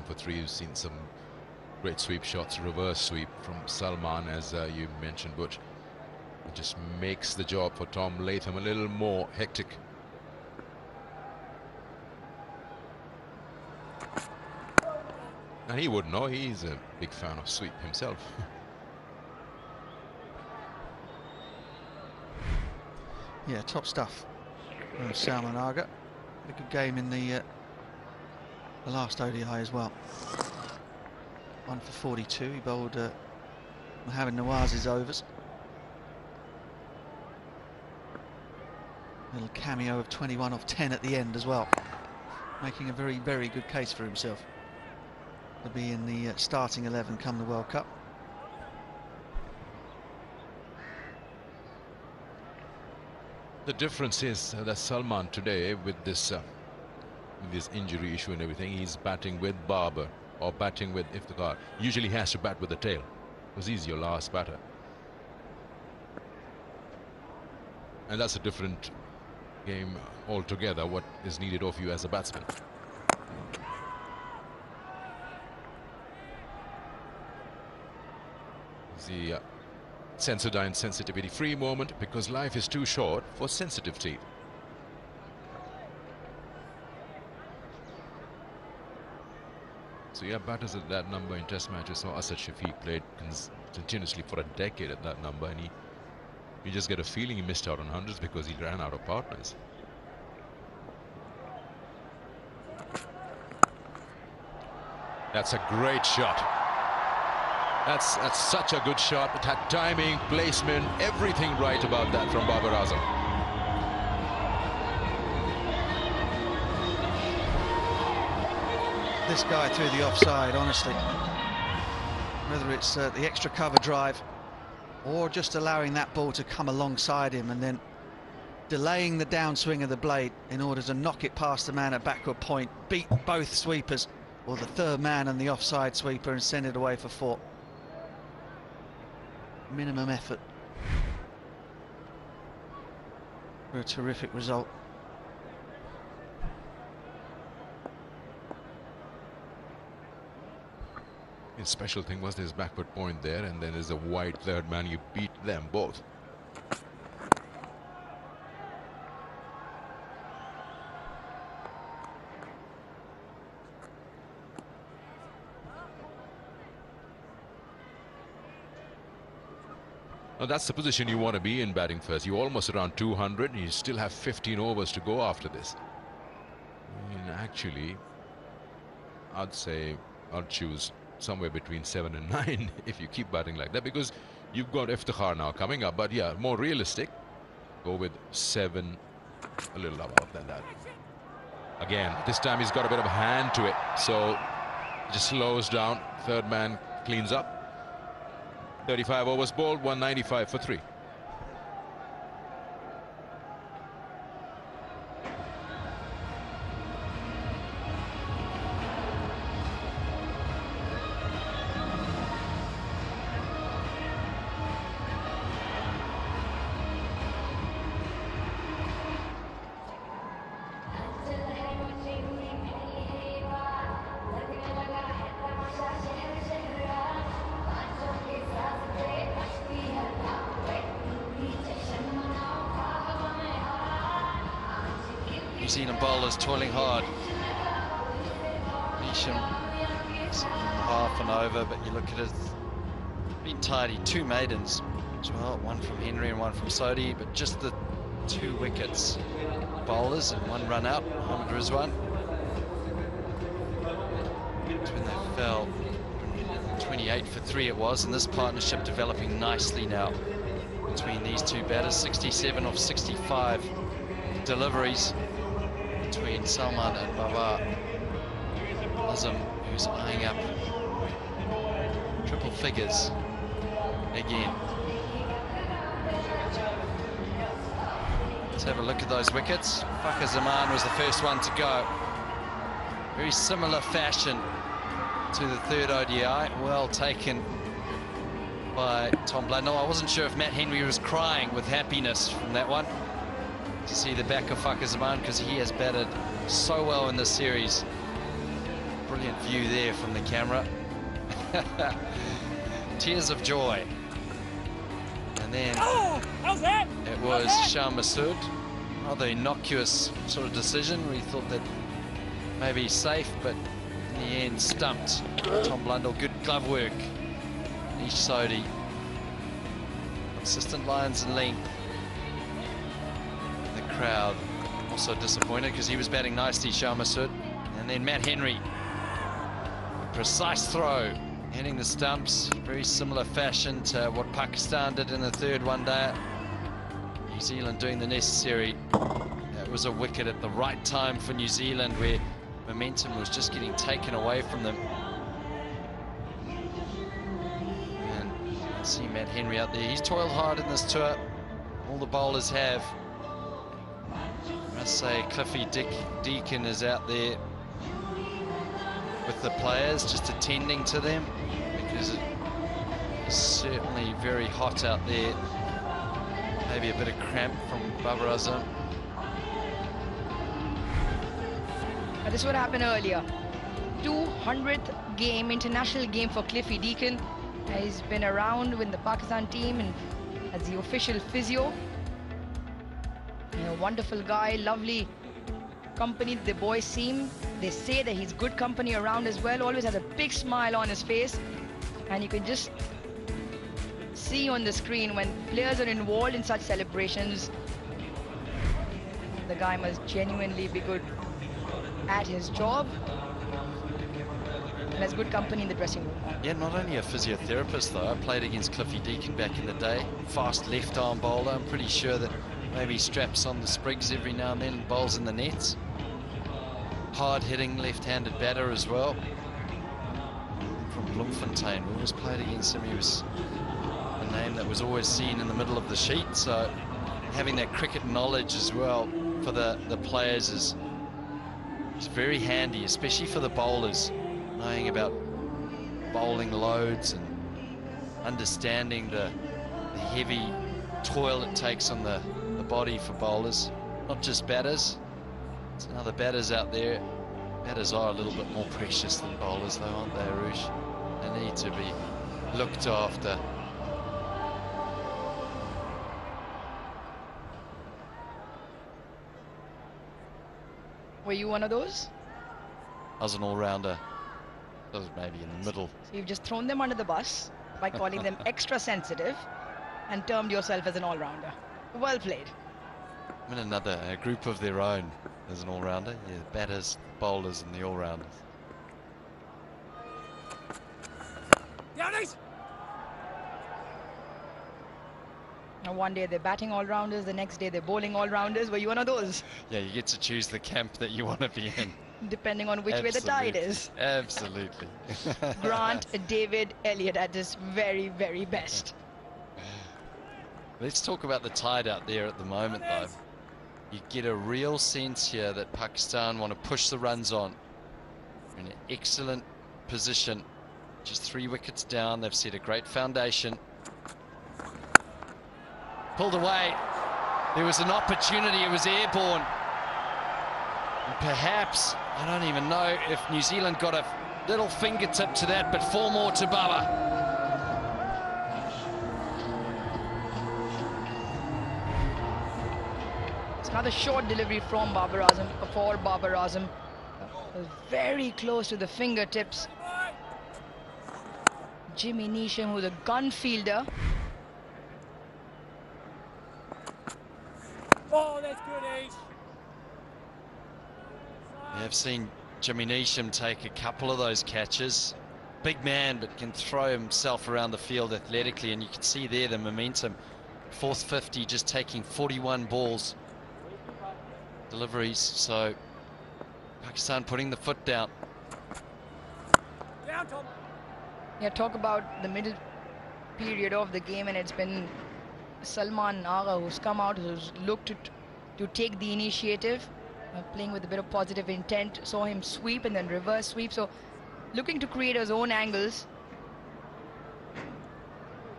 For 3, you've seen some great sweep shots, reverse sweep from Salman, as you mentioned, Butch. It just makes the job for Tom Latham a little more hectic. And he would know, he's a big fan of sweep himself. Yeah, top stuff from Salman Agha. A good game in the last ODI as well. 1 for 42. He bowled Mohammad Nawaz's overs. Little cameo of 21 off 10 at the end as well, making a very, very good case for himself to be in the starting 11 come the World Cup. The difference is that Salman today, with this injury issue and everything, he's batting with Babar or batting with Iftikhar. Usually he has to bat with the tail because he's your last batter. And that's a different game altogether, what is needed of you as a batsman. The Sensodyne sensitivity free moment, because life is too short for sensitive teeth. So yeah, batters at that number in test matches. So Asad Shafiq played continuously for a decade at that number, and you just get a feeling he missed out on hundreds because he ran out of partners. That's a great shot. That's such a good shot. It had timing, placement, everything right about that from Babar Azam. This guy through the offside, honestly. Whether it's the extra cover drive or just allowing that ball to come alongside him and then delaying the downswing of the blade in order to knock it past the man at backward point, beat both sweepers, or the third man and the offside sweeper, and send it away for 4. Minimum effort for a terrific result. The special thing was there's backward point there, and then there's a wide third man. You beat them both. Now that's the position you want to be in batting first. You're almost around 200 and you still have 15 overs to go after this. I mean, actually, I'd say I'd choose somewhere between 7 and 9 if you keep batting like that, because you've got Iftikhar now coming up. But yeah, more realistic, go with 7, a little above than that. Again, this time he's got a bit of a hand to it, so just slows down. Third man cleans up. 35 overs bowled, 195 for 3. New Zealand bowlers toiling hard. Nisham, half and over, but you look at it, been tidy. 2 maidens as well, one from Henry and one from Sodhi, but just the 2 wickets. Bowlers and 1 run out. Mohammad Rizwan. That's when they fell. 28 for 3 it was, and this partnership developing nicely now between these 2 batters. 67 off 65 deliveries between Salman and Babar Azam, who's eyeing up triple figures again. Let's have a look at those wickets. Fakhar Zaman was the first one to go. Very similar fashion to the 3rd ODI. Well taken by Tom Blundell. I wasn't sure if Matt Henry was crying with happiness from that one, to see the back of Fakhar Zaman, because he has batted so well in this series. Brilliant view there from the camera. Tears of joy. And then it was Shah Masood. Rather innocuous sort of decision. We thought that maybe safe, but in the end stumped Tom Blundell. Good glove work. Nish Sodhi. Consistent lines and length. Crowd also disappointed because he was batting nicely, Shah Masood. And then Matt Henry, a precise throw, hitting the stumps, very similar fashion to what Pakistan did in the 3rd one-day. New Zealand doing the necessary. That was a wicket at the right time for New Zealand, where momentum was just getting taken away from them. And you see Matt Henry out there. He's toiled hard in this tour. All the bowlers have. I must say Cliffy Deakin is out there with the players, just attending to them, because it's certainly very hot out there. Maybe a bit of cramp from Babar Azam. This is what happened earlier. 200th game, international game for Cliffy Deakin. He's been around with the Pakistan team and as the official physio. A wonderful guy, lovely company. The boys seem, they say that he's good company around as well. Always has a big smile on his face, and you can just see on the screen when players are involved in such celebrations, the guy must genuinely be good at his job and has good company in the dressing room. Yeah, not only a physiotherapist though. I played against Cliffy Deakin back in the day. Fast left-arm bowler. I'm pretty sure that maybe straps on the sprigs every now and then, bowls in the nets. Hard-hitting left-handed batter as well. From Bloemfontein, we always played against him. He was a name that was always seen in the middle of the sheet, so having that cricket knowledge as well for the players is very handy, especially for the bowlers, knowing about bowling loads and understanding the heavy toil it takes on the body for bowlers, not just batters. There's other batters out there. Batters are a little bit more precious than bowlers though, aren't they, Arush? They need to be looked after. Were you one of those? I was an all-rounder. I was maybe in the middle. So you've just thrown them under the bus by calling them extra sensitive and termed yourself as an all-rounder. Well played. I'm in another group of their own as an all-rounder. Yeah, batters, bowlers, and the all-rounders. Now one day they're batting all-rounders, the next day they're bowling all-rounders. Were you one of those? Yeah, you get to choose the camp that you want to be in. Depending on which way the tide is. Absolutely. Grant David Elliott at his very, very best. Let's talk about the tide out there at the moment, though. You get a real sense here that Pakistan want to push the runs on. They're in an excellent position. Just 3 wickets down. They've set a great foundation. Pulled away. There was an opportunity. It was airborne. And perhaps, I don't even know if New Zealand got a little fingertip to that, but 4 more to Baba. It's another short delivery from Babar Azam, for Babar Azam. Very close to the fingertips. Jimmy Neesham, who's a gun fielder. Oh, that's good, Ace. We have seen Jimmy Neesham take a couple of those catches. Big man, but can throw himself around the field athletically, and you can see there the momentum. Fourth 50, just taking 41 balls. Deliveries, so Pakistan putting the foot down. Down, Tom. Yeah, talk about the middle period of the game, and it's been Salman Agha who's come out, who's looked to take the initiative, playing with a bit of positive intent. Saw him sweep and then reverse sweep, so looking to create his own angles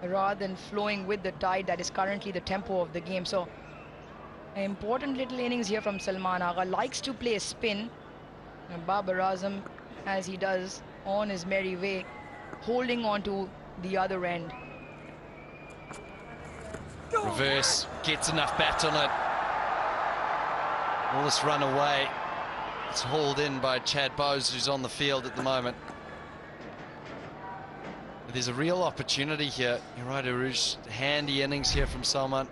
rather than flowing with the tide that is currently the tempo of the game. So an important little innings here from Salman Agha. Likes to play a spin, and Babar Azam, as he does, on his merry way, holding on to the other end. Reverse, gets enough bat on it. All this run away. It's hauled in by Chad Bowes, who's on the field at the moment. But there's a real opportunity here. You're right, Arush. Handy innings here from Salman.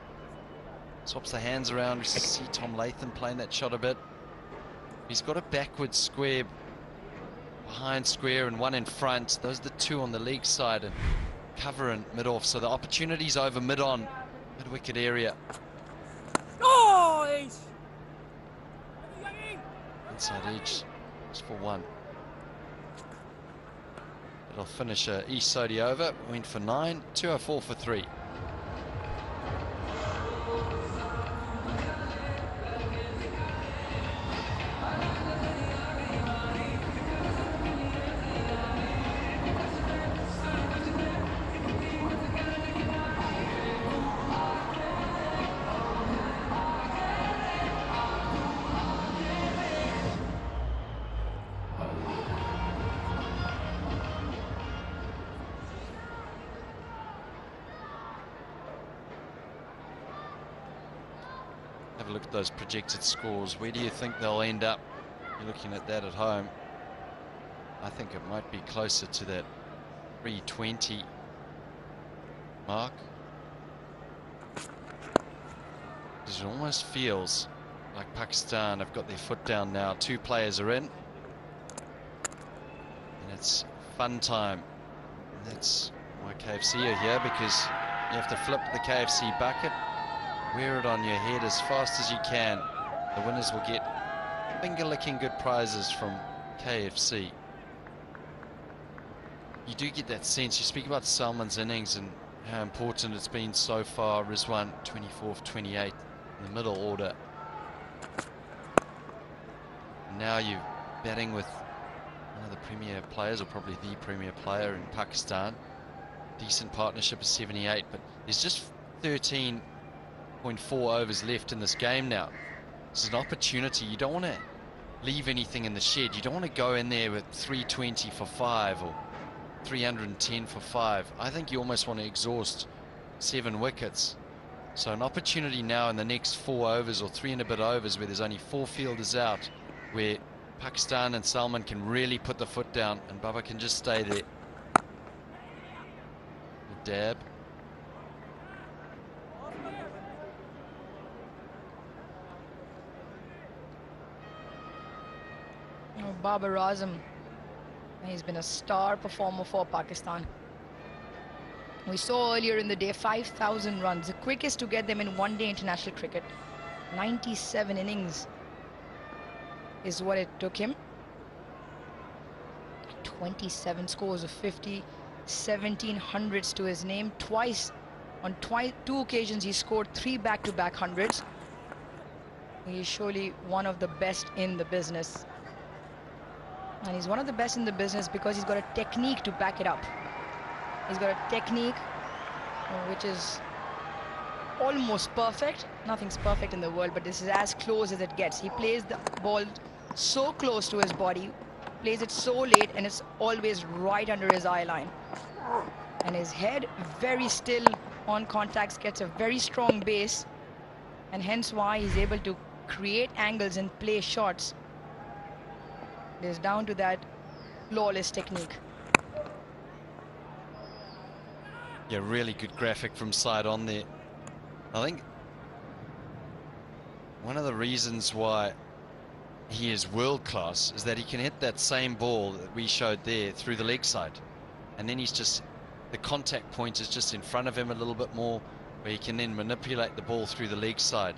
Swaps the hands around. We see Tom Latham playing that shot a bit. He's got a backwards square, behind square, and one in front. Those are the 2 on the leg side, and cover in mid-off. So the opportunity's over mid-on, mid-wicket area. Oh, Ace. Inside edge, just for 1. It'll finish East Sodi over. Went for 9, 204 for 3. Have a look at those projected scores. Where do you think they'll end up? You're looking at that at home. I think it might be closer to that 320 mark. Because it almost feels like Pakistan have got their foot down now. 2 players are in. And it's fun time. And that's why KFC are here, because you have to flip the KFC bucket, wear it on your head as fast as you can. The winners will get finger-licking good prizes from KFC. You do get that sense. You speak about Salman's innings and how important it's been so far. Rizwan, 24th, 28 in the middle order. And now you're batting with one of the premier players, or probably the premier player in Pakistan. Decent partnership of 78, but there's just 13.4 overs left in this game now. This is an opportunity. You don't want to leave anything in the shed. You don't want to go in there with 320 for 5 or 310 for 5. I think you almost want to exhaust 7 wickets. So an opportunity now in the next 4 overs or 3 and a bit overs where there's only 4 fielders out, where Pakistan and Salman can really put the foot down and Baba can just stay there. Dab. Babar Azam, he's been a star performer for Pakistan. We saw earlier in the day 5,000 runs, the quickest to get them in one-day international cricket. 97 innings is what it took him. 27 scores of 50, 1700s to his name. Twice, on 2 occasions, he scored 3 back-to-back hundreds. He is surely one of the best in the business. And he's one of the best in the business because he's got a technique to back it up. He's got a technique which is almost perfect. Nothing's perfect in the world, but this is as close as it gets. He plays the ball so close to his body, plays it so late, and it's always right under his eye line. And his head very still on contacts, gets a very strong base, and hence why he's able to create angles and play shots. It is down to that flawless technique. Yeah, really good graphic from side on there. I think one of the reasons why he is world class is that he can hit that same ball that we showed there through the leg side, and then he's just, the contact point is just in front of him a little bit more, where he can then manipulate the ball through the leg side.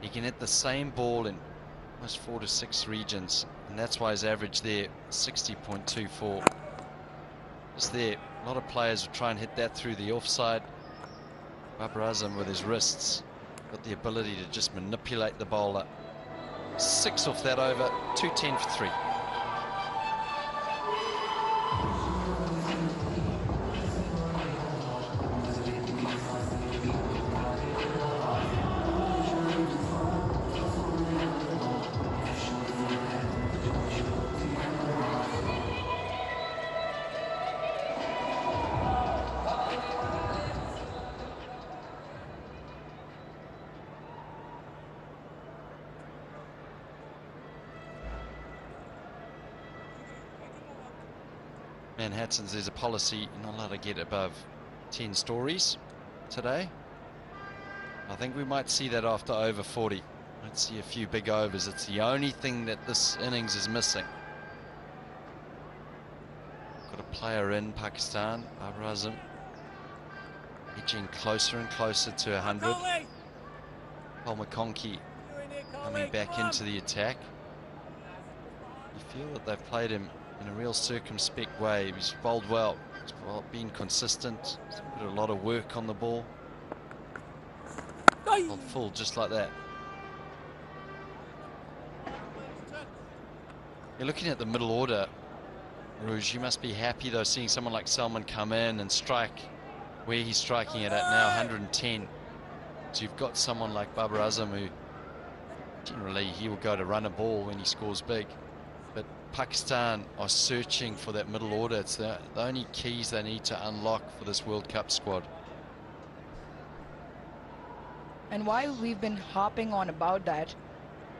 He can hit the same ball in almost 4 to 6 regions, and that's why his average there 60.24. Just there, a lot of players will try and hit that through the offside. Babar Azam with his wrists got the ability to just manipulate the bowler. 6 off that over, 210 for 3. Manhattan's, there's a policy you're not allowed to get above 10 stories today. I think we might see that after over 40. Might see a few big overs. It's the only thing that this innings is missing. Got a player in Pakistan, Babar Azam, edging closer and closer to 100. Paul McConkey coming back into the attack. You feel that they've played him in a real circumspect way. He's bowled well, he's been consistent, he's put a lot of work on the ball. Bowled full just like that. You're looking at the middle order, Rouge. You must be happy though seeing someone like Salman come in and strike where he's striking it at now, 110. So you've got someone like Babar Azam who generally he will go to run a ball when he scores big. But Pakistan are searching for that middle order. It's the only keys they need to unlock for this World Cup squad. And why we've been harping on about that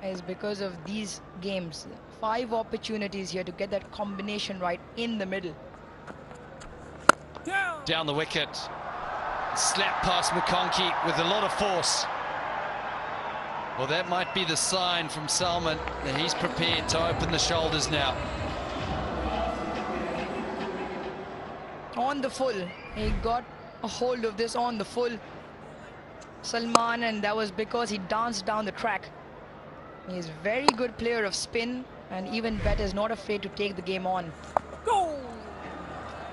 is because of these games. 5 opportunities here to get that combination right in the middle. Down the wicket. Slap past McConkey with a lot of force. Well, that might be the sign from Salman that he's prepared to open the shoulders now. On the full. He got a hold of this on the full, Salman, and that was because he danced down the track. He's a very good player of spin, and even better, is not afraid to take the game on. Go!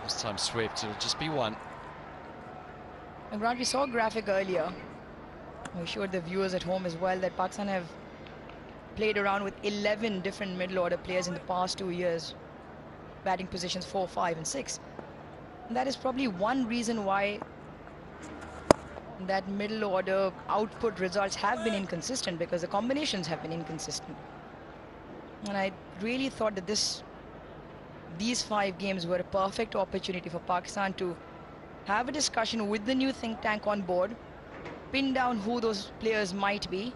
This time swept, it'll just be 1. And Grant, we saw a graphic earlier. We showed the viewers at home as well that Pakistan have played around with 11 different middle order players in the past 2 years. Batting positions 4, 5 and 6. And that is probably one reason why that middle order output results have been inconsistent, because the combinations have been inconsistent. And I really thought that this these 5 games were a perfect opportunity for Pakistan to have a discussion with the new think tank on board, pin down who those players might be,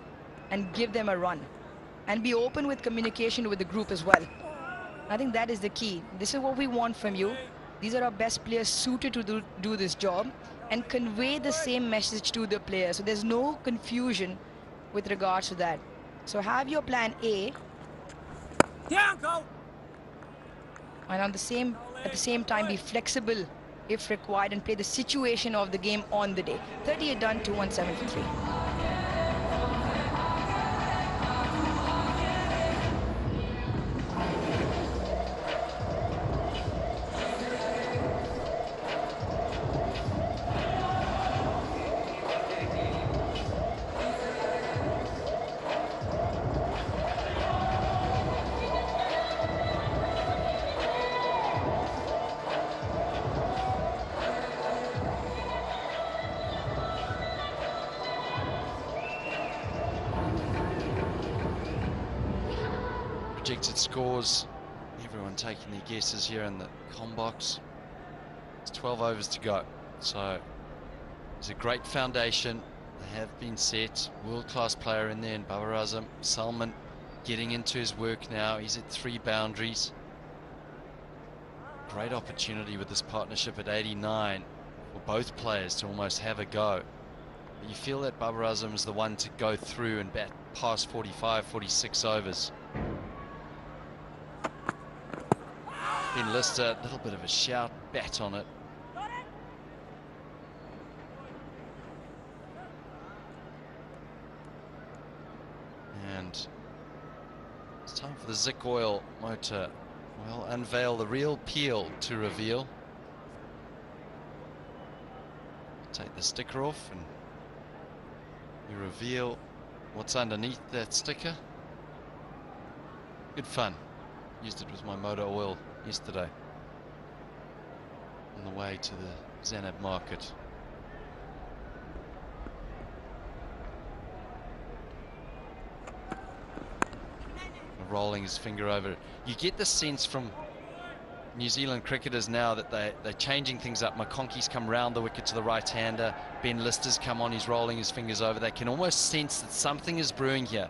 and give them a run. And be open with communication with the group as well. I think that is the key. This is what we want from you. These are our best players suited to do this job, and convey the same message to the players. So there's no confusion with regards to that. So have your plan A. Down, go. And at the same time be flexible if required and play the situation of the game on the day. 38 done, 217 for 3. Projected scores, everyone taking their guesses here in the comm box. It's 12 overs to go, so it's a great foundation. They have been set. World-class player in there in Babar Azam. Salman getting into his work now. He's at 3 boundaries. Great opportunity with this partnership at 89 for both players to almost have a go. But you feel that Babar Azam is the one to go through and bat past 45, 46 overs. Ben Lister, a little bit of a shout, bat on it. And it's time for the Zik Oil motor. Well, unveil the real peel to reveal. Take the sticker off and you reveal what's underneath that sticker. Good fun. Used it with my motor oil yesterday on the way to the Zanab market. Rolling his finger over it. You get the sense from New Zealand cricketers now that they're changing things up. McConkey's come round the wicket to the right-hander. Ben Lister's come on, he's rolling his fingers over. They can almost sense that something is brewing here.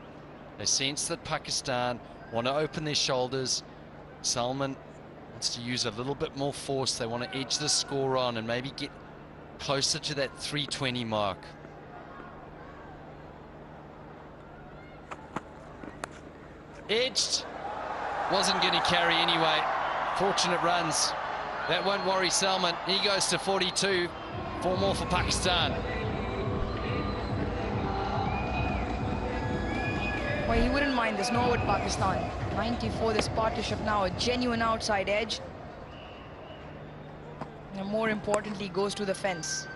They sense that Pakistan want to open their shoulders. Salman wants to use a little bit more force. They want to edge the score on and maybe get closer to that 320 mark. Edged. Wasn't going to carry anyway. Fortunate runs. That won't worry Salman. He goes to 42. 4 more for Pakistan. Well, he wouldn't mind this, nor would Pakistan. 94, this partnership now a genuine outside edge. And more importantly, goes to the fence.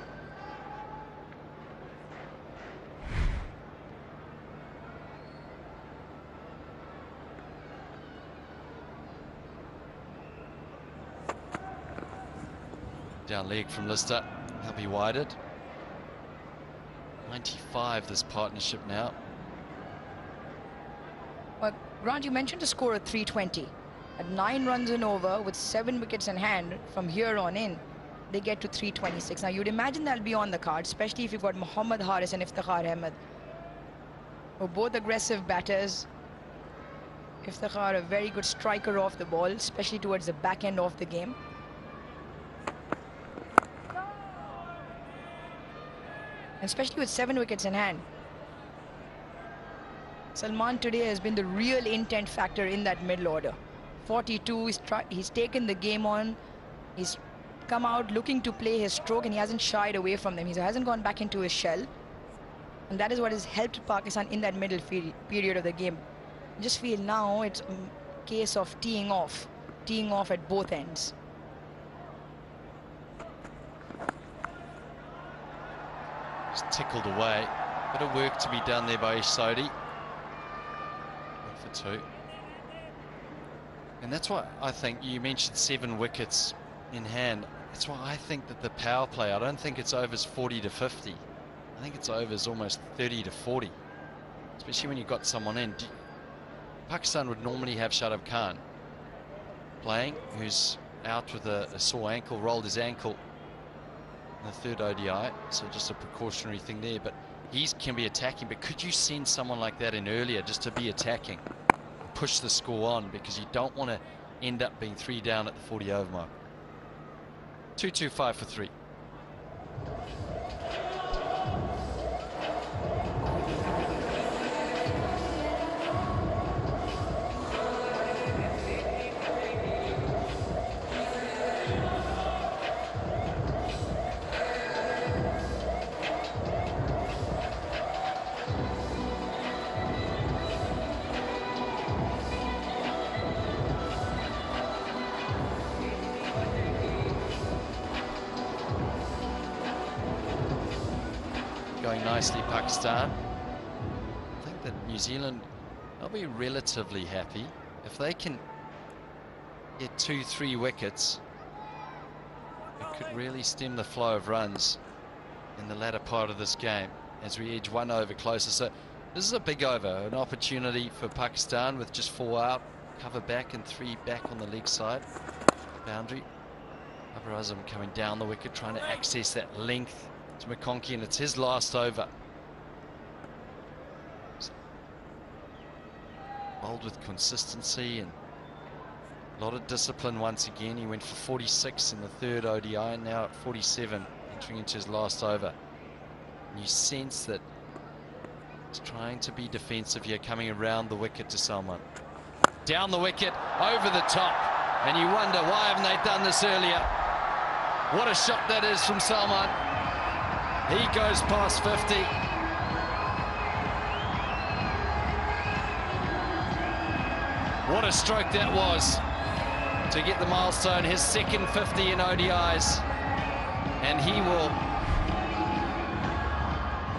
Down leg from Lister. He'll be wided. 95 this partnership now. Well, Grant, you mentioned a score of 320. At 9 runs and over with 7 wickets in hand, from here on in, they get to 326. Now, you'd imagine that'll be on the card, especially if you've got Mohammad Haris and Iftikhar Ahmed, who are both aggressive batters. Iftikhar, a very good striker off the ball, especially towards the back end of the game. And especially with 7 wickets in hand. Salman today has been the real intent factor in that middle order. 42, he's taken the game on. He's come out looking to play his stroke and he hasn't shied away from them. He hasn't gone back into his shell. And that is what has helped Pakistan in that middle period of the game. I just feel now it's a case of teeing off at both ends. Just tickled away. Bit of work to be done there by Sodhi. 2. And that's why I think you mentioned 7 wickets in hand. That's why I think that the power play, I don't think it's overs 40 to 50. I think it's overs almost 30 to 40. Especially when you've got someone in. Pakistan would normally have Shadab Khan. playing, who's out with a sore ankle, rolled his ankle in the third ODI, so just a precautionary thing there. But he can be attacking, but could you send someone like that in earlier just to be attacking, push the score on, because you don't want to end up being 3 down at the 40 over mark. 2-2-5 for 3. Going nicely, Pakistan. I think that New Zealand, they'll be relatively happy if they can get 2-3 wickets. It could really stem the flow of runs in the latter part of this game as we edge 1 over closer. So this is a big over, an opportunity for Pakistan with just 4 out, cover back and 3 back on the leg side boundary. Babar Azam coming down the wicket, trying to access that length to McConkey, and it's his last over. Bowled with consistency and a lot of discipline once again. He went for 46 in the third ODI, and now at 47, entering into his last over. And you sense that he's trying to be defensive here, coming around the wicket to Salman. Down the wicket, over the top, and you wonder, why haven't they done this earlier? What a shot that is from Salman. He goes past 50. What a stroke that was to get the milestone, his second 50 in ODIs. And he will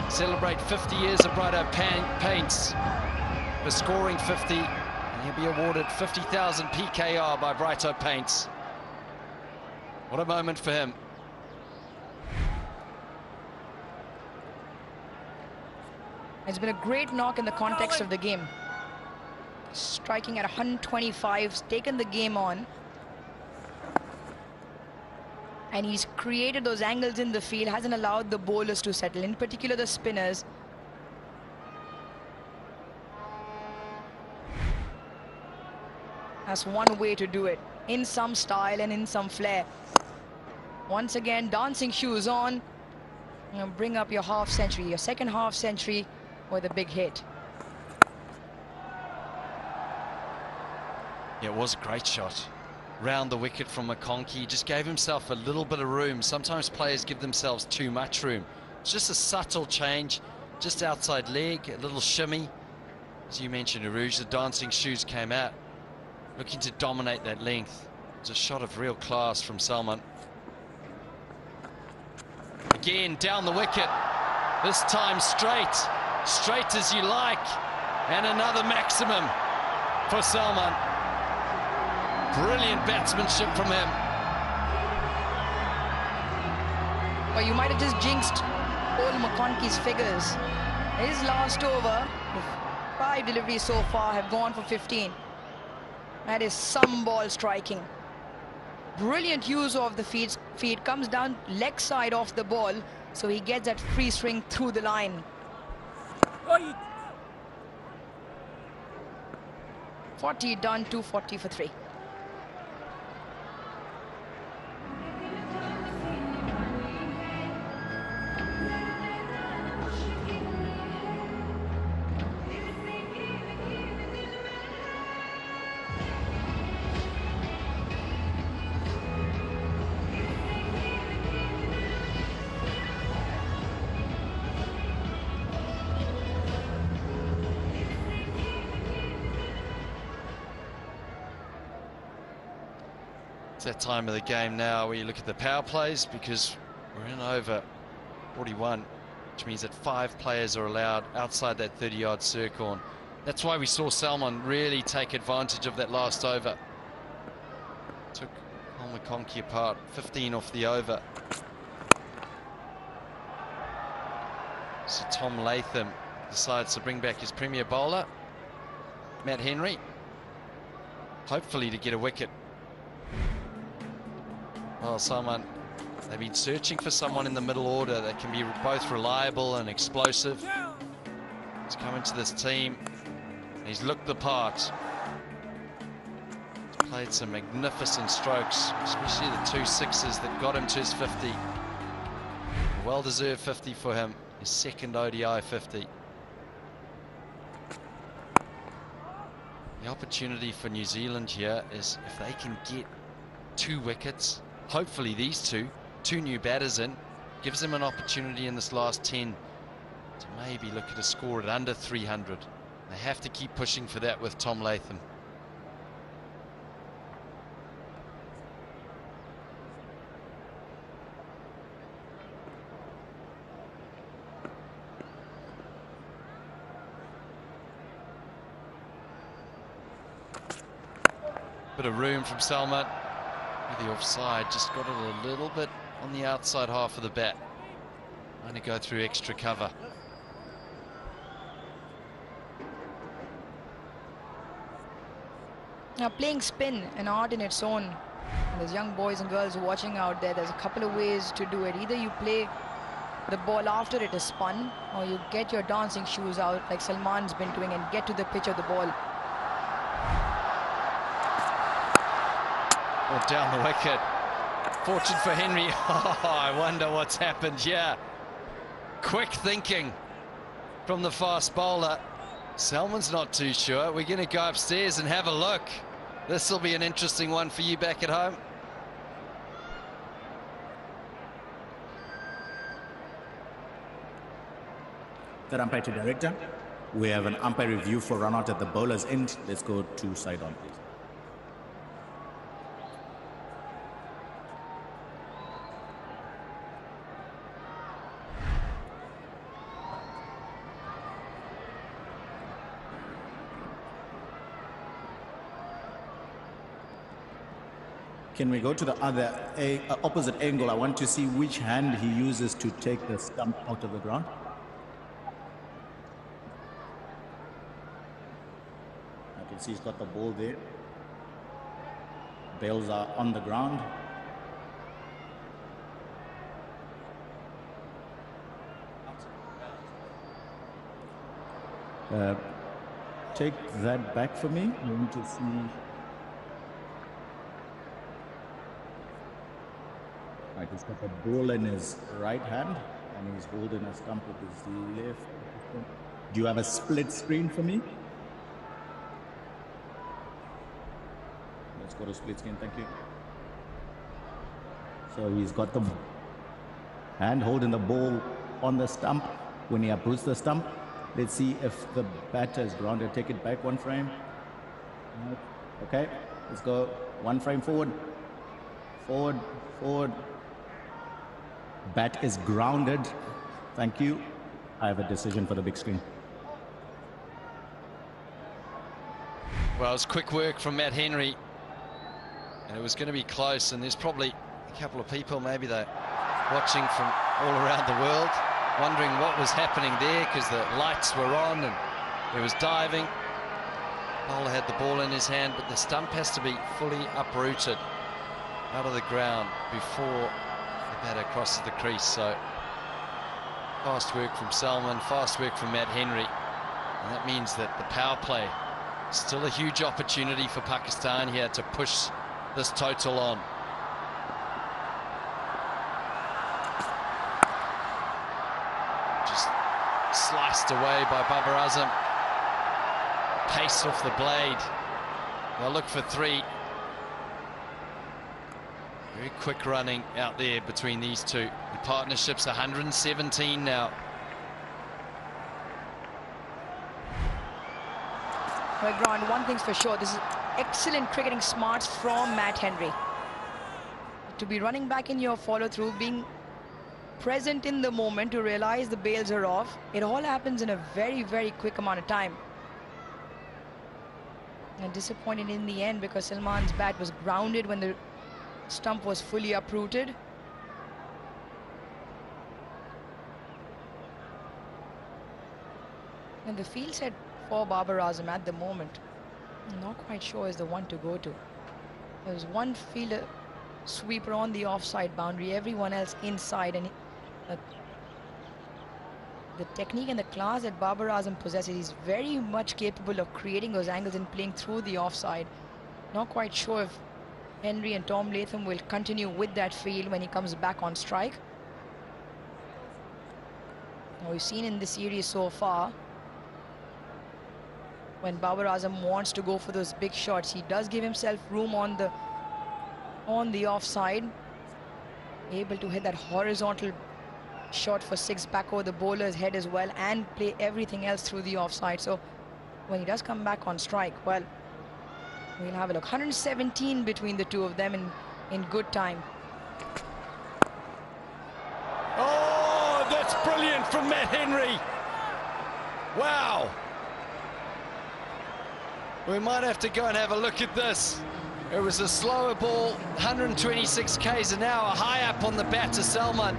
celebrate 50 years of Bright Paints for scoring 50. And he'll be awarded 50,000 PKR by Brighto Paints. What a moment for him. It's been a great knock in the context of the game. Striking at 125, taken the game on. And he's created those angles in the field, hasn't allowed the bowlers to settle, in particular the spinners. That's one way to do it, in some style and in some flair. Once again, dancing shoes on. Bring up your half century, your second half century, with a big hit. Yeah, it was a great shot. Round the wicket from McConkey, just gave himself a little bit of room. Sometimes players give themselves too much room. It's just a subtle change, just outside leg, a little shimmy. As you mentioned, Aruj, the dancing shoes came out, looking to dominate that length. It's a shot of real class from Salman. Again, down the wicket, this time straight as you like, and another maximum for Salman. Brilliant batsmanship from him. Well, you might have just jinxed old McConkey's figures. His last over, 5 deliveries so far have gone for 15. That is some ball striking. Brilliant use of the feet, comes down leg side off the ball, so he gets that free swing through the line. 40 done, 240 for 3. It's that time of the game now where you look at the power plays, because we're in over 41, which means that 5 players are allowed outside that 30-yard circle. And that's why we saw Salman really take advantage of that last over. Took Colin McConkey apart, 15 off the over. So Tom Latham decides to bring back his premier bowler, Matt Henry, hopefully to get a wicket Well, they've been searching for someone in the middle order that can be both reliable and explosive. He's come into this team. He's looked the part. He's played some magnificent strokes, especially the 2 sixes that got him to his 50. A well-deserved 50 for him, his second ODI 50. The opportunity for New Zealand here is if they can get 2 wickets, hopefully these two new batters in, gives them an opportunity in this last 10 to maybe look at a score at under 300. They have to keep pushing for that with Tom Latham. Bit of room from Salman. The offside just got it a little bit on the outside half of the bat. Trying to go through extra cover. Now playing spin, an art in its own. And there's young boys and girls watching out there. There's a couple of ways to do it. Either you play the ball after it is spun, or you get your dancing shoes out like Salman's been doing and get to the pitch of the ball. Or down the wicket. Fortune for Henry. Oh, I wonder what's happened here. Quick thinking from the fast bowler. Salman's not too sure. We're going to go upstairs and have a look. This will be an interesting one for you back at home. That umpire to director. We have an umpire review for run out at the bowler's end. Let's go to side on, please. Can we go to the other opposite angle? I want to see which hand he uses to take the stump out of the ground. I can see he's got the ball there. Bails are on the ground. Take that back for me. I want to see. Right, he's got the ball in his right hand and he's holding a stump with his left. Do you have a split screen for me? Let's go to split screen, thank you. So he's got the hand holding the ball on the stump. When he approaches the stump, let's see if the batter is grounded. Take it back 1 frame. Okay, let's go 1 frame forward. Forward, forward. Bat is grounded. Thank you. I have a decision for the big screen. Well, it's quick work from Matt Henry. And it was going to be close. And there's probably a couple of people maybe they're watching from all around the world, wondering what was happening there because the lights were on and he was diving. Bowler had the ball in his hand, but the stump has to be fully uprooted out of the ground before the batter crosses the crease. So fast work from Salman, fast work from Matt Henry, and that means that the power play is still a huge opportunity for Pakistan here to push this total on. Just sliced away by Babar Azam. Pace off the blade. They'll look for 3. Very quick running out there between these two. The partnership's 117 now. Well, Grant, one thing's for sure, this is excellent cricketing smarts from Matt Henry. To be running back in your follow-through, being present in the moment to realize the bails are off. It all happens in a very, very quick amount of time. And disappointed in the end because Salman's bat was grounded when the stump was fully uprooted. And the field set for Babar Azam at the moment, I'm not quite sure is the one to go to. There was one fielder sweeper on the offside boundary, everyone else inside, and the technique and the class that Babar Azam possesses, he's very much capable of creating those angles and playing through the offside. Not quite sure if Henry and Tom Latham will continue with that field when he comes back on strike. Now, we've seen in this series so far, when Babar Azam wants to go for those big shots, he does give himself room on the offside, able to hit that horizontal shot for 6 back over the bowler's head as well, and play everything else through the offside. So when he does come back on strike, well, we'll have a look. 117 between the two of them in good time. Oh, that's brilliant from Matt Henry. Wow. We might have to go and have a look at this. It was a slower ball, 126 k's an hour, high up on the batter, Salman.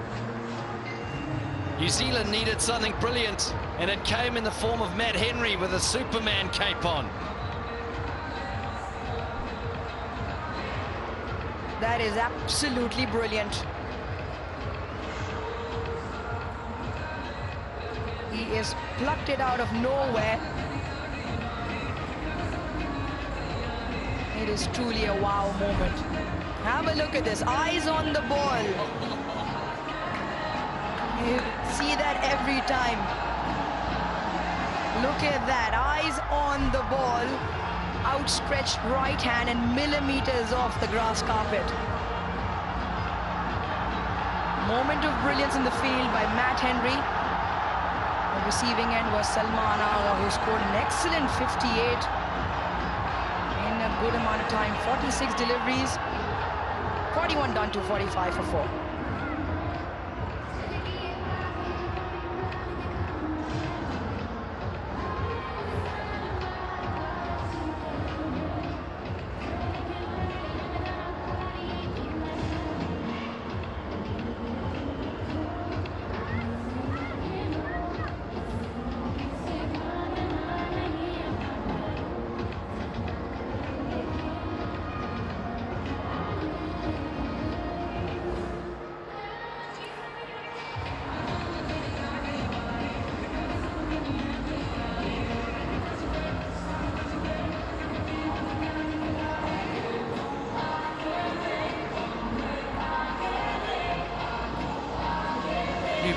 New Zealand needed something brilliant, and it came in the form of Matt Henry with a Superman cape on. That is absolutely brilliant. He has plucked it out of nowhere. It is truly a wow moment. Have a look at this, eyes on the ball. You see that every time. Look at that, eyes on the ball, outstretched right hand and millimeters off the grass carpet. Moment of brilliance in the field by Matt Henry. The receiving end was Salman Agha, who scored an excellent 58 in a good amount of time. 46 deliveries, 41 done to 45 for 4.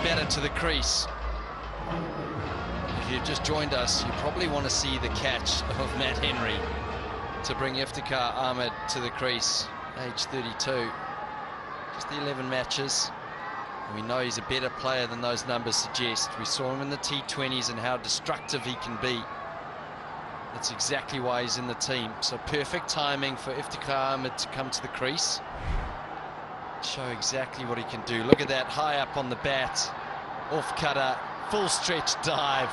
Better to the crease. If you've just joined us, you probably want to see the catch of Matt Henry to bring Iftikhar Ahmed to the crease, age 32. Just the 11 matches. We know he's a better player than those numbers suggest. We saw him in the T20s and how destructive he can be. That's exactly why he's in the team. So perfect timing for Iftikhar Ahmed to come to the crease. Show exactly what he can do. Look at that, high up on the bat, off cutter, full stretch dive,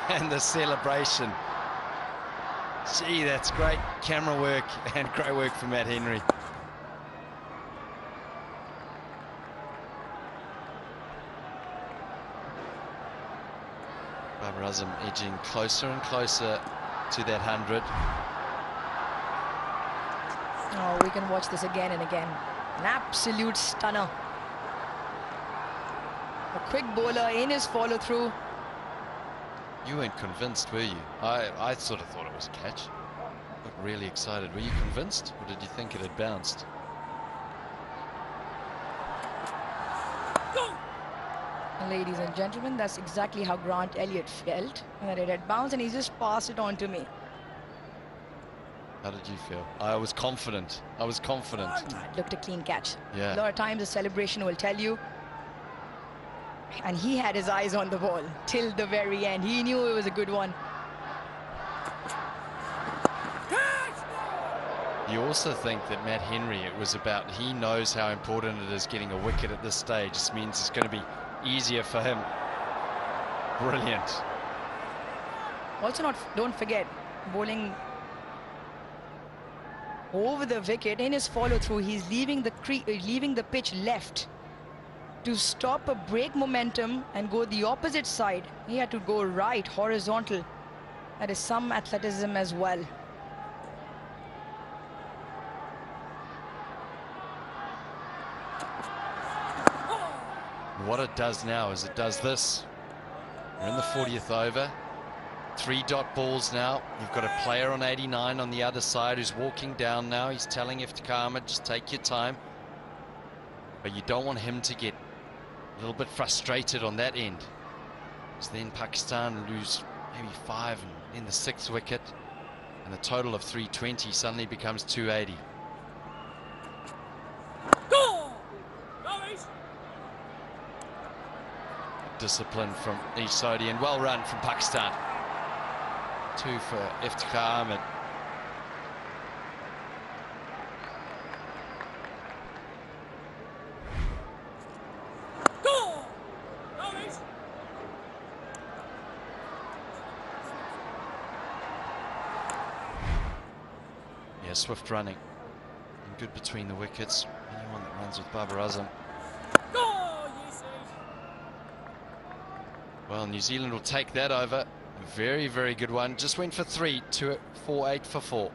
and the celebration. Gee, that's great camera work and great work from Matt Henry. Babar Azam edging closer and closer to that 100. Oh, we can watch this again and again. An absolute stunner. A quick bowler in his follow-through. You weren't convinced, were you? I sort of thought it was a catch. Looked really excited. Were you convinced, or did you think it had bounced? Ladies and gentlemen, that's exactly how Grant Elliott felt, that it had bounced and he just passed it on to me. How did you feel? I was confident. I was confident. It looked a clean catch. Yeah. A lot of times the celebration will tell you. And he had his eyes on the ball till the very end. He knew it was a good one. You also think that Matt Henry, it was about, he knows how important it is getting a wicket at this stage. This means it's going to be easier for him. Brilliant. Also don't forget, bowling over the wicket in his follow-through, he's leaving the pitch left to stop a break momentum and go the opposite side. He had to go right, horizontal. That is some athleticism as well. What it does now is it does this. We're in the 40th over. 3 dot balls now. You've got a player on 89 on the other side who's walking down now. He's telling Iftikhar Ahmed, just take your time. But you don't want him to get a little bit frustrated on that end. So then Pakistan lose maybe 5 in the 6th wicket. And the total of 320 suddenly becomes 280. Discipline from Sodi and well run from Pakistan. 2 for Iftikhar Ahmed. Yeah, swift running and good between the wickets. Anyone that runs with Babar Azam. Well, New Zealand will take that over. Very, very good one. Just went for 3, 2, 4, 8 for 4.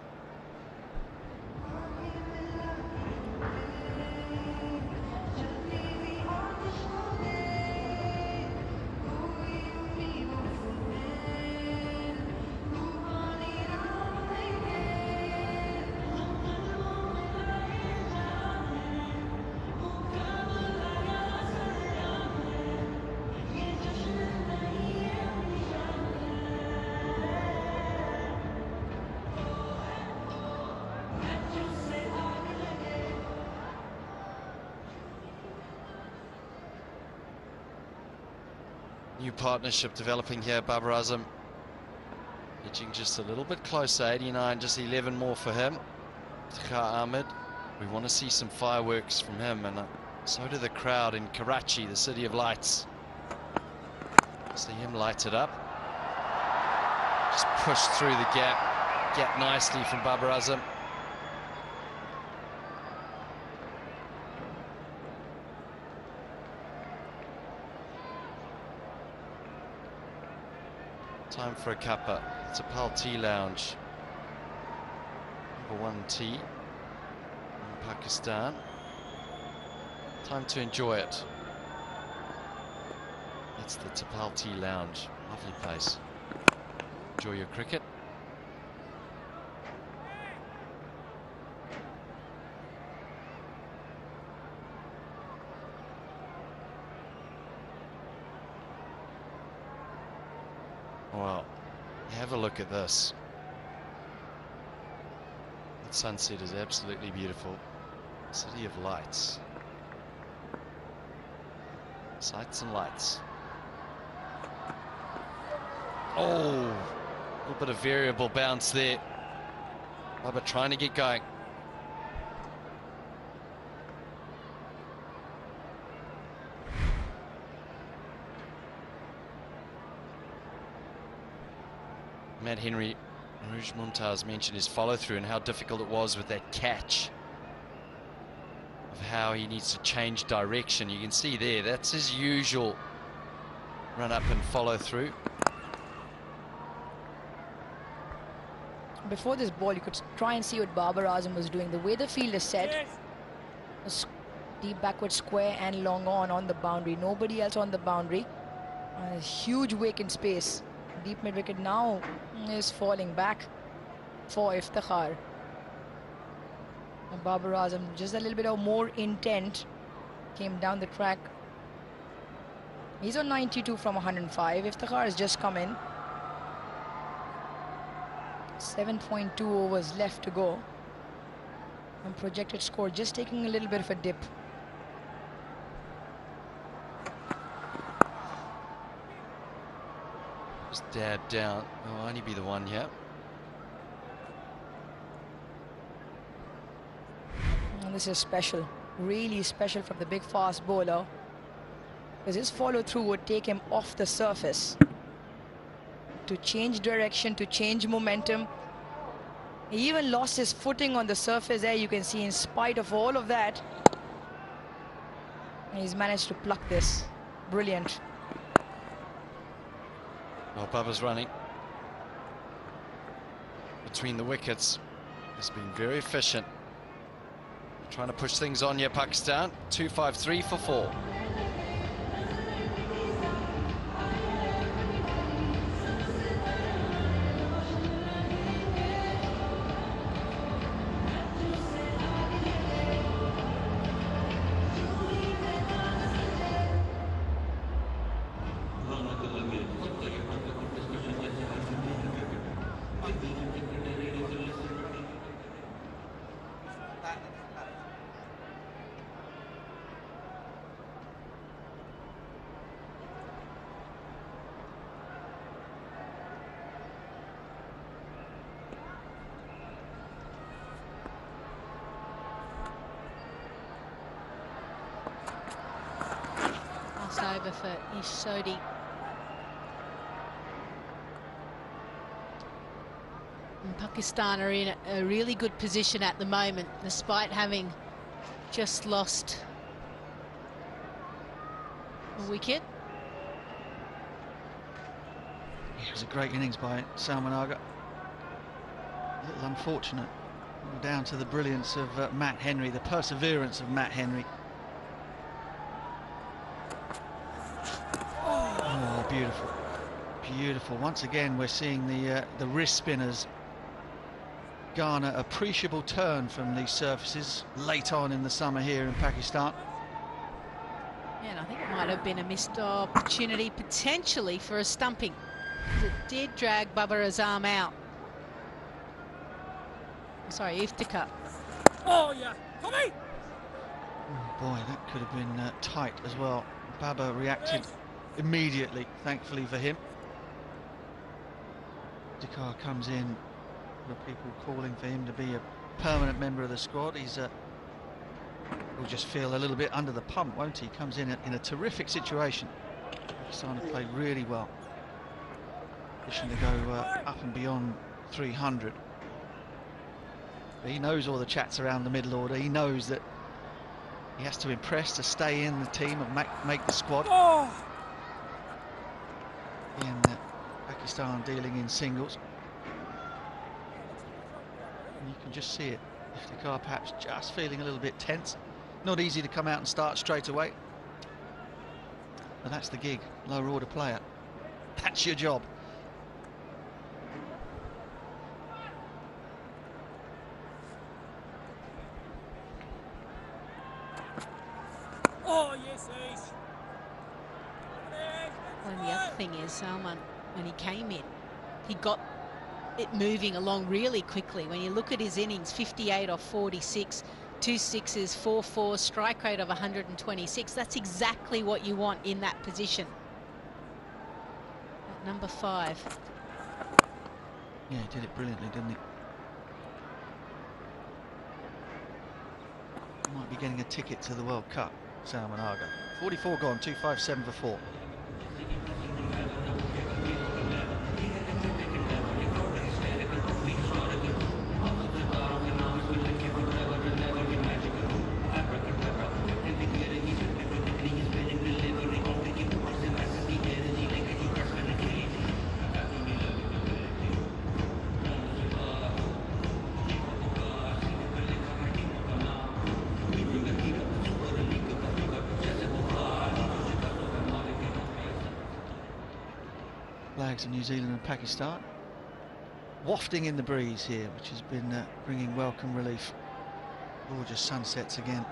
New partnership developing here. Babar Azam edging just a little bit closer. 89, just 11 more for him. Iftikhar Ahmed, we want to see some fireworks from him, and so do the crowd in Karachi, the city of lights. See him light it up. Just pushed through the gap nicely from Babar Azam. Time for a cuppa. It's a Pal Tea Lounge. Number 1 tea in Pakistan. Time to enjoy it. It's the Tapal Tea Lounge. Lovely place. Enjoy your cricket. Well, have a look at this. The sunset is absolutely beautiful. City of lights. Sights and lights. Oh, a little bit of variable bounce there. Baba trying to get going. Matt Henry, Rouge Mumtaz mentioned his follow-through and how difficult it was with that catch. Of how he needs to change direction. You can see there, that's his usual run up and follow through. Before this ball, you could try and see what Babar Azam was doing. The way the field is set, deep backward square and long on the boundary. Nobody else on the boundary. A huge vacant space. Deep mid wicket now is falling back for Iftikhar. And Babar Azam, just a little bit of more intent, came down the track. He's on 92 from 105. Iftikhar has just come in. 7.2 overs left to go. And projected score just taking a little bit of a dip. Just dab down. Will only be the one here. And this is special. Really special from the big fast bowler. Because his follow through would take him off the surface. To change direction, to change momentum. He even lost his footing on the surface there. You can see in spite of all of that, he's managed to pluck this. Brilliant. Well, Baba's running between the wickets. He's been very efficient. Trying to push things on here, Pakistan. 253 for 4. over for Ish Sodhi. And Pakistan are in a really good position at the moment, despite having just lost a wicket. It was a great innings by Salman Agha. A little unfortunate. Down to the brilliance of Matt Henry, the perseverance of Matt Henry. Oh, beautiful. Beautiful. Once again, we're seeing the wrist spinners garner appreciable turn from these surfaces late on in the summer here in Pakistan. Yeah, and I think it might have been a missed opportunity potentially for a stumping. It did drag Babar Azam out. Sorry, Iftikhar. Oh, yeah. Tommy! Oh boy, that could have been tight as well. Babar reacted immediately, thankfully for him. Iftikhar comes in. The people calling for him to be a permanent member of the squad. He's will just feel a little bit under the pump, won't he? Comes in a terrific situation. Pakistan have played really well. Position to go up and beyond 300. But he knows all the chats around the middle order. He knows that he has to impress to stay in the team and make the squad. In Pakistan dealing in singles. And you can just see it. Iftikhar perhaps just feeling a little bit tense. Not easy to come out and start straight away. But that's the gig, lower order player. That's your job. Oh, yes, yes. And the other thing is, Salman, when he came in, he got it moving along really quickly. When you look at his innings, 58 off 46, 2 sixes, 4 fours, strike rate of 126. That's exactly what you want in that position. At number 5. Yeah, he did it brilliantly, didn't he? Might be getting a ticket to the World Cup, Salman Agha. 44 gone, 257 for 4. Flags of New Zealand and Pakistan wafting in the breeze here, which has been bringing welcome relief. Gorgeous sunsets again.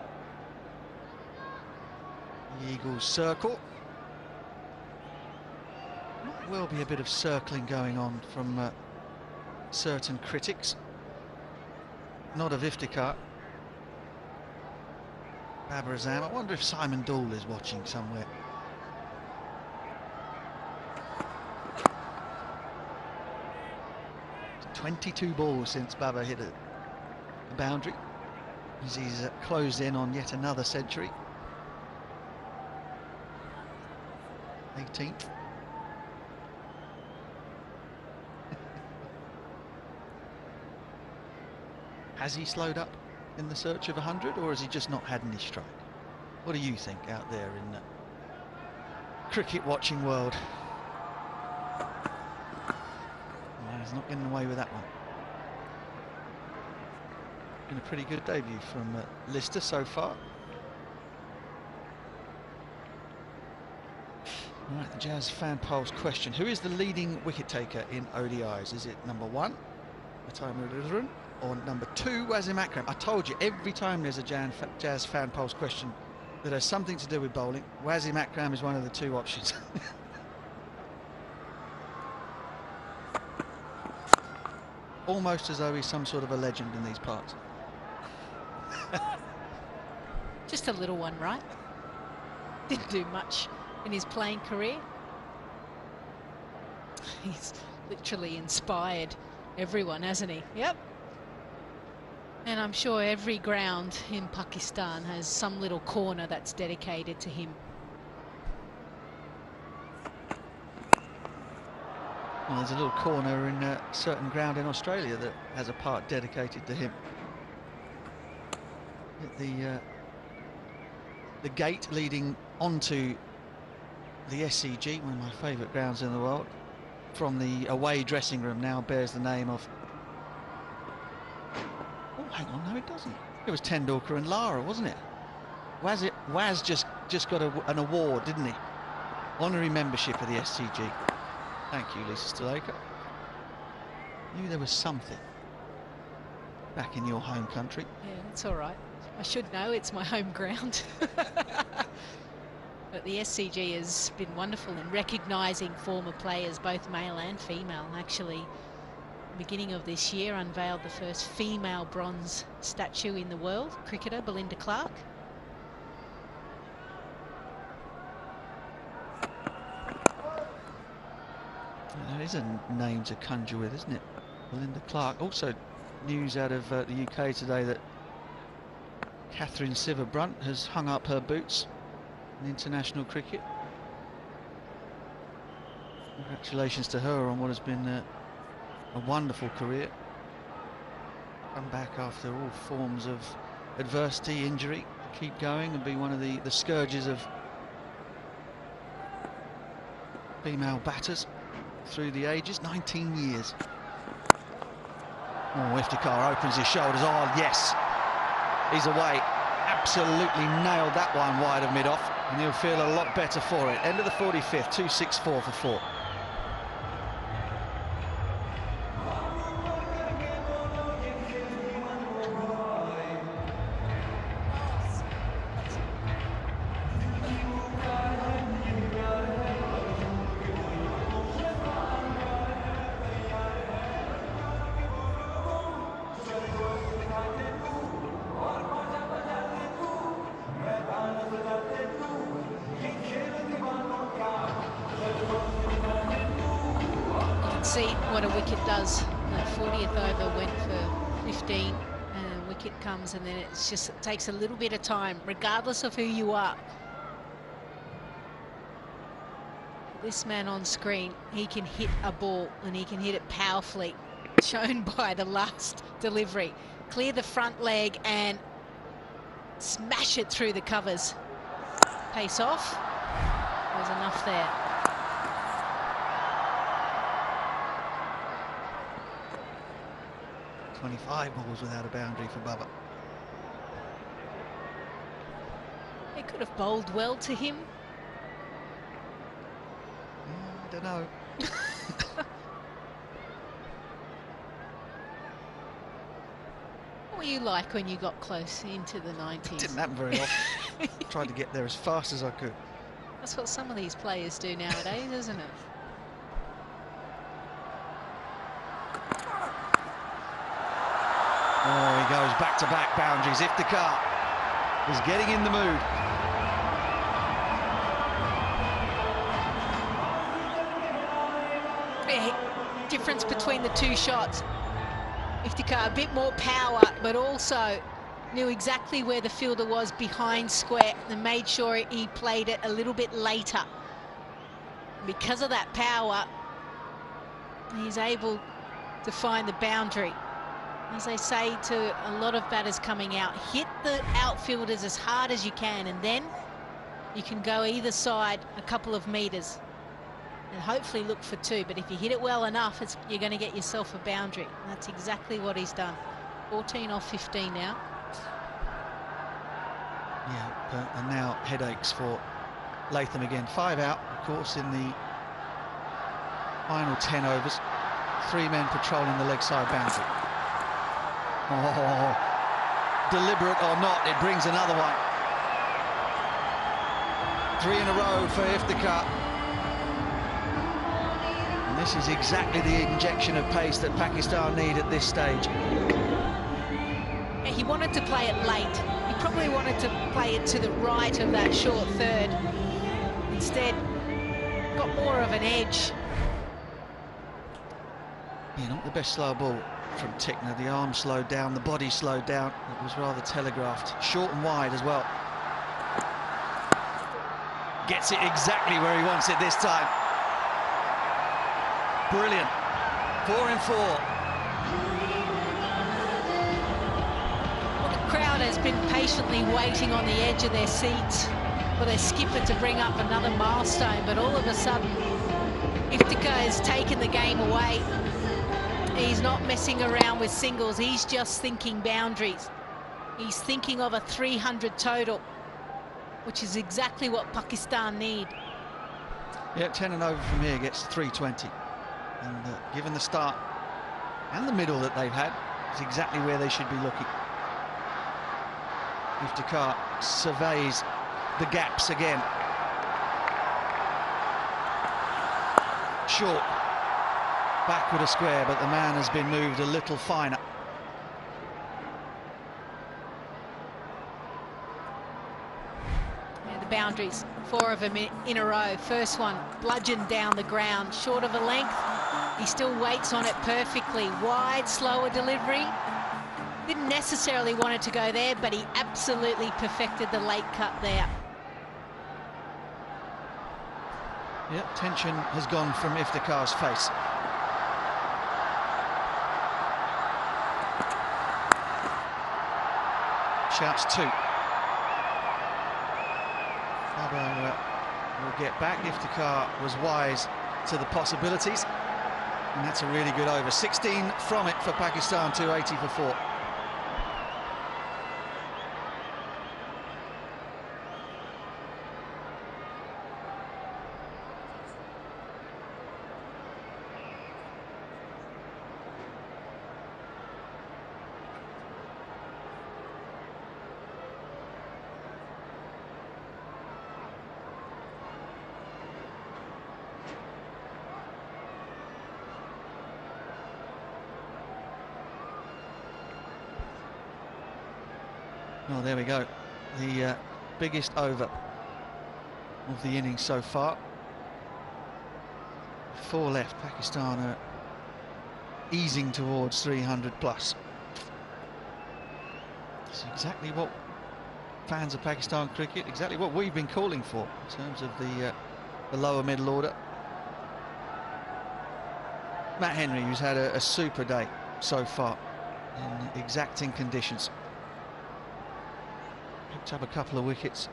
The Eagles circle. Might well be a bit of circling going on from certain critics. Not of Iftikhar. Babar Azam. I wonder if Simon Dool is watching somewhere. It's 22 balls since Babar hit a boundary, as he's closed in on yet another century. 18th. Has he slowed up in the search of 100, or has he just not had any strike? What do you think out there in the cricket watching world? Well, he's not getting away with that one. Been a pretty good debut from Lister so far. Right, the Jazz fan polls question: who is the leading wicket taker in ODIs? Is it number 1, Fatima Rizwan, or number 2, Wasim Akram? I told you, every time there's a Jazz fan polls question that has something to do with bowling, Wasim Akram is one of the 2 options. Almost as though he's some sort of a legend in these parts. Just a little one, right? Didn't do much in his playing career. He's literally inspired everyone, hasn't he? Yep. And I'm sure every ground in Pakistan has some little corner that's dedicated to him. Well, there's a little corner in a certain ground in Australia that has a part dedicated to him. The gate leading onto the SCG, one of my favourite grounds in the world, from the away dressing room, now bears the name of... Oh, hang on, no, it doesn't. It was Tendulkar and Lara, wasn't it? Waz just got an award, didn't he? Honorary membership of the SCG. Thank you, Lisa Sthalekar. Knew there was something back in your home country. Yeah, that's all right. I should know, it's my home ground. But the SCG has been wonderful in recognising former players, both male and female. Actually, beginning of this year, unveiled the first female bronze statue in the world, cricketer Belinda Clark. That is a name to conjure with, isn't it? Belinda Clark. Also, news out of the UK today that Catherine Sciver-Brunt has hung up her boots in international cricket. Congratulations to her on what has been a wonderful career. Come back after all forms of adversity, injury, keep going and be one of the scourges of female batters through the ages. 19 years. Oh, Iftikhar opens his shoulders. Oh, yes. He's away. Absolutely nailed that one wide of mid-off, and he'll feel a lot better for it. End of the 45th, 264 for 4. See what a wicket does. That 40th over went for 15 and a wicket comes, and then it takes a little bit of time regardless of who you are. This man on screen, he can hit a ball and he can hit it powerfully, shown by the last delivery. Clear the front leg and smash it through the covers. Pace off. There's enough there. .25 balls without a boundary for Bubba. He could have bowled well to him. I don't know. What were you like when you got close into the 90s? It didn't happen very often. Tried to get there as fast as I could. That's what some of these players do nowadays, isn't it? Oh, he goes back-to-back boundaries. Iftikhar is getting in the mood. Difference between the two shots. Iftikhar a bit more power, but also knew exactly where the fielder was behind square and made sure he played it a little bit later. Because of that power, he's able to find the boundary. As they say to a lot of batters coming out, hit the outfielders as hard as you can, and then you can go either side a couple of metres and hopefully look for 2. But if you hit it well enough, you're going to get yourself a boundary. And that's exactly what he's done. 14 off 15 now. Yeah, and now headaches for Latham again. 5 out, of course, in the final 10 overs. 3 men patrolling the leg side boundary. Oh, deliberate or not, it brings another one. 3 in a row for Iftikhar. And this is exactly the injection of pace that Pakistan need at this stage. He wanted to play it late. He probably wanted to play it to the right of that short third. Instead, got more of an edge. Yeah, not the best slow ball from Tickner. The arm slowed down, the body slowed down. It was rather telegraphed. Short and wide as well. Gets it exactly where he wants it this time. brilliant. 4 in 4. Well, the crowd has been patiently waiting on the edge of their seats for their skipper to bring up another milestone, but all of a sudden, Iftikhar has taken the game away. He's not messing around with singles, he's just thinking boundaries. He's thinking of a 300 total, which is exactly what Pakistan need. Yeah, 10 and over from here gets 320. And given the start and the middle that they've had, it's exactly where they should be looking. Iftikhar surveys the gaps again. Short, backward a square, but the man has been moved a little finer. Yeah, the boundaries, 4 of them in a row. First one, bludgeoned down the ground, short of a length. He still waits on it perfectly. Wide, slower delivery. Didn't necessarily want it to go there, but he absolutely perfected the late cut there. Yep, tension has gone from Iftikhar's face. Shouts 2. Babar will get back. Iftikhar was wise to the possibilities, and that's a really good over. 16 from it for Pakistan, 280 for 4. Oh, there we go. The biggest over of the innings so far. 4 left. Pakistan are easing towards 300 plus. It's exactly what fans of Pakistan cricket, exactly what we've been calling for in terms of the lower middle order. Matt Henry, who's had a super day so far in exacting conditions. Picked up a couple of wickets,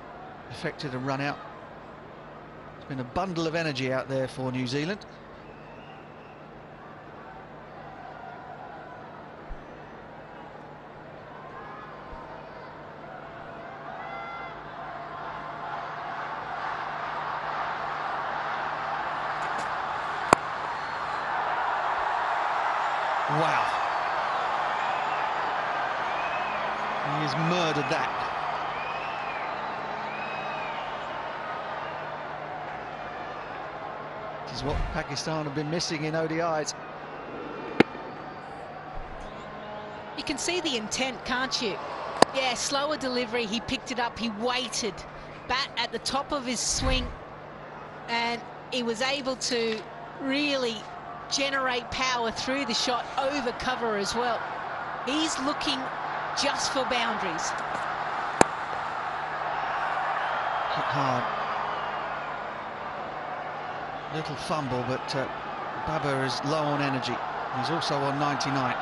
effected a run out. It's been a bundle of energy out there for New Zealand. Wow. He has murdered that. This is what Pakistan have been missing in ODIs. You can see the intent, can't you? Yeah, slower delivery, he picked it up, he waited. Bat at the top of his swing, and he was able to really generate power through the shot over cover as well. He's looking just for boundaries. Hit hard. Little fumble, but Babar is low on energy. He's also on 99.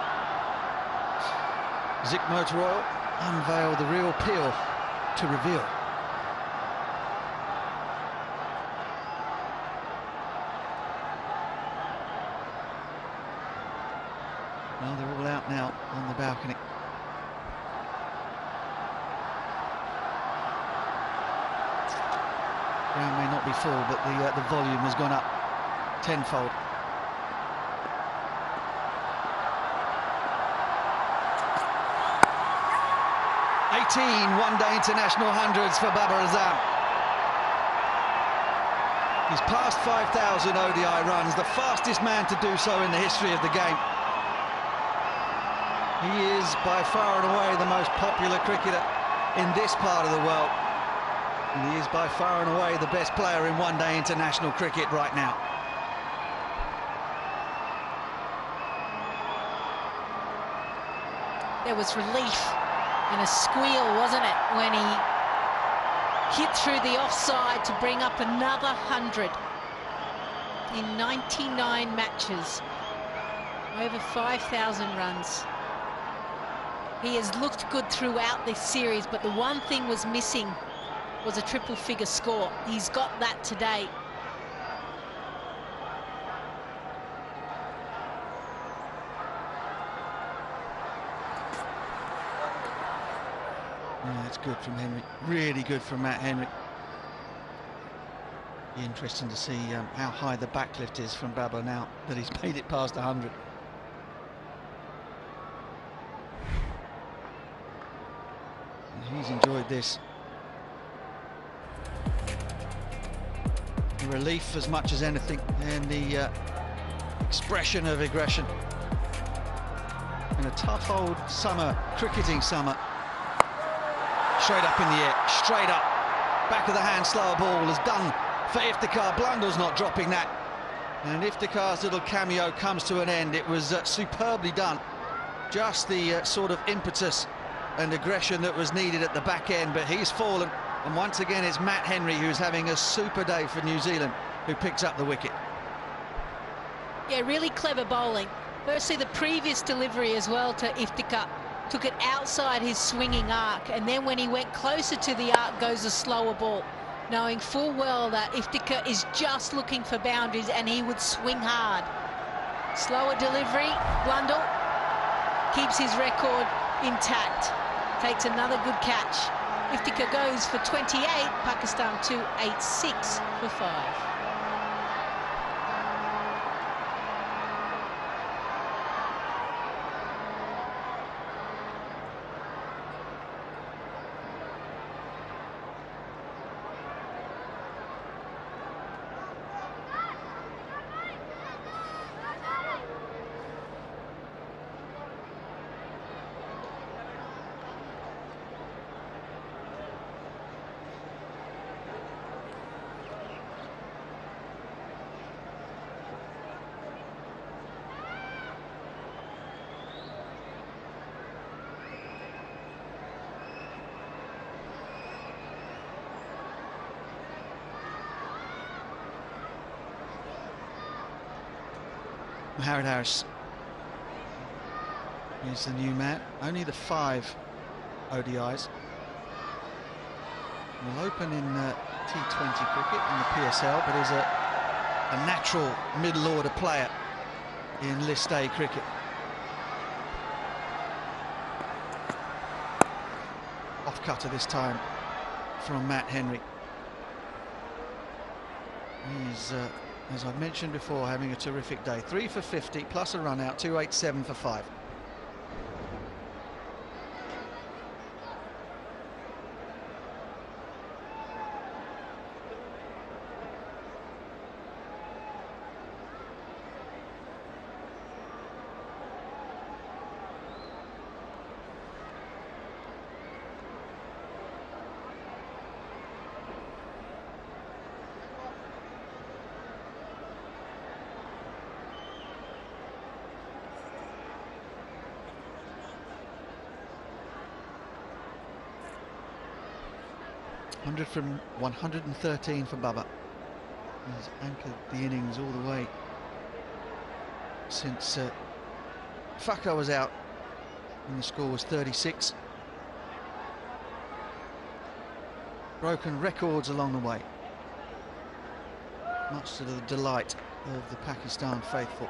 Zik Motor Oil, unveil the real peel to reveal. Well, they're all out now on the balcony. Ground may not be full, but the volume has gone up tenfold. One-day international hundreds for Babar Azam. He's passed 5,000 ODI runs, the fastest man to do so in the history of the game. He is by far and away the most popular cricketer in this part of the world. And he is by far and away the best player in one-day international cricket right now. There was relief and a squeal, wasn't it, when he hit through the offside to bring up another 100. in 99 matches, over 5,000 runs. He has looked good throughout this series, but the one thing was missing was a triple-figure score. He's got that today. Oh, that's good from Henry. Really good from Matt Henry. Be interesting to see how high the backlift is from Baba now that he's made it past 100. And he's enjoyed this. The relief as much as anything, and the expression of aggression. In a tough old summer, cricketing summer. Straight up in the air, straight up. Back of the hand, slower ball is done for Iftikhar. Blundell's not dropping that. And Iftikhar's little cameo comes to an end. It was superbly done. Just the sort of impetus and aggression that was needed at the back end, but he's fallen. And once again, it's Matt Henry who's having a super day for New Zealand, who picks up the wicket. Yeah, really clever bowling. Firstly, the previous delivery as well to Iftikhar took it outside his swinging arc, and then when he went closer to the arc goes a slower ball, knowing full well that Iftikhar is just looking for boundaries and he would swing hard. Slower delivery, Blundell keeps his record intact, takes another good catch. Iftikhar goes for 28, Pakistan 286 for 5. Howard Harris is the new man. Only the 5 ODIs. Will open in T20 cricket in the PSL, but is a natural middle order player in List A cricket. Off cutter this time from Matt Henry. He's as I've mentioned before, having a terrific day. 3 for 50 plus a run out, 287 for 5. From 113 for Baba. He's anchored the innings all the way since Fakar was out and the score was 36. Broken records along the way, much to the delight of the Pakistan faithful.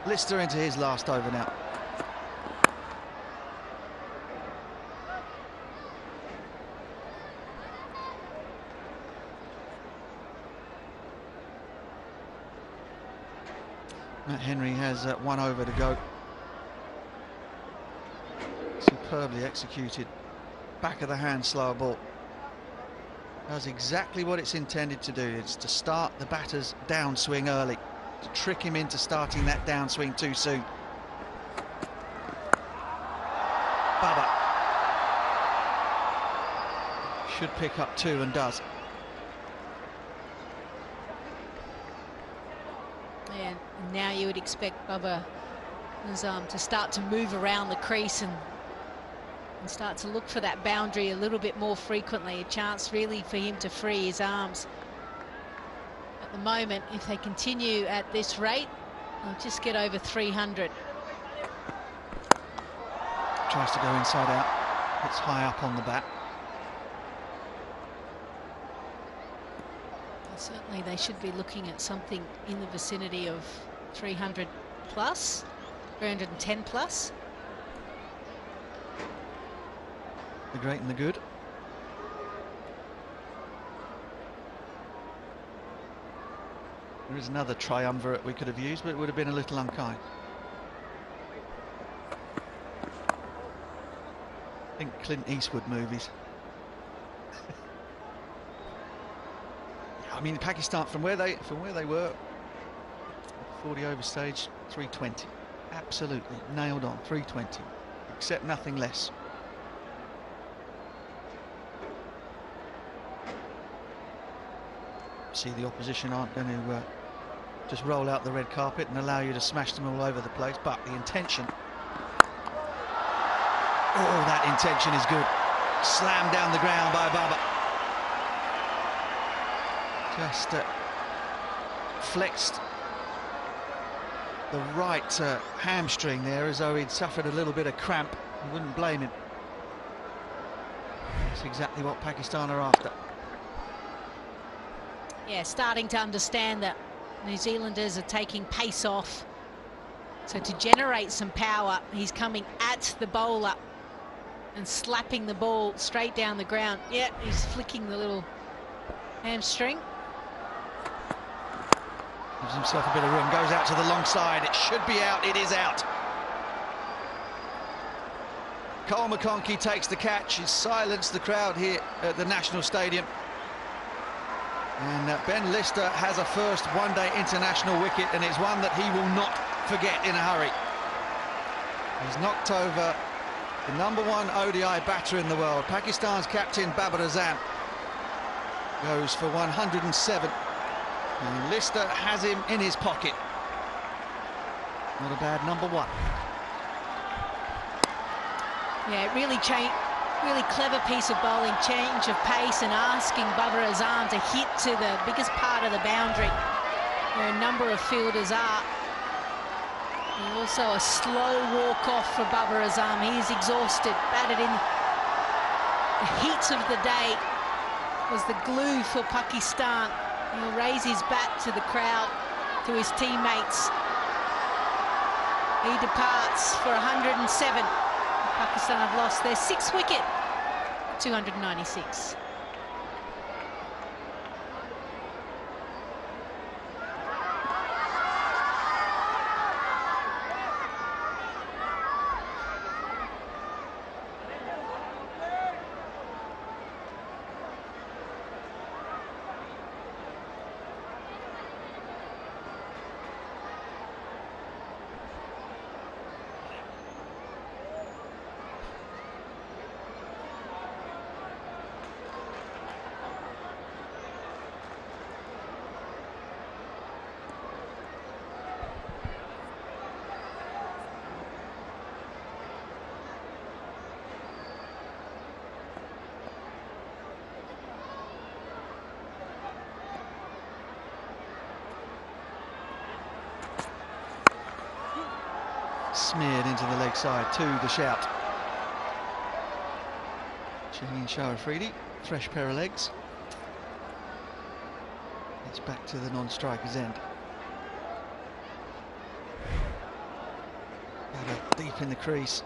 Lister into his last over now. Matt Henry has 1 over to go. Superbly executed. Back of the hand slower ball. Does exactly what it's intended to do. It's to start the batter's downswing early, to trick him into starting that downswing too soon. Baba should pick up 2 and does. And now you would expect Baba Nizam to start to move around the crease and start to look for that boundary a little bit more frequently. A chance really for him to free his arms. But the moment, if they continue at this rate, they'll just get over 300. Tries to go inside out. It's high up on the bat. Certainly they should be looking at something in the vicinity of 300 plus, 310 plus. The great and the good. There is another triumvirate we could have used, but it would have been a little unkind. I think Clint Eastwood movies. I mean, Pakistan, from where they were, 40 over stage, 320, absolutely nailed on, 320, except nothing less. See, the opposition aren't going to just roll out the red carpet and allow you to smash them all over the place, but the intention, oh, that intention is good. Slammed down the ground by Baba. Just flexed the right hamstring there as though he'd suffered a little bit of cramp. You wouldn't blame him. That's exactly what Pakistan are after. Yeah, starting to understand that New Zealanders are taking pace off. So to generate some power, he's coming at the bowler and slapping the ball straight down the ground. Yeah, he's flicking the little hamstring. Gives himself a bit of room, goes out to the long side. It should be out, it is out. Cole McConkey takes the catch. He's silenced the crowd here at the National Stadium. And Ben Lister has a first one-day international wicket, and it's one that he will not forget in a hurry. He's knocked over the #1 ODI batter in the world. Pakistan's captain Babar Azam goes for 107. And Lister has him in his pocket. Not a bad #1. Yeah, really clever piece of bowling, change of pace and asking Babar Azam to hit to the biggest part of the boundary where a number of fielders are. And also a slow walk off for Babar Azam. He is exhausted, batted in the heat of the day, was the glue for Pakistan. He'll raise his bat to the crowd, to his teammates. He departs for 107. Pakistan have lost their 6th wicket, 296. Smeared into the leg side to the shout. Shaheen Shah Afridi, fresh pair of legs. It's back to the non-striker's end. Deep in the crease.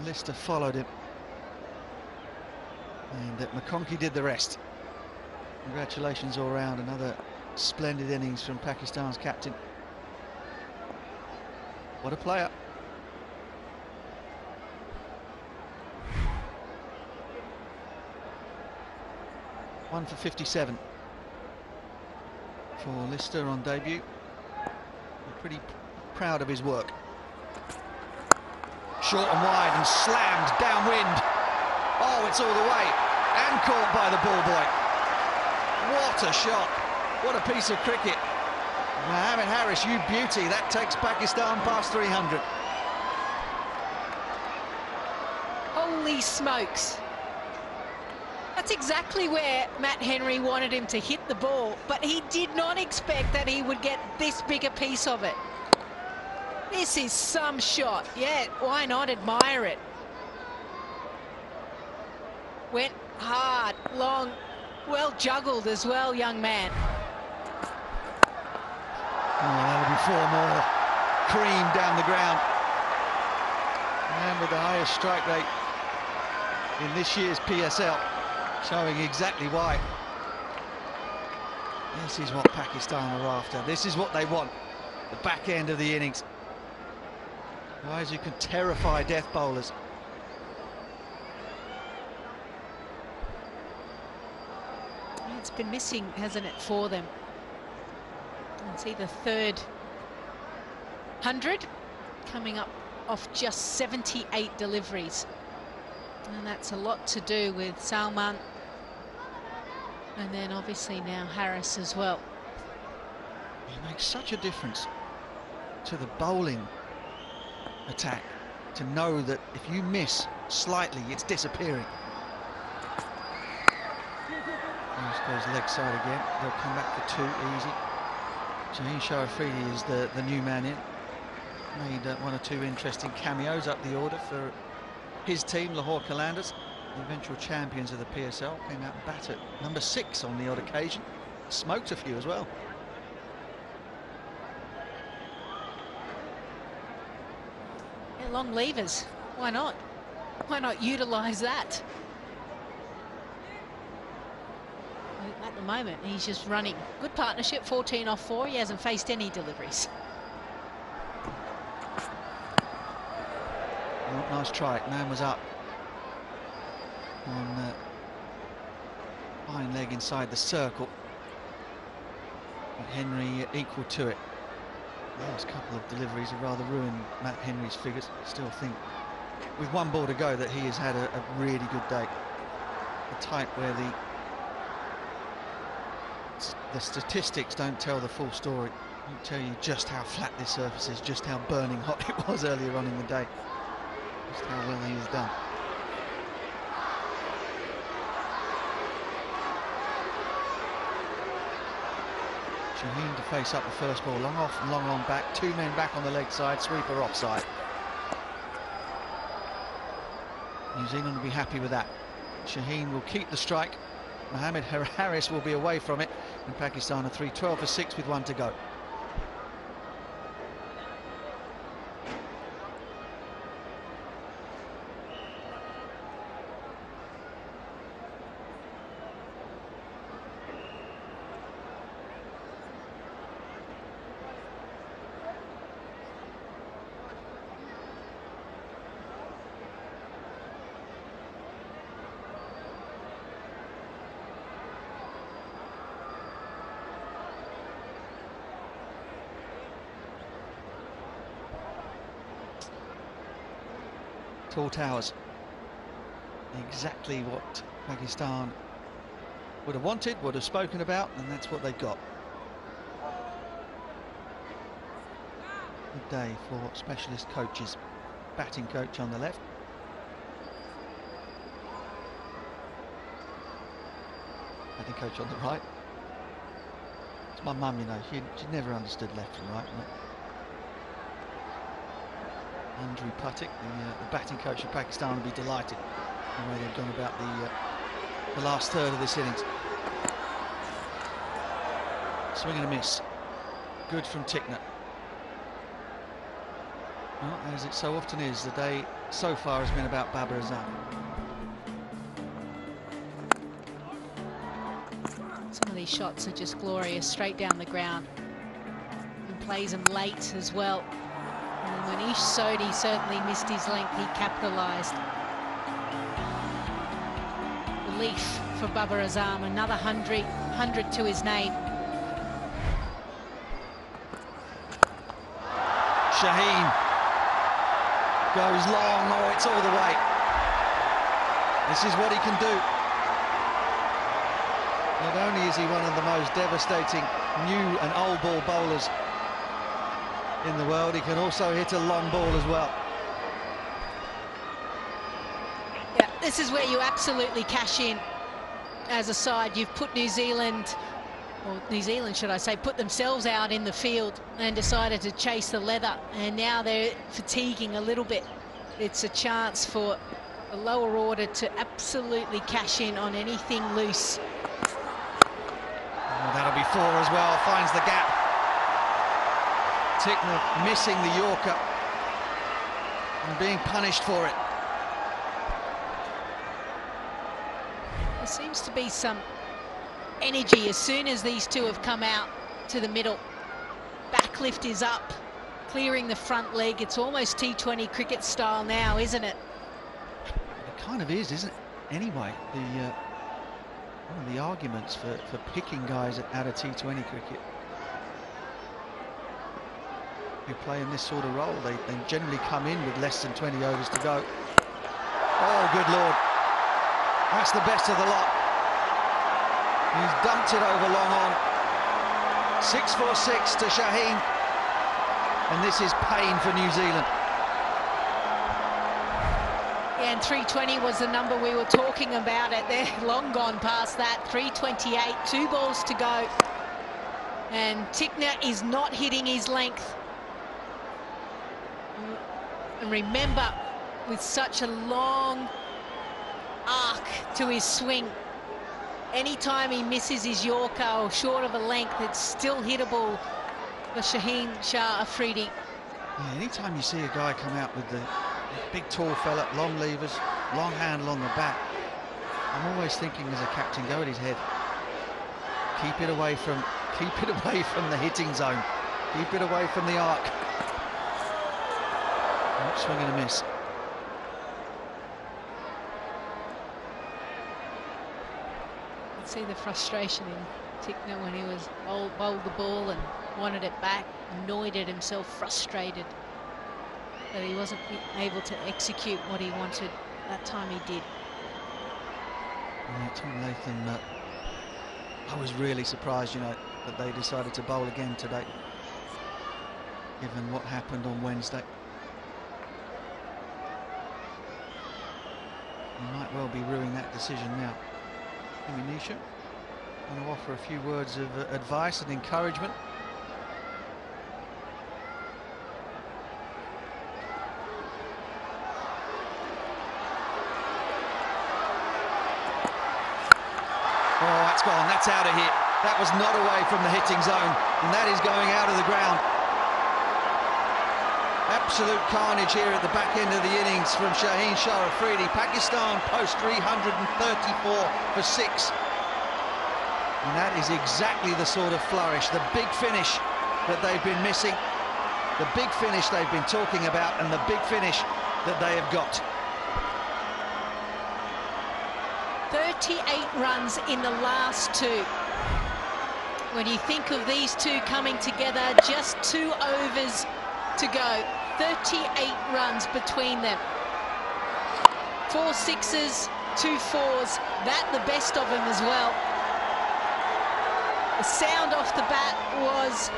Lister followed him. And McConkey did the rest. Congratulations all round. Another splendid innings from Pakistan's captain. What a player. One for 57 for Lister on debut. I'm pretty proud of his work. Short and wide and slammed downwind. Oh, it's all the way and caught by the ball boy. What a shot. What a piece of cricket. Mohammed Harris, you beauty. That takes Pakistan past 300. Holy smokes. That's exactly where Matt Henry wanted him to hit the ball, but he did not expect that he would get this big a piece of it. This is some shot. Yeah, why not admire it? Went hard, long, well juggled as well, young man. Oh, that'll be 4 more. Cream down the ground. And with the highest strike rate in this year's PSL, showing exactly why. This is what Pakistan are after. This is what they want. The back end of the innings. Guys who can terrify death bowlers. It's been missing, hasn't it, for them? Let's see, the third 100 coming up off just 78 deliveries. And that's a lot to do with Salman. And then obviously now Harris as well. It makes such a difference to the bowling attack to know that if you miss slightly, it's disappearing. Goes leg side again. They'll come back for 2, easy. Shaheen Sharafidi is the new man in. Made 1 or 2 interesting cameos up the order for his team, Lahore Qalandars, the eventual champions of the PSL. Came out and batted number 6 on the odd occasion. Smoked a few as well. Yeah, long levers. Why not? Why not utilise that? At the moment, he's just running. Good partnership, 14 off 4. He hasn't faced any deliveries. Oh, nice try. Man was up on fine leg inside the circle. But Henry equal to it. The last couple of deliveries have rather ruined Matt Henry's figures. Still think with 1 ball to go that he has had a really good day. The type where the statistics don't tell the full story. Don't tell you just how flat this surface is, just how burning hot it was earlier on in the day, just how well he has done. Shaheen to face up the first ball, long off and long on back, 2 men back on the leg side, sweeper offside. New Zealand will be happy with that. Shaheen will keep the strike. Mohammed Harris will be away from it, and Pakistan are 3-12 for 6 with 1 to go. Tall towers, exactly what Pakistan would have wanted, would have spoken about, and that's what they got. Good day for specialist coaches. Batting coach on the left, batting coach on the right. It's my mum, you know, she never understood left and right. Andrew Patik, the batting coach of Pakistan, will be delighted the way they've gone about the last third of this innings. Swing and a miss. Good from Tickner. Well, as it so often is, the day so far has been about Babar Azam. Some of these shots are just glorious, straight down the ground. And plays them late as well. And when Ish Sodhi certainly missed his length, he capitalised. Relief for Babar Azam, another 100 to his name. Shaheen goes long, oh, it's all the way. This is what he can do. Not only is he one of the most devastating new and old ball bowlers in the world, he can also hit a long ball as well. Yeah, this is where you absolutely cash in. as a side, you've put New Zealand, or New Zealand should I say, put themselves out in the field and decided to chase the leather, and now they're fatiguing a little bit. It's a chance for a lower order to absolutely cash in on anything loose. Oh, that'll be 4 as well, finds the gap. Tickner missing the Yorker and being punished for it. There seems to be some energy as soon as these two have come out to the middle. Backlift is up, clearing the front leg. It's almost T20 cricket style now, isn't it? It kind of is, isn't it? Anyway, one of the arguments for picking guys out of T20 cricket who play in this sort of role, they generally come in with less than 20 overs to go. Oh, good Lord. That's the best of the lot. He's dumped it over long on. 6 for 6 to Shaheen. And this is pain for New Zealand. Yeah, and 320 was the number we were talking about. They're long gone past that. 328, 2 balls to go. And Tickner is not hitting his length. And remember, with such a long arc to his swing, anytime he misses his Yorker or short of a length, it's still hittable for Shaheen Shah Afridi. Yeah, anytime you see a guy come out with the big tall fella, long levers, long handle on the bat, I'm always thinking as a captain, go at his head. Keep it away from the hitting zone. Keep it away from the arc. Swing and a miss. You see the frustration in Tickner when he was bowled the ball and wanted it back, annoyed at himself, frustrated that he wasn't able to execute what he wanted. That time he did. Yeah, Tom Latham, I was really surprised, you know, that they decided to bowl again today, given what happened on Wednesday. He might well be ruining that decision now. Nisha, want to offer a few words of advice and encouragement. Oh, that's gone. That's out of here. That was not away from the hitting zone, and that is going out of the ground. Absolute carnage here at the back end of the innings from Shaheen Shah Afridi. Pakistan post 334 for 6. And that is exactly the sort of flourish, the big finish that they've been missing, the big finish they've been talking about, and the big finish that they have got. 38 runs in the last 2. When you think of these two coming together, just 2 overs to go. 38 runs between them. 4 sixes, 2 4s. That the best of them as well. The sound off the bat was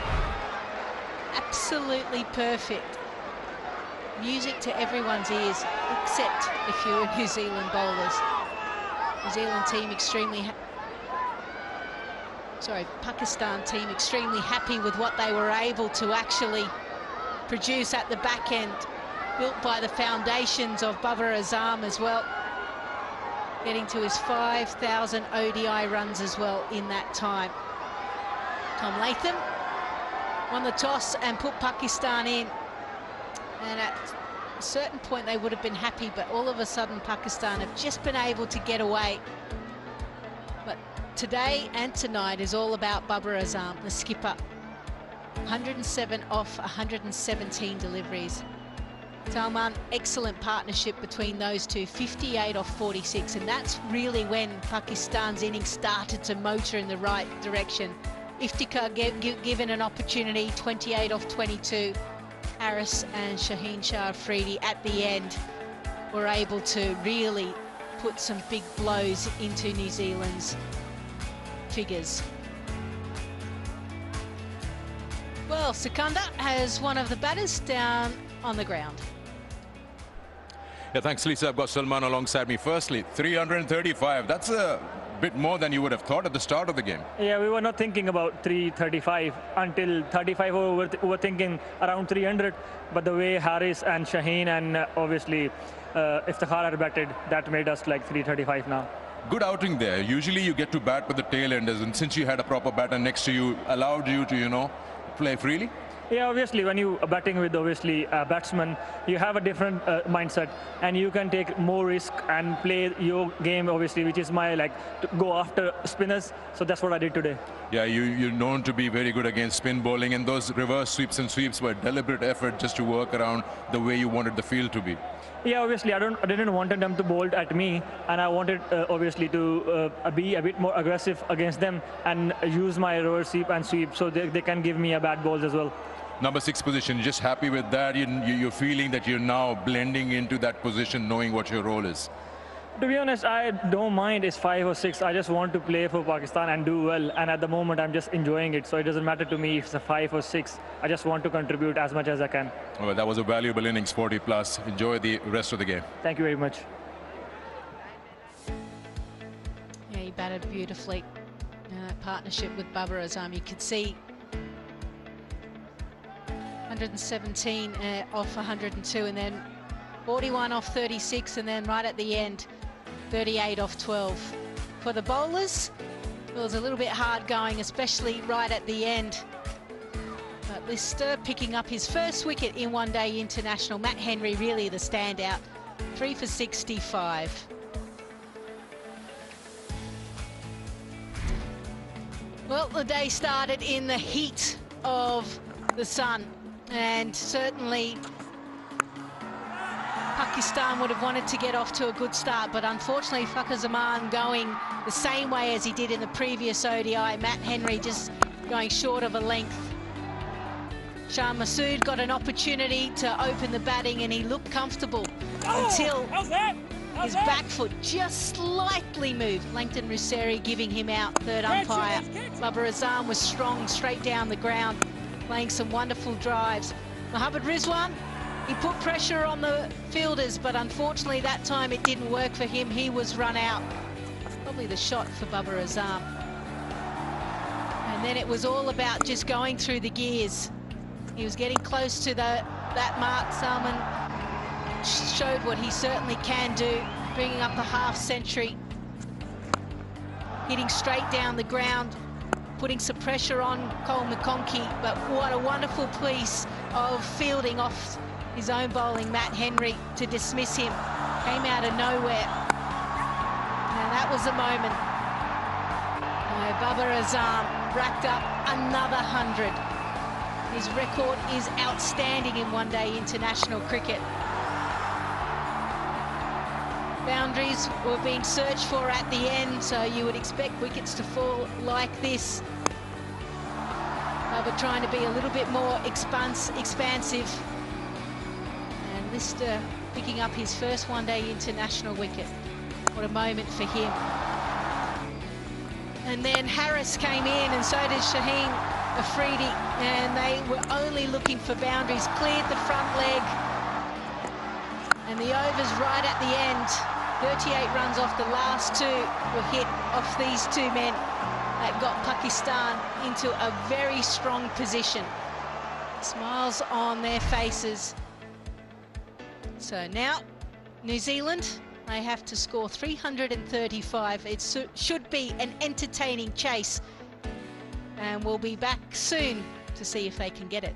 absolutely perfect. Music to everyone's ears, except if you're New Zealand bowlers. New Zealand team Pakistan team extremely happy with what they were able to actually produce at the back end, built by the foundations of Babar Azam as well, getting to his 5,000 ODI runs as well in that time. Tom Latham won the toss and put Pakistan in, and at a certain point they would have been happy, but all of a sudden Pakistan have just been able to get away. But today and tonight is all about Babar Azam, the skipper. 107 off 117 deliveries. Salman, excellent partnership between those two, 58 off 46, and that's really when Pakistan's innings started to motor in the right direction. Iftikhar given an opportunity, 28 off 22. Harris and Shaheen Shah Afridi at the end were able to really put some big blows into New Zealand's figures. Well, Sikandar has one of the batters down on the ground. Yeah, thanks, Lisa. I've got Salman alongside me. Firstly, 335. That's a bit more than you would have thought at the start of the game. Yeah, we were not thinking about 335 until 35 over. We were thinking around 300. But the way Harris and Shaheen and obviously Iftikhar are batted, that made us like 335 now. Good outing there. Usually you get to bat with the tail enders, and since you had a proper batter next to you, allowed you to, you know, play freely. Yeah, obviously, when you are batting with obviously a batsman, you have a different mindset, and you can take more risk and play your game, obviously, which is my to go after spinners. So that's what I did today. Yeah, you're known to be very good against spin bowling, and those reverse sweeps and sweeps were deliberate effort just to work around the way you wanted the field to be. Yeah, obviously, I didn't want them to bowl at me, and I wanted obviously to be a bit more aggressive against them and use my reverse sweep and sweep so they can give me a bad balls as well. Number 6 position, just happy with that? You're feeling that you're now blending into that position, knowing what your role is? To be honest, I don't mind it's 5 or 6. I just want to play for Pakistan and do well. And at the moment, I'm just enjoying it. So it doesn't matter to me if it's a 5 or 6. I just want to contribute as much as I can. Well, that was a valuable innings, 40 plus. Enjoy the rest of the game. Thank you very much. Yeah, he batted beautifully. That partnership with Babar Azam, you could see 117 off 102, and then 41 off 36, and then right at the end 38 off 12. For the bowlers, it was a little bit hard going, especially right at the end. But Lister picking up his first wicket in one-day international. Matt Henry really the standout, 3 for 65. Well, the day started in the heat of the sun, and certainly Pakistan would have wanted to get off to a good start, but unfortunately Fakhar Zaman going the same way as he did in the previous ODI. Matt Henry just going short of a length. Shah Masood got an opportunity to open the batting, and he looked comfortable until his back foot just slightly moved. Langton Russeri giving him out, third umpire. Babar Azam was strong straight down the ground, playing some wonderful drives. Mohammad Rizwan, he put pressure on the fielders, but unfortunately that time it didn't work for him. He was run out. Probably the shot for Babar Azam. And then it was all about just going through the gears. He was getting close to that mark. Salman showed what he certainly can do, bringing up a half century, hitting straight down the ground, putting some pressure on Cole McConkey. But what a wonderful piece of fielding off his own bowling, Matt Henry, to dismiss him. Came out of nowhere. And that was the moment. Babar Azam racked up another 100. His record is outstanding in one-day international cricket. Boundaries were being searched for at the end, so you would expect wickets to fall like this. Babar trying to be a little bit more expansive. And Lister picking up his first one-day international wicket. What a moment for him. And then Harris came in, and so did Shaheen Afridi, and they were only looking for boundaries. Cleared the front leg, and the overs right at the end. 38 runs off the last 2 were hit off these 2 men. That got Pakistan into a very strong position. Smiles on their faces. So now New Zealand, they have to score 335. It should be an entertaining chase, and we'll be back soon to see if they can get it.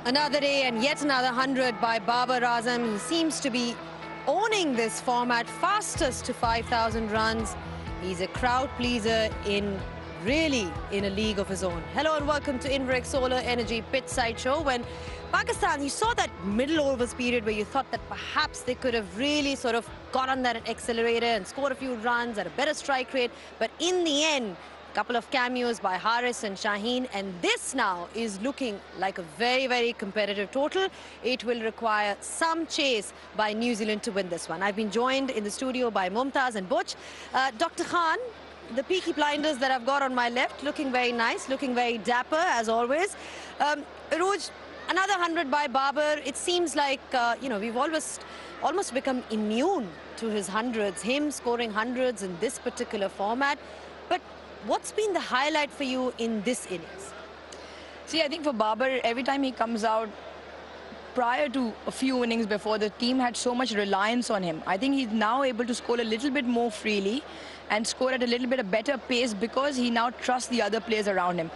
Another day and yet another 100 by Babar Azam. He seems to be owning this format, fastest to 5,000 runs. He's a crowd pleaser really in a league of his own. Hello and welcome to Inverex Solar Energy Pitch Side Show. When Pakistan, you saw that middle overs period where you thought that perhaps they could have really sort of got on that accelerator and scored a few runs at a better strike rate. But in the end, a couple of cameos by Haris and Shaheen, and this now is looking like a very, very competitive total. It will require some chase by New Zealand to win this one. I've been joined in the studio by Mumtaz and Butch. Dr. Khan, the Peaky Blinders that I've got on my left, looking very nice, looking very dapper as always. Arooj, another 100 by Babar. It seems like, you know, we've almost become immune to his hundreds, him scoring hundreds in this particular format. But what's been the highlight for you in this innings? See, I think for Babar, every time he comes out, prior to a few innings before, the team had so much reliance on him. I think he's now able to score a little bit more freely and score at a little bit of better pace because he now trusts the other players around him.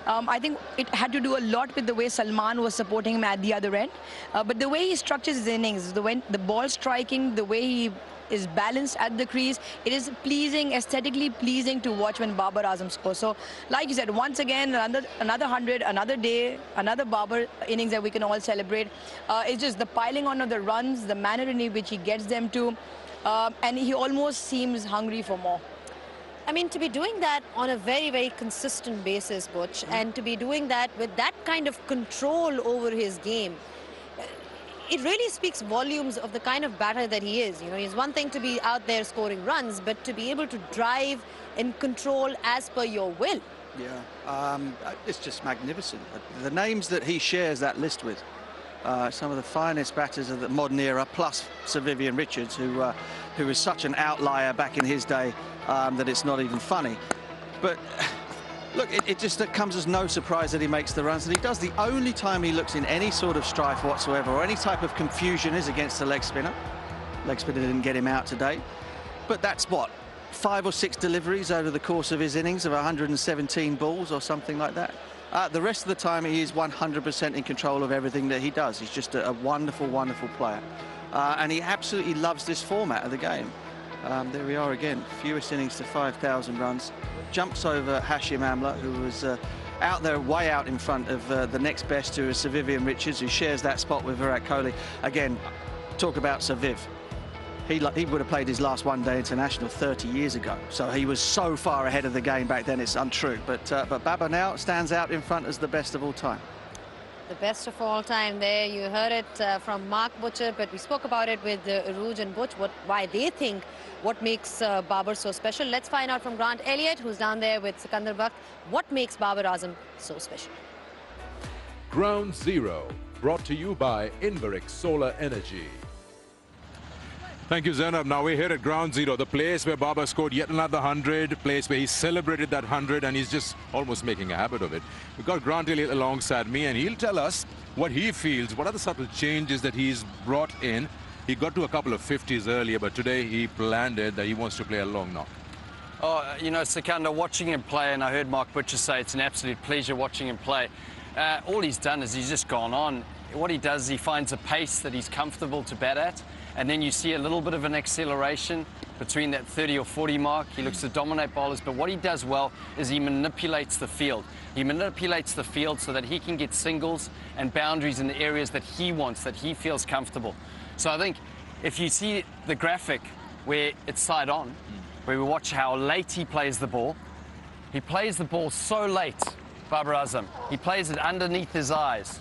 I think it had to do a lot with the way Salman was supporting him at the other end. But the way he structures his innings, the ball striking, the way he is balanced at the crease, it is pleasing, aesthetically pleasing to watch when Babar Azam scores. So, like you said, once again, another 100, another day, another Babar innings that we can all celebrate. It's just the piling on of the runs, the manner in which he gets them to, and he almost seems hungry for more. I mean, to be doing that on a very, very consistent basis, Butch, and to be doing that with that kind of control over his game, it really speaks volumes of the kind of batter that he is. You know, it's one thing to be out there scoring runs, but to be able to drive and control as per your will. Yeah, it's just magnificent. The names that he shares that list with, some of the finest batters of the modern era, plus Sir Vivian Richards, who was such an outlier back in his day that it's not even funny. But look, it just comes as no surprise that he makes the runs, and he does. The only time he looks in any sort of strife whatsoever or any type of confusion is against the leg spinner. Leg spinner didn't get him out today. But that's what, 5 or 6 deliveries over the course of his innings of 117 balls or something like that. The rest of the time, he is 100% in control of everything that he does. He's just a wonderful, wonderful player. And he absolutely loves this format of the game. There we are again, fewest innings to 5,000 runs. Jumps over Hashim Amla, who was out there, way out in front of the next best, who is Sir Vivian Richards, who shares that spot with Virat Kohli. Again, talk about Sir Viv. He would have played his last one-day international 30 years ago. So he was so far ahead of the game back then, it's untrue. But Babar now stands out in front as the best of all time. The best of all time there. You heard it from Mark Butcher, but we spoke about it with Arooj and Butch, why they think what makes Babar so special. Let's find out from Grant Elliott, who's down there with Sikandar Bakht, what makes Babar Azam so special. Ground Zero, brought to you by Inverex Solar Energy. Thank you, Zainab. Now we're here at Ground Zero, the place where Babar scored yet another 100, place where he celebrated that 100, and he's just almost making a habit of it. We've got Grant Elliott alongside me, and he'll tell us what he feels, what are the subtle changes that he's brought in. He got to a couple of 50s earlier, but today he planned it that he wants to play a long knock. Oh, you know, Sikandar, watching him play, and I heard Mark Butcher say it's an absolute pleasure watching him play. All he's done is he's just gone on. What he does is he finds a pace that he's comfortable to bat at, and then you see a little bit of an acceleration between that 30 or 40 mark. He looks to dominate bowlers, but what he does well is he manipulates the field. He manipulates the field so that he can get singles and boundaries in the areas that he wants, that he feels comfortable. So I think if you see the graphic where it's side on, where we watch how late he plays the ball, he plays the ball so late, Babar Azam. He plays it underneath his eyes.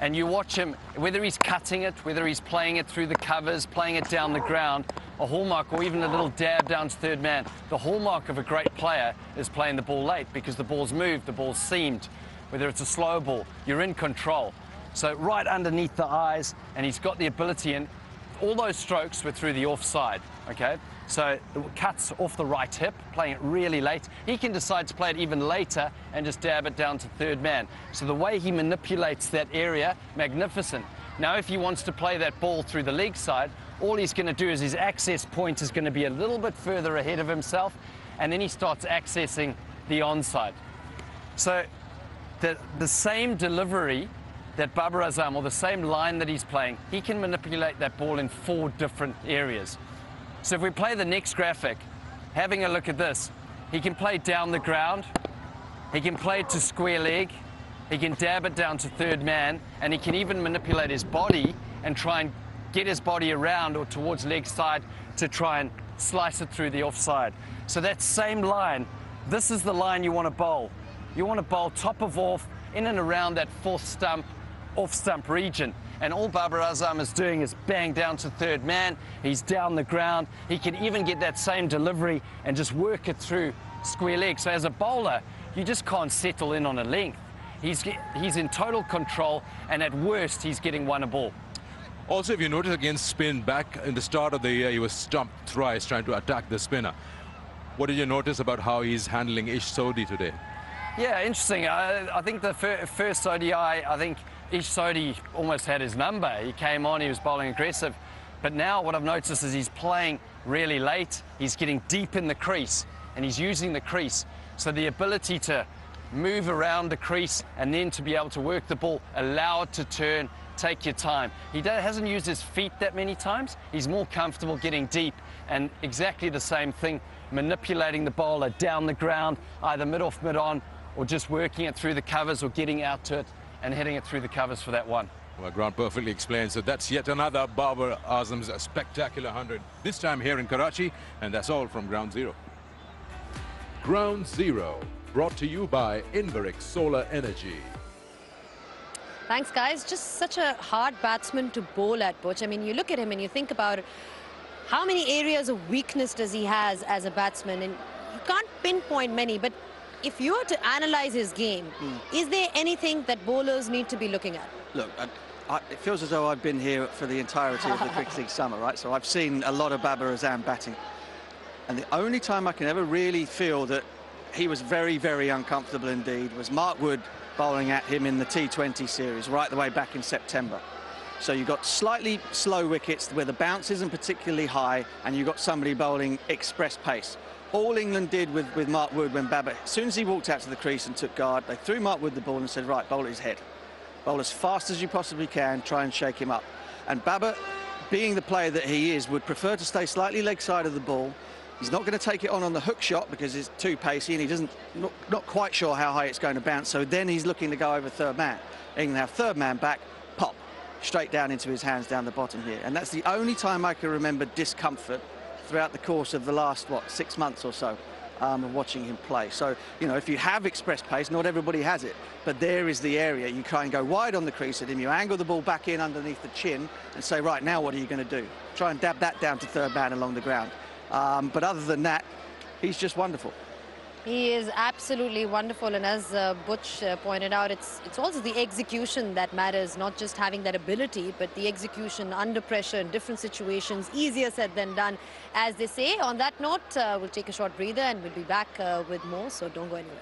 And you watch him, whether he's cutting it, whether he's playing it through the covers, playing it down the ground, a hallmark, or even a little dab down to third man. The hallmark of a great player is playing the ball late because the ball's moved, the ball's seamed. Whether it's a slow ball, you're in control. So right underneath the eyes, and he's got the ability, and all those strokes were through the offside, okay? So the cuts off the right hip, playing it really late. He can decide to play it even later and just dab it down to third man. So the way he manipulates that area, magnificent. Now, if he wants to play that ball through the leg side, all he's going to do is his access point is going to be a little bit further ahead of himself, and then he starts accessing the onside. So the same delivery that Babar Azam, or the same line that he's playing, he can manipulate that ball in 4 different areas. So if we play the next graphic, having a look at this, he can play down the ground, he can play to square leg, he can dab it down to third man, and he can even manipulate his body and try and get his body around or towards leg side to try and slice it through the offside. So that same line, this is the line you want to bowl. You want to bowl top of off, in and around that 4th stump, off stump region. And all Babar Azam is doing is bang down to third man. He's down the ground. He can even get that same delivery and just work it through square leg. So as a bowler, you just can't settle in on a length. He's in total control, and at worst, he's getting 1 a ball. Also, if you notice against spin, back in the start of the year, he was stumped thrice trying to attack the spinner. What did you notice about how he's handling Ish Sodhi today? Yeah, interesting. I think the first ODI, I think Ish Sodhi almost had his number. He came on, he was bowling aggressive. But now what I've noticed is he's playing really late. He's getting deep in the crease, and he's using the crease. So the ability to move around the crease and then to be able to work the ball, allow it to turn, take your time. He hasn't used his feet that many times. He's more comfortable getting deep, and exactly the same thing, manipulating the bowler down the ground, either mid-off, mid-on, or just working it through the covers or getting out to it and hitting it through the covers for that 1. Well, Grant perfectly explained. So that's yet another Babar Azam's spectacular 100, this time here in Karachi, and that's all from Ground Zero. Ground Zero, brought to you by Inveric Solar Energy. Thanks, guys. Just such a hard batsman to bowl at, Butch. I mean, you look at him and you think about how many areas of weakness does he has as a batsman, and you can't pinpoint many, but if you were to analyze his game, is there anything that bowlers need to be looking at? Look, it feels as though I've been here for the entirety of the Cricket League summer, right? So I've seen a lot of Babar Azam batting. And the only time I can ever really feel that he was very, very uncomfortable indeed was Mark Wood bowling at him in the T20 series right the way back in September. So you've got slightly slow wickets where the bounce isn't particularly high, and you've got somebody bowling express pace. All England did with Mark Wood when Babar, as soon as he walked out to the crease and took guard, they threw Mark Wood the ball and said, right, bowl at his head. Bowl as fast as you possibly can, try and shake him up. And Babar, being the player that he is, would prefer to stay slightly leg side of the ball. He's not going to take it on the hook shot because it's too pacey, and he doesn't, not quite sure how high it's going to bounce. So then he's looking to go over third man. England have third man back, pop, straight down into his hands down the bottom here. And that's the only time I can remember discomfort throughout the course of the last, 6 months or so of watching him play. So, you know, if you have express pace, not everybody has it, but there is the area. You try and go wide on the crease at him, you angle the ball back in underneath the chin and say, right, now what are you going to do? Try and dab that down to third man along the ground. But other than that, he's just wonderful. He is absolutely wonderful, and as Butch pointed out, it's also the execution that matters, not just having that ability, but the execution under pressure in different situations, easier said than done, as they say. On that note, we'll take a short breather and we'll be back with more, so don't go anywhere.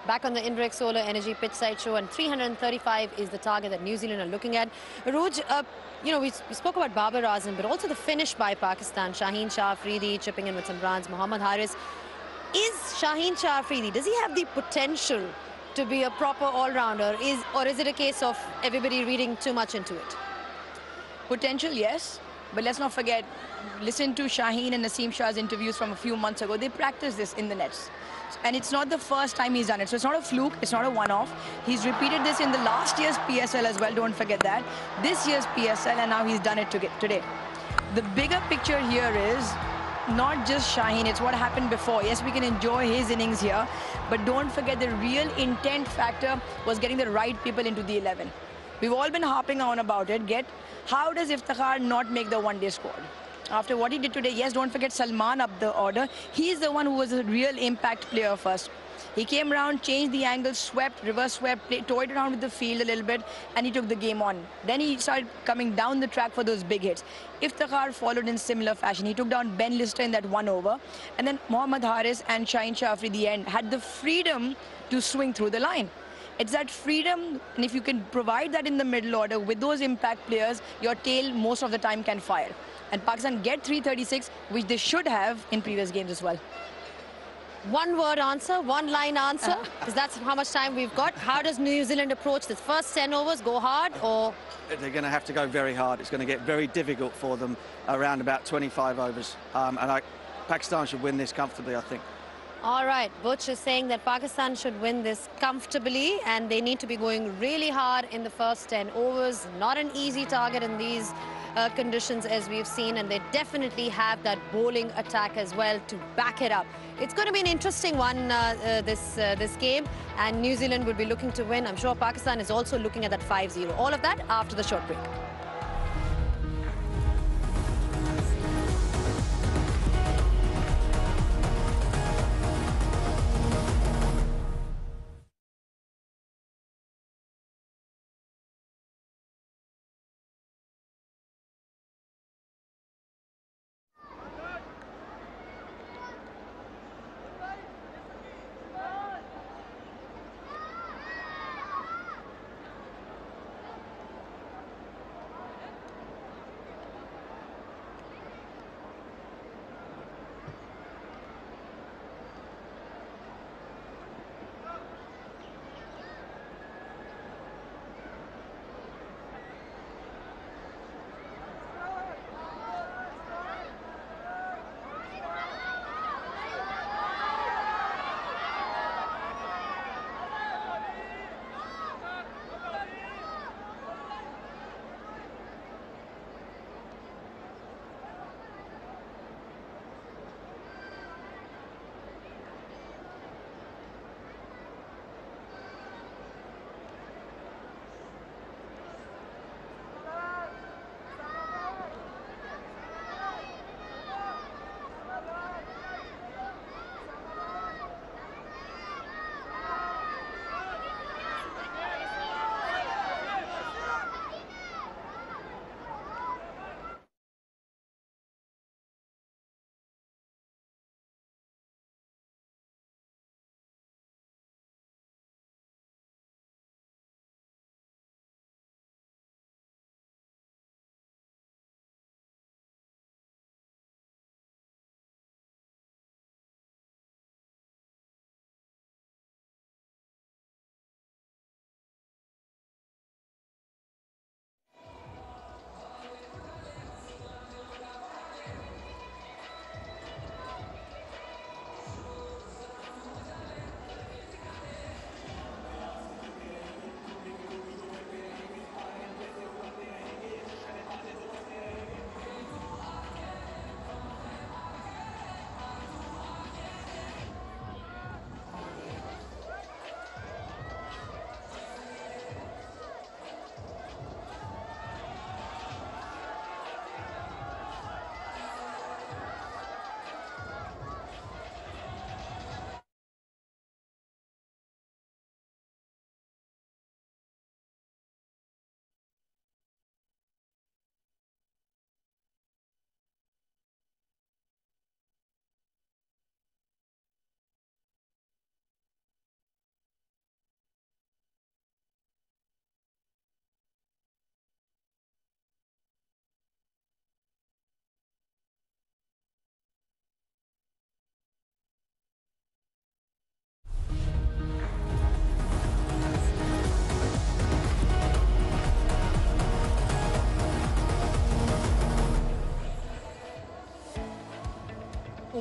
back on the Indirect Solar Energy pitch side show, and 335 is the target that New Zealand are looking at. Roj, you know, we spoke about Babar Azam, but also the finish by Pakistan. Shaheen Shah Afridi chipping in with some runs. Mohammad Haris. Is Shaheen Shah Afridi, does he have the potential to be a proper all-rounder, or is it a case of everybody reading too much into it? Potential, yes. But let's not forget, listen to Shaheen and Naseem Shah's interviews from a few months ago. They practiced this in the nets. And it's not the first time he's done it. So it's not a fluke, it's not a one-off. He's repeated this in the last year's PSL as well, don't forget that. This year's PSL, and now he's done it today. The bigger picture here is not just Shaheen, it's what happened before. Yes, we can enjoy his innings here, but don't forget the real intent factor was getting the right people into the 11. We've all been harping on about it. How does Iftikhar not make the one-day squad? After what he did today, yes, don't forget Salman up the order. He's the one who was a real impact player first. He came around, changed the angle, swept, reverse swept, toyed around with the field a little bit, and he took the game on. Then he started coming down the track for those big hits. Iftikhar followed in similar fashion. He took down Ben Lister in that 1 over. And then Mohammad Haris and Shaheen Shah Afridi, the end, had the freedom to swing through the line. It's that freedom, and if you can provide that in the middle order with those impact players, your tail most of the time can fire. And Pakistan get 336, which they should have in previous games as well. One-word answer, one-line answer, because that's how much time we've got. How does New Zealand approach this first 10 overs? Go hard, or...? They're going to have to go very hard. It's going to get very difficult for them around about 25 overs. Pakistan should win this comfortably, I think. All right, Butch is saying that Pakistan should win this comfortably, and they need to be going really hard in the first 10 overs. Not an easy target in these conditions, as we've seen, and they definitely have that bowling attack as well to back it up. It's going to be an interesting one, this game, and New Zealand will be looking to win. I'm sure Pakistan is also looking at that 5-0. All of that after the short break.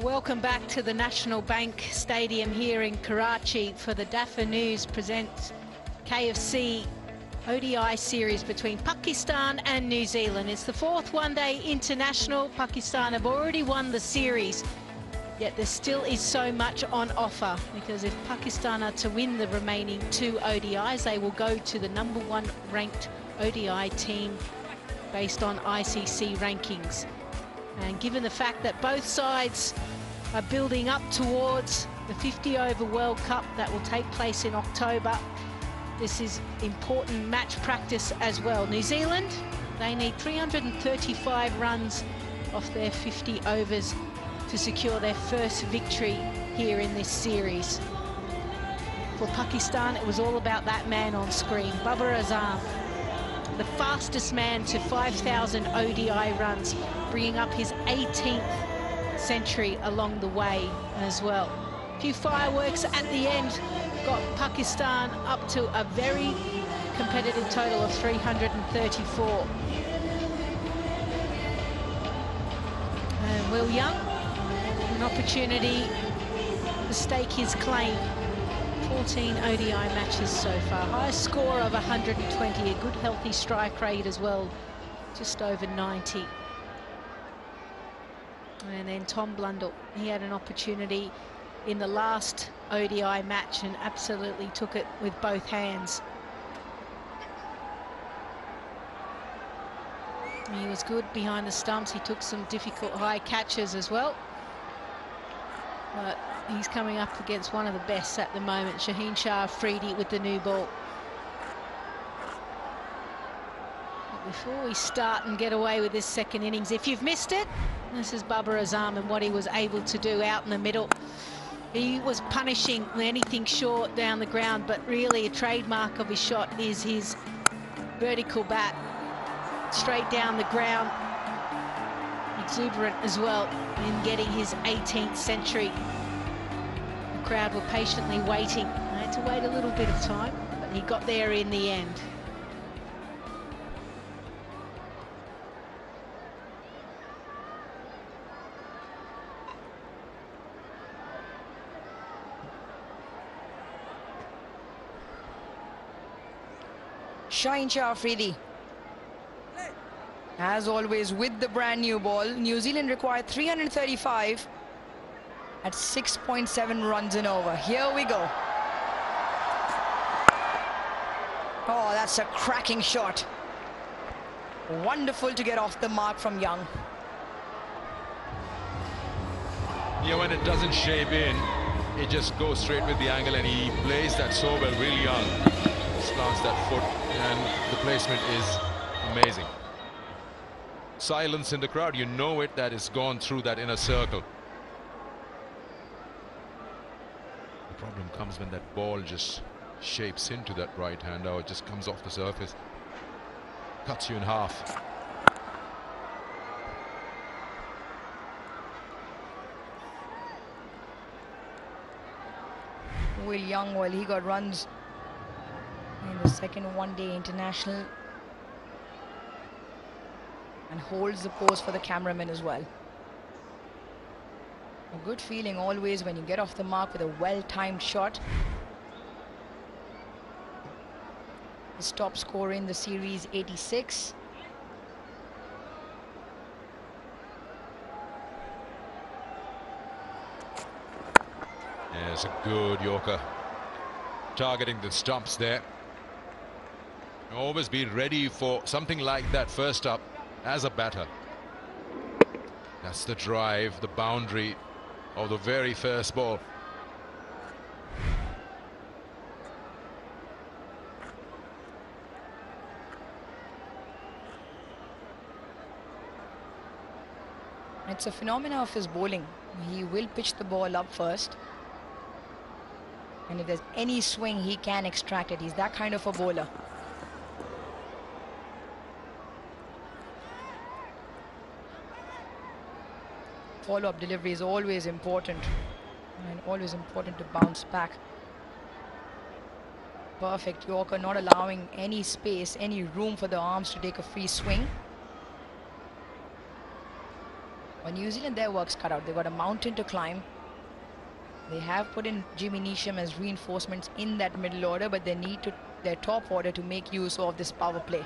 Welcome back to the National Bank Stadium here in Karachi for the DAFA News presents KFC ODI series between Pakistan and New Zealand. It's the fourth one-day international. Pakistan have already won the series, yet there still is so much on offer, because if Pakistan are to win the remaining two ODIs, they will go to the #1 ranked ODI team based on ICC rankings. And given the fact that both sides are building up towards the 50-over World Cup that will take place in October, this is important match practice as well. New Zealand, they need 335 runs off their 50 overs to secure their first victory here in this series. For Pakistan, it was all about that man on screen, Babar Azam, the fastest man to 5,000 ODI runs, bringing up his 18th century along the way as well. A few fireworks at the end got Pakistan up to a very competitive total of 334. And Will Young, an opportunity to stake his claim. 14 ODI matches so far. Highest score of 120, a good healthy strike rate as well, just over 90. And then Tom Blundell, he had an opportunity in the last ODI match and absolutely took it with both hands. He was good behind the stumps. He took some difficult high catches as well. But he's coming up against one of the best at the moment, Shaheen Shah Afridi, with the new ball. But before we start and get away with this second innings, if you've missed it, this is Babar Azam and what he was able to do out in the middle. He was punishing anything short down the ground, but really a trademark of his shot is his vertical bat, straight down the ground. Exuberant as well in getting his 18th century. The crowd were patiently waiting. They had to wait a little bit of time, but he got there in the end. Shaheen Shah Afridi, as always, with the brand new ball. New Zealand required 335 at 6.7 runs and over. Here we go. Oh, that's a cracking shot. Wonderful to get off the mark from Young. Yeah, when it doesn't shape in, it just goes straight with the angle, and he plays that so well. Really Young slants that foot, and the placement is amazing. Silence in the crowd, you know it, that it's gone through that inner circle. The problem comes when that ball just shapes into that right hand, or it just comes off the surface, cuts you in half. Will Young, well, he got runs in the second one-day international and holds the pose for the cameraman as well. A good feeling always when you get off the mark with a well-timed shot. His top score in the series, 86. Yeah, it's a good Yorker, targeting the stumps there. Always be ready for something like that first up as a batter. That's the drive, the boundary of the very first ball. It's a phenomena of his bowling. He will pitch the ball up first, and if there's any swing, he can extract it. He's that kind of a bowler. Follow-up delivery is always important, and always important to bounce back. Perfect Yorker, not allowing any space, any room for the arms to take a free swing. Well, New Zealand, their work's cut out. They've got a mountain to climb. They have put in Jimmy Neesham as reinforcements in that middle order, but they need their top order to make use of this power play.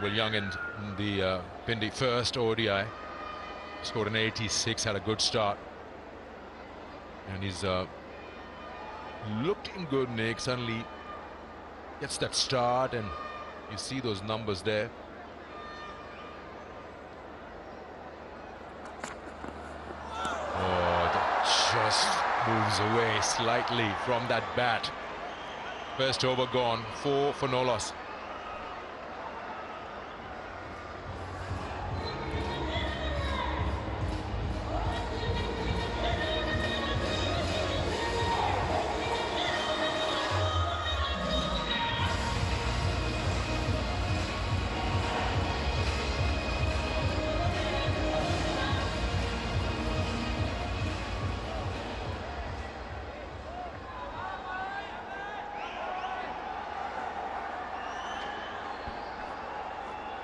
Will Young in the Pindi first ODI scored an 86, had a good start, and he's looking good. Nick suddenly gets that start, and you see those numbers there. Oh, that just moves away slightly from that bat. First over gone, 4 for no loss.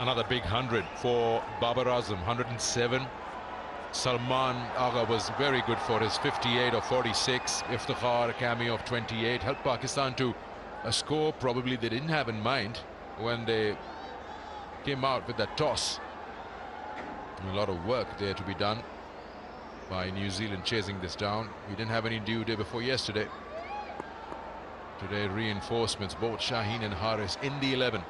Another big 100 for Babar Azam, 107. Salman Agha was very good for his 58 or 46. Iftikhar, a cameo of 28, helped Pakistan to a score probably they didn't have in mind when they came out with that toss. A lot of work there to be done by New Zealand chasing this down. We didn't have any due day before yesterday. Today reinforcements, both Shaheen and Haris in the 11.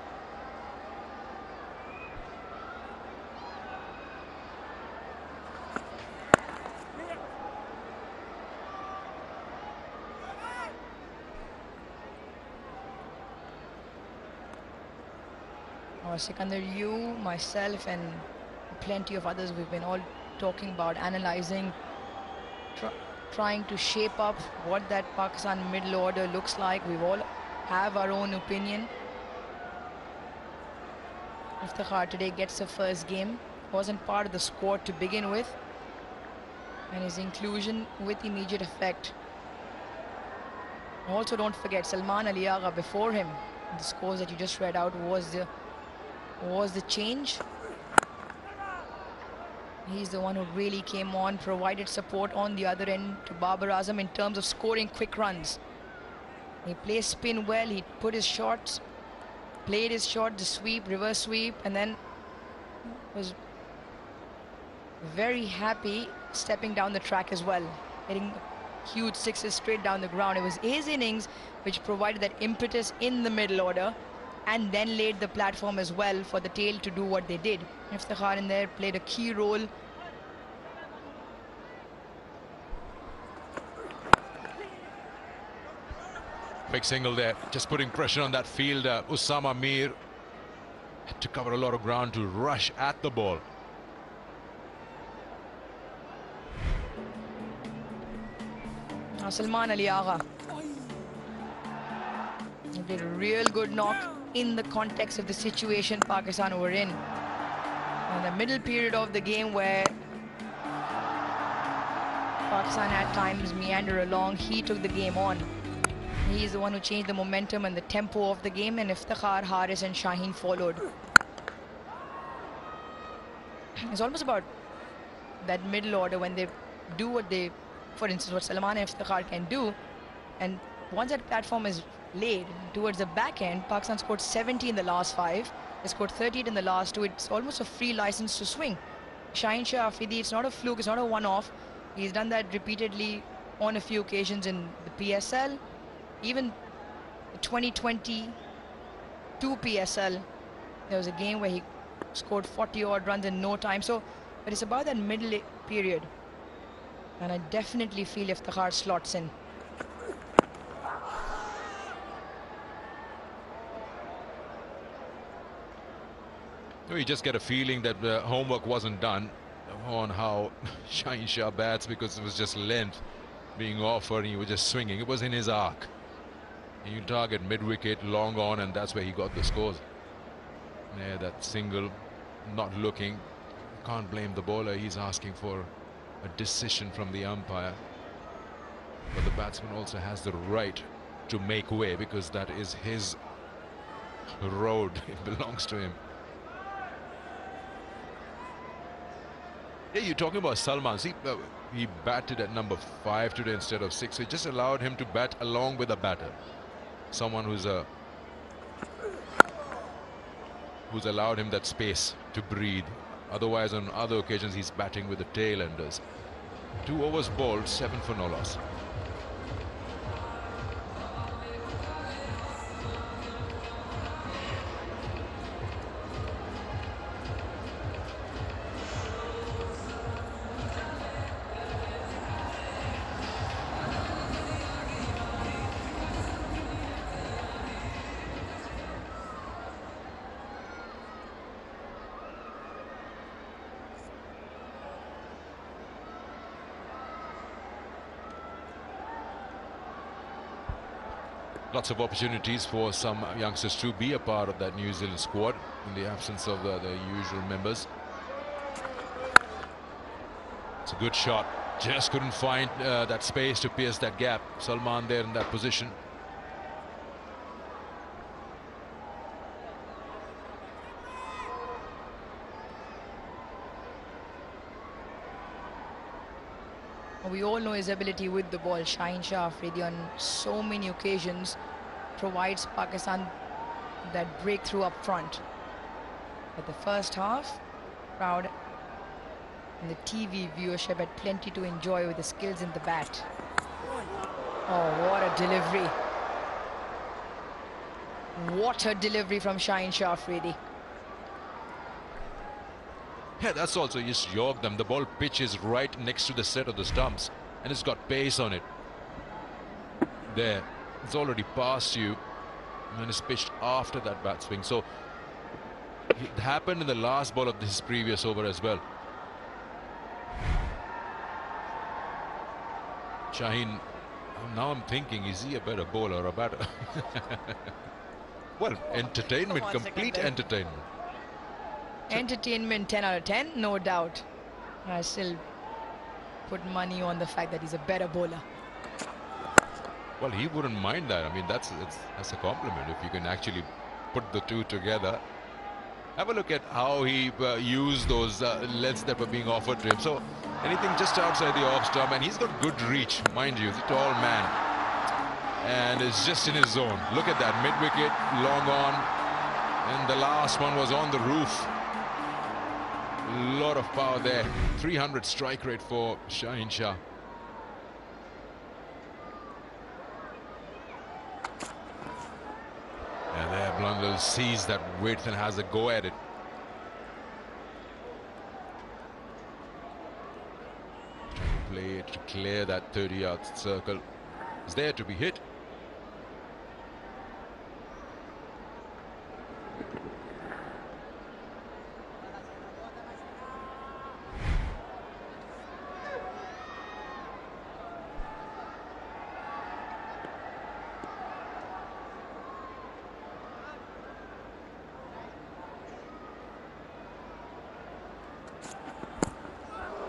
Sikandar, you, myself, and plenty of others, we've been all talking about, analyzing, trying to shape up what that Pakistan middle order looks like. We all have our own opinion. Iftikhar today gets the first game, wasn't part of the squad to begin with, and his inclusion with immediate effect. Also, don't forget Salman Ali Agha before him. The scores that you just read out was the change. He's the one who really came on, provided support on the other end to Babar Azam in terms of scoring quick runs. He plays spin well, he put his shots, played his shot, the sweep, reverse sweep, and then was very happy stepping down the track as well, hitting huge sixes straight down the ground. It was his innings which provided that impetus in the middle order, and then laid the platform as well for the tail to do what they did. Iftikhar in there played a key role. Big single there, just putting pressure on that fielder. Usama Mir had to cover a lot of ground to rush at the ball. Salman Ali Agha did a real good knock in the context of the situation Pakistan were in. In the middle period of the game where Pakistan at times meander along, he took the game on. He's the one who changed the momentum and the tempo of the game, and Iftikhar, Haris and Shaheen followed. It's almost about that middle order when they do what they, for instance, what Salman and Iftikhar can do, and once that platform is laid towards the back end, Pakistan scored 70 in the last 5. They scored 38 in the last 2. It's almost a free license to swing. Shaheen Shah Afridi, it's not a fluke, it's not a one-off. He's done that repeatedly on a few occasions in the PSL. Even the 2022 PSL, there was a game where he scored 40-odd runs in no time. So, but it's about that middle period. And I definitely feel Iftikhar slots in. You just get a feeling that the homework wasn't done on how Shaheen Shah bats, because it was just length being offered and he was just swinging. It was in his arc. And you target mid-wicket, long on, and that's where he got the scores. Yeah, that single, not looking. Can't blame the bowler. He's asking for a decision from the umpire. But the batsman also has the right to make way because that is his road. It belongs to him. Yeah, you're talking about Salman. See, he batted at number 5 today instead of 6. So it just allowed him to bat along with a batter. Someone who's allowed him that space to breathe. Otherwise, on other occasions, he's batting with the tail enders. 2 overs bowled, 7 for no loss. Lots of opportunities for some youngsters to be a part of that New Zealand squad in the absence of the usual members. It's a good shot. Just couldn't find that space to pierce that gap. Salman there in that position. We all know his ability with the ball. Shaheen Shah Afridi on so many occasions provides Pakistan that breakthrough up front. But the first half, crowd and the TV viewership had plenty to enjoy with the skills in the bat. Oh, what a delivery. What a delivery from Shaheen Shah Afridi. Yeah, that's also just yorked them. The ball pitches right next to the set of the stumps and it's got pace on it. There, it's already past you and it's pitched after that bat swing. So it happened in the last ball of this previous over as well. Shaheen, now I'm thinking, is he a better bowler or a batter? Well, entertainment, complete entertainment. Entertainment 10 out of 10, no doubt. I still put money on the fact that he's a better bowler. Well, he wouldn't mind that. I mean, that's a compliment if you can actually put the two together. Have a look at how he used those legs that were being offered to him. So anything just outside the off stump, and he's got good reach, mind you. He's a tall man, and it's just in his zone. Look at that mid-wicket, long on, and the last one was on the roof. A lot of power there. 300 strike rate for Shaheen Shah. And there Blundell sees that width and has a go at it. Trying to play it to clear that 30-yard circle. It's there to be hit.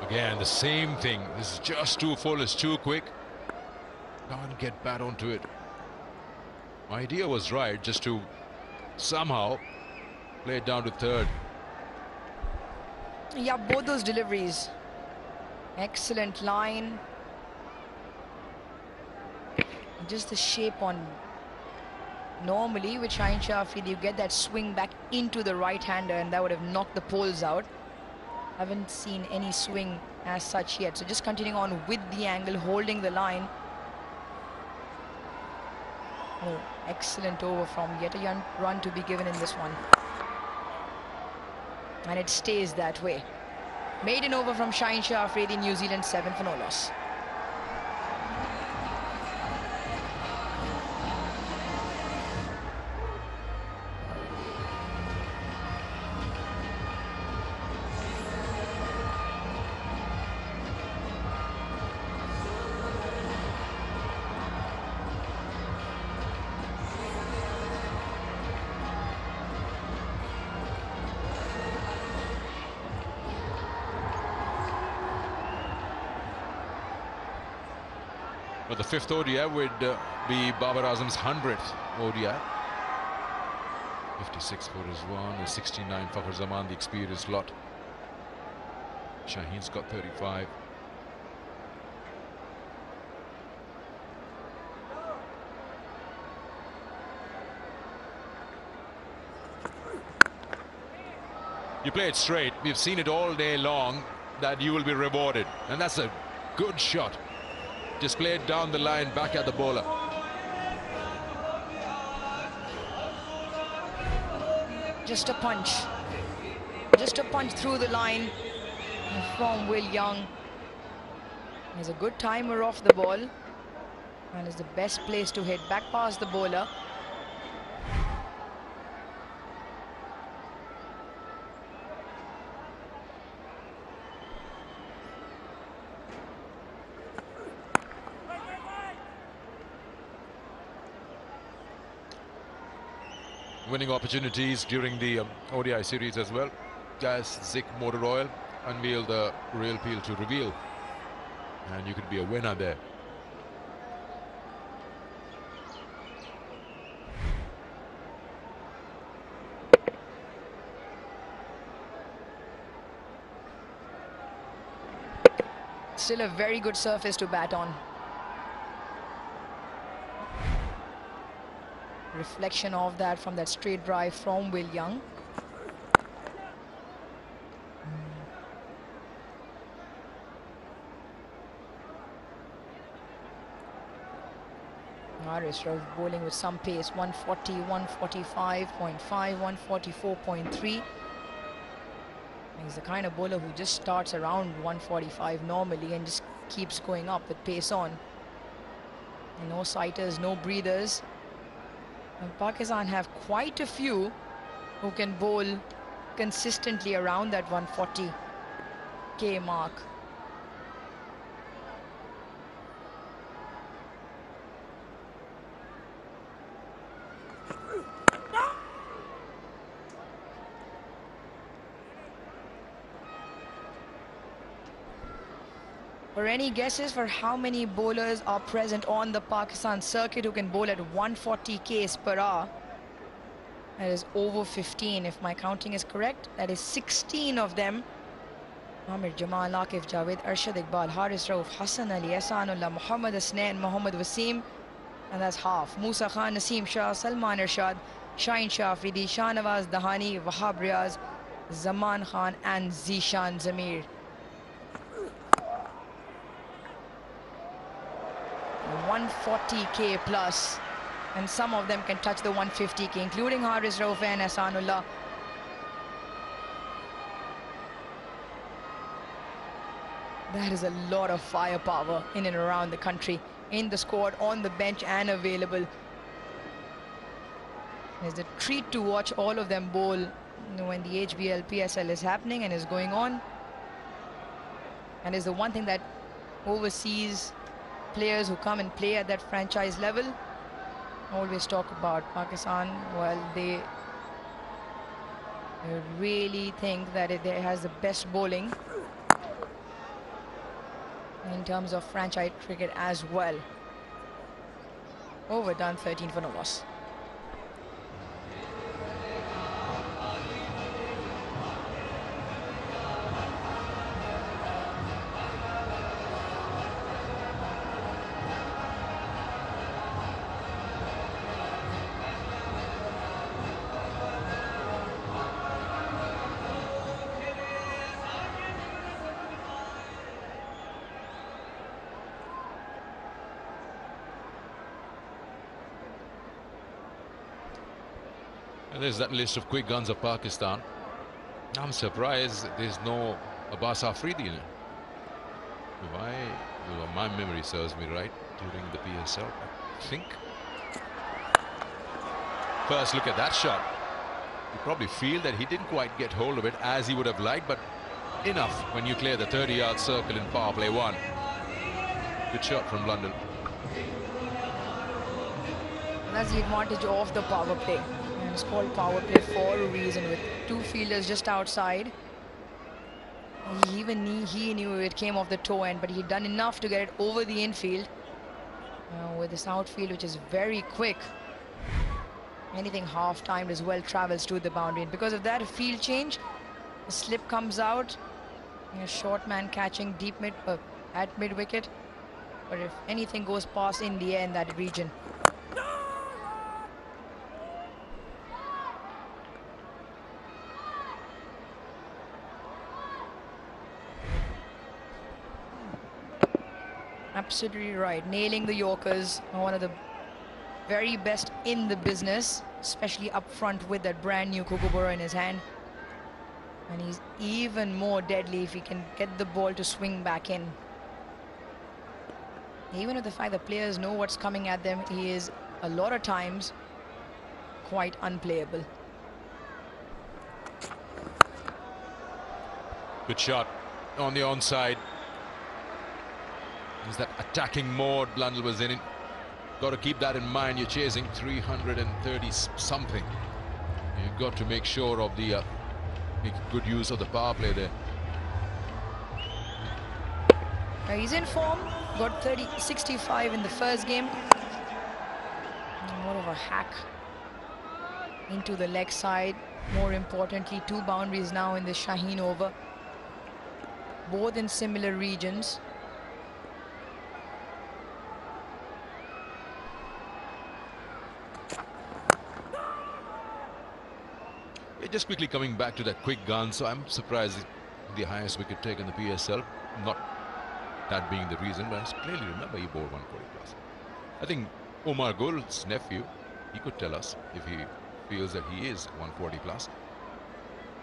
Again, the same thing. This is just too full, it's too quick. Can't get back onto it. My idea was right, just to somehow play it down to third. Yeah, both those deliveries. Excellent line. Just the shape on. Normally with Shaheen Shah Afridi, you get that swing back into the right-hander and that would have knocked the poles out. Haven't seen any swing as such yet. So just continuing on with the angle, holding the line. Oh, excellent over from yet a young run to be given in this one. And it stays that way. Maiden over from Shaheen Shah Afridi, New Zealand 7 for no loss. But the 5th ODI would be Babar Azam's 100th ODI. 56 for Rizwan, 69 Fakhar Zaman, the experienced lot. Shaheen's got 35. You play it straight. We've seen it all day long that you will be rewarded. And that's a good shot. Just play it down the line, back at the bowler. Just a punch. Just a punch through the line from Will Young. He's a good timer off the ball and is the best place to hit back past the bowler. Winning opportunities during the ODI series as well. Gas, Zik, Motor Oil unveil the real peel to reveal, and you could be a winner there. Still a very good surface to bat on. Reflection of that from that straight drive from Will Young. Haris Rauf bowling with some pace. 140, 145.5, 144.3. He's the kind of bowler who just starts around 145 normally and just keeps going up with pace on. And no sighters, no breathers. And Pakistan have quite a few who can bowl consistently around that 140k mark. Or any guesses for how many bowlers are present on the Pakistan circuit who can bowl at 140 k's per hour? That is over 15 if my counting is correct. That is 16 of them. Amir Jamal, Akif Javed, Arshad Iqbal, Haris Rauf, Hassan Ali, Ehsanullah, Muhammad Asnain, Muhammad Wasim. And that's half. Musa Khan, Naseem Shah, Salman Irshad, Shaheen Shah Afridi, Shahnawaz Dahani, Wahab Riaz, Zaman Khan and Zishan Zamir. 140k plus, and some of them can touch the 150k, including Haris Rauf and Ehsanullah. That is a lot of firepower in and around the country, in the squad, on the bench and available. It's a treat to watch all of them bowl when the HBL PSL is happening and is going on. And is the one thing that overseas players who come and play at that franchise level always talk about Pakistan. Well, they really think that it has the best bowling in terms of franchise cricket as well. Overdone, 13 for no loss. There's that list of quick guns of Pakistan. I'm surprised there's no Abbas Afridi in it. If my memory serves me right, during the PSL, I think. First look at that shot. You probably feel that he didn't quite get hold of it as he would have liked, but enough when you clear the 30-yard circle in power play 1. Good shot from London. And that's the advantage of the power play. And it's called power play for a reason, with 2 fielders just outside. He knew it came off the toe end, but he'd done enough to get it over the infield with this outfield, which is very quick. Anything half-timed as well travels to the boundary. And because of that, a field change, the slip comes out. A short man catching deep at mid-wicket. But if anything goes past in the air in that region. Absolutely right. Nailing the Yorkers. One of the very best in the business, especially up front with that brand new Kookaburra in his hand. And he's even more deadly if he can get the ball to swing back in. Even with the fact that players know what's coming at them, he is a lot of times quite unplayable. Good shot on the onside. Is that attacking mode Blundell was in? Got to keep that in mind. You're chasing 330 something. You've got to make sure of the make good use of the power play there. He's in form. Got 65 in the first game. More of a hack into the leg side. More importantly, 2 boundaries now in the Shaheen over. Both in similar regions. Just quickly coming back to that quick gun, so I'm surprised the highest wicket take in the PSL, not that being the reason, but I clearly remember he bowled 140 plus. I think Omar Gul's nephew, he could tell us if he feels that he is 140 plus.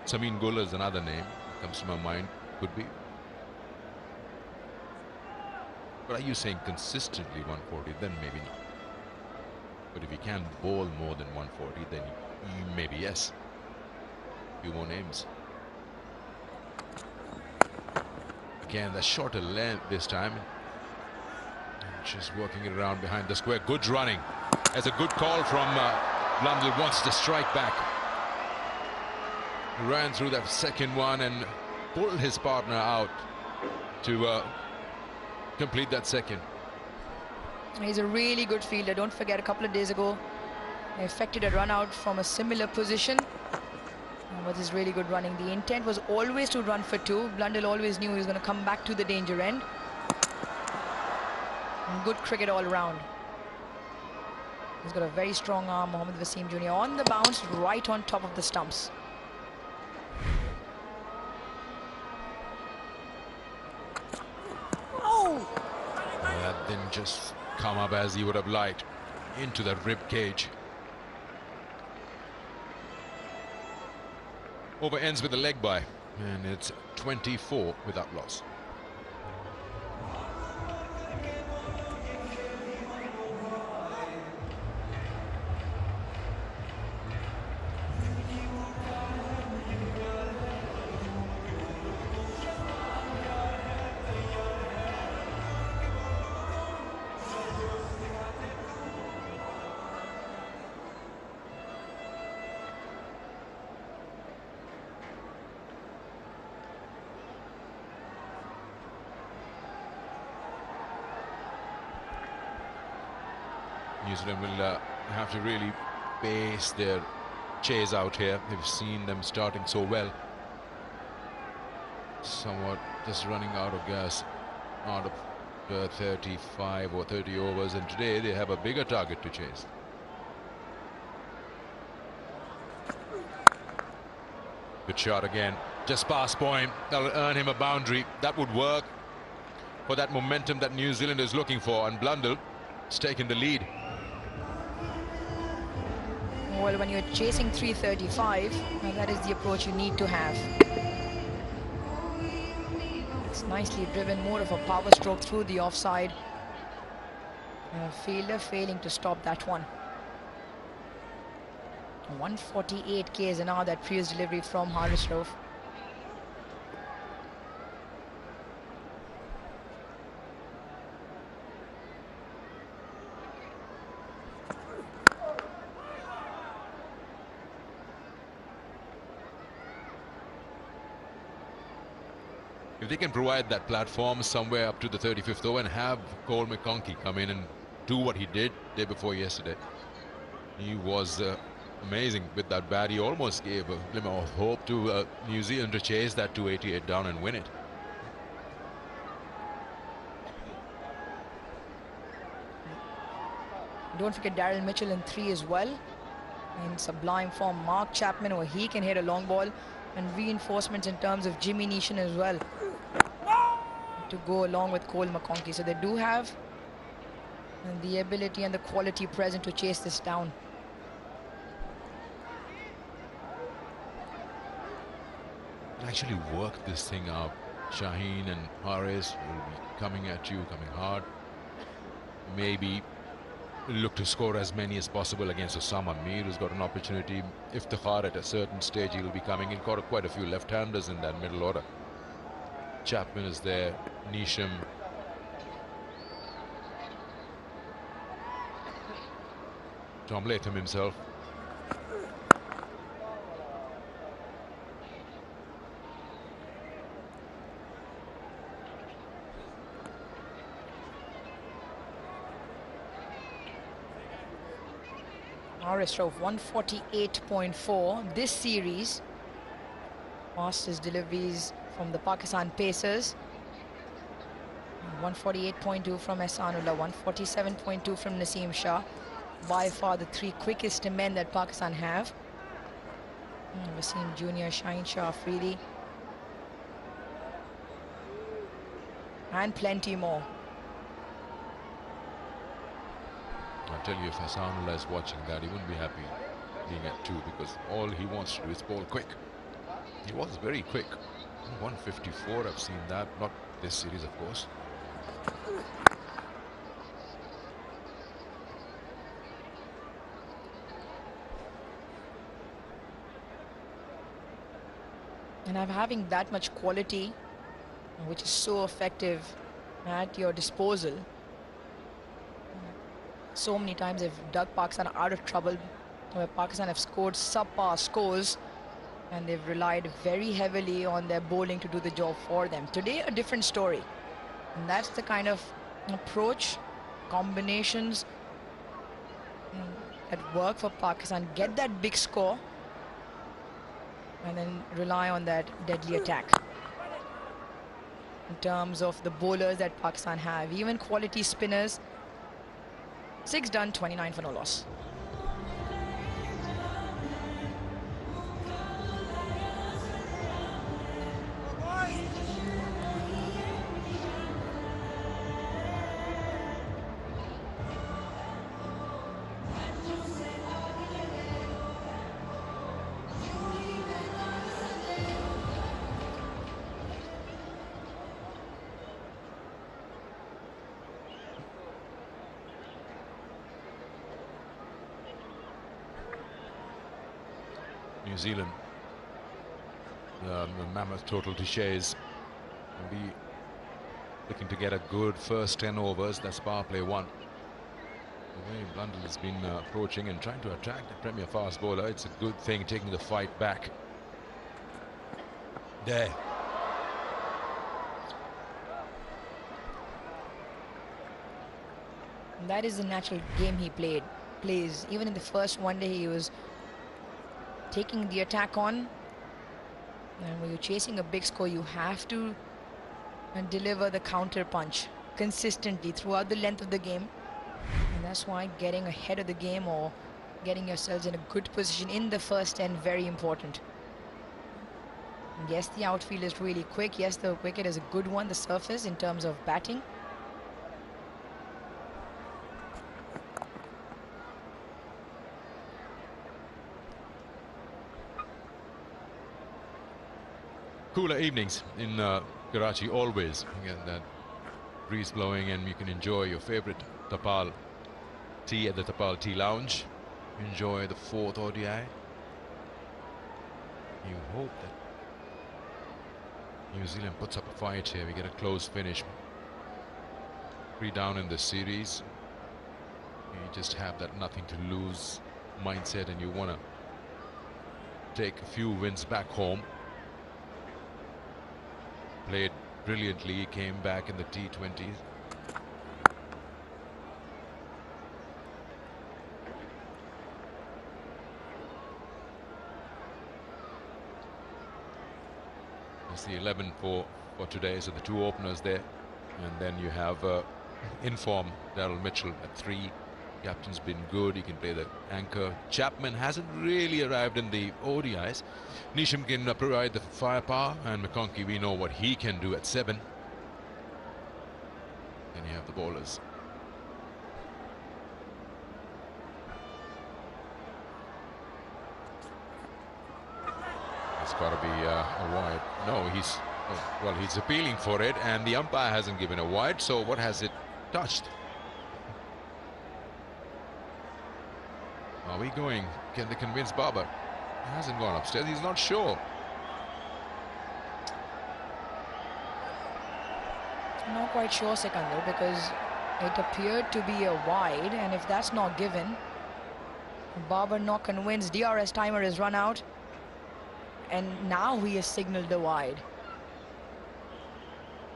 Sameen Gul is another name that comes to my mind, could be. But are you saying consistently 140? Then maybe not. But if he can bowl more than 140, then maybe yes. Few more names. Again, the shorter length this time. Just working it around behind the square. Good running. As a good call from Blundell. Wants to strike back. He ran through that second one and pulled his partner out to complete that second. He's a really good fielder. Don't forget, a couple of days ago, he effected a run out from a similar position. With his really good running, the intent was always to run for 2. Blundell always knew he was going to come back to the danger end. And good cricket all around. He's got a very strong arm, Mohammad Wasim Jr. on the bounce, right on top of the stumps. Oh! That didn't just come up as he would have liked into the rib cage. Over ends with a leg by, and it's 24 without loss. New Zealand will have to really pace their chase out here. We've seen them starting so well. Somewhat just running out of gas out of 35 or 30 overs, and today they have a bigger target to chase. Good shot again, just past point. That'll earn him a boundary. That would work for that momentum that New Zealand is looking for, and Blundell has taken the lead. Well, when you're chasing 335, that is the approach you need to have. It's nicely driven, more of a power stroke through the offside. And a fielder failing to stop that one. 148 k's an hour, that previous delivery from Haris Rauf. If they can provide that platform somewhere up to the 35th over and have Cole McConkey come in and do what he did day before yesterday. He was amazing with that bat. He almost gave a glimmer of hope to New Zealand to chase that 288 down and win it. Don't forget Daryl Mitchell in 3 as well. In sublime form, Mark Chapman, where he can hit a long ball, and reinforcements in terms of Jimmy Neesham as well to go along with Cole McConkey. So they do have the ability and the quality present to chase this down. Actually work this thing out. Shaheen and Haris will be coming at you, coming hard. Maybe look to score as many as possible against Osama Mir, who's got an opportunity. Iftikhar at a certain stage, he'll be coming in. Got quite a few left-handers in that middle order. Chapman is there, Neesham. Tom Latham himself. Norris drove 148.4 this series. Fastest deliveries from the Pakistan Pacers. 148.2 from Ehsanullah, 147.2 from Naseem Shah. By far the 3 quickest men that Pakistan have. Wasim Jr., Shaheen Shah Afridi, and plenty more. I tell you, if Ehsanullah is watching that, he wouldn't be happy being at 2, because all he wants to do is bowl quick. He was very quick. 154, I've seen that. Not this series, of course. And having that much quality, which is so effective at your disposal, so many times they've dug Pakistan out of trouble, where Pakistan have scored subpar scores, and they've relied very heavily on their bowling to do the job for them. Today, a different story. And that's the kind of approach, combinations that work for Pakistan. Get that big score, and then rely on that deadly attack. In terms of the bowlers that Pakistan have, even quality spinners, 6 done, 29 for no loss. New Zealand, the mammoth total to chase, will be looking to get a good first 10 overs. That's power play 1. The way Blundell has been approaching and trying to attract the Premier fast bowler, it's a good thing, taking the fight back. There. That is the natural game he plays. Even in the first one day, he was taking the attack on, and when you're chasing a big score, you have to deliver the counter punch consistently throughout the length of the game. And that's why getting ahead of the game or getting yourselves in a good position in the first 10, very important. And yes, the outfield is really quick. Yes, the wicket is a good one, the surface, in terms of batting. Cooler evenings in Karachi, always. You get that breeze blowing, and you can enjoy your favorite Tapal tea at the Tapal Tea Lounge. Enjoy the 4th ODI. You hope that New Zealand puts up a fight here. We get a close finish. 3 down in the series. You just have that nothing to lose mindset, and you want to take a few wins back home. Played brilliantly, came back in the T20s. That's the 11 for today, so the two openers there. And then you have in-form Daryl Mitchell at 3. Captain's been good, he can play the anchor. Chapman hasn't really arrived in the ODIs. Nisham can provide the firepower, and McConkey, we know what he can do at 7. Then you have the bowlers. It's got to be a wide. No, he's appealing for it, and the umpire hasn't given a wide, so what has it touched? Are we going? Can they convince Babar? He hasn't gone upstairs, he's not sure. Not quite sure, Sikander, because it appeared to be a wide, and if that's not given, Babar not convinced. DRS timer is run out, and now he has signaled a wide.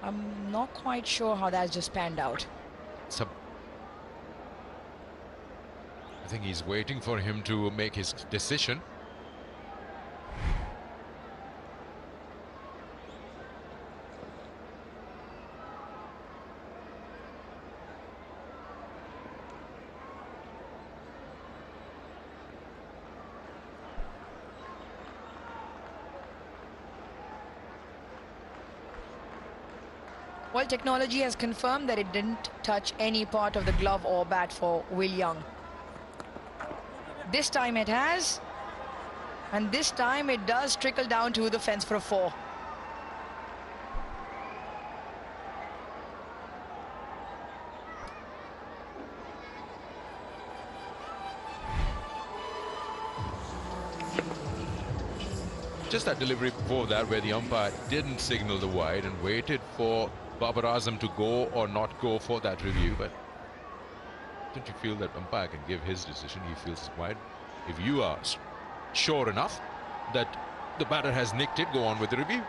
I'm not quite sure how that's just panned out. I think he's waiting for him to make his decision. Well, technology has confirmed that it didn't touch any part of the glove or bat for Will Young. This time it has, and this time it does trickle down to the fence for a 4. Just that delivery before that, where the umpire didn't signal the wide and waited for Babar Azam to go or not go for that review. But don't you feel that umpire can give his decision? He feels it's wide. If you are sure enough that the batter has nicked it, go on with the review.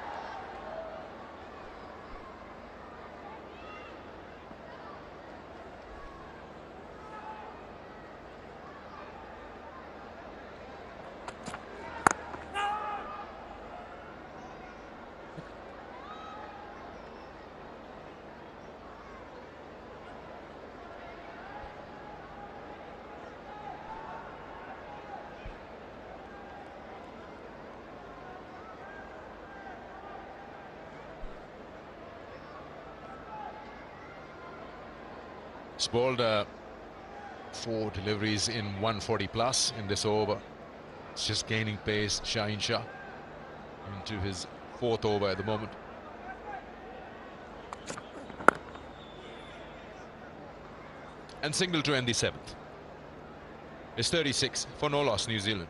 It's bowled 4 deliveries in 140 plus in this over. It's just gaining pace. Shaheen Shah into his 4th over at the moment. And single to end the 7th. It's 36 for no loss, New Zealand.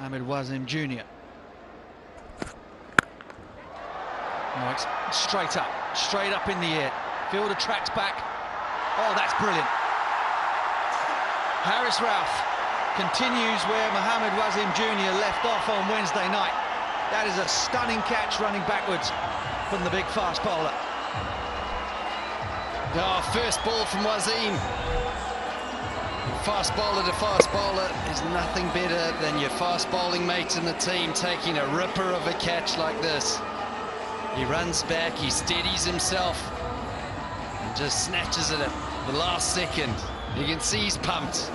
Ahmed Wasim Jr. Oh, it's straight up in the air. Fielder tracks back. Oh, that's brilliant. Haris Rauf continues where Mohamed Wasim Jr. left off on Wednesday night. That is a stunning catch running backwards from the big fast bowler. Oh, first ball from Wasim. Fast bowler to fast bowler is nothing better than your fast bowling mates in the team taking a ripper of a catch like this. He runs back, he steadies himself and just snatches it at the last second. You can see he's pumped.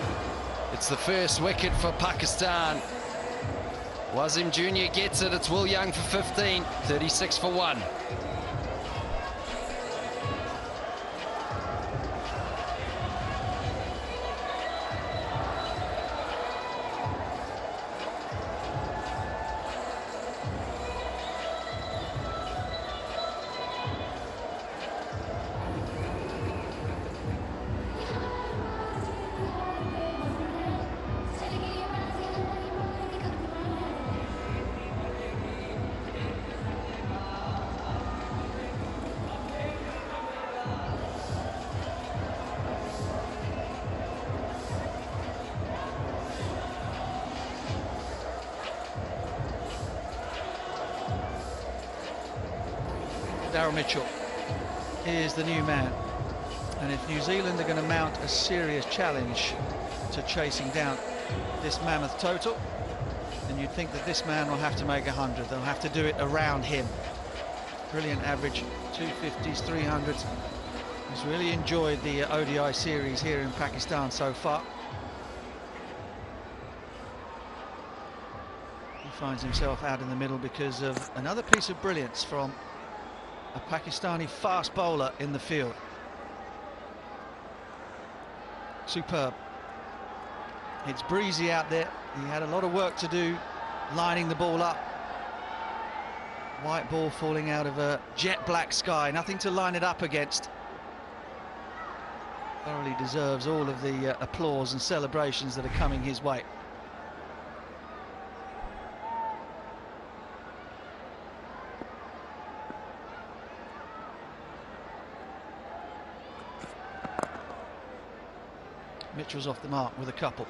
It's the first wicket for Pakistan. Wasim Jr. gets it. It's Will Young for 15, 36 for 1. Daryl Mitchell is the new man. And if New Zealand are going to mount a serious challenge to chasing down this mammoth total, then you'd think that this man will have to make 100. They'll have to do it around him. Brilliant average, 250s, 300s. He's really enjoyed the ODI series here in Pakistan so far. He finds himself out in the middle because of another piece of brilliance from a Pakistani fast bowler in the field. Superb. It's breezy out there. He had a lot of work to do lining the ball up. White ball falling out of a jet black sky, nothing to line it up against. Thoroughly deserves all of the applause and celebrations that are coming his way. Mitchell's off the mark with a couple.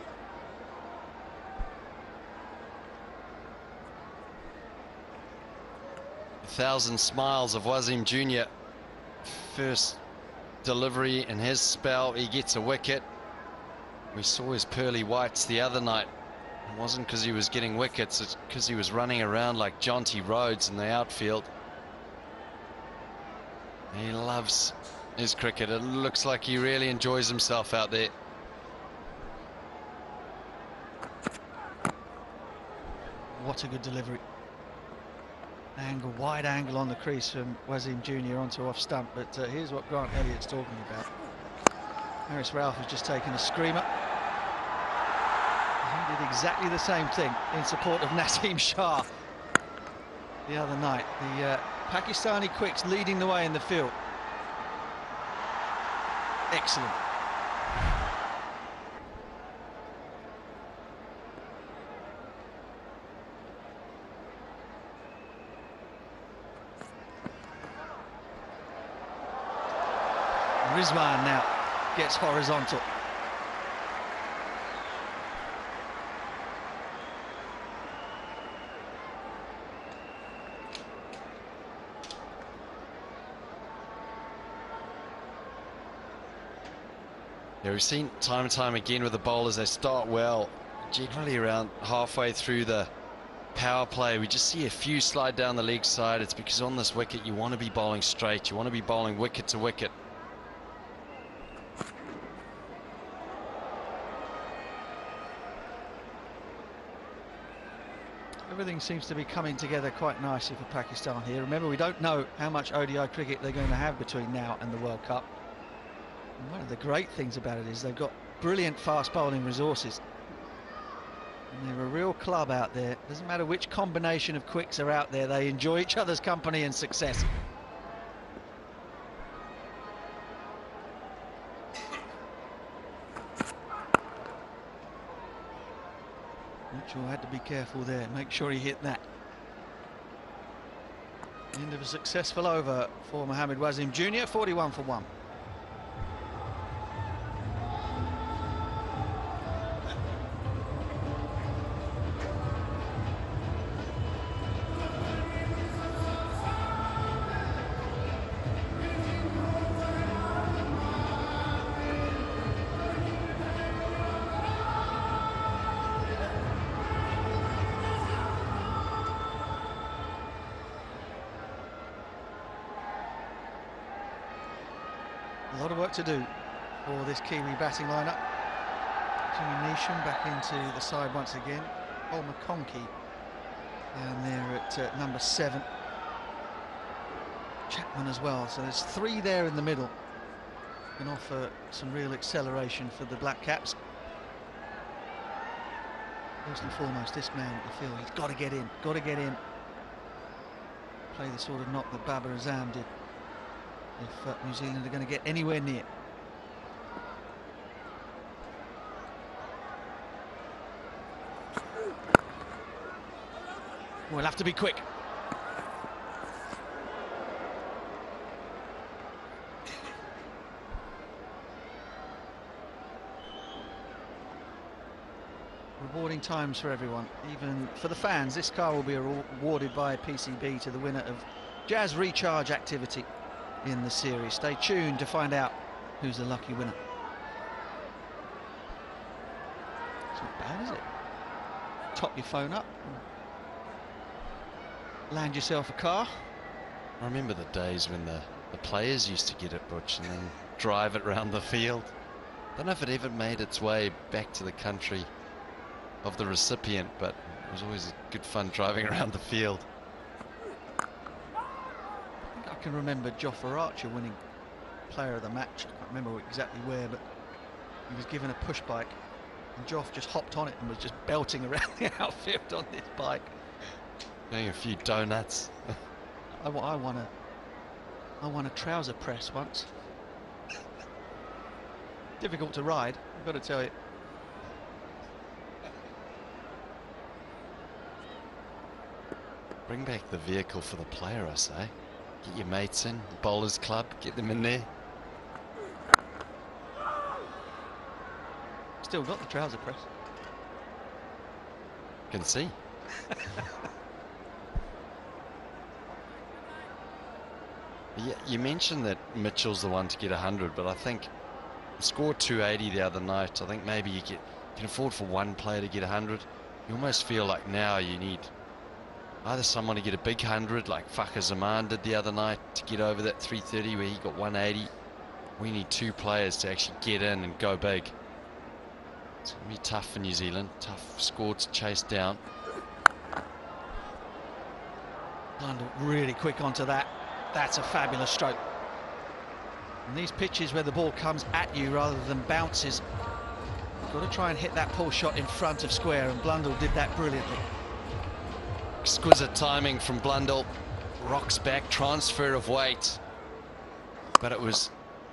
A thousand smiles of Wasim Jr. First delivery in his spell, he gets a wicket. We saw his pearly whites the other night. It wasn't because he was getting wickets, it's because he was running around like Jonty Rhodes in the outfield. He loves his cricket. It looks like he really enjoys himself out there. What a good delivery. Angle, wide angle on the crease from Wasim Jr. onto off stump, but here's what Grant Elliott's talking about. Haris Rauf has just taken a screamer. He did exactly the same thing in support of Naseem Shah the other night. The Pakistani quicks leading the way in the field. Excellent. Rizwan now gets horizontal. Yeah, we've seen time and time again with the bowlers, they start well, generally around halfway through the power play we just see a few slide down the leg side. It's because on this wicket you want to be bowling straight, you want to be bowling wicket to wicket. Everything seems to be coming together quite nicely for Pakistan here. Remember, we don't know how much ODI cricket they're going to have between now and the World Cup. And one of the great things about it is they've got brilliant fast bowling resources. And they're a real club out there. Doesn't matter which combination of quicks are out there, they enjoy each other's company and success. Mitchell had to be careful there, make sure he hit that. End of a successful over for Mohammad Wasim Jr., 41 for 1. A lot of work to do for this Kiwi batting lineup. Jimmy Neesham back into the side once again. Paul McConkey down there at number 7. Chapman as well. So there's 3 there in the middle. Can offer some real acceleration for the Black Caps. First and foremost, this man, I feel he's got to get in. Got to get in. Play the sort of knock that Babar Azam did. If New Zealand are going to get anywhere near. We'll have to be quick. Rewarding times for everyone, even for the fans. This car will be awarded by PCB to the winner of Jazz recharge activity in the series. Stay tuned to find out who's the lucky winner. It's not bad, is it? Top your phone up, land yourself a car. I remember the days when the players used to get it, Butch, and then drive it around the field. Don't know if it ever made its way back to the country of the recipient, but it was always good fun driving around the field. I can remember Joffer Archer winning player of the match. I can't remember exactly where, but he was given a push bike and Joff just hopped on it and was just belting around the outfield on this bike. Getting a few donuts. I won a trouser press once. Difficult to ride, I've got to tell you. Bring back the vehicle for the player, I say. Get your mates in, bowlers club, get them in there. Still got the trouser press. Can see. Yeah, you mentioned that Mitchell's the one to get 100, but I think he scored 280 the other night. I think maybe you can afford for one player to get 100. You almost feel like now you need either someone to get a big 100 like Fakhar Zaman did the other night to get over that 330 where he got 180. We need two players to actually get in and go big. It's going to be tough for New Zealand. Tough score to chase down. Blundell really quick onto that. That's a fabulous stroke. And these pitches where the ball comes at you rather than bounces, you've got to try and hit that pull shot in front of square, and Blundell did that brilliantly. Exquisite timing from Blundell. Rocks back, transfer of weight. But it was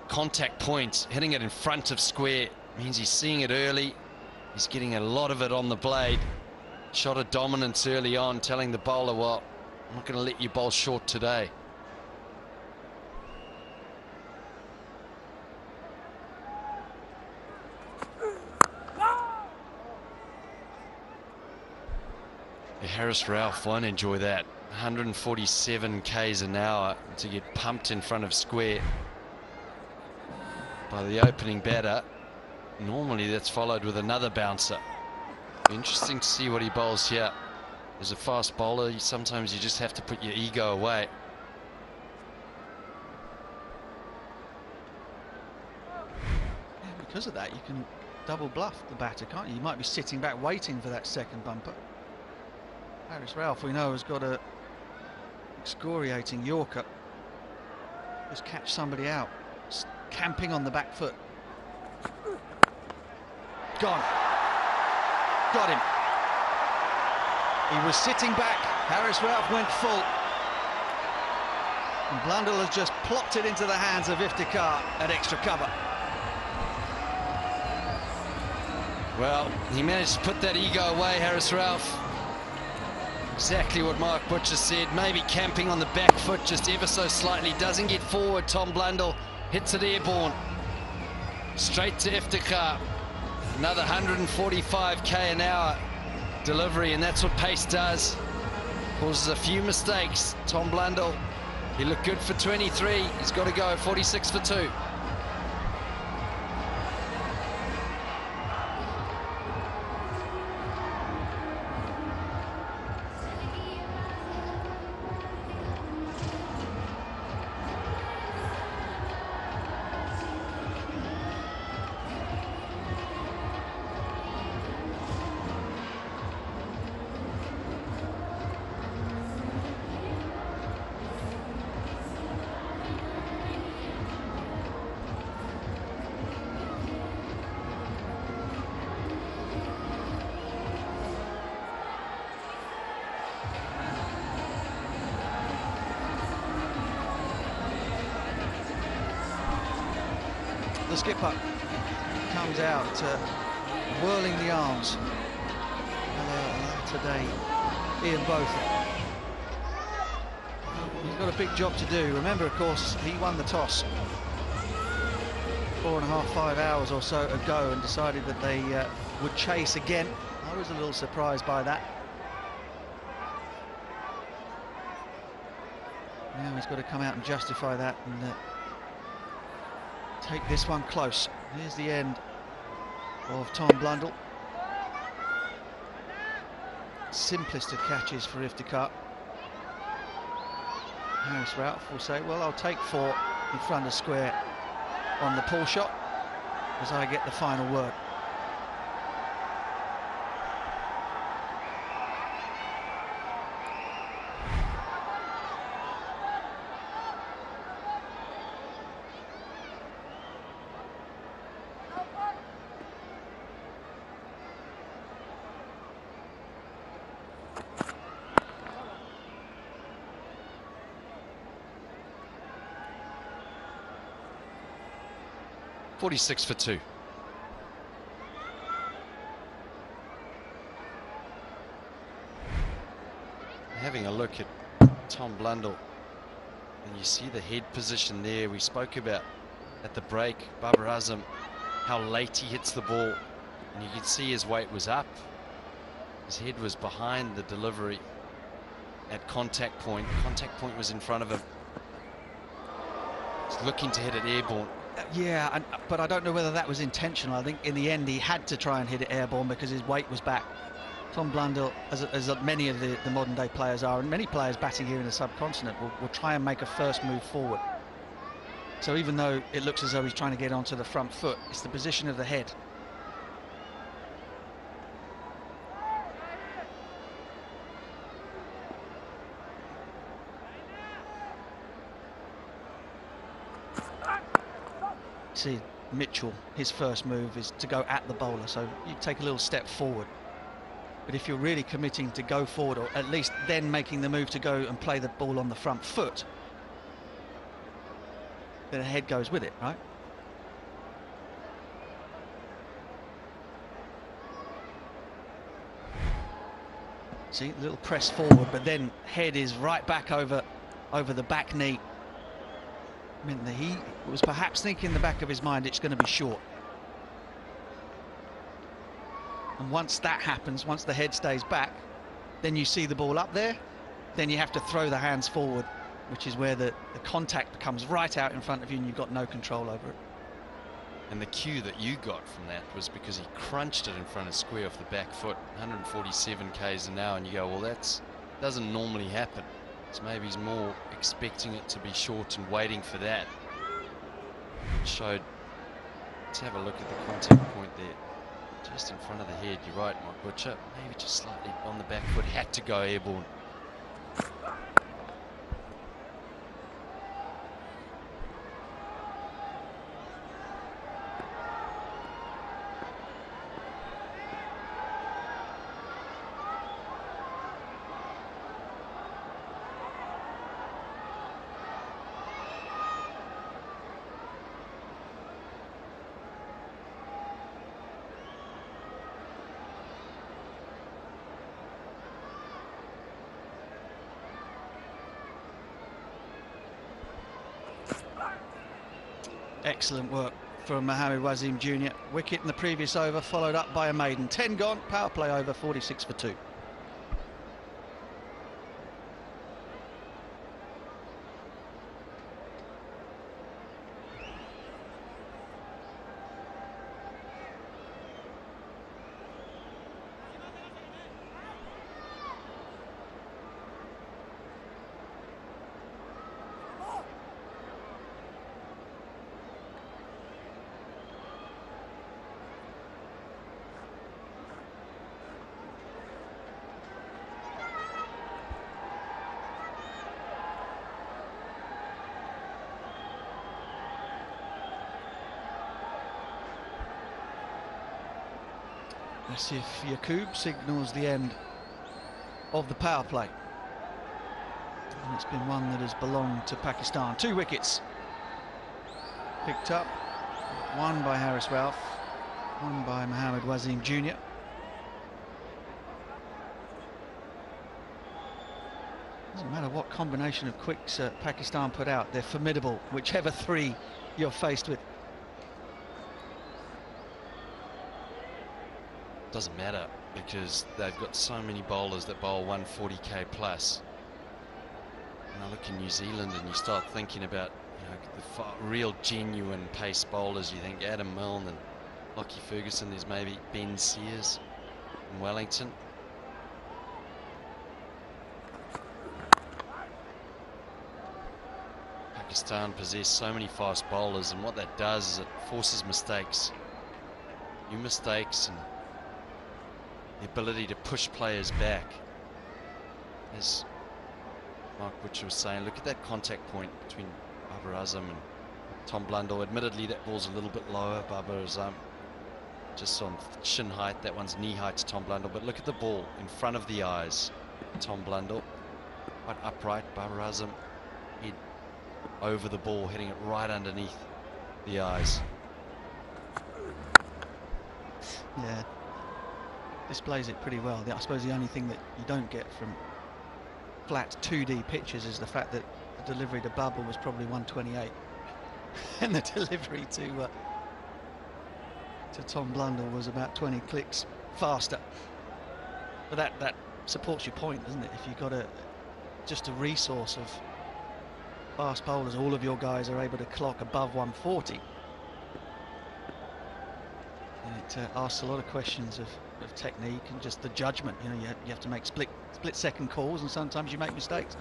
contact point, hitting it in front of square. Means he's seeing it early. He's getting a lot of it on the blade. Shot of dominance early on, telling the bowler, well, I'm not going to let you bowl short today. Harris Ralph won't enjoy that. 147 k's an hour to get pumped in front of square by the opening batter. Normally that's followed with another bouncer. Interesting to see what he bowls here. As a fast bowler, sometimes you just have to put your ego away. Yeah, because of that, you can double bluff the batter, can't you? You might be sitting back waiting for that second bumper. Harris Ralph, we know, has got a excoriating Yorker. Just catch somebody out. Just camping on the back foot. Gone. Got him. He was sitting back. Harris Ralph went full. And Blundell has just plopped it into the hands of Iftikhar at extra cover. Well, he managed to put that ego away, Harris Ralph. Exactly what Mark Butcher said. Maybe camping on the back foot just ever so slightly. Doesn't get forward. Tom Blundell hits it airborne. Straight to Iftikhar. Another 145 k an hour delivery, and that's what pace does. Causes a few mistakes. Tom Blundell, he looked good for 23. He's got to go 46 for 2. The skipper comes out, whirling the arms. Today, Ian Botham. He's got a big job to do. Remember, of course, he won the toss 4.5, 5 hours or so ago and decided that they would chase again. I was a little surprised by that. Now he's got to come out and justify that and take this one close. Here's the end of Tom Blundell. Simplest of catches for Iftikhar. Harris Ralph will say, well, I'll take 4 in front of square on the pull shot as I get the final word. .46 for 2. Having a look at Tom Blundell, and you see the head position there. We spoke about at the break, Babar Azam, how late he hits the ball, and you can see his weight was up. His head was behind the delivery at contact point. Contact point was in front of him. He's looking to hit it airborne. Yeah, but I don't know whether that was intentional. I think in the end he had to try and hit it airborne because his weight was back. Tom Blundell, as many of the modern day players are, and many players batting here in the subcontinent, will try and make a first move forward. So even though it looks as though he's trying to get onto the front foot, it's the position of the head. See, Mitchell, his first move is to go at the bowler, so you take a little step forward. But if you're really committing to go forward, or at least then making the move to go and play the ball on the front foot, then the head goes with it, right? See, a little press forward, but then head is right back over the back knee. Meant that he was perhaps thinking in the back of his mind it's going to be short. And once that happens, once the head stays back, then you see the ball up there, then you have to throw the hands forward, which is where the contact comes right out in front of you and you've got no control over it. And the cue that you got from that was because he crunched it in front of square off the back foot, 147 k's an hour, and you go, well, that doesn't normally happen. So maybe he's more expecting it to be short and waiting for that. Showed, let's have a look at the contact point there. Just in front of the head, you're right, Mike Butcher. Maybe just slightly on the back foot, had to go airborne. Excellent work from Mohammad Wasim Jr. Wicket in the previous over, followed up by a maiden. 10 gone, power play over, 46 for 2. Asif Yaqub signals the end of the power play. And it's been one that has belonged to Pakistan. 2 wickets picked up, one by Harris Ralph, one by Mohammad Wasim Jr. Doesn't matter what combination of quicks Pakistan put out, they're formidable, whichever 3 you're faced with. Doesn't matter because they've got so many bowlers that bowl 140k plus. I look in New Zealand and you start thinking about, you know, the real genuine pace bowlers. You think Adam Milne and Lockie Ferguson. There's maybe Ben Sears in Wellington. Pakistan possess so many fast bowlers, and what that does is it forces mistakes, new mistakes, and the ability to push players back. As Mark Butcher was saying, look at that contact point between Babar Azam and Tom Blundell. Admittedly, that ball's a little bit lower. Babar Azam just on shin height. That one's knee height to Tom Blundell. But look at the ball in front of the eyes. Tom Blundell, quite upright. Babar Azam, head over the ball, hitting it right underneath the eyes. Yeah, displays it pretty well. I suppose the only thing that you don't get from flat 2D pitches is the fact that the delivery to Babar was probably 128 and the delivery to Tom Blundell was about 20 clicks faster. But that supports your point, doesn't it? If you've got just a resource of fast bowlers, all of your guys are able to clock above 140. And it asks a lot of questions of technique and just the judgment. You know, you have to make split-second calls, and sometimes you make mistakes.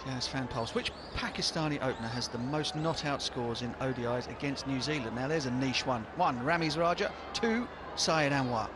Jazz fan pulse. Which Pakistani opener has the most not-out scores in ODIs against New Zealand? Now there's a niche one. 1, Ramiz Raja. 2, Syed Anwar.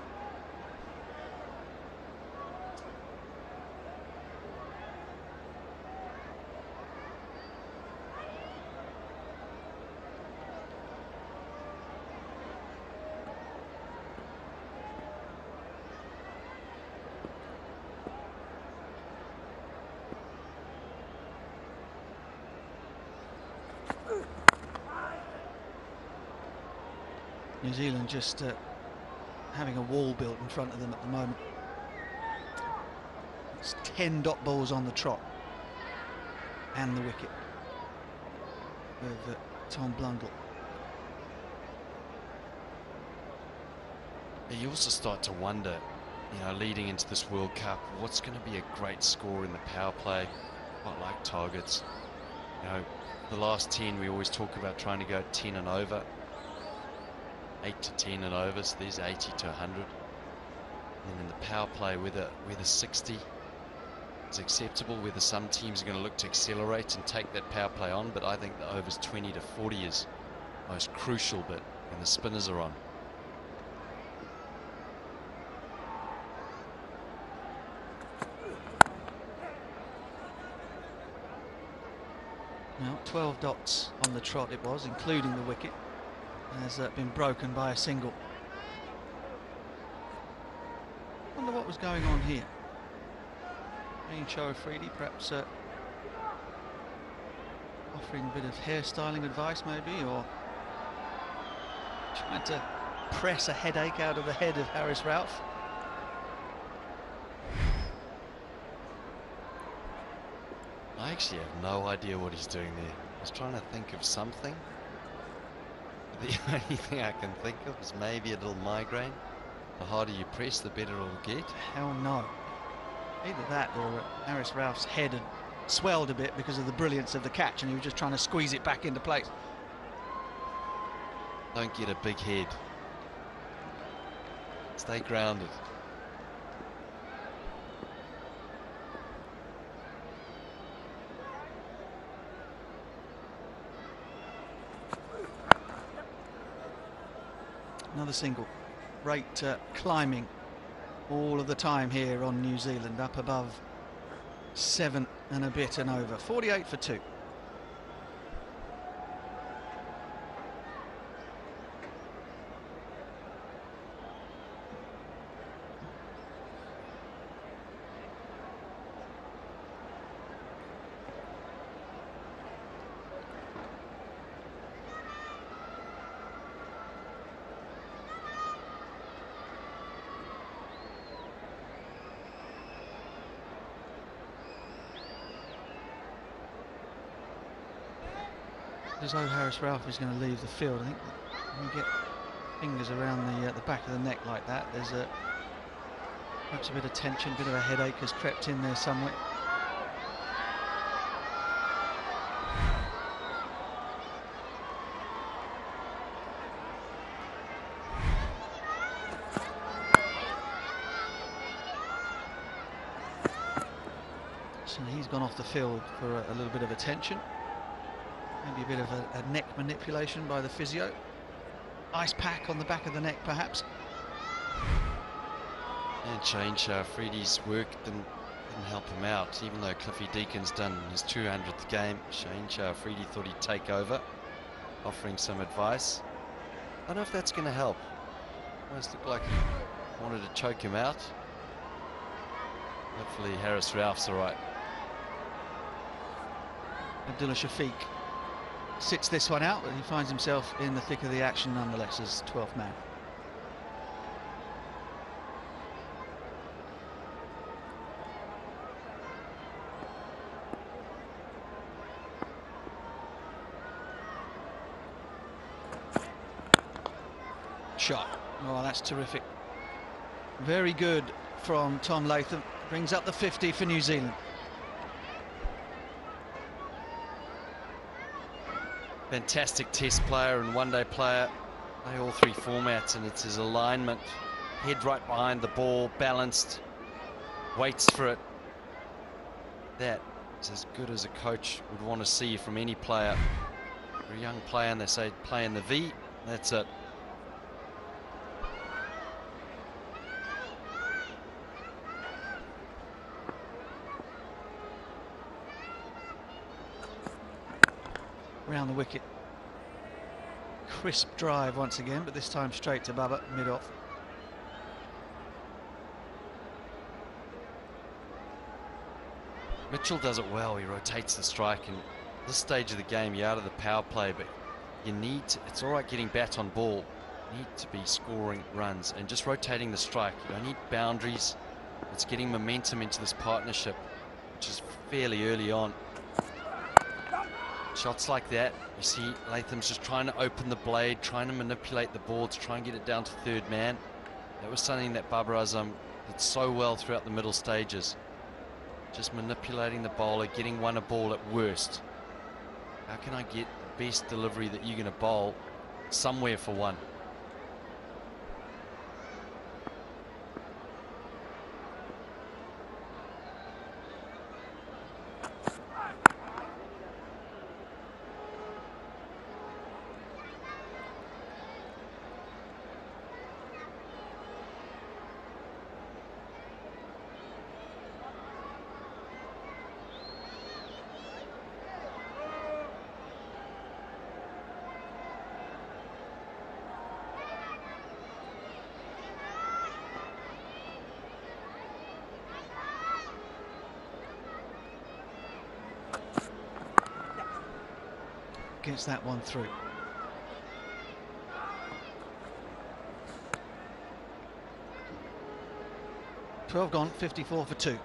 New Zealand just having a wall built in front of them at the moment. It's 10 dot balls on the trot and the wicket with Tom Blundell. You also start to wonder, you know, leading into this World Cup, what's going to be a great score in the power play? Quite like targets. You know, the last 10 we always talk about trying to go 10 and over. 8 to 10 and over, so there's 80 to 100. And in the power play, whether 60 is acceptable, whether some teams are going to look to accelerate and take that power play on, but I think the overs 20 to 40 is the most crucial bit when the spinners are on. Now 12 dots on the trot it was, including the wicket. Has been broken by a single. Wonder what was going on here. Show Afridi perhaps offering a bit of hairstyling advice maybe, or trying to press a headache out of the head of Haris Rauf. I actually have no idea what he's doing there. I was trying to think of something. The only thing I can think of is maybe a little migraine. The harder you press, the better it'll get. Hell no. Either that or Haris Rauf's head had swelled a bit because of the brilliance of the catch and he was just trying to squeeze it back into place. Don't get a big head. Stay grounded. Another single. Rate climbing all of the time here on New Zealand, up above 7 and a bit and over. 48 for 2. As though Haris Rauf is going to leave the field. I think we get fingers around the back of the neck like that. There's perhaps a bit of tension, a bit of a headache has crept in there somewhere. So he's gone off the field for a little bit of attention. Maybe a bit of a neck manipulation by the physio. Ice pack on the back of the neck, perhaps. And Shane Shafridi's work didn't help him out, even though Cliffy Deacon's done his 200th game. Shane Shafridi thought he'd take over, offering some advice. I don't know if that's going to help. Almost looked like he wanted to choke him out. Hopefully Harris Ralph's all right. Abdullah Shafiq sits this one out, but he finds himself in the thick of the action nonetheless as 12th man. Shot. Oh, that's terrific. Very good from Tom Latham. Brings up the 50 for New Zealand. Fantastic test player and one-day player. Play all three formats, and it's his alignment. Head right behind the ball, balanced, waits for it. That is as good as a coach would want to see from any player. For a young player, and they say play in the V, that's it. Round the wicket. Crisp drive once again, but this time straight to Bubba, mid-off. Mitchell does it well. He rotates the strike, and at this stage of the game, you're out of the power play, but you need to, it's all right getting bat on ball. You need to be scoring runs and just rotating the strike. You don't need boundaries. It's getting momentum into this partnership, which is fairly early on. Shots like that, you see Latham's just trying to open the blade, trying to manipulate the ball to try and get it down to third man. That was something that Babar Azam did so well throughout the middle stages. Just manipulating the bowler, getting one a ball at worst. How can I get the best delivery that you're going to bowl somewhere for one? Gets that one through. Twelve gone, 54 for 2.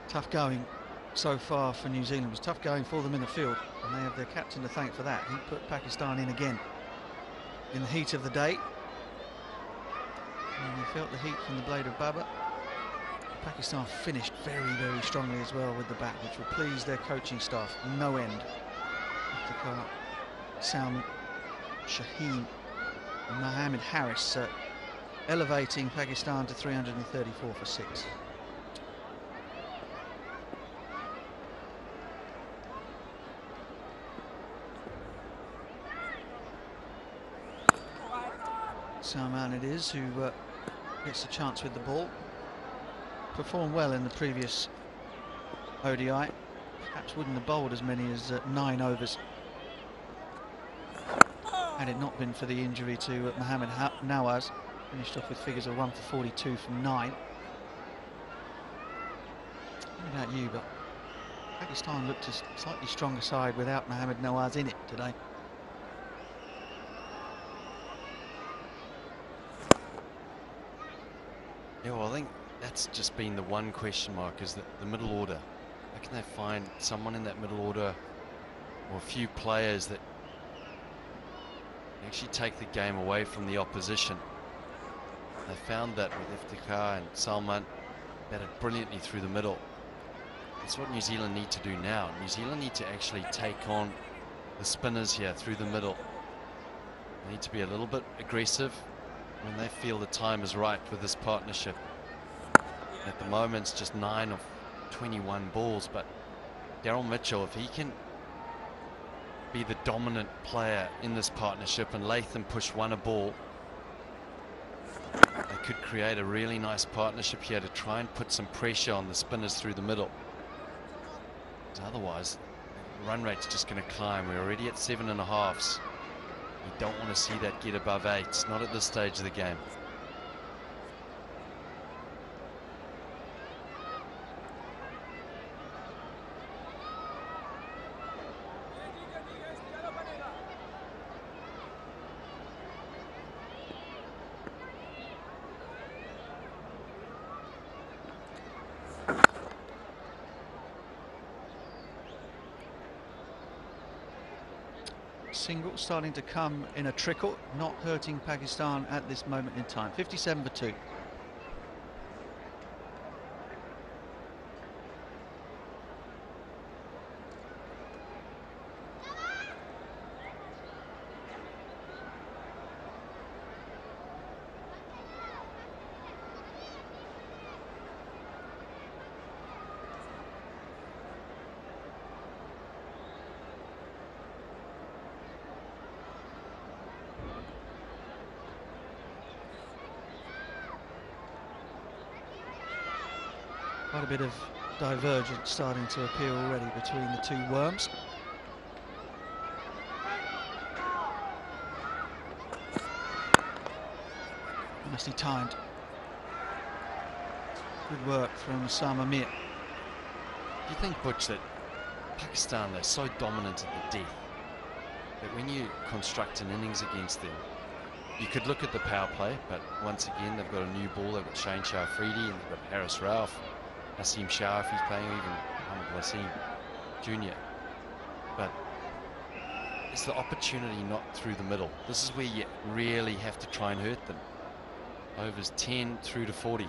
Tough going so far for New Zealand. It was tough going for them in the field, and they have their captain to thank for that. He put Pakistan in again in the heat of the day, and they felt the heat from the blade of Babar. Pakistan finished very, very strongly as well with the bat, which will please their coaching staff no end. Iftikhar, Sam Shaheen and Mohammed Harris elevating Pakistan to 334 for 6. Salman it is who gets a chance with the ball. Performed well in the previous ODI. Perhaps wouldn't have bowled as many as 9 overs. Had it not been for the injury to Mohamed Nawaz, finished off with figures of 1 for 42 from 9. What about you, but Pakistan looked a slightly stronger side without Mohamed Nawaz in it today. Yeah, well, I think that's just been the one question mark, is that the middle order. How can they find someone in that middle order, or a few players that actually take the game away from the opposition? They found that with Iftikhar and Salman, batted brilliantly through the middle. That's what New Zealand need to do now. New Zealand need to actually take on the spinners here through the middle. They need to be a little bit aggressive when they feel the time is right with this partnership. At the moment, it's just 9 of 21 balls, but Daryl Mitchell, if he can be the dominant player in this partnership and Latham push one a ball, they could create a really nice partnership here to try and put some pressure on the spinners through the middle. Otherwise, the run rate's just going to climb. We're already at 7.5s. You don't want to see that get above 8s, not at this stage of the game. Single starting to come in a trickle, not hurting Pakistan at this moment in time. 57 for 2. Quite a bit of divergence starting to appear already between the two worms. Nicely timed. Good work from Sama Mir. Do you think, Butch, that Pakistan, they're so dominant at the death that when you construct an innings against them, you could look at the power play, but once again, they've got a new ball. They've got Shane Shah Afridi and they've got Harris Ralph. Naseem Shah, if he's playing, or even Mohamed Wasim Jr. But it's the opportunity not through the middle. This is where you really have to try and hurt them. Overs 10 through to 40.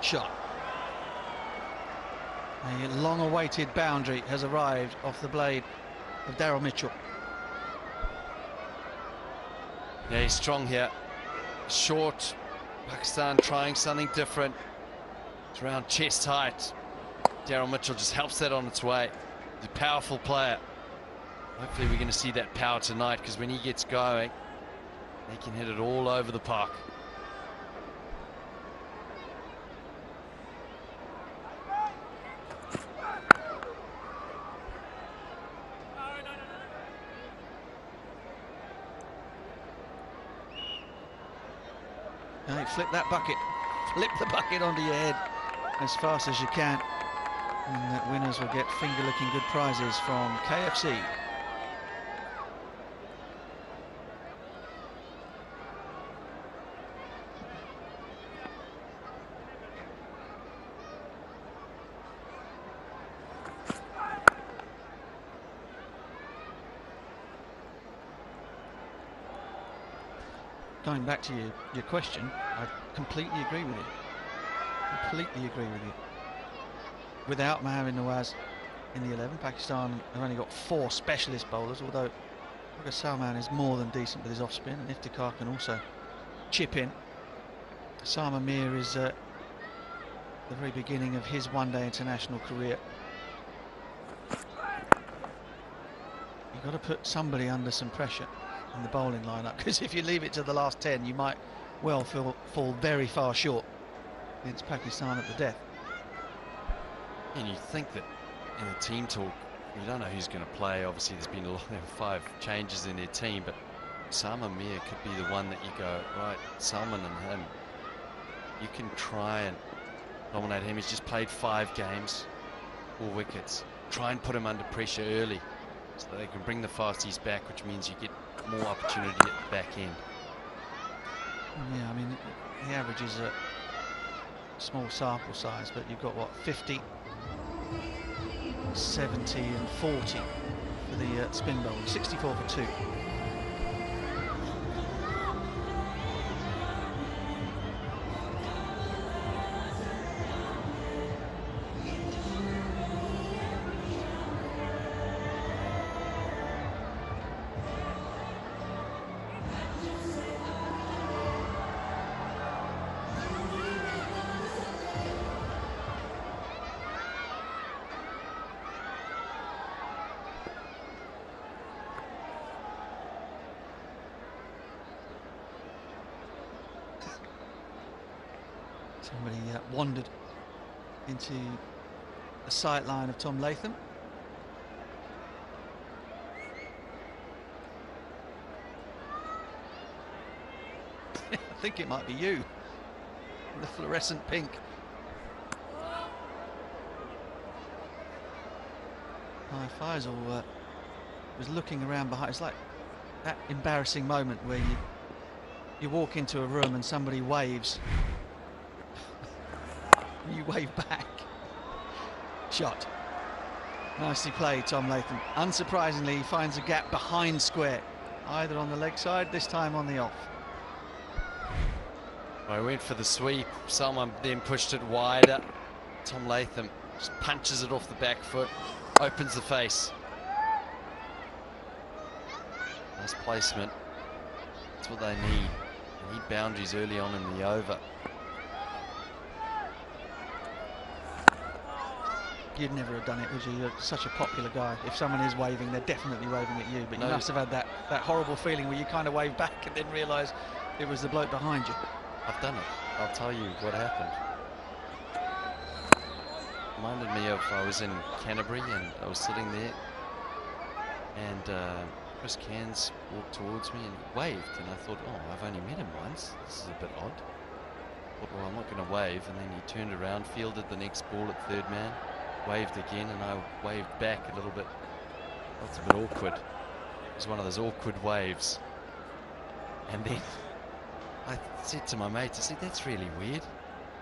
Shot. A long-awaited boundary has arrived off the blade of Daryl Mitchell. Yeah, he's strong here. Short. Pakistan trying something different. It's around chest height. Daryl Mitchell just helps that on its way. He's a powerful player. Hopefully we're going to see that power tonight, because when he gets going, he can hit it all over the park. Hey, flip that bucket. Flip the bucket onto your head as fast as you can. And that winners will get finger-licking good prizes from KFC. Going back to your question, I completely agree with you. Completely agree with you. Without Mohamed Nawaz in the 11, Pakistan have only got 4 specialist bowlers, although Salman is more than decent with his off-spin, and Iftikhar can also chip in. Sama Mir is the very beginning of his one-day international career. You've got to put somebody under some pressure in the bowling lineup, because if you leave it to the last 10, you might well fall very far short against Pakistan at the death. And you think that in the team talk, you don't know who's going to play. Obviously, there's been 5 changes in their team, but Salman Mir could be the one that you go, right, Salman and him, you can try and dominate him. He's just played 5 games, 4 wickets. Try and put him under pressure early so they can bring the fasties back, which means you get more opportunity at the back end. Yeah, I mean, the average is a small sample size, but you've got, what, 50, 70 and 40 for the spin bowler, 64 for 2. Somebody wandered into the sight line of Tom Latham. I think it might be you, the fluorescent pink. Faisal was looking around behind. It's like that embarrassing moment where you walk into a room and somebody waves. You wave back. Shot. Nicely played, Tom Latham. Unsurprisingly, he finds a gap behind square, either on the leg side, this time on the off. I went for the sweep. Someone then pushed it wider. Tom Latham just punches it off the back foot, opens the face. Nice placement. That's what they need. They need boundaries early on in the over. You'd never have done it, would you? You're such a popular guy. If someone is waving, they're definitely waving at you. But you must have had that horrible feeling where you kind of wave back and then realise it was the bloke behind you. I've done it. I'll tell you what happened. Reminded me of, I was in Canterbury and I was sitting there and Chris Cairns walked towards me and waved, and I thought, oh, I've only met him once. This is a bit odd. Thought, well, I'm not going to wave. And then he turned around, fielded the next ball at third man, waved again, and I waved back a little bit. That's a bit awkward. It was one of those awkward waves. And then I said to my mates, I said, that's really weird.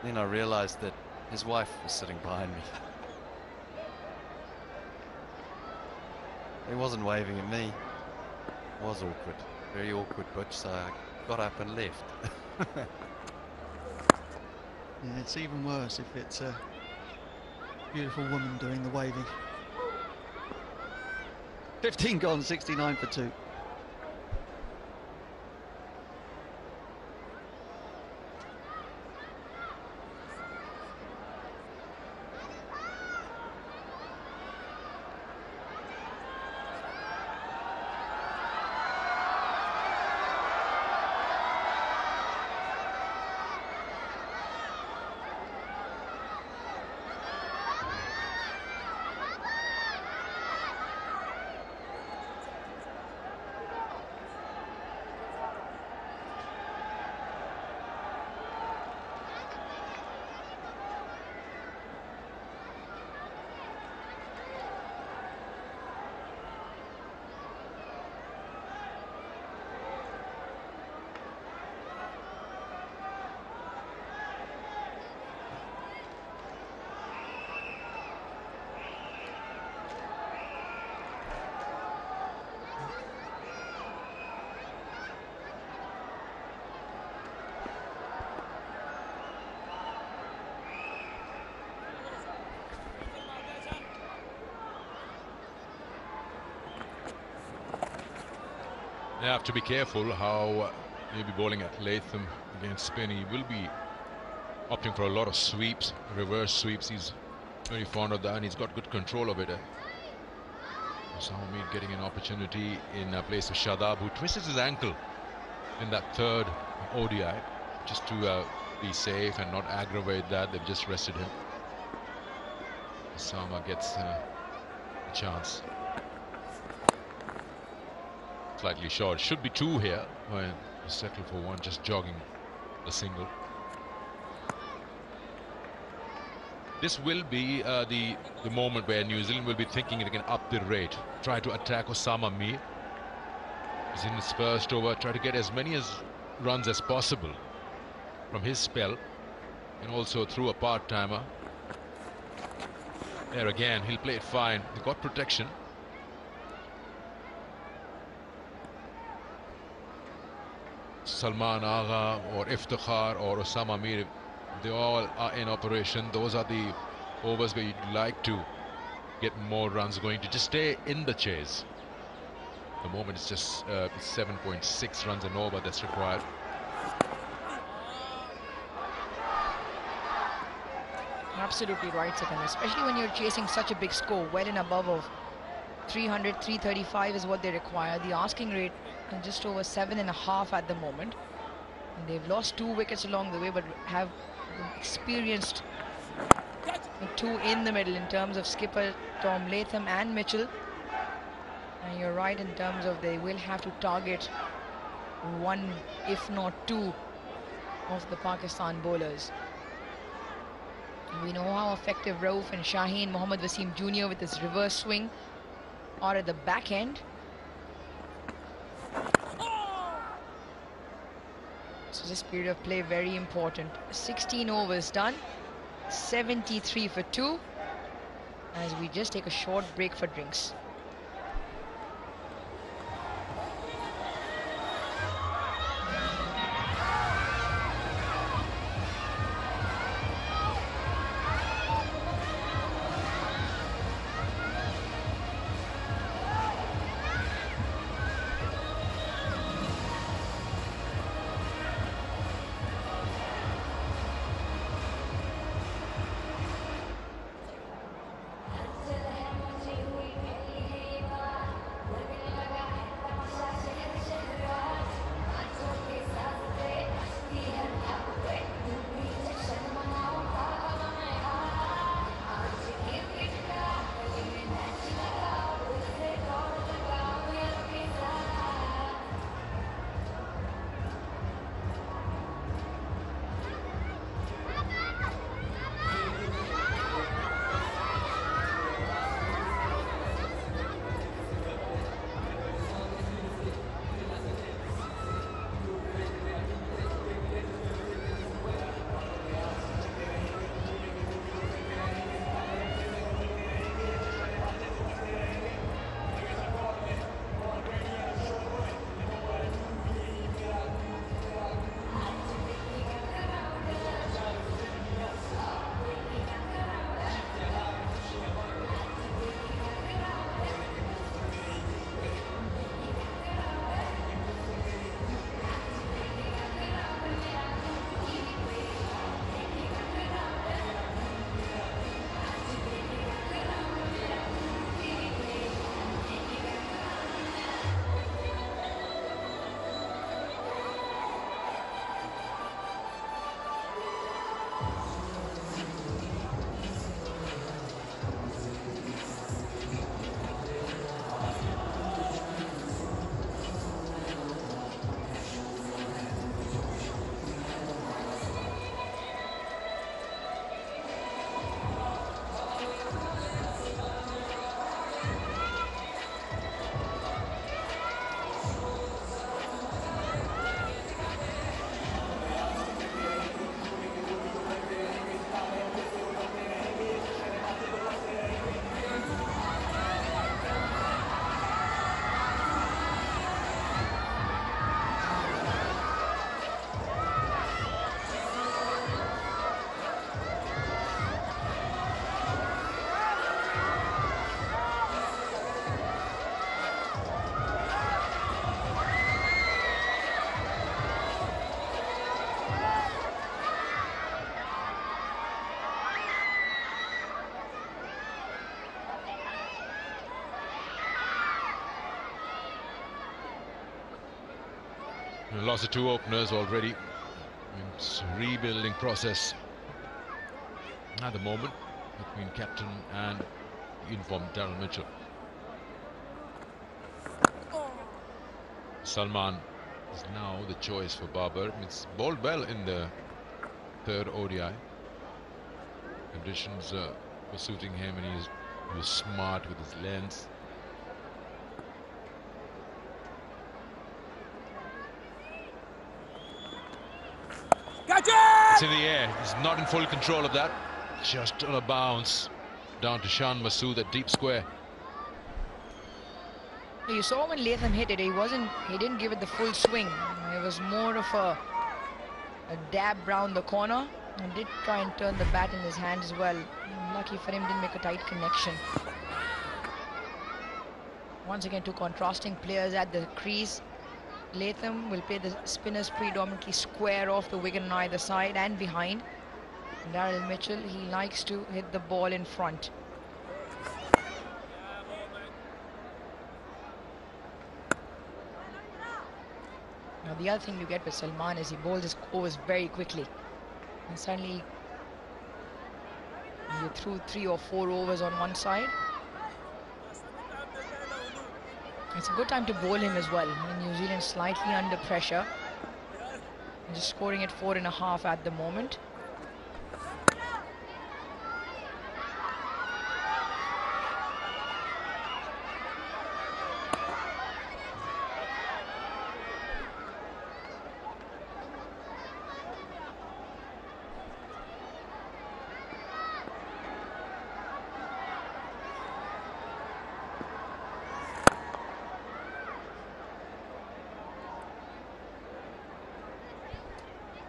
Then I realised that his wife was sitting behind me. He wasn't waving at me. It was awkward. Very awkward, Butch, so I got up and left. Yeah, it's even worse if it's a beautiful woman doing the waving. 15 gone, 69 for 2. They have to be careful how maybe bowling at Latham against spin. He will be opting for a lot of sweeps, reverse sweeps. He's very fond of that and he's got good control of it. Sahamid getting an opportunity in place of Shadab, who twisted his ankle in that third ODI just to be safe and not aggravate that. They've just rested him. Sama gets a chance. Slightly short. Should be 2 here. When you settle for 1, just jogging the single. This will be the moment where New Zealand will be thinking they can up the rate. Try to attack Osama Mir. He's in his first over. Try to get as many runs as possible from his spell. And also through a part-timer. There again, he'll play it fine. They got protection. Salman Agha or Iftikhar or Osama Mir, they all are in operation. Those are the overs where you'd like to get more runs going, to just stay in the chase. At the moment it's just 7.6 runs an over that's required. Absolutely right, Sakand. Especially when you're chasing such a big score, well in above of 300, 335 is what they require. The asking rate is just over 7.5 at the moment. And they've lost 2 wickets along the way, but have experienced 2 in the middle in terms of skipper Tom Latham and Mitchell. And you're right in terms of they will have to target 1, if not 2, of the Pakistan bowlers. We know how effective Rauf and Shaheen, Mohammad Wasim Jr. with his reverse swing are at the back end. So this period of play very important. 16 overs done, 73 for 2, as we just take a short break for drinks. Lost 2 openers already. It's a rebuilding process at the moment between captain and informed Darryl Mitchell. Salman is now the choice for Babar. It's bowled well in the third ODI. Conditions were suiting him, and he was smart with his length. Catch it! It's in the air. He's not in full control of that. Just on a bounce down to Shan Masood at deep square. You saw when Latham hit it, he didn't give it the full swing. It was more of a dab round the corner, and did try and turn the bat in his hand as well. Lucky for him, didn't make a tight connection. Once again, two contrasting players at the crease. Latham will play the spinners predominantly square off the wicket on either side and behind. Daryl Mitchell, he likes to hit the ball in front. Now the other thing you get with Salman is he bowls his overs very quickly, and suddenly you threw 3 or 4 overs on one side. It's a good time to bowl him as well. New Zealand slightly under pressure, just scoring at 4.5 at the moment.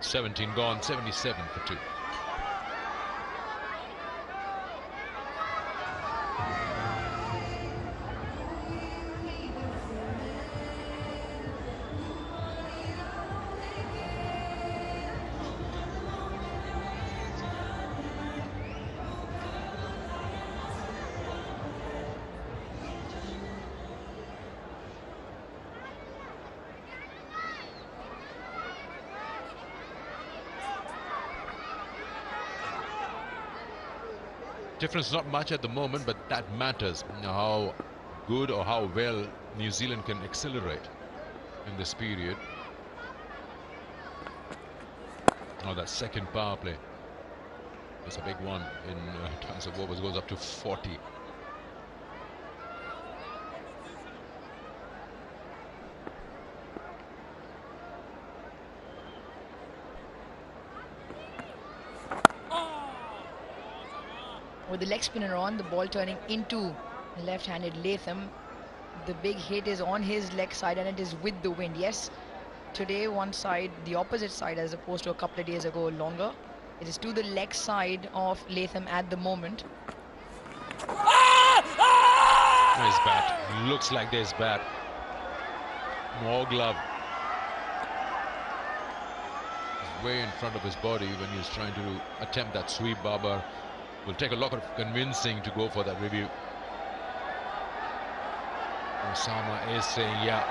Seventeen gone, 77 for 2. Difference not much at the moment, but that matters. How good or how well New Zealand can accelerate in this period. Oh, that second power play. That's a big one in terms of overs, goes up to 40. With the leg spinner on, the ball turning into left-handed Latham. The big hit is on his leg side and it is with the wind. Yes, today one side, the opposite side as opposed to a couple of days ago longer. It is to the leg side of Latham at the moment. Nice bat. Looks like there's bat. More glove. He's way in front of his body when he's trying to attempt that sweep. Babar will take a lot of convincing to go for that review. Osama is saying yeah.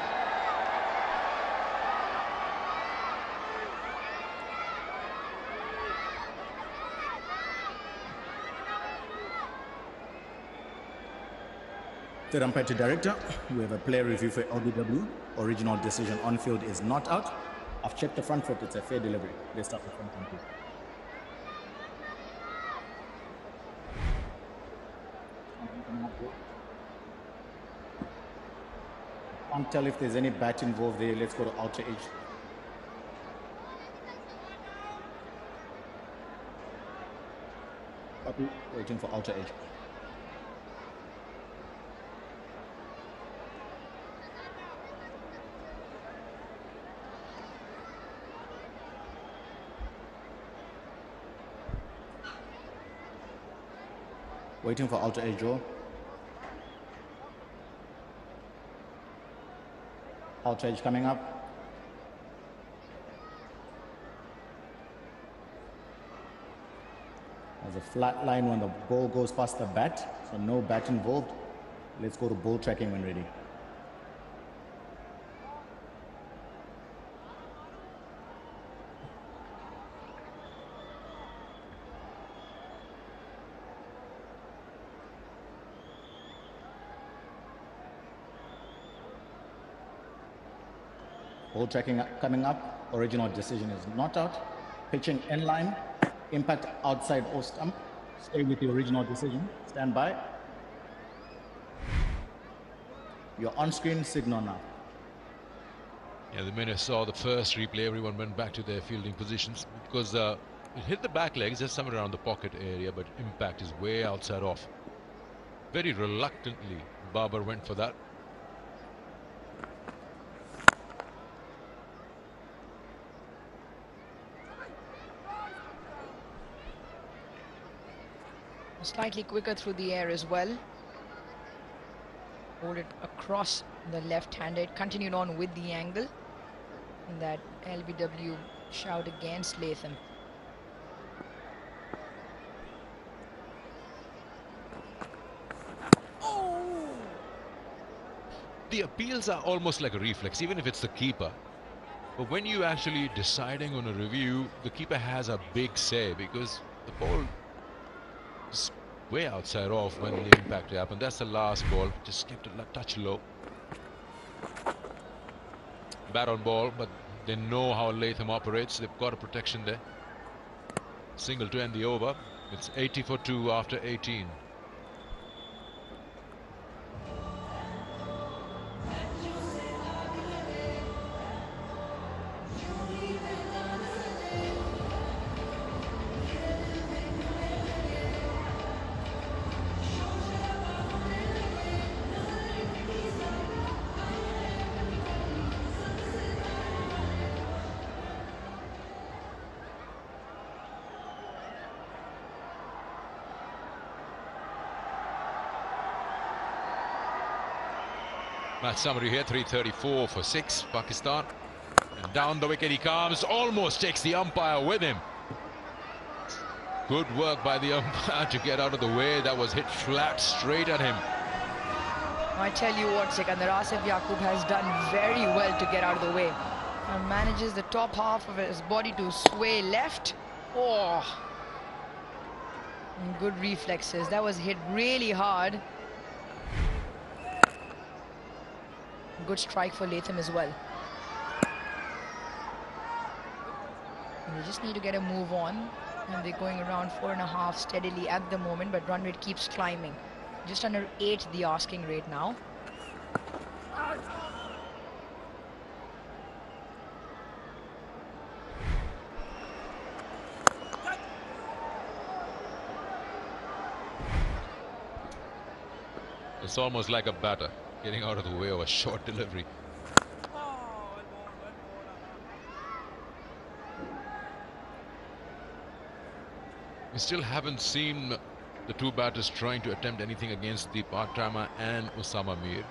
Third umpire to director, we have a player review for LBW. Original decision on field is not out. I've checked the front foot, it's a fair delivery. Let's start with front foot. Can't tell if there's any bat involved there. Let's go to outer edge. Copy. Waiting for outer edge. Waiting for outer edge, Joe. Outer edge coming up. There's a flat line when the ball goes past the bat, so no bat involved. Let's go to ball tracking when ready. Ball tracking coming up. Original decision is not out. Pitching in line. Impact outside or stump. Stay with the original decision. Stand by. Your on-screen signal now. Yeah, the minute I saw the first replay, everyone went back to their fielding positions because it hit the back legs just somewhere around the pocket area, but impact is way outside off. Very reluctantly, Babar went for that. Slightly quicker through the air as well. Hold it across the left-handed, continued on with the angle. And that LBW shout against Latham. The appeals are almost like a reflex, even if it's the keeper. But when you actually deciding on a review, the keeper has a big say because the ball is way outside off when the impact happened. That's the last ball, just kept a touch low. Bat on ball, but they know how Latham operates. They've got a protection there. Single to end the over. It's 80 for 2 after 18. Match summary here, 334 for 6, Pakistan. And down the wicket he comes, almost takes the umpire with him. Good work by the umpire to get out of the way. That was hit flat straight at him. I tell you what, Sikandar, Asif Yaqub has done very well to get out of the way. And manages the top half of his body to sway left. Oh! And good reflexes. That was hit really hard. Good strike for Latham as well. And they just need to get a move on. And they're going around 4.5 steadily at the moment, but run rate keeps climbing. Just under 8 the asking rate now. It's almost like a batter getting out of the way of a short delivery. We still haven't seen the two batters trying to attempt anything against Deep Artama and Osama Mir.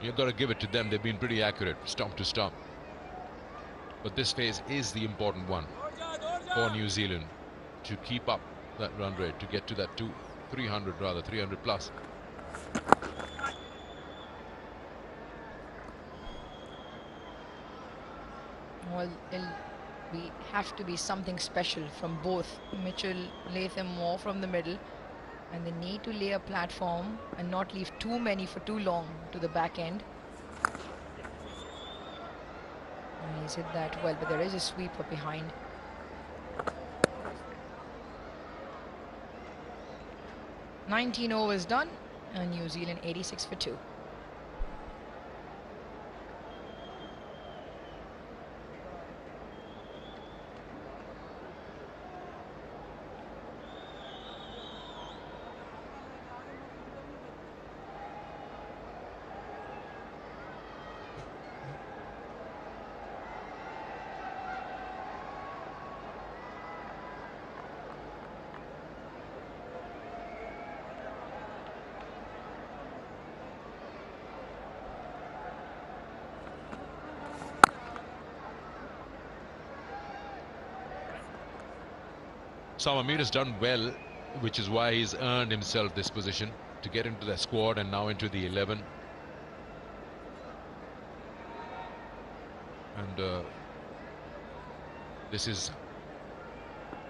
You've got to give it to them. They've been pretty accurate, stump to stump. But this phase is the important one for New Zealand to keep up that run rate, to get to that 300 plus. Well, it'll have to be something special from both Mitchell, Latham, or from the middle. And they need to lay a platform and not leave too many for too long to the back end. And he's hit that well, but there is a sweeper behind. "19 overs done, and New Zealand 86 for 2. Osama Mir has done well, which is why he's earned himself this position to get into the squad and now into the 11. And this is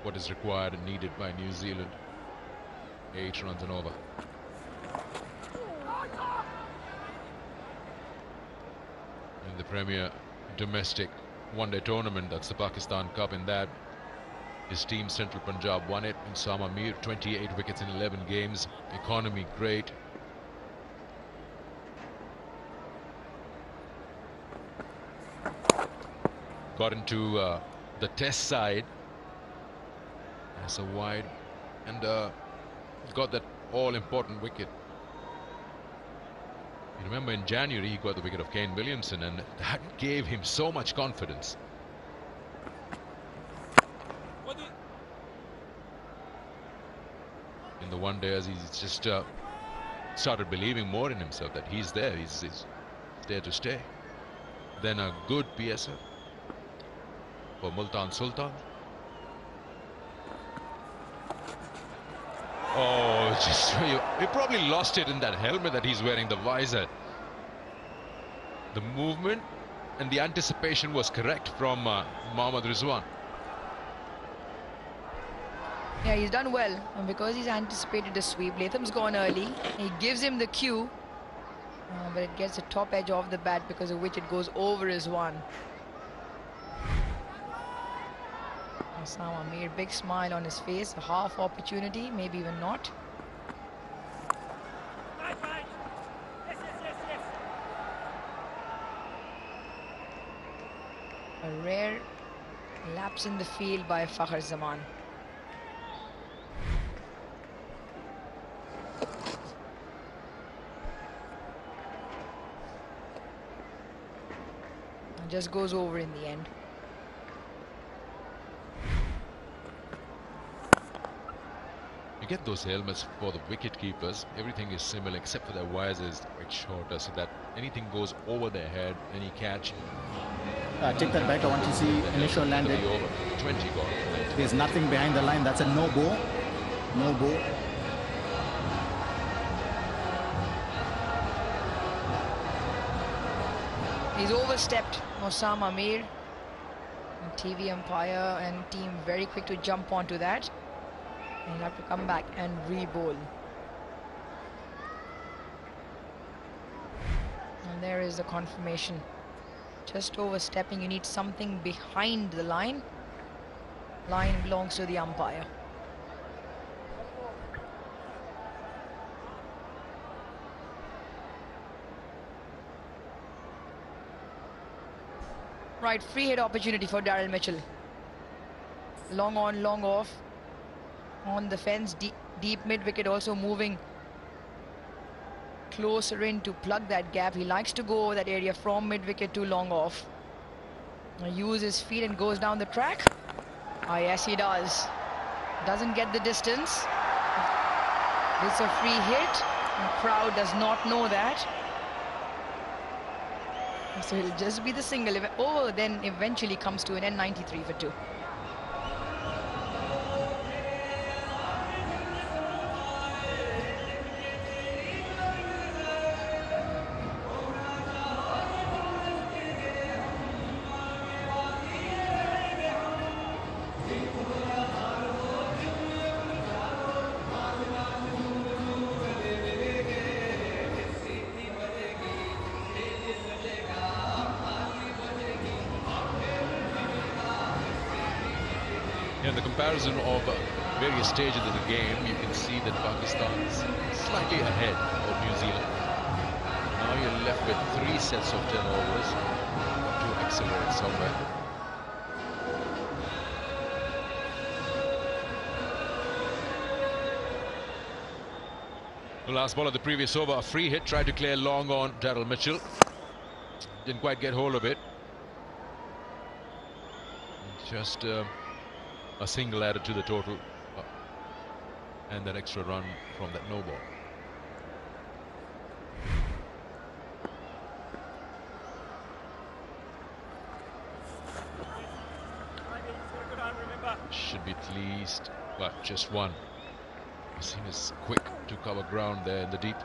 what is required and needed by New Zealand. 8 runs and over. In the Premier domestic one-day tournament. That's the Pakistan Cup. In that, his team Central Punjab won it. And Osama Mir, 28 wickets in 11 games. Economy great. Got into the test side as a wide, and got that all-important wicket. You remember in January he got the wicket of Kane Williamson, and that gave him so much confidence. In the one day, as he's just started believing more in himself, that he's there, he's there to stay. Then a good PSL for Multan Sultan. Oh, just he probably lost it in that helmet that he's wearing, the visor. The movement and the anticipation was correct from Mohammad Rizwan. Yeah, he's done well, and because he's anticipated the sweep, Latham's gone early. He gives him the cue, but it gets the top edge of the bat, because of which it goes over Rizwan. Osama Mir, big smile on his face, a half opportunity, maybe even not. A rare lapse in the field by Fakhr Zaman. And just goes over in the end. Get those helmets for the wicket keepers. Everything is similar except for their visors quite shorter, so that anything goes over their head, any catch. Take that back. I want to see initial landing. 20 gone. There's nothing behind the line. That's a no ball. No ball. He's overstepped Osama Mir. And TV umpire and team very quick to jump onto that. And he'll have to come back and re-bowl. And there is the confirmation. Just overstepping, you need something behind the line. Line belongs to the umpire. Right, free hit opportunity for Daryl Mitchell. Long on, long off. On the fence, deep mid-wicket, also moving closer in to plug that gap. He likes to go over that area from mid-wicket to long off. Use his feet and goes down the track. Ah, yes, he does. Doesn't get the distance. It's a free hit. The crowd does not know that. So it'll just be the single. Over then eventually comes to an end, 93 for 2. In the comparison of various stages of the game, you can see that Pakistan is slightly ahead of New Zealand. Now you're left with 3 sets of 10 overs to accelerate somewhere. The last ball of the previous over, a free hit, tried to clear long on Daryl Mitchell. Didn't quite get hold of it. Just a single added to the total, and that extra run from that no ball. Should be at least, well, just one. Wasim is quick to cover ground there in the deep.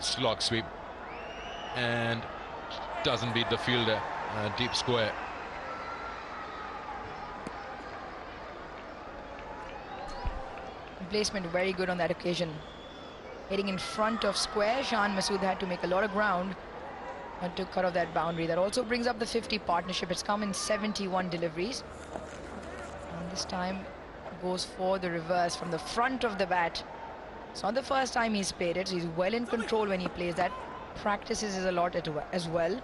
slog sweep and doesn't beat the fielder. Deep square. Placement very good on that occasion. Hitting in front of square, Shan Masood had to make a lot of ground to cut off that boundary. That also brings up the 50 partnership. It's come in 71 deliveries. And this time goes for the reverse from the front of the bat. It's not the first time he's played it. He's well in control when he plays that. Practices is a lot as well.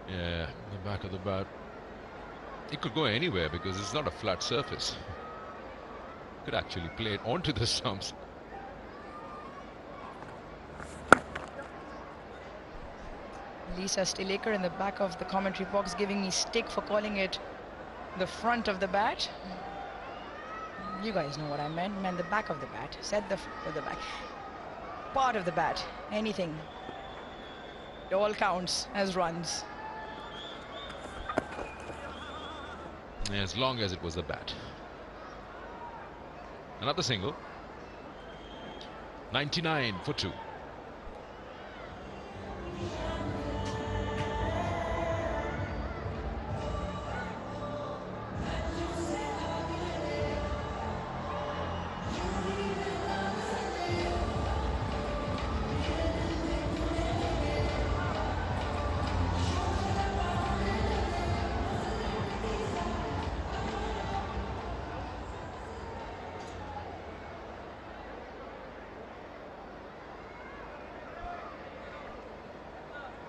Yeah, the back of the bat. It could go anywhere because it's not a flat surface. Could actually play it onto the stumps. Lisa Stilaker in the back of the commentary box giving me stick for calling it the front of the bat. You guys know what I meant the back of the bat. Said the front of the back. Part of the bat. Anything. It all counts as runs. As long as it was the bat. Another single. 99 for 2.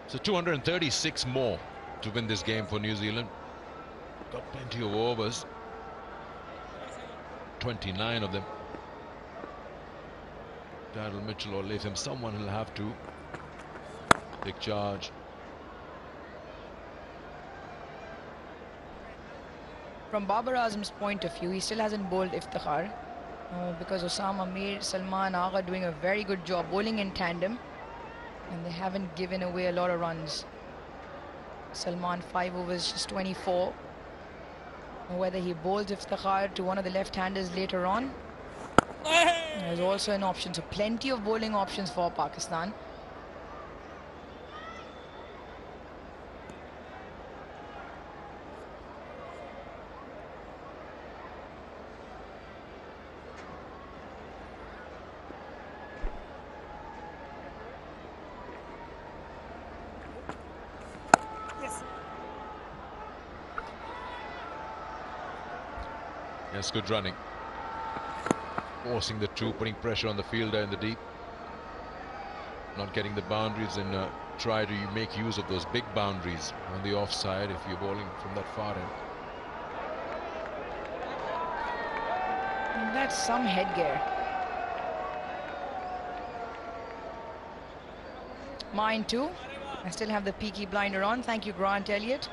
So 236 more to win this game for New Zealand. Got plenty of overs. 29 of them. Daryl Mitchell or Latham, someone will have to take charge. From Babar Azam's point of view, he still hasn't bowled Iftikhar because Osama Mir, Salman Agha doing a very good job bowling in tandem. And they haven't given away a lot of runs. Salman 5 overs, just 24. Whether he bowls Iftikhar to one of the left-handers later on, there's also an option. So plenty of bowling options for Pakistan. Yes, good running. Forcing the two, putting pressure on the fielder in the deep. Not getting the boundaries and try to make use of those big boundaries on the offside if you're bowling from that far end. And that's some headgear. Mine too. I still have the peaky blinder on. Thank you, Grant Elliott.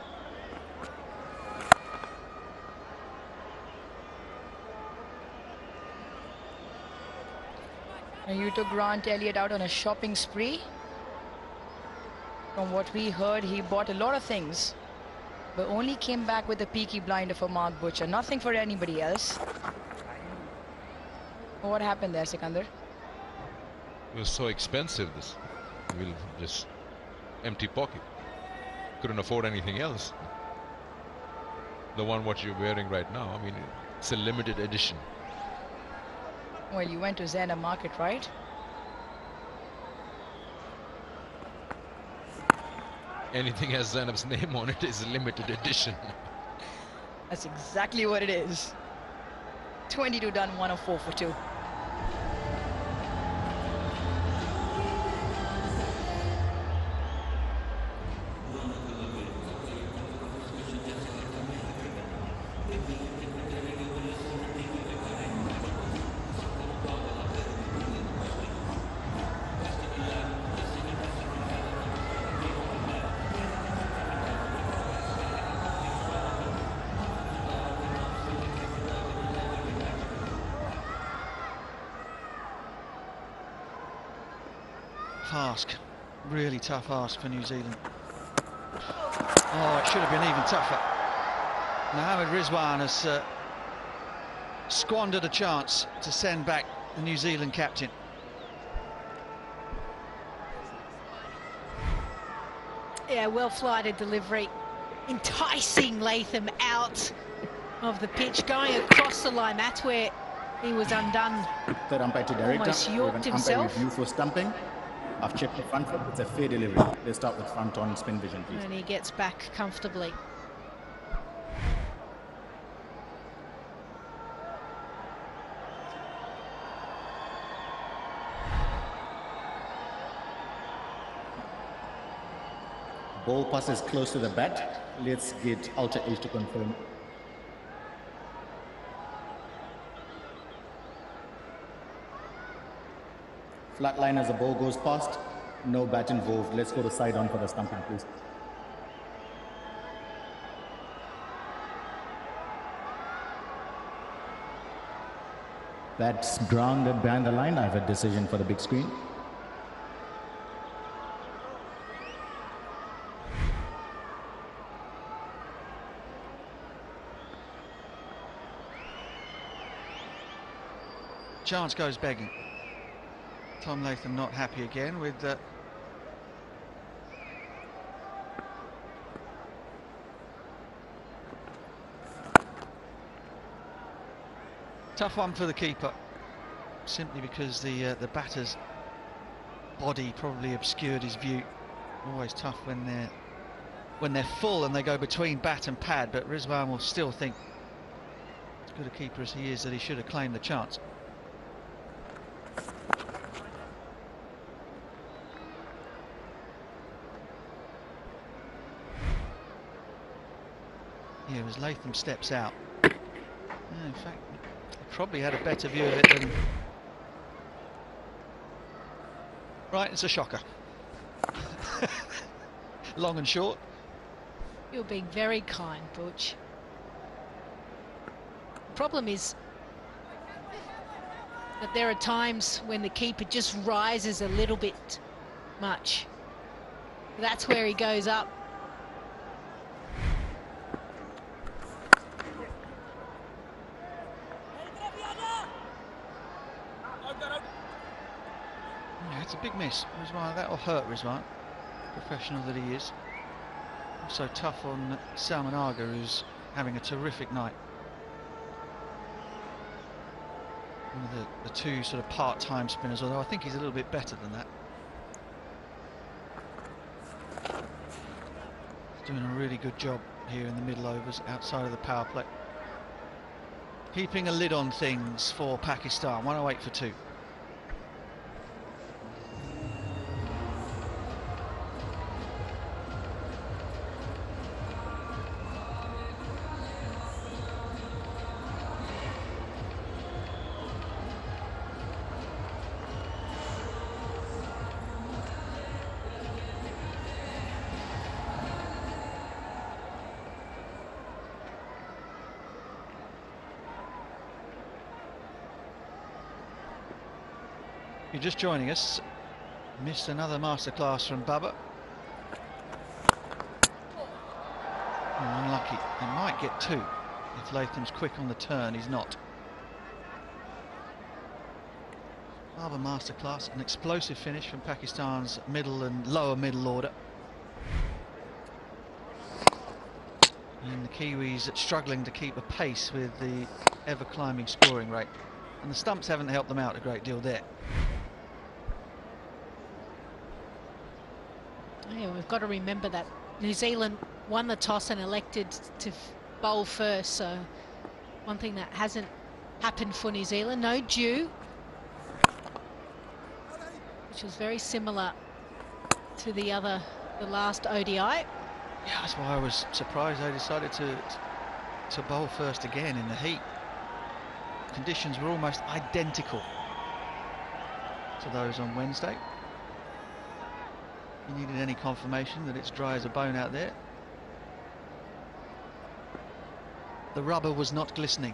And you took Grant Elliott out on a shopping spree. From what we heard, he bought a lot of things, but only came back with a peaky blinder for Mark Butcher. Nothing for anybody else. What happened there, Sikandar? It was so expensive, this. We'll just empty pocket. Couldn't afford anything else. The one what you're wearing right now, I mean, it's a limited edition. Well, you went to Zena Market, right? Anything has Zainab's name on it is a limited edition. That's exactly what it is. 22 done, 104 for 2. Ask, really tough ask for New Zealand. Oh, it should have been even tougher. Mohammad Rizwan has squandered a chance to send back the New Zealand captain. Yeah, well-flighted delivery. Enticing Latham out of the pitch, going across the line. That's where he was undone. Third umpire to director. Almost yorked himself. Umpire review for stumping. I've checked the front foot. It's a fair delivery. Let's start with front on spin vision, please. And he gets back comfortably. Ball passes close to the bat. Let's get Ultra H to confirm. Flat line as the ball goes past. No bat involved. Let's go to side on for the stumping, please. That's grounded behind the line. I have a decision for the big screen. Chance goes begging. Tom Latham not happy again with tough one for the keeper, simply because the batter's body probably obscured his view. Always tough when they're full and they go between bat and pad, but Rizwan will still think, as good a keeper as he is, that he should have claimed the chance. Yeah, as Latham steps out. Yeah, in fact, he probably had a better view of it than... Right, it's a shocker. Long and short. You're being very kind, Butch. Problem is that there are times when the keeper just rises a little bit much. That's where he goes up. Yeah, it's a big miss. Rizwan, that'll hurt Rizwan. Professional that he is. Also tough on Salman Aga, who's having a terrific night. One of the two sort of part-time spinners, although I think he's a little bit better than that. He's doing a really good job here in the middle overs, outside of the power play. Keeping a lid on things for Pakistan, 108 for 2. You're just joining us, missed another masterclass from Bubba. Oh, unlucky. They might get 2 if Latham's quick on the turn. He's not. Bubba masterclass, an explosive finish from Pakistan's middle and lower middle order. And the Kiwis struggling to keep a pace with the ever-climbing scoring rate. And the stumps haven't helped them out a great deal there. Yeah, we've got to remember that New Zealand won the toss and elected to bowl first, so one thing that hasn't happened for New Zealand. No dew, which was very similar to the last ODI. Yeah, that's why I was surprised they decided to bowl first again in the heat. Conditions were almost identical to those on Wednesday. You needed any confirmation that it's dry as a bone out there. The rubber was not glistening.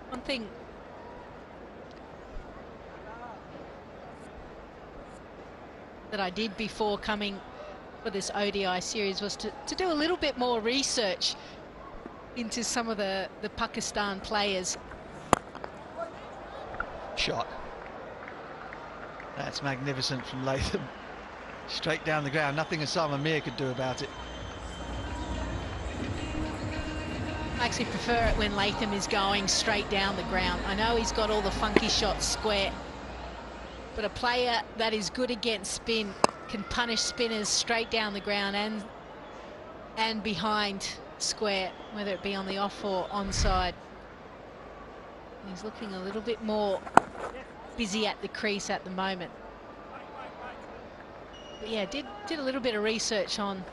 One thing that I did before coming for this ODI series was to do a little bit more research into some of the Pakistan players. Shot. That's magnificent from Latham. Straight down the ground. Nothing Osama Mir could do about it. I actually prefer it when Latham is going straight down the ground. I know he's got all the funky shots square, but a player that is good against spin can punish spinners straight down the ground and behind square, whether it be on the off or onside. He's looking a little bit more busy at the crease at the moment. But yeah, did a little bit of research on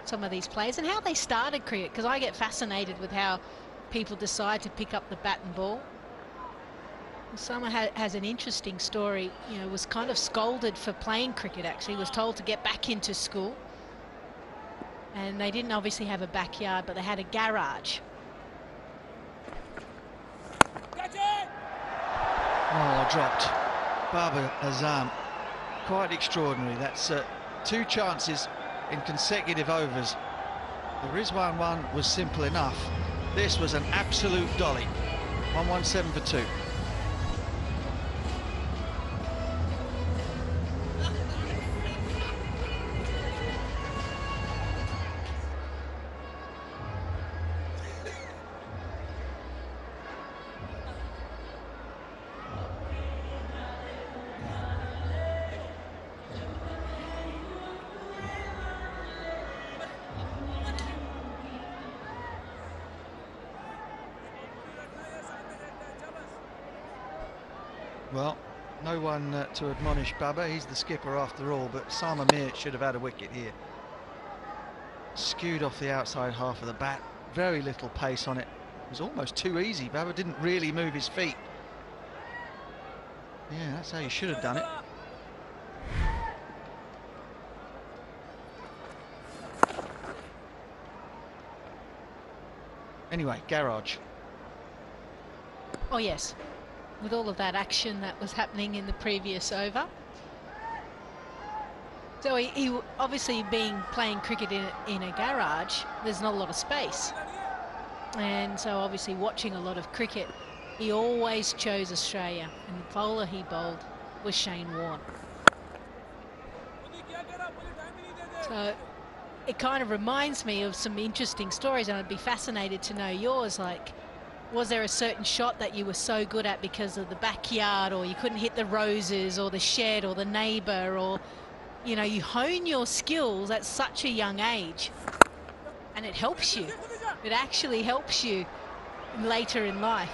some of these players and how they started cricket, because I get fascinated with how people decide to pick up the bat and ball. Osama has an interesting story. You know, was kind of scolded for playing cricket, actually, was told to get back into school. And they didn't obviously have a backyard, but they had a garage. Oh, dropped. Babar Azam. Quite extraordinary. That's 2 chances in consecutive overs. The Rizwan one was simple enough. This was an absolute dolly. 117 for 2. Well, no one to admonish Baba. He's the skipper after all, but Osama Mir should have had a wicket here. Skewed off the outside half of the bat. Very little pace on it. It was almost too easy. Baba didn't really move his feet. Yeah, that's how you should have done it. Anyway, garage. Oh yes, with all of that action that was happening in the previous over. So he obviously playing cricket in a garage, there's not a lot of space. And so obviously watching a lot of cricket, he always chose Australia, and the bowler he bowled was Shane Warne. So it kind of reminds me of some interesting stories, and I'd be fascinated to know yours. Like, was there a certain shot that you were so good at because of the backyard, or you couldn't hit the roses or the shed or the neighbour, or, you know, you hone your skills at such a young age and it helps you. It actually helps you later in life.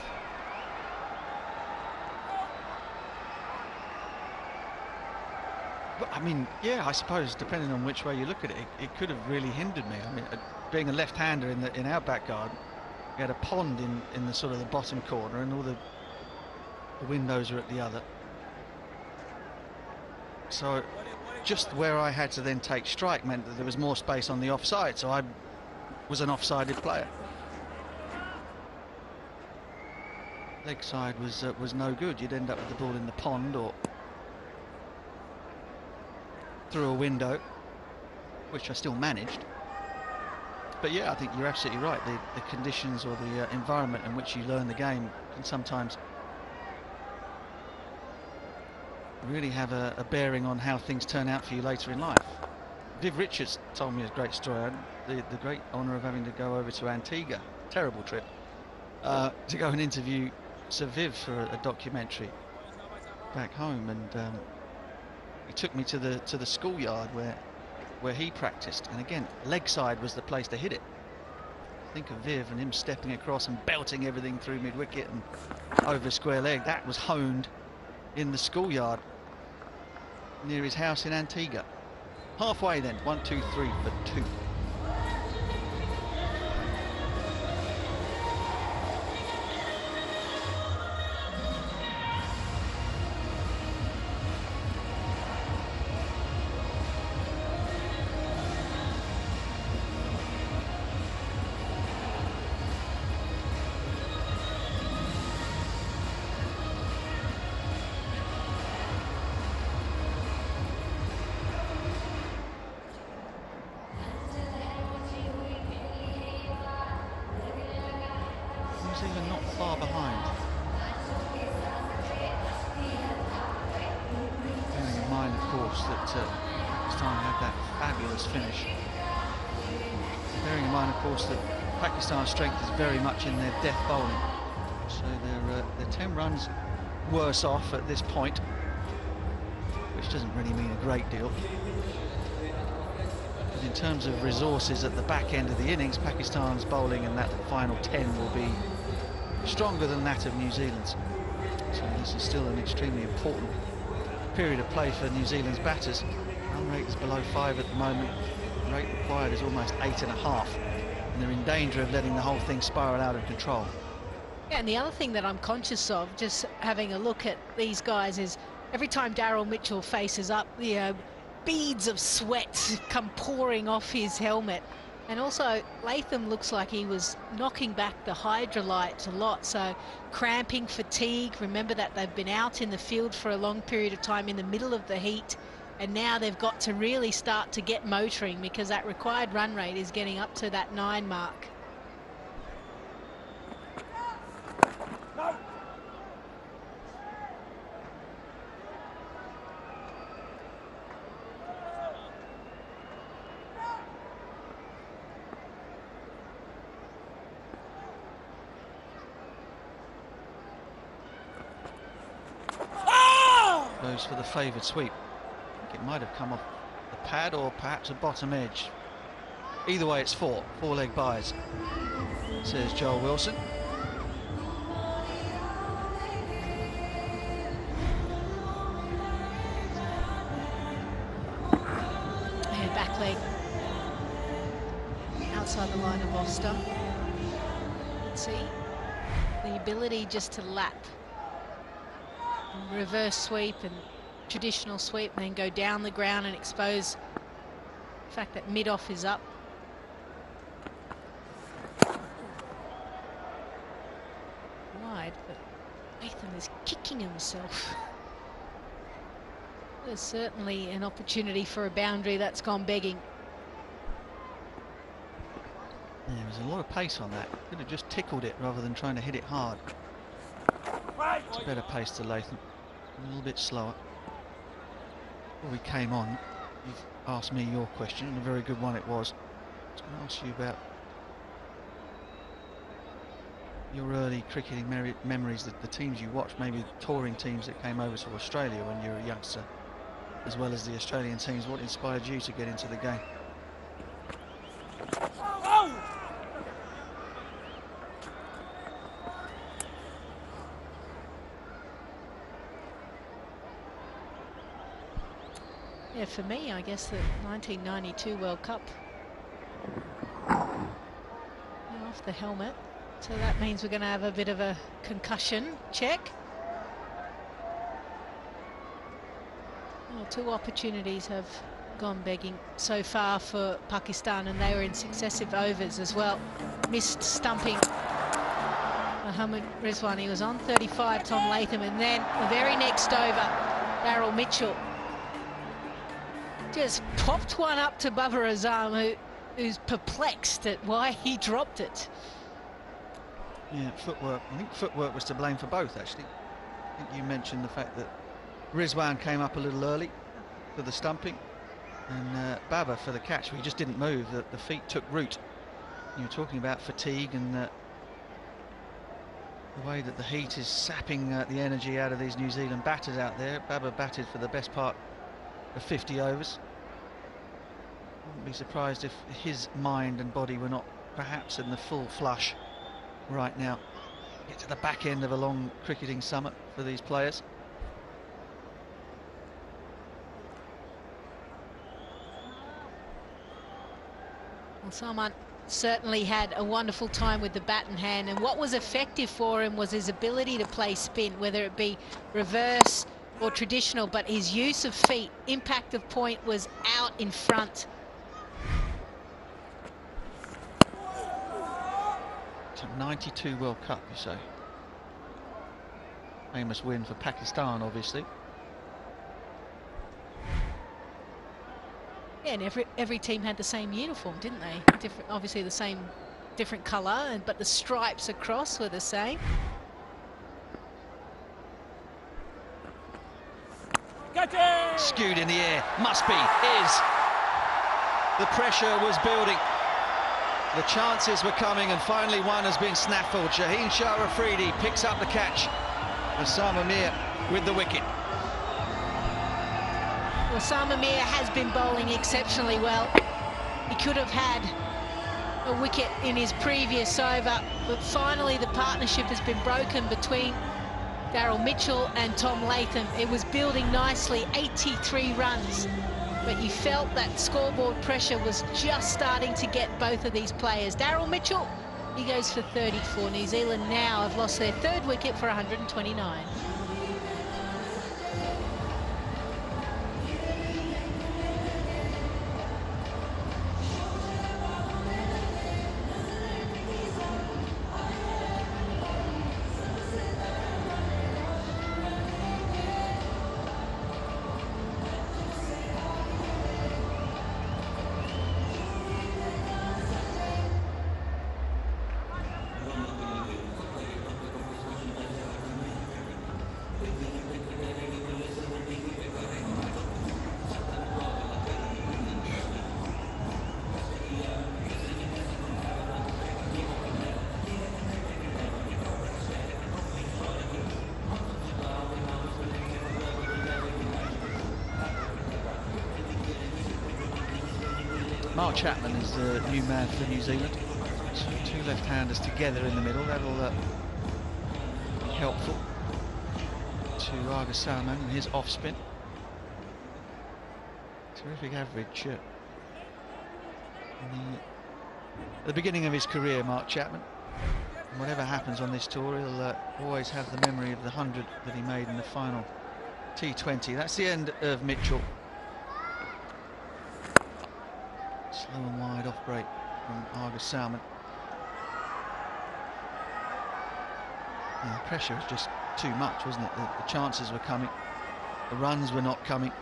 But, I mean, yeah, I suppose depending on which way you look at it, it could have really hindered me. I mean, being a left-hander in our back garden, we had a pond in the sort of the bottom corner, and all the windows are at the other. So just where I had to then take strike meant that there was more space on the offside, so I was an offsided player. Leg side was no good. You'd end up with the ball in the pond or through a window, which I still managed. But yeah, I think you're absolutely right. The conditions or the environment in which you learn the game can sometimes really have a bearing on how things turn out for you later in life. Viv Richards told me a great story. I had the great honour of having to go over to Antigua, terrible trip, to go and interview Sir Viv for a documentary back home, and he took me to the schoolyard where he practiced, and again, leg side was the place to hit it. Think of Viv and him stepping across and belting everything through mid-wicket and over square leg. That was honed in the schoolyard near his house in Antigua. Halfway then, 1, 2, 3 for 2. course, that Pakistan had that fabulous finish. Bearing in mind, of course, that Pakistan's strength is very much in their death bowling. So they're 10 runs worse off at this point, which doesn't really mean a great deal. But in terms of resources at the back end of the innings, Pakistan's bowling in that final 10 will be stronger than that of New Zealand's. So this is still an extremely important period of play for New Zealand's batters. Run rate is below 5 at the moment. The rate required is almost 8.5, and they're in danger of letting the whole thing spiral out of control. Yeah, and the other thing that I'm conscious of, just having a look at these guys, is every time Daryl Mitchell faces up, beads of sweat come pouring off his helmet. And also, Latham looks like he was knocking back the hydrolytes a lot, so cramping, fatigue. Remember that they've been out in the field for a long period of time in the middle of the heat, and now they've got to really start to get motoring, because that required run rate is getting up to that 9 mark. Goes for the favoured sweep. I think it might have come off the pad or perhaps a bottom edge. Either way, it's 4-leg byes, says Joel Wilson. And back leg outside the line of off stump. Let's see the ability just to lap. Reverse sweep and traditional sweep, and then go down the ground and expose the fact that mid-off is up. Wide, but Nathan is kicking himself. There's certainly an opportunity for a boundary that's gone begging. Yeah, there was a lot of pace on that. Could have just tickled it rather than trying to hit it hard. It's a better pace to Latham, a little bit slower. Before we came on, you've asked me your question, and a very good one it was. I was going to ask you about your early cricketing memories, the teams you watched, maybe touring teams that came over to Australia when you were a youngster, as well as the Australian teams. What inspired you to get into the game? Yeah, for me, I guess the 1992 World Cup. Off the helmet, so that means we're going to have a bit of a concussion check. Well, 2 opportunities have gone begging so far for Pakistan, and they were in successive overs as well. Missed stumping Mohammad Rizwan. He was on 35, Tom Latham, and then the very next over, Daryl Mitchell just popped one up to Babar Azam, who's perplexed at why he dropped it. Yeah, footwork. I think footwork was to blame for both, actually. I think you mentioned the fact that Rizwan came up a little early for the stumping, and Babar for the catch. He just didn't move. The feet took root. You were talking about fatigue and the way that the heat is sapping the energy out of these New Zealand batters out there. Babar batted for the best part of 50 overs. Wouldn't be surprised if his mind and body were not perhaps in the full flush right now. Get to the back end of a long cricketing summer for these players. Well, Salman certainly had a wonderful time with the bat in hand, and what was effective for him was his ability to play spin, whether it be reverse or traditional, but his use of feet, impact of point was out in front. It's a 92 World Cup, you say. Famous win for Pakistan, obviously. Yeah, and every team had the same uniform, didn't they? Different, obviously the same, different colour, but the stripes across were the same. Skewed in the air. Must be. Is. The pressure was building. The chances were coming, and finally one has been snaffled. Shaheen Shah Afridi picks up the catch. Osama Mir with the wicket. Osama Mir has been bowling exceptionally well. He could have had a wicket in his previous over, but finally the partnership has been broken between Daryl Mitchell and Tom Latham. It was building nicely, 83 runs, but you felt that scoreboard pressure was just starting to get both of these players. Daryl Mitchell, he goes for 34. New Zealand now have lost their third wicket for 129. Mark Chapman is the new man for New Zealand. So two left-handers together in the middle. That'll be helpful to Arga Salman and his off-spin. Terrific average at the beginning of his career, Mark Chapman. And whatever happens on this tour, he'll always have the memory of the 100 that he made in the final T20. That's the end of Mitchell. Slow and wide off break from Arga Salman. Yeah, the pressure was just too much, wasn't it? The chances were coming, the runs were not coming.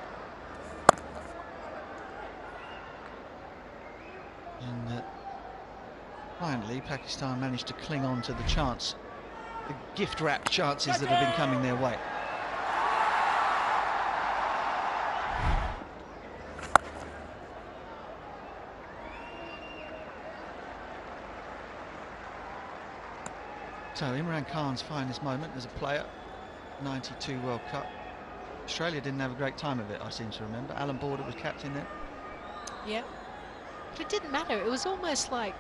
And finally, Pakistan managed to cling on to the chance, the gift-wrapped chances that have been coming their way. So Imran Khan's finest moment as a player, 92 World Cup. Australia didn't have a great time of it, I seem to remember. Alan Border was captain then. Yeah, but it didn't matter. It was almost like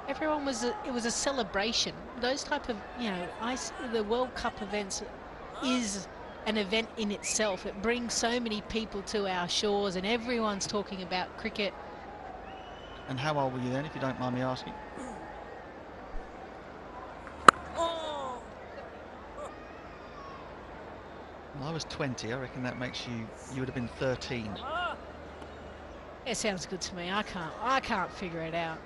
everyone was, it was a celebration. Those type of, you know, the World Cup events is an event in itself. It brings so many people to our shores and everyone's talking about cricket. And how old were you then, if you don't mind me asking? Well, I was 20. I reckon that makes you would have been 13. It sounds good to me. I can't figure it out.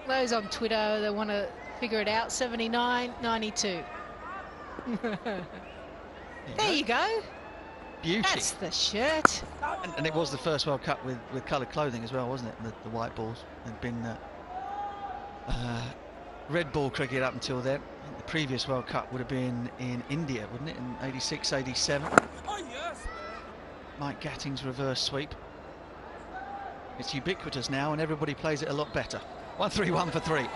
Those on Twitter, they want to figure it out. 79, 92. There you go. Beauty. That's the shirt. And it was the first World Cup with coloured clothing as well, wasn't it? The white balls. There'd been red ball cricket up until then. The previous World Cup would have been in India, wouldn't it? In 86, 87. Mike Gatting's reverse sweep. It's ubiquitous now and everybody plays it a lot better. 1-3-1 for 3.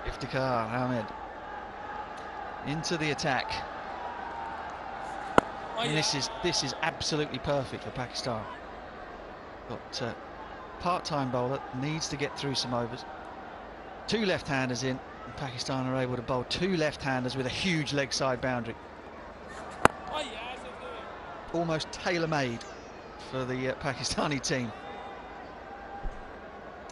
Iftikhar Ahmed into the attack. And this is absolutely perfect for Pakistan. Got part-time bowler, needs to get through some overs. Two left-handers in, and Pakistan are able to bowl two left-handers with a huge leg side boundary. Almost tailor-made for the Pakistani team.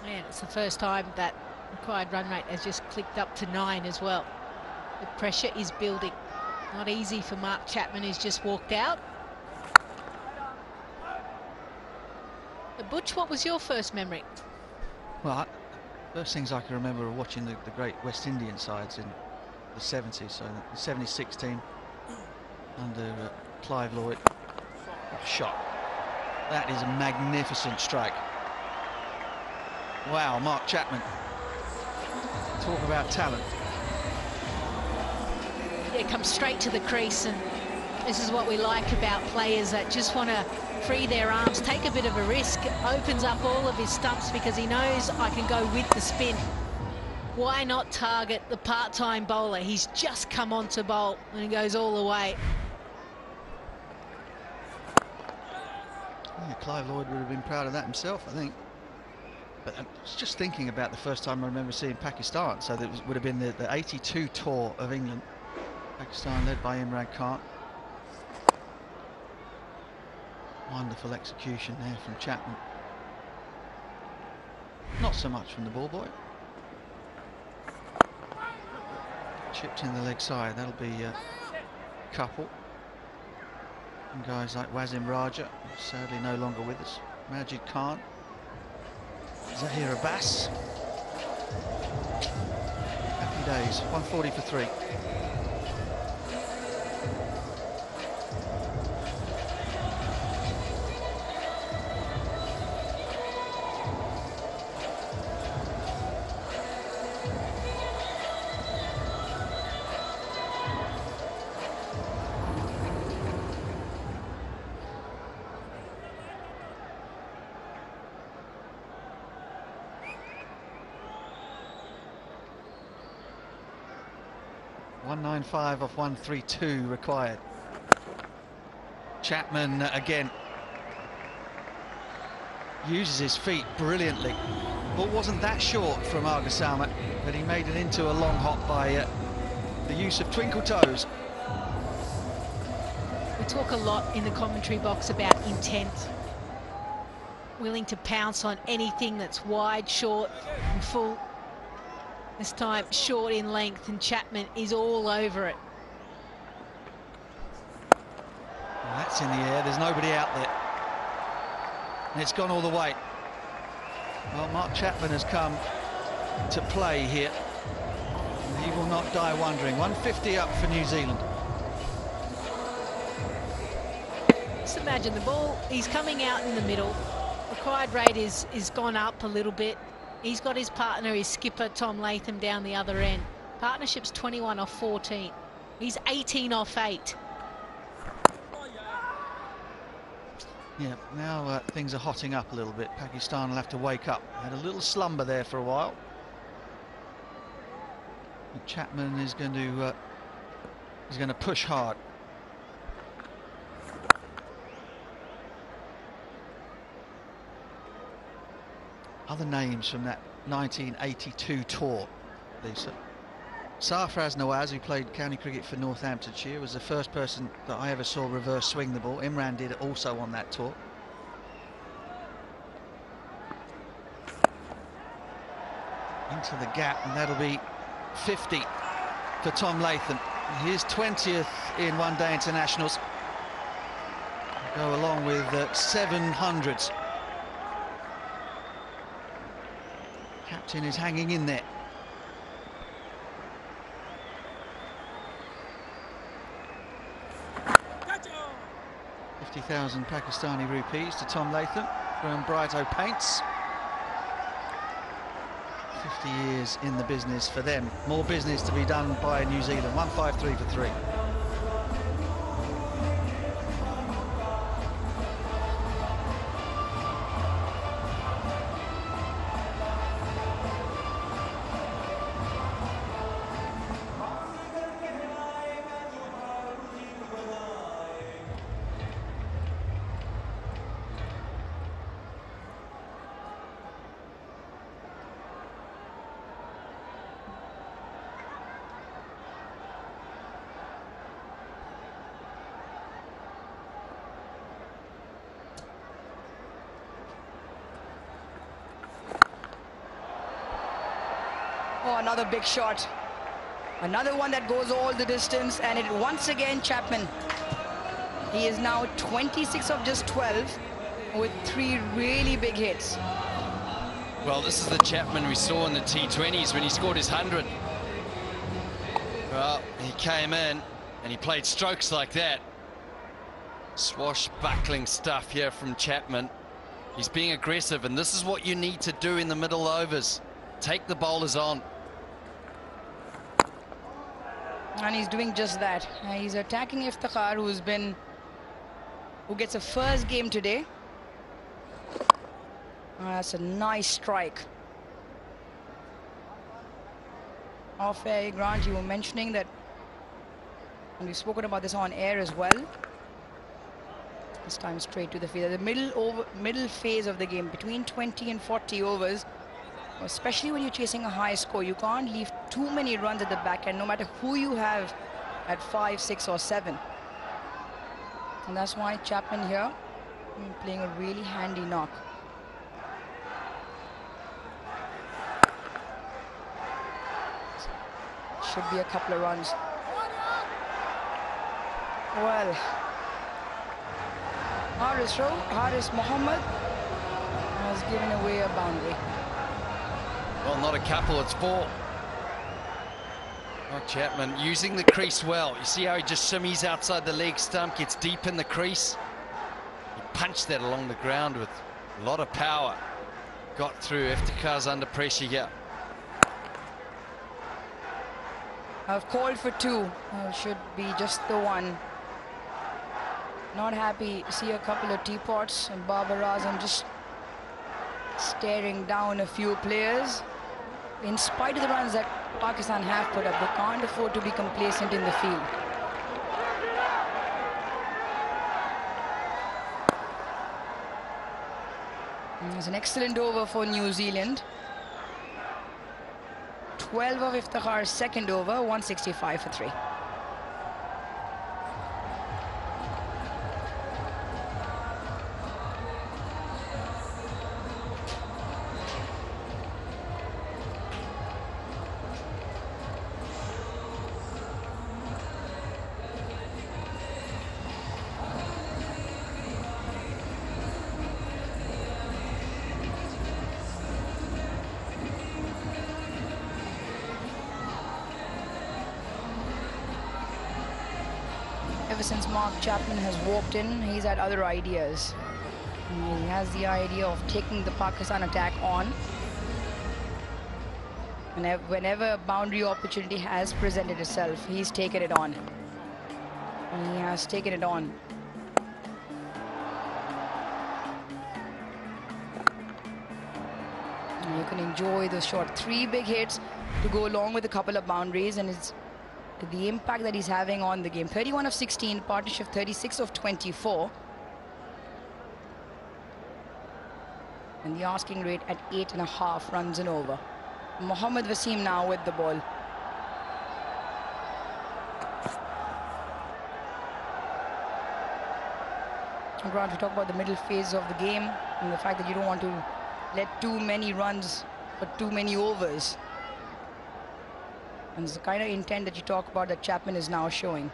Yeah, it's the first time that Required run rate has just clicked up to 9 as well. The pressure is building. Not easy for Mark Chapman, who's just walked out. Butch, what was your first memory? Well, first things I can remember are watching the great West Indian sides in the 70s. So the 76 team under Clive Lloyd. What a shot. That is a magnificent strike. Wow, Mark Chapman. Talk about talent. Yeah, comes straight to the crease, and this is what we like about players that just want to free their arms, take a bit of a risk, opens up all of his stumps because he knows I can go with the spin. Why not target the part-time bowler? He's just come on to bowl and he goes all the way. Yeah, Clive Lloyd would have been proud of that himself, I think. But I was just thinking about the first time I remember seeing Pakistan. So that would have been the 82 tour of England. Pakistan led by Imran Khan. Wonderful execution there from Chapman. Not so much from the ball boy. Chipped in the leg side. That'll be a couple. And guys like Wasim Raja, sadly no longer with us. Majid Khan. Zahir Abbas. Happy days. 140 for 3. .195 off 132 required. Chapman again uses his feet brilliantly. Ball wasn't that short from Argasama, but he made it into a long hop by the use of twinkle toes. We talk a lot in the commentary box about intent. Willing to pounce on anything that's wide, short and full. This time short in length, and Chapman is all over it. Well, that's in the air, there's nobody out there. And it's gone all the way. Well, Mark Chapman has come to play here. And he will not die wondering. 150 up for New Zealand. Just imagine the ball, he's coming out in the middle. Required rate is gone up a little bit. He's got his partner, his skipper, Tom Latham, down the other end. Partnership's 21 off 14. He's 18 off 8. Yeah, now things are hotting up a little bit. Pakistan will have to wake up. Had a little slumber there for a while. And Chapman is going to push hard. Other names from that 1982 tour, Lisa. Sarfraz Nawaz, who played county cricket for Northamptonshire, was the first person that I ever saw reverse swing the ball. Imran did it also on that tour. Into the gap, and that'll be 50 for Tom Latham. His 20th in one-day internationals. Go along with 700s. Captain is hanging in there. $50,000 Pakistani rupees to Tom Latham from Brighto Paints. 50 years in the business for them. More business to be done by New Zealand. 153 for 3. Oh, another big shot. Another one that goes all the distance, and it once again Chapman. He is now 26 of just 12 with 3 really big hits. Well, this is the Chapman we saw in the T20s when he scored his 100. Well, he came in and he played strokes like that. Swashbuckling stuff here from Chapman. He's being aggressive, and this is what you need to do in the middle overs. Take the bowlers on. And he's doing just that. He's attacking Iftikhar, who gets a first game today. That's a nice strike. Off air, Grant, you were mentioning that, and we've spoken about this on air as well. This time straight to the field. The middle phase of the game, between 20 and 40 overs, especially when you're chasing a high score, you can't leave too many runs at the back end, no matter who you have at 5, 6 or 7. And that's why Chapman here playing a really handy knock. Should be a couple of runs. Well, Haris Mohammed has given away a boundary. Well, not a couple, it's 4. Oh, Chapman using the crease well. You see how he just shimmies outside the leg stump, gets deep in the crease. He punched that along the ground with a lot of power. Got through. Iftikhar's under pressure here. I've called for 2. Should be just the 1. Not happy. See a couple of teapots, and Babar Azam just staring down a few players. In spite of the runs that Pakistan have put up, they can't afford to be complacent in the field. It's an excellent over for New Zealand. 12 of Iftikhar's second over, 165 for 3. Ever since Mark Chapman has walked in, he's had other ideas. He has the idea of taking the Pakistan attack on. And whenever a boundary opportunity has presented itself, he's taken it on. And he has taken it on. And you can enjoy the shot. 3 big hits to go along with a couple of boundaries, and it's the impact that he's having on the game. 31 of 16, partnership 36 of 24. And the asking rate at 8.5 runs and over. Mohammad Wasim now with the ball. Grant, we talk about the middle phase of the game and the fact that you don't want to let too many runs for too many overs. And it's the kind of intent that you talk about that Chapman is now showing.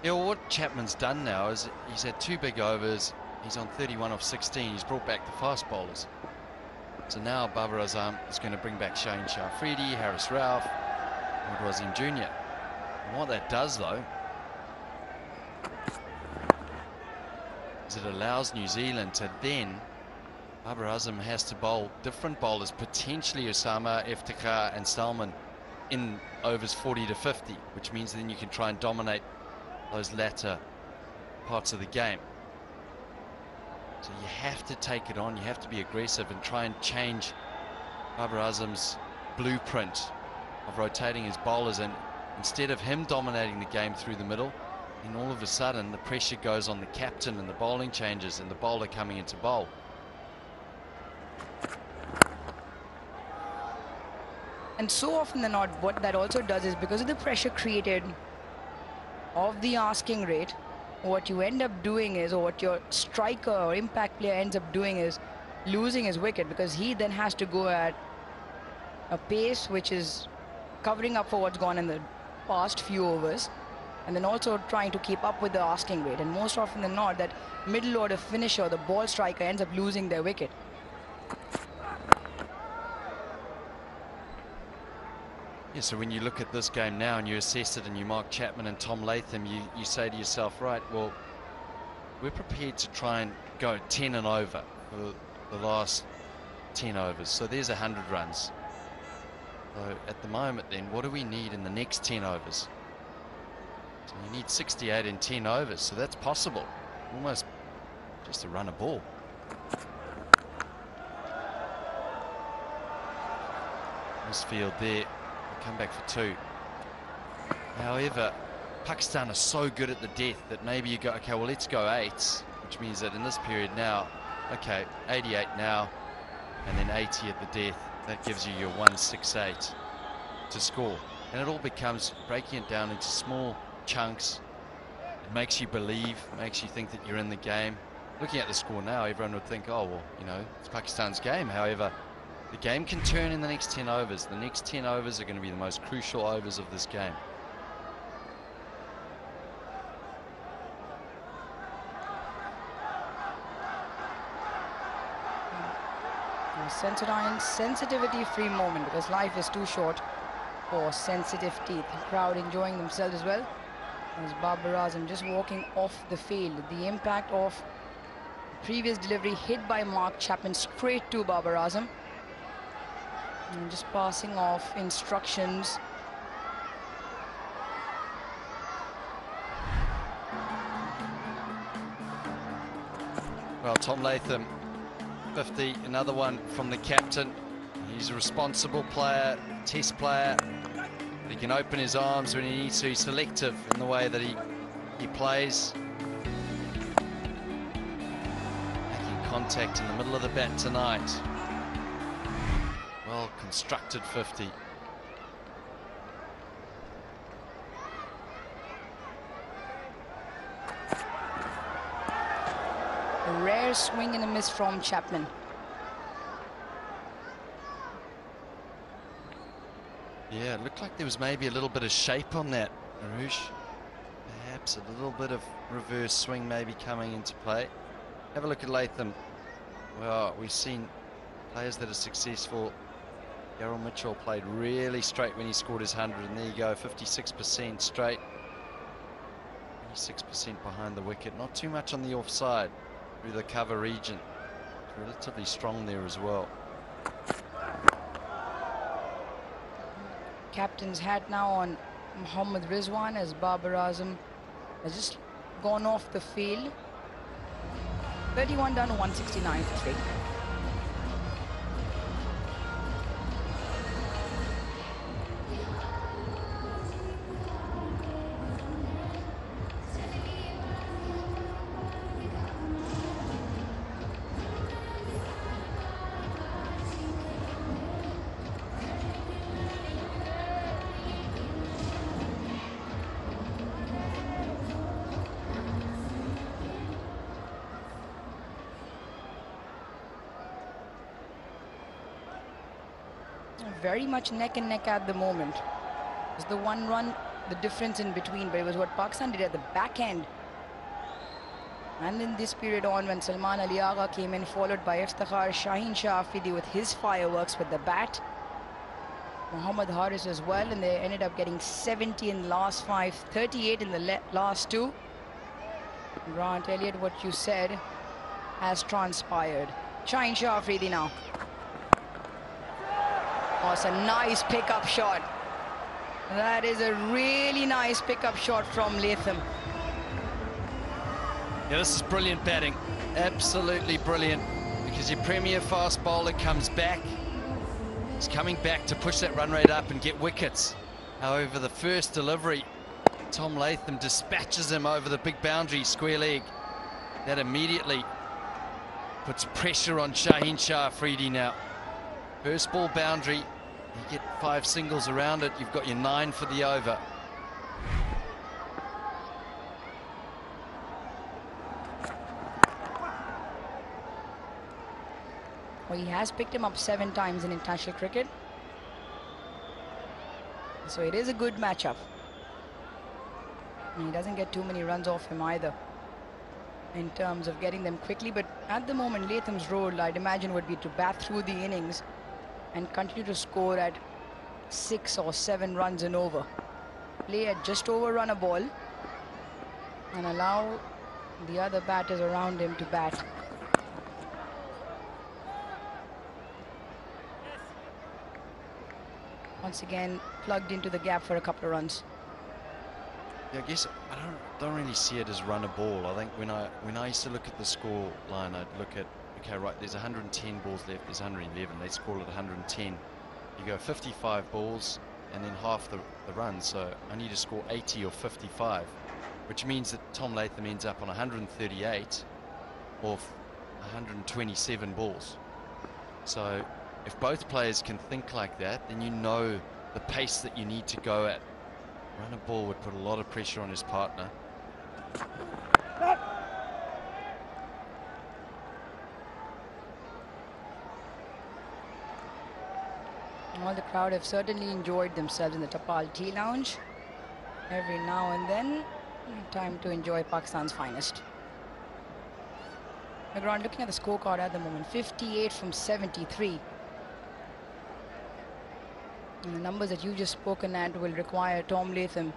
Yeah, well, what Chapman's done now is he's had 2 big overs. He's on 31 of 16. He's brought back the fast bowlers. So now Babar Azam is going to bring back Shane Shafridi, Haris Rauf, and Wasim Jr. And what that does, though, is it allows New Zealand to then, Babar Azam has to bowl different bowlers, potentially Osama, Iftikhar and Salman, in overs 40 to 50, which means then you can try and dominate those latter parts of the game. So you have to take it on, you have to be aggressive and try and change Babar Azam's blueprint of rotating his bowlers, and instead of him dominating the game through the middle, then all of a sudden the pressure goes on the captain and the bowling changes and the bowler coming into bowl. And so often than not, what that also does is, because of the pressure created of the asking rate, what you end up doing is, or what your striker or impact player ends up doing is losing his wicket, because he then has to go at a pace which is covering up for what's gone in the past few overs, and then also trying to keep up with the asking rate. And most often than not, that middle order finisher, the ball striker, ends up losing their wicket. Yeah, so when you look at this game now and you assess it and you mark Chapman and Tom Latham, you say to yourself, right, well, we're prepared to try and go 10 and over for the last 10 overs. So there's 100 runs. So at the moment then, what do we need in the next 10 overs? So you need 68 in 10 overs, so that's possible. Almost just to run a ball. This field there, they come back for 2. However, Pakistan are so good at the death that maybe you go, okay, well, let's go 8s, which means that in this period now, okay, 88 now, and then 80 at the death. That gives you your 168 to score. And it all becomes breaking it down into small chunks. It makes you believe, makes you think that you're in the game. Looking at the score now, everyone would think, oh, well, you know, it's Pakistan's game. However, the game can turn in the next 10 overs. The next 10 overs are going to be the most crucial overs of this game. Sensitivity-free moment, because life is too short for sensitive teeth. The crowd enjoying themselves as well. As Babar Azam just walking off the field. The impact of the previous delivery hit by Mark Chapman straight to Babar Azam. And just passing off instructions. Well, Tom Latham, 50, another one from the captain. He's a responsible player, test player. He can open his arms when he needs to. He's selective in the way that he plays. Making contact in the middle of the bat tonight. Well constructed 50. A rare swing and a miss from Chapman. Yeah, it looked like there was maybe a little bit of shape on that, Arush. Perhaps a little bit of reverse swing maybe coming into play. Have a look at Latham. Well, we've seen players that are successful. Daryl Mitchell played really straight when he scored his 100, and there you go, 56% straight. 26% behind the wicket. Not too much on the offside through the cover region. It's relatively strong there as well. Captain's hat now on Mohammad Rizwan, as Babar Azam has just gone off the field. 31 down to 169 for 3. Very much neck and neck at the moment. It's the 1 run, the difference in between, but it was what Pakistan did at the back end. And in this period on, when Salman Ali Agha came in, followed by Iftikhar Shaheen Shah Afridi with his fireworks with the bat. Muhammad Haris as well, and they ended up getting 70 in the last 5, 38 in the last 2. Grant Elliott, what you said has transpired. Shaheen Shah Afridi now. Oh, it's a nice pickup shot. That is a really nice pickup shot from Latham. Yeah, this is brilliant batting. Absolutely brilliant. Because your premier fast bowler comes back. He's coming back to push that run rate up and get wickets. However, the first delivery, Tom Latham dispatches him over the big boundary square leg. That immediately puts pressure on Shaheen Shah Afridi now. First ball boundary. You get 5 singles around it, you've got your 9 for the over. Well, he has picked him up 7 times in international cricket. So it is a good matchup. And he doesn't get too many runs off him either in terms of getting them quickly. But at the moment, Latham's role, I'd imagine, would be to bat through the innings and continue to score at 6 or 7 runs and over. Play at just over run a ball and allow the other batters around him to bat. Once again, plugged into the gap for a couple of runs. Yeah, I guess I don't really see it as run a ball. I think when I used to look at the score line, I'd look at, okay, right, there's 110 balls left, there's 111, let's call it 110. You go 55 balls and then half the runs, so I need to score 80 or 55, which means that Tom Latham ends up on 138 or 127 balls. So if both players can think like that, then you know the pace that you need to go at. Run a ball would put a lot of pressure on his partner. Well, the crowd have certainly enjoyed themselves in the Tapal Tea Lounge. Every now and then, time to enjoy Pakistan's finest. McGraw, looking at the scorecard at the moment, 58 from 73. And the numbers that you've just spoken at will require Tom Latham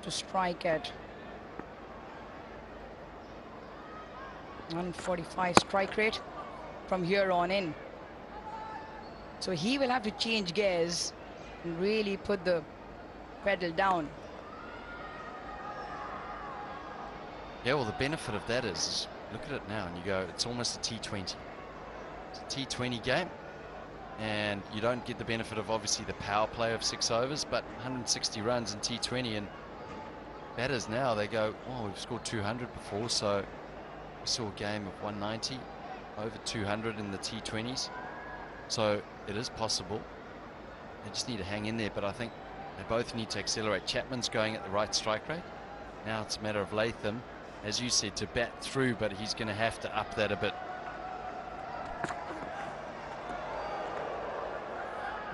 to strike at 145 strike rate from here on in. So he will have to change gears and really put the pedal down. Yeah, well, the benefit of that is look at it now and you go, it's almost a T20. It's a T20 game. And you don't get the benefit of obviously the power play of 6 overs, but 160 runs in T20, and batters now, they go, oh, we've scored 200 before, so we saw a game of 190, over 200 in the T20s. So it is possible. They just need to hang in there, but I think they both need to accelerate. Chapman's going at the right strike rate. Now it's a matter of Latham, as you said, to bat through, but he's going to have to up that a bit.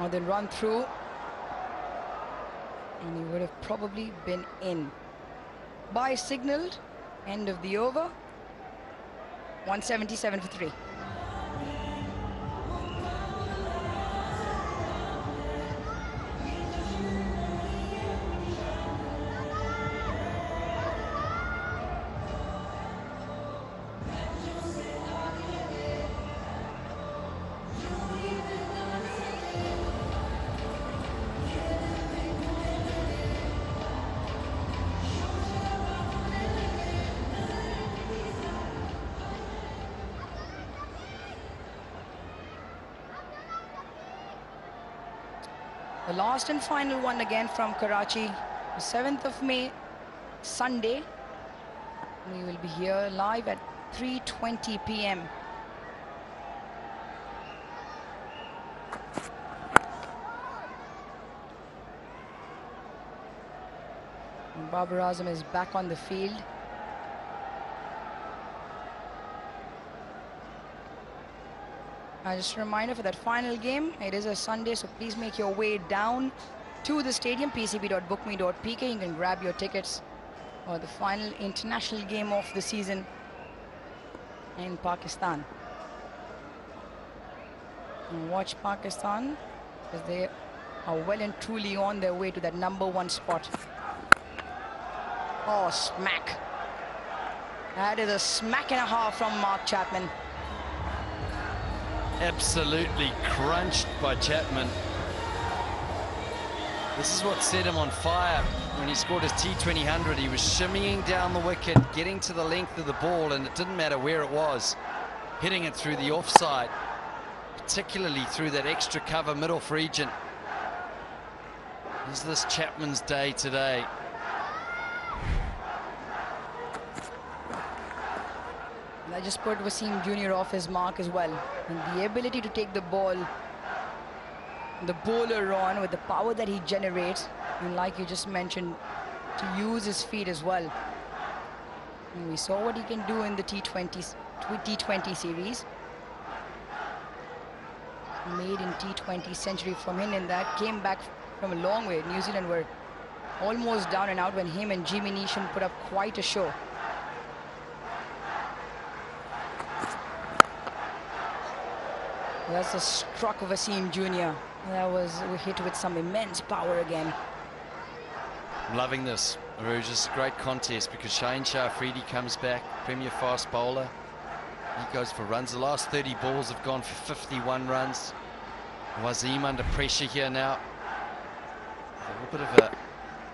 Or then run through, and he would have probably been in. Bye signaled, end of the over, 177 for 3. The last and final one again from Karachi, the 7th of May, Sunday. We will be here live at 3:20 p.m. Babar Azam is back on the field. Just a reminder for that final game, it is a Sunday, so please make your way down to the stadium, pcb.bookme.pk. You can grab your tickets for the final international game of the season in Pakistan. And watch Pakistan, because they are well and truly on their way to that #1 spot. Oh, smack. That is a smack and a half from Mark Chapman. Absolutely crunched by Chapman. This is what set him on fire when he scored his T20 100. He was shimmying down the wicket, getting to the length of the ball, and it didn't matter where it was, hitting it through the offside, particularly through that extra cover mid-off region. Is this Chapman's day today? I just put Wasim Jr. off his mark as well. And the ability to take the ball, the bowler on with the power that he generates, and like you just mentioned, to use his feet as well. And we saw what he can do in the T20 series. made in T20 century from him, and that came back from a long way. New Zealand were almost down and out when him and Jimmy Neesham put up quite a show. That's a struck of Wasim Jr. That was hit with some immense power again. I'm loving this, Aruj. It's a great contest because Shane Shah-Afridi comes back, premier fast bowler. He goes for runs. The last 30 balls have gone for 51 runs. Wasim under pressure here now. A little bit of a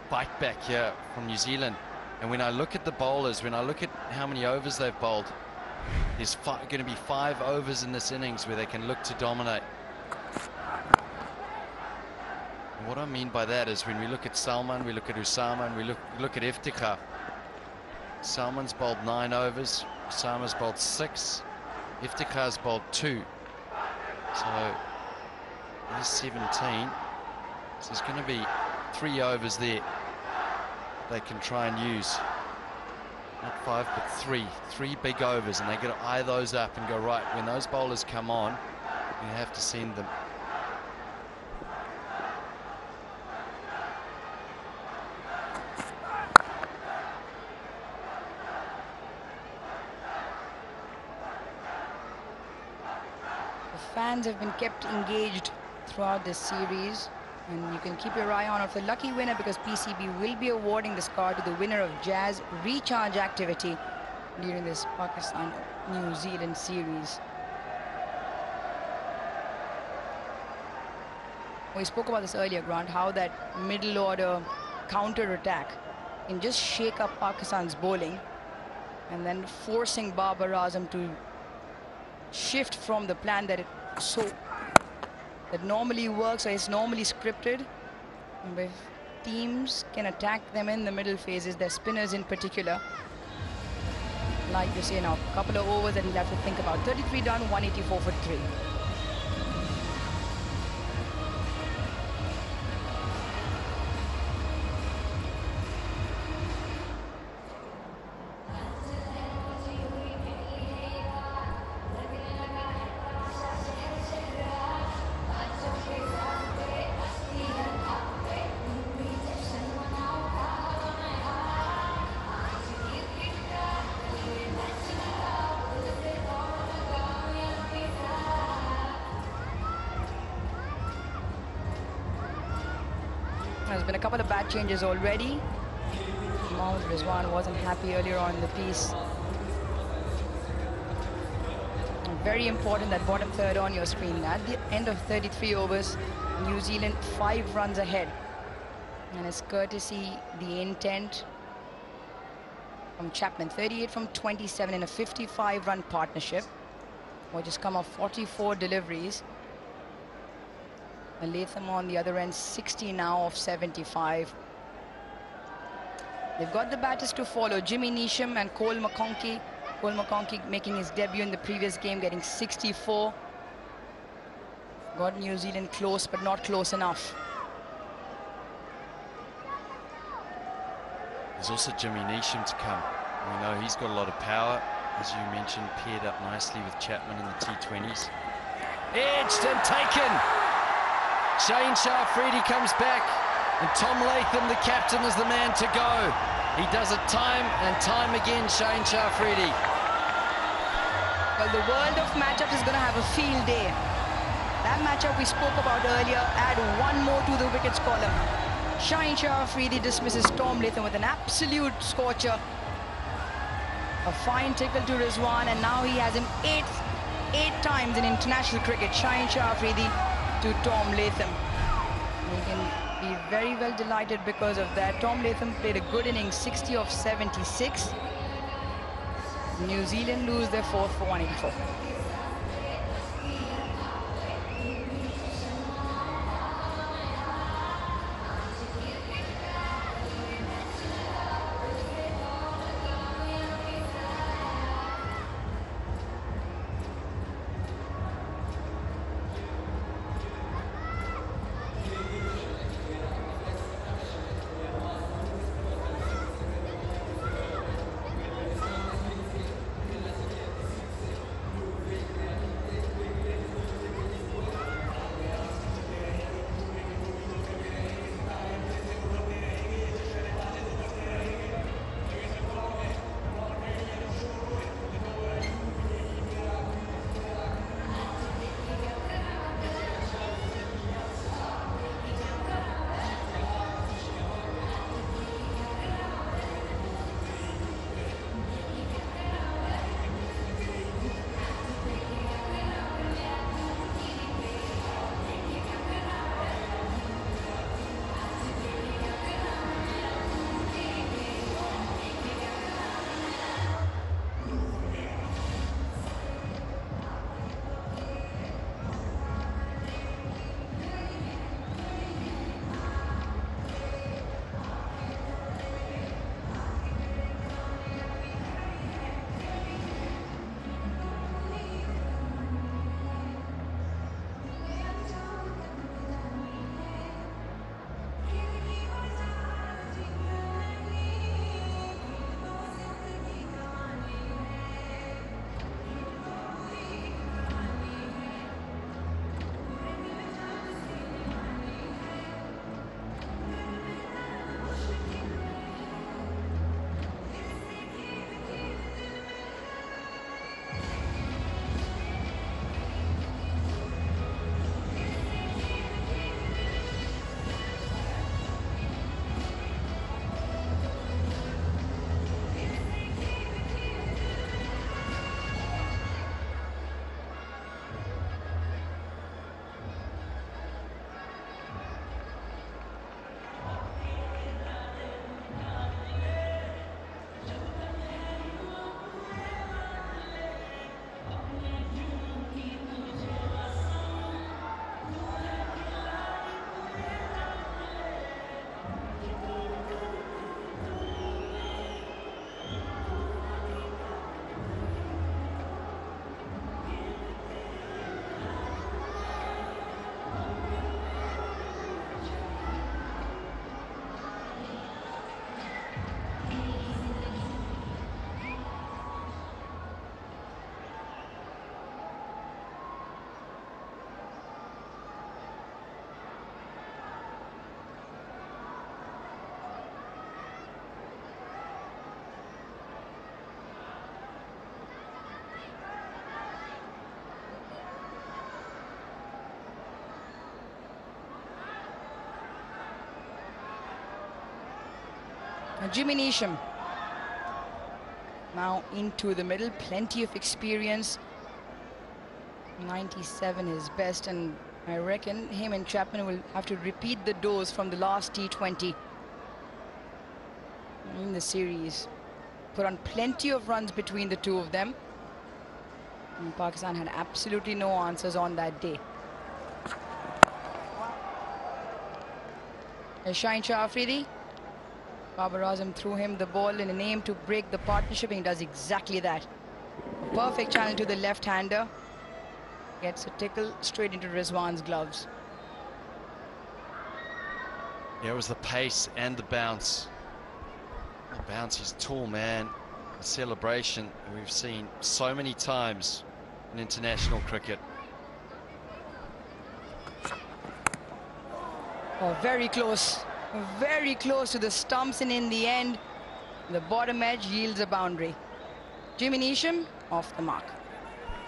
bite back here from New Zealand. And when I look at the bowlers, when I look at how many overs they've bowled, there's going to be 5 overs in this innings where they can look to dominate. And what I mean by that is when we look at Salman, we look at Usama, and we look at Iftikhar. Salman's bowled 9 overs, Usama's bowled 6, Iftikhar's bowled 2. So he's 17. So there's going to be 3 overs there they can try and use. Not 5, but 3. 3 big overs, and they're going to eye those up and go, right, when those bowlers come on, you have to send them. The fans have been kept engaged throughout this series, and you can keep your eye on the lucky winner because PCB will be awarding this card to the winner of Jazz Recharge activity during this Pakistan-New Zealand series. We spoke about this earlier, Grant, how that middle order counter-attack can just shake up Pakistan's bowling and then forcing Babar Azam to shift from the plan that normally works or is normally scripted. And if teams can attack them in the middle phases, their spinners in particular, like you say now, a couple of overs that he'll have to think about. 33 done, 184 for 3. There's been a couple of bad changes already. Mohammad Rizwan wasn't happy earlier on in the piece. Very important, that bottom third on your screen. At the end of 33 overs, New Zealand 5 runs ahead. And it's courtesy the intent from Chapman. 38 from 27 in a 55-run partnership, which has come off 44 deliveries. And Latham on the other end, 60 now of 75. They've got the batters to follow, Jimmy Neesham and Cole McConkey. Cole McConkey making his debut in the previous game, getting 64. Got New Zealand close, but not close enough. There's also Jimmy Neesham to come. We know he's got a lot of power, as you mentioned, paired up nicely with Chapman in the T20s. Edged and taken. Shane Shah-Afridi comes back, and Tom Latham, the captain, is the man to go. He does it time and time again, Shane Shah-Afridi. Well, the world of matchups is going to have a field day. That matchup we spoke about earlier, add one more to the wickets column. Shane Shah-Afridi dismisses Tom Latham with an absolute scorcher. A fine tickle to Rizwan, and now he has him eight times in international cricket. Shane Shah-Afridi to Tom Latham. He can be very well delighted because of that. Tom Latham played a good innings, 60 of 76. New Zealand lose their 4th for 184. Jimmy Neesham now into the middle, plenty of experience. 97 is best, and I reckon him and Chapman will have to repeat the dose from the last T20 in the series. Put on plenty of runs between the two of them. And Pakistan had absolutely no answers on that day. Shaheen Shah Afridi. Babar Azam threw him the ball in an aim to break the partnership, and he does exactly that. A perfect challenge to the left-hander. Gets a tickle straight into Rizwan's gloves. Yeah, it was the pace and the bounce. The bounce, he's a tall man. The celebration we've seen so many times in international cricket. Oh, very close to the stumps, and in the end, the bottom edge yields a boundary. Jimmy Neesham off the mark.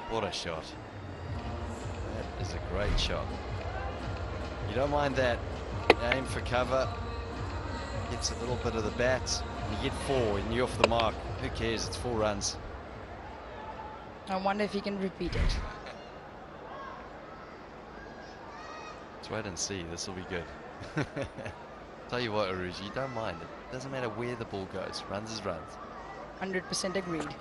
What a shot. That is a great shot. You don't mind that. Aim for cover. Gets a little bit of the bat. And you get 4 and you're off the mark. Who cares? It's 4 runs. I wonder if he can repeat it. Let's wait and see. This will be good. Tell you what, Aruj, you don't mind it. Doesn't matter where the ball goes. Runs is runs. 100% agreed.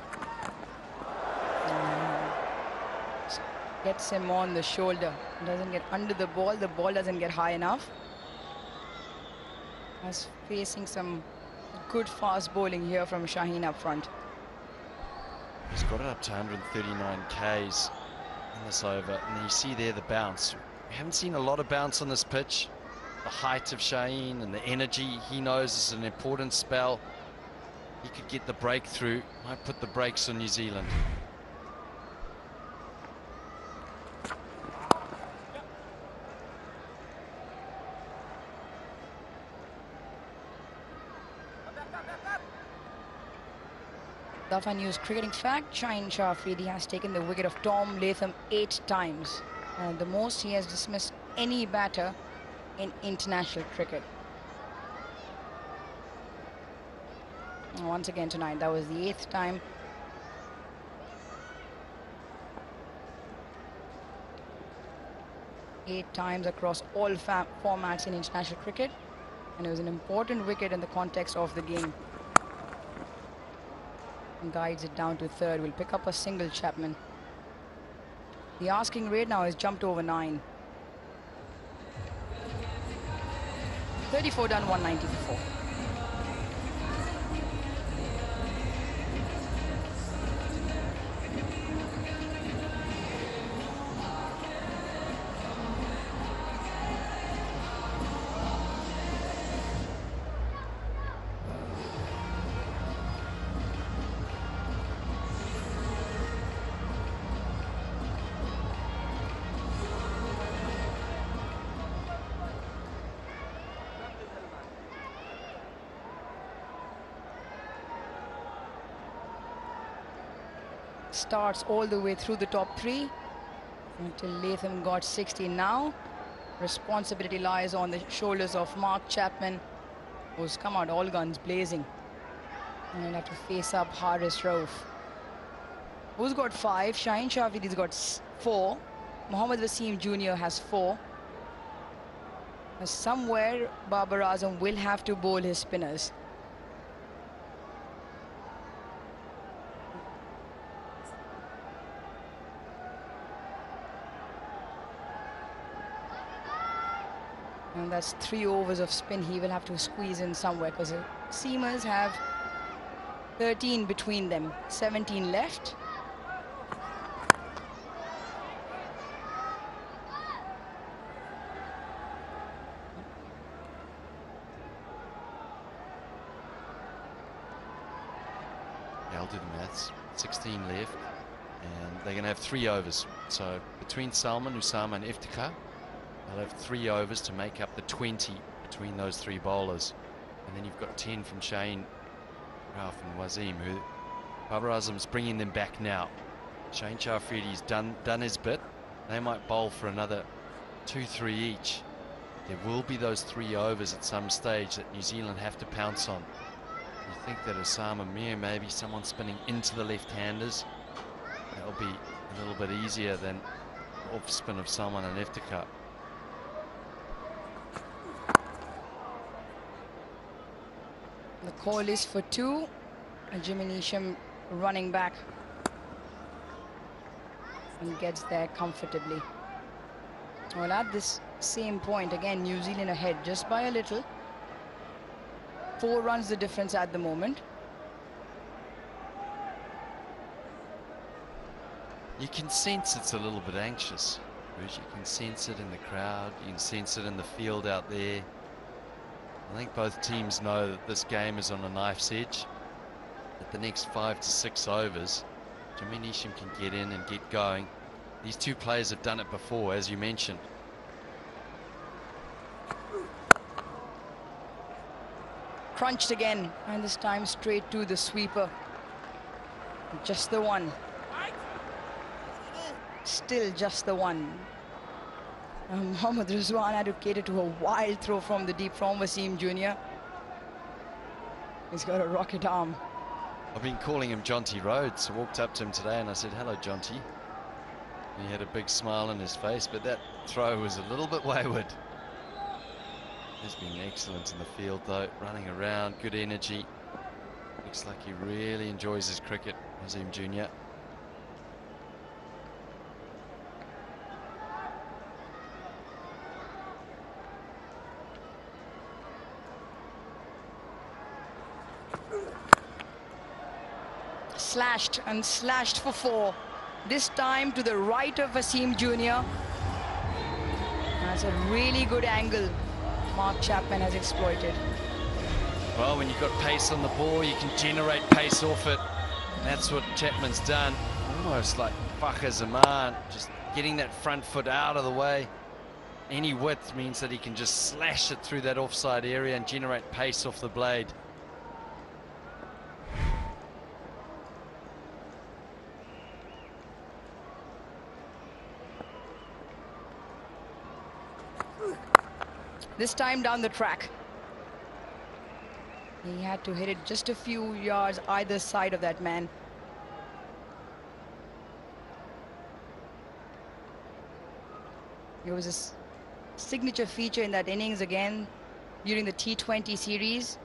Gets him on the shoulder. Doesn't get under the ball. The ball doesn't get high enough. Was facing some good fast bowling here from Shaheen up front. He's got it up to 139 Ks in this over. And you see there the bounce. We haven't seen a lot of bounce on this pitch. The height of Shaheen and the energy he knows is an important spell. He could get the breakthrough. Might put the brakes on New Zealand. Dafa News cricketing fact: Shaheen Shah Afridi has taken the wicket of Tom Latham 8 times. The most he has dismissed any batter in international cricket. Once again tonight, that was the 8th time. Eight times across all formats in international cricket, and it was an important wicket in the context of the game. And guides it down to third. Will pick up a single, Chapman. The asking rate now has jumped over 9. 34 done, 190 for 4. Starts all the way through the top 3 until Latham got 60. Now responsibility lies on the shoulders of Mark Chapman, who's come out all guns blazing, and he'll have to face up Haris Rauf, who's got 5. Shaheen Shah Afridi's got 4. Mohammad Wasim Jr. has 4. Somewhere Babar Azam will have to bowl his spinners. And that's 3 overs of spin he will have to squeeze in somewhere, because the seamers have 13 between them, 17 left. Yeah, I'll do the maths. 16 left, and they're going to have 3 overs. So between Salman, Usama and Iftikhar, they'll have 3 overs to make up the 20 between those 3 bowlers. And then you've got 10 from Shaheen, Rauf and Wasim, who Babar Azam's bringing them back now. Shaheen Shah Afridi's done his bit. They might bowl for another 2-3 each. There will be those 3 overs at some stage that New Zealand have to pounce on. You think that Osama Mir, maybe someone spinning into the left-handers, that'll be a little bit easier than off spin of someone in Iftikhar. The call is for 2, and Jimmy Neesham running back and gets there comfortably. Well, at this same point, again, New Zealand ahead just by a little. 4 runs the difference at the moment. You can sense it's a little bit anxious. You can sense it in the crowd. You can sense it in the field out there. I think both teams know that this game is on a knife's edge. At the next 5 to 6 overs, Jimmy Neesham can get in and get going. These two players have done it before, as you mentioned. Crunched again, and this time straight to the sweeper. Just the one. Still just the one. Mohammad Rizwan had to cater to a wild throw from the deep from Wasim Jr. He's got a rocket arm. I've been calling him Jonty Rhodes. I walked up to him today and I said, hello, Jonty. He had a big smile on his face, but that throw was a little bit wayward. He's been excellent in the field, though, running around, good energy. Looks like he really enjoys his cricket, Wasim Jr. Slashed and slashed for 4. This time to the right of Wasim Jr. That's a really good angle Mark Chapman has exploited. Well, when you've got pace on the ball, you can generate pace off it. That's what Chapman's done. Almost like Fakhar Zaman, just getting that front foot out of the way. Any width means that he can just slash it through that offside area and generate pace off the blade. This time down the track. He had to hit it just a few yards either side of that man. It was a signature feature in that innings again during the T20 series,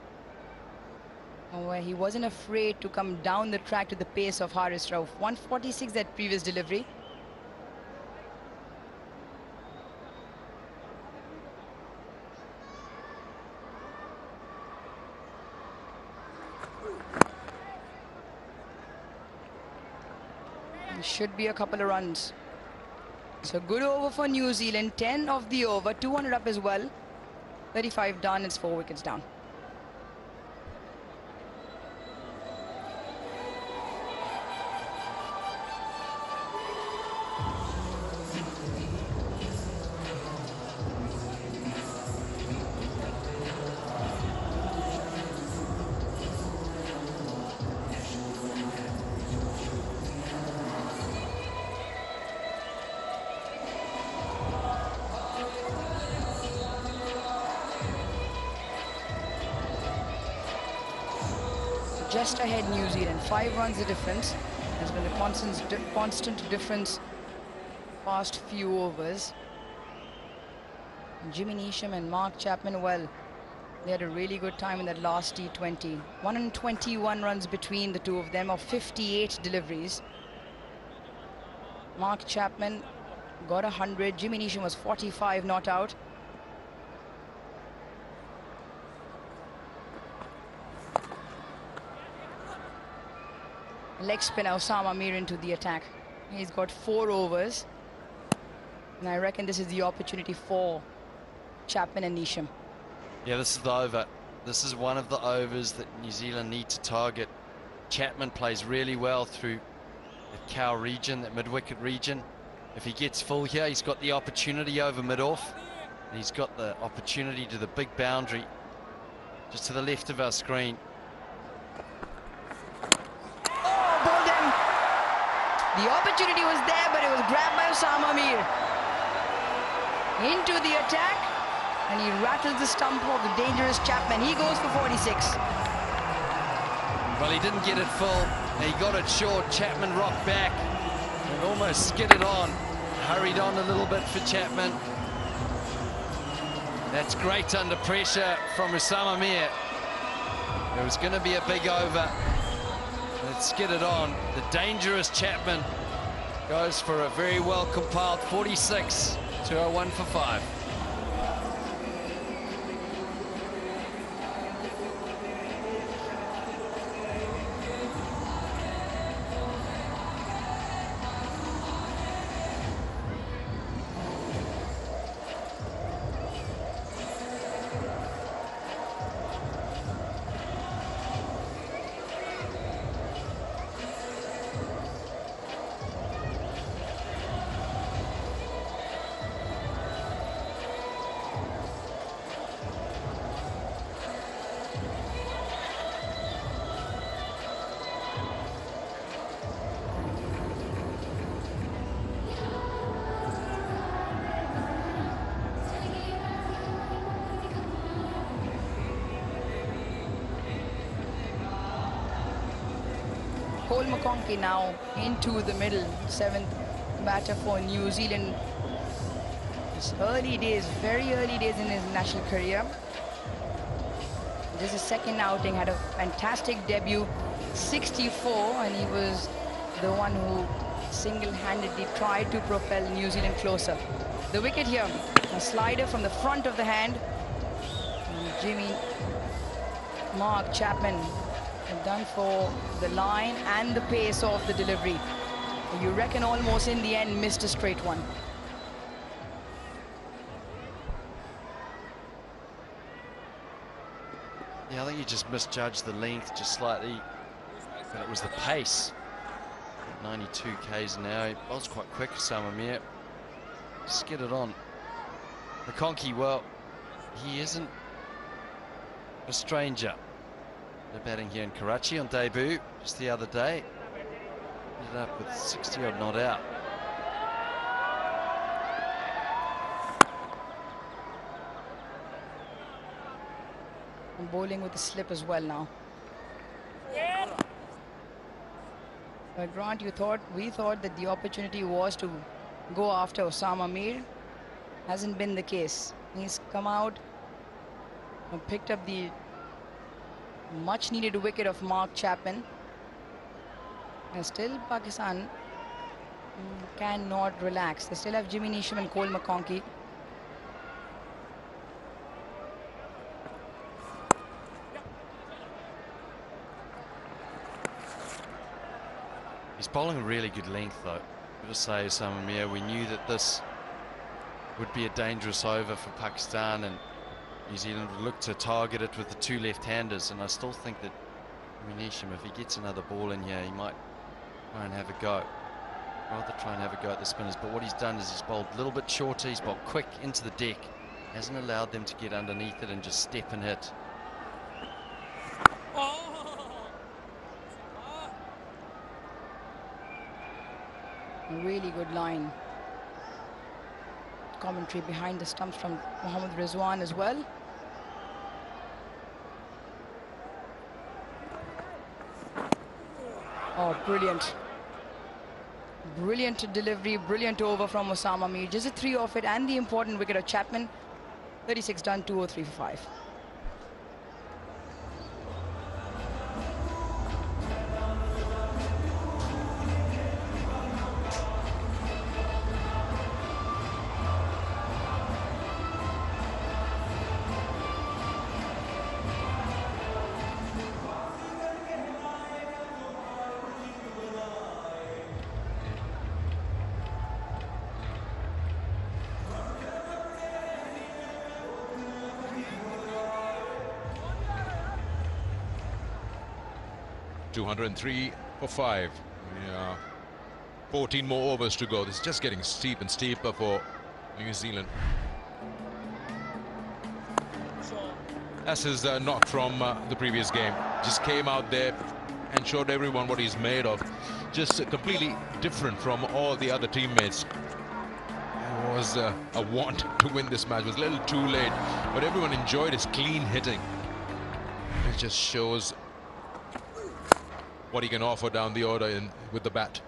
where he wasn't afraid to come down the track to the pace of Haris Rauf. 146 that previous delivery. Should be a couple of runs. So good over for New Zealand. 10 of the over, 200 up as well. 35 done, it's 4 wickets down. Just ahead New Zealand, 5 runs the difference. There's been a constant difference past few overs. Jimmy Neesham and Mark Chapman, well, they had a really good time in that last T20. 121 runs between the two of them of 58 deliveries. Mark Chapman got 100. Jimmy Neesham was 45 not out. Leg spinner Osama Mir into the attack. He's got 4 overs. And I reckon this is the opportunity for Chapman and Neesham. Yeah, this is the over. This is one of the overs that New Zealand need to target. Chapman plays really well through the cow region, that mid-wicket region. If he gets full here, he's got the opportunity over mid-off. And he's got the opportunity to the big boundary just to the left of our screen. The opportunity was there, but it was grabbed by Osama Mir. Into the attack, and he rattles the stump of the dangerous Chapman. He goes for 46. Well, he didn't get it full. He got it short. Chapman rocked back and almost skidded on. Hurried on a little bit for Chapman. That's great under pressure from Osama Mir. It was going to be a big over. It skidded on. The dangerous Chapman goes for a very well compiled 46 to a 1 for 5. Cole McConkey now into the middle, 7th batter for New Zealand. His early days, very early days in his national career. This is his second outing, had a fantastic debut, 64, and he was the one who single-handedly tried to propel New Zealand closer. The wicket here, a slider from the front of the hand. And Mark Chapman done for the line and the pace of the delivery. You reckon almost in the end missed a straight one. Yeah, I think he just misjudged the length just slightly, but it was the pace. 92 k's an hour. He was quite quick, Osama Mir. Skidded on. McConkey, well, he isn't a stranger. They're batting here in Karachi on debut just the other day. Ended up with 60 odd not out. And bowling with the slip as well now. But Grant, we thought that the opportunity was to go after Osama Mir. Hasn't been the case. He's come out and picked up the much needed wicket of Mark Chapman. And still Pakistan cannot relax. They still have Jimmy Neesham and Cole McConkey. He's bowling a really good length though. I gotta say, Osama Mir, we knew that this would be a dangerous over for Pakistan, and New Zealand would look to target it with the two left-handers, and I still think that Neesham, if he gets another ball in here, he might try and have a go. Rather try and have a go at the spinners, but what he's done is he's bowled a little bit shorter, he's bowled quick into the deck, hasn't allowed them to get underneath it and just step and hit. A really good line. Commentary behind the stumps from Mohammad Rizwan as well. Oh, brilliant. Brilliant delivery, brilliant over from Osama Mir. Just a 3 off it, and the important wicket of Chapman. 36 done, 203 for 5. .203 for 5. Yeah, 14 more overs to go. This is just getting steep and steeper for New Zealand. That's his knock from the previous game. Just came out there and showed everyone what he's made of. Just completely different from all the other teammates. It was a want to win this match. It was a little too late, but everyone enjoyed his clean hitting. It just shows what he can offer down the order with the bat.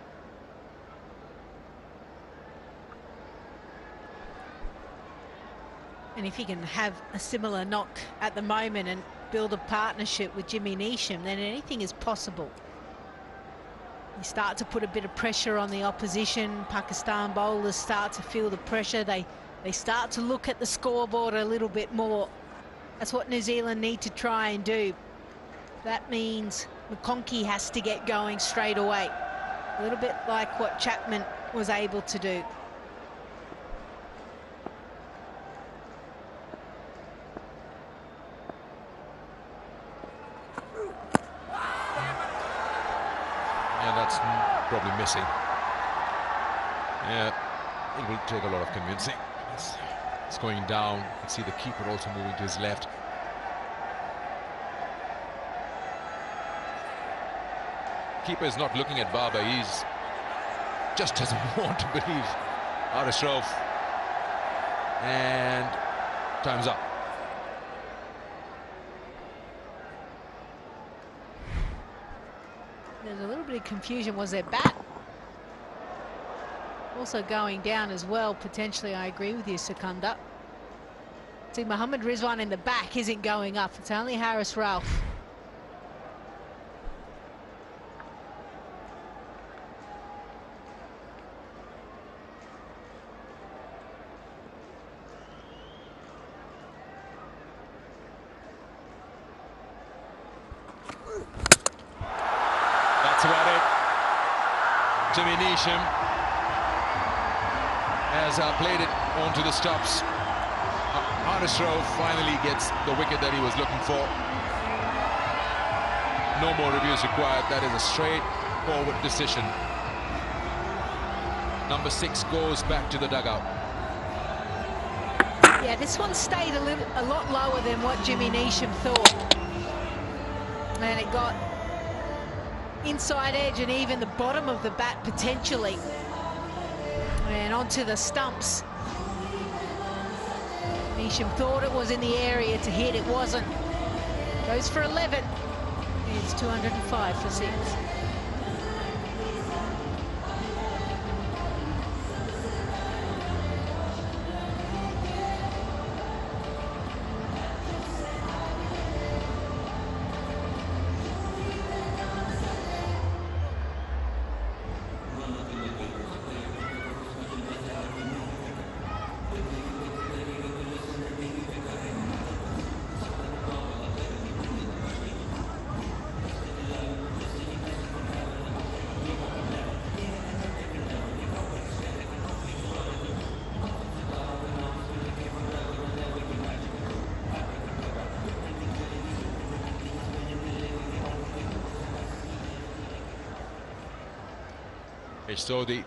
And if he can have a similar knock at the moment and build a partnership with Jimmy Neesham, then anything is possible. You start to put a bit of pressure on the opposition. Pakistan bowlers start to feel the pressure. They start to look at the scoreboard a little bit more. That's what New Zealand need to try and do. That means McConkey has to get going straight away. A little bit like what Chapman was able to do. That's probably missing. Yeah, it will take a lot of convincing. It's going down. You can see the keeper also moving to his left. Keeper is not looking at Baba. He's just doesn't want to believe Haris Rauf. And time's up. There's a little bit of confusion. Was their bat also going down as well? Potentially, I agree with you, Sikandar. See, Mohammad Rizwan in the back isn't going up. It's only Haris Rauf. Jimmy Neesham has played it onto the stops. Haris Rauf finally gets the wicket that he was looking for. No more reviews required. That is a straightforward decision. Number 6 goes back to the dugout. Yeah, this one stayed a lot lower than what Jimmy Neesham thought. And it got inside edge and even the bottom of the bat potentially. And onto the stumps. Neesham thought it was in the area to hit. It wasn't. Goes for 11. It's 205 for 6. So the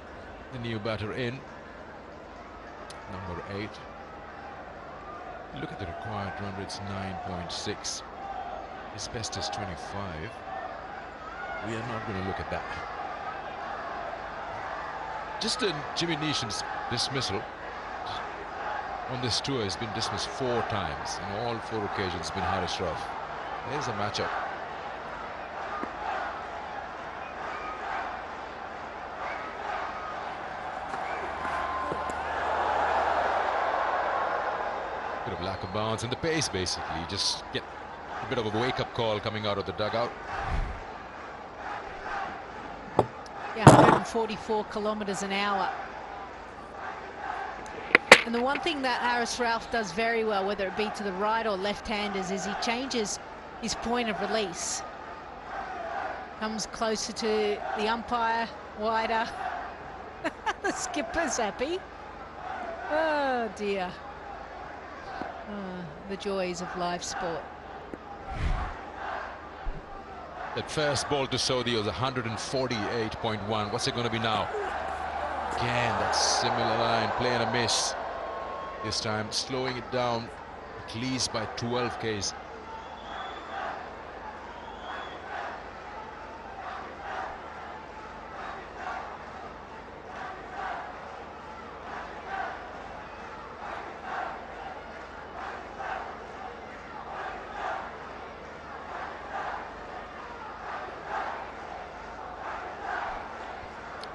new batter in, number 8. Look at the required run rate, it's 9.6. His best is 25. We are not going to look at that. Just Jimmy Neesham's dismissal on this tour has been dismissed 4 times. In all 4 occasions, been Haris Rauf. There's a matchup. Lack of bounce and the pace, basically. Just get a bit of a wake-up call coming out of the dugout. Yeah, 144 kilometres an hour. And the one thing that Haris Rauf does very well, whether it be to the right or left-handers, is he changes his point of release. Comes closer to the umpire, wider. The skipper's happy. Oh dear. The joys of live sport. That first ball to Saudi was 148.1. What's it going to be now? Again, that similar line, playing a miss. This time slowing it down at least by 12 Ks.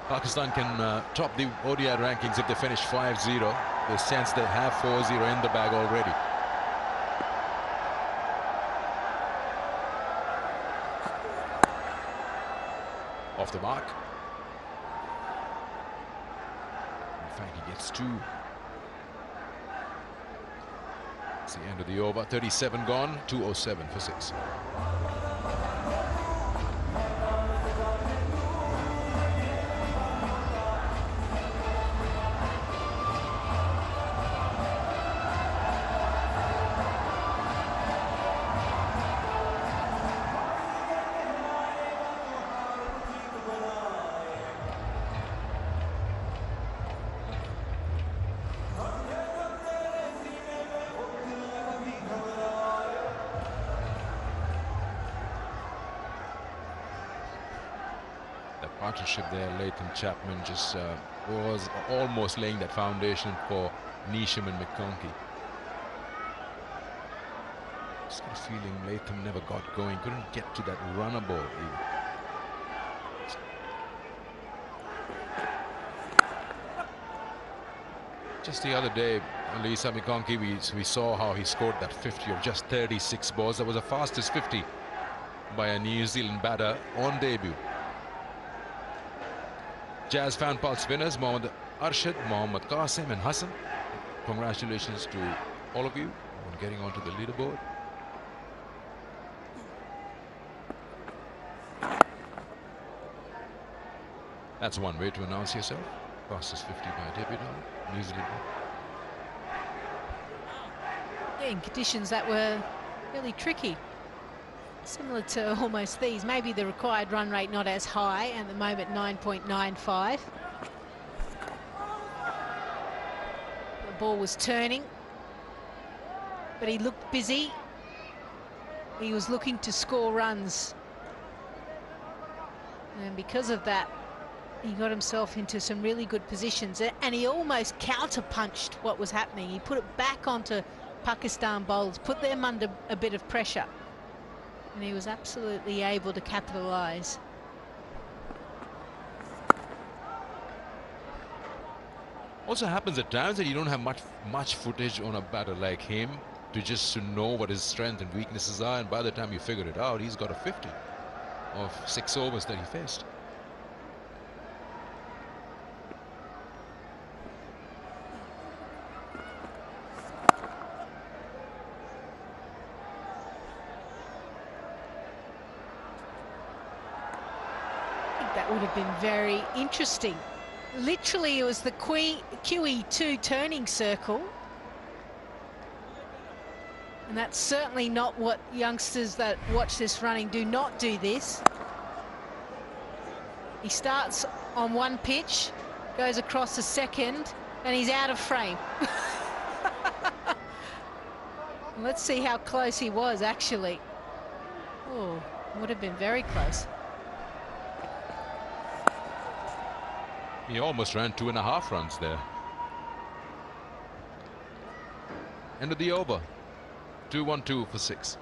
Pakistan can top the ODI rankings if they finish 5-0. They sense they have 4-0 in the bag already. Off the mark. In fact, he gets 2. It's the end of the over. 37 gone. 2:07 for 6. Partnership there, Latham Chapman just was almost laying that foundation for Neesham and McConkey. Just got a feeling Latham never got going, couldn't get to that runner ball even. Just the other day, Lisa McConkey, we saw how he scored that 50 of just 36 balls. That was the fastest 50 by a New Zealand batter on debut. Jazz fan pulse winners Mohammad Arshad, Mohammad Qasim and Hassan. Congratulations to all of you on getting onto the leaderboard. That's one way to announce yourself. Fastest 50 by a debutant, New Zealand. Yeah, in conditions that were really tricky. Similar to almost these. Maybe the required run rate not as high, at the moment 9.95. The ball was turning, but he looked busy. He was looking to score runs, and because of that he got himself into some really good positions, and he almost counter-punched what was happening. He put it back onto Pakistan bowlers, put them under a bit of pressure. And he was absolutely able to capitalise. Also happens at times that you don't have much footage on a batter like him to know what his strengths and weaknesses are, and by the time you figure it out, he's got a 50 of 6 overs that he faced. Would have been very interesting. Literally, it was the QE2 turning circle, and that's certainly not what youngsters that watch this running do not do this. He starts on one pitch, goes across the second, and he's out of frame. Let's see how close he was actually. Oh, would have been very close. He almost ran 2.5 runs there. End of the over. 2-1-2 for 6.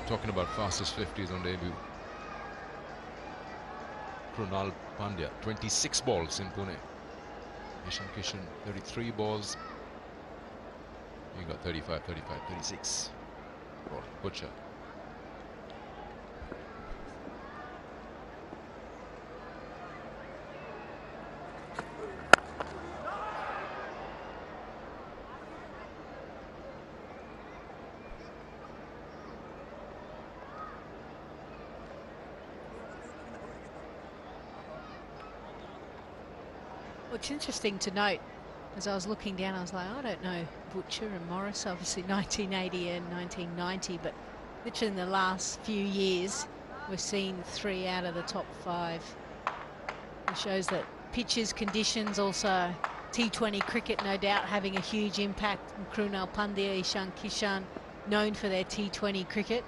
Talking about fastest 50s on debut. Krunal Pandya, 26 balls in Pune. Ishan Kishan, 33 balls. You got 35, 35, 36. Butcher. It's interesting to note, as I was looking down, I was like, I don't know Butcher and Morris, obviously 1980 and 1990, but literally in the last few years, we're seeing 3 out of the top 5. It shows that pitches, conditions, also T20 cricket, no doubt having a huge impact. Krunal Pandya, Ishan Kishan, known for their T20 cricket.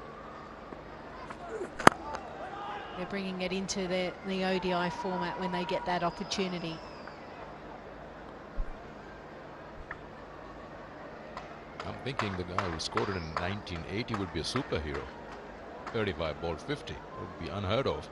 They're bringing it into the ODI format when they get that opportunity. I'm thinking the guy who scored it in 1980 would be a superhero. 35 ball 50 would be unheard of.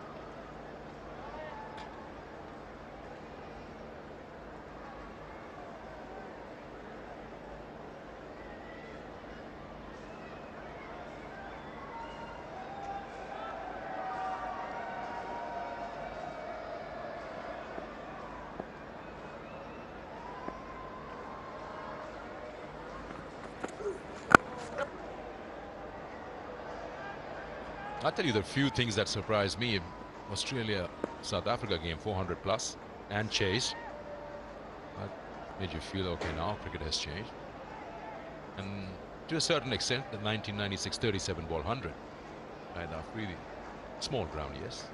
I'll tell you the few things that surprised me. Australia-South Africa game, 400 plus and chase. That made you feel, okay, now cricket has changed. And to a certain extent, the 1996 37 ball 100. Right now, really small ground, yes,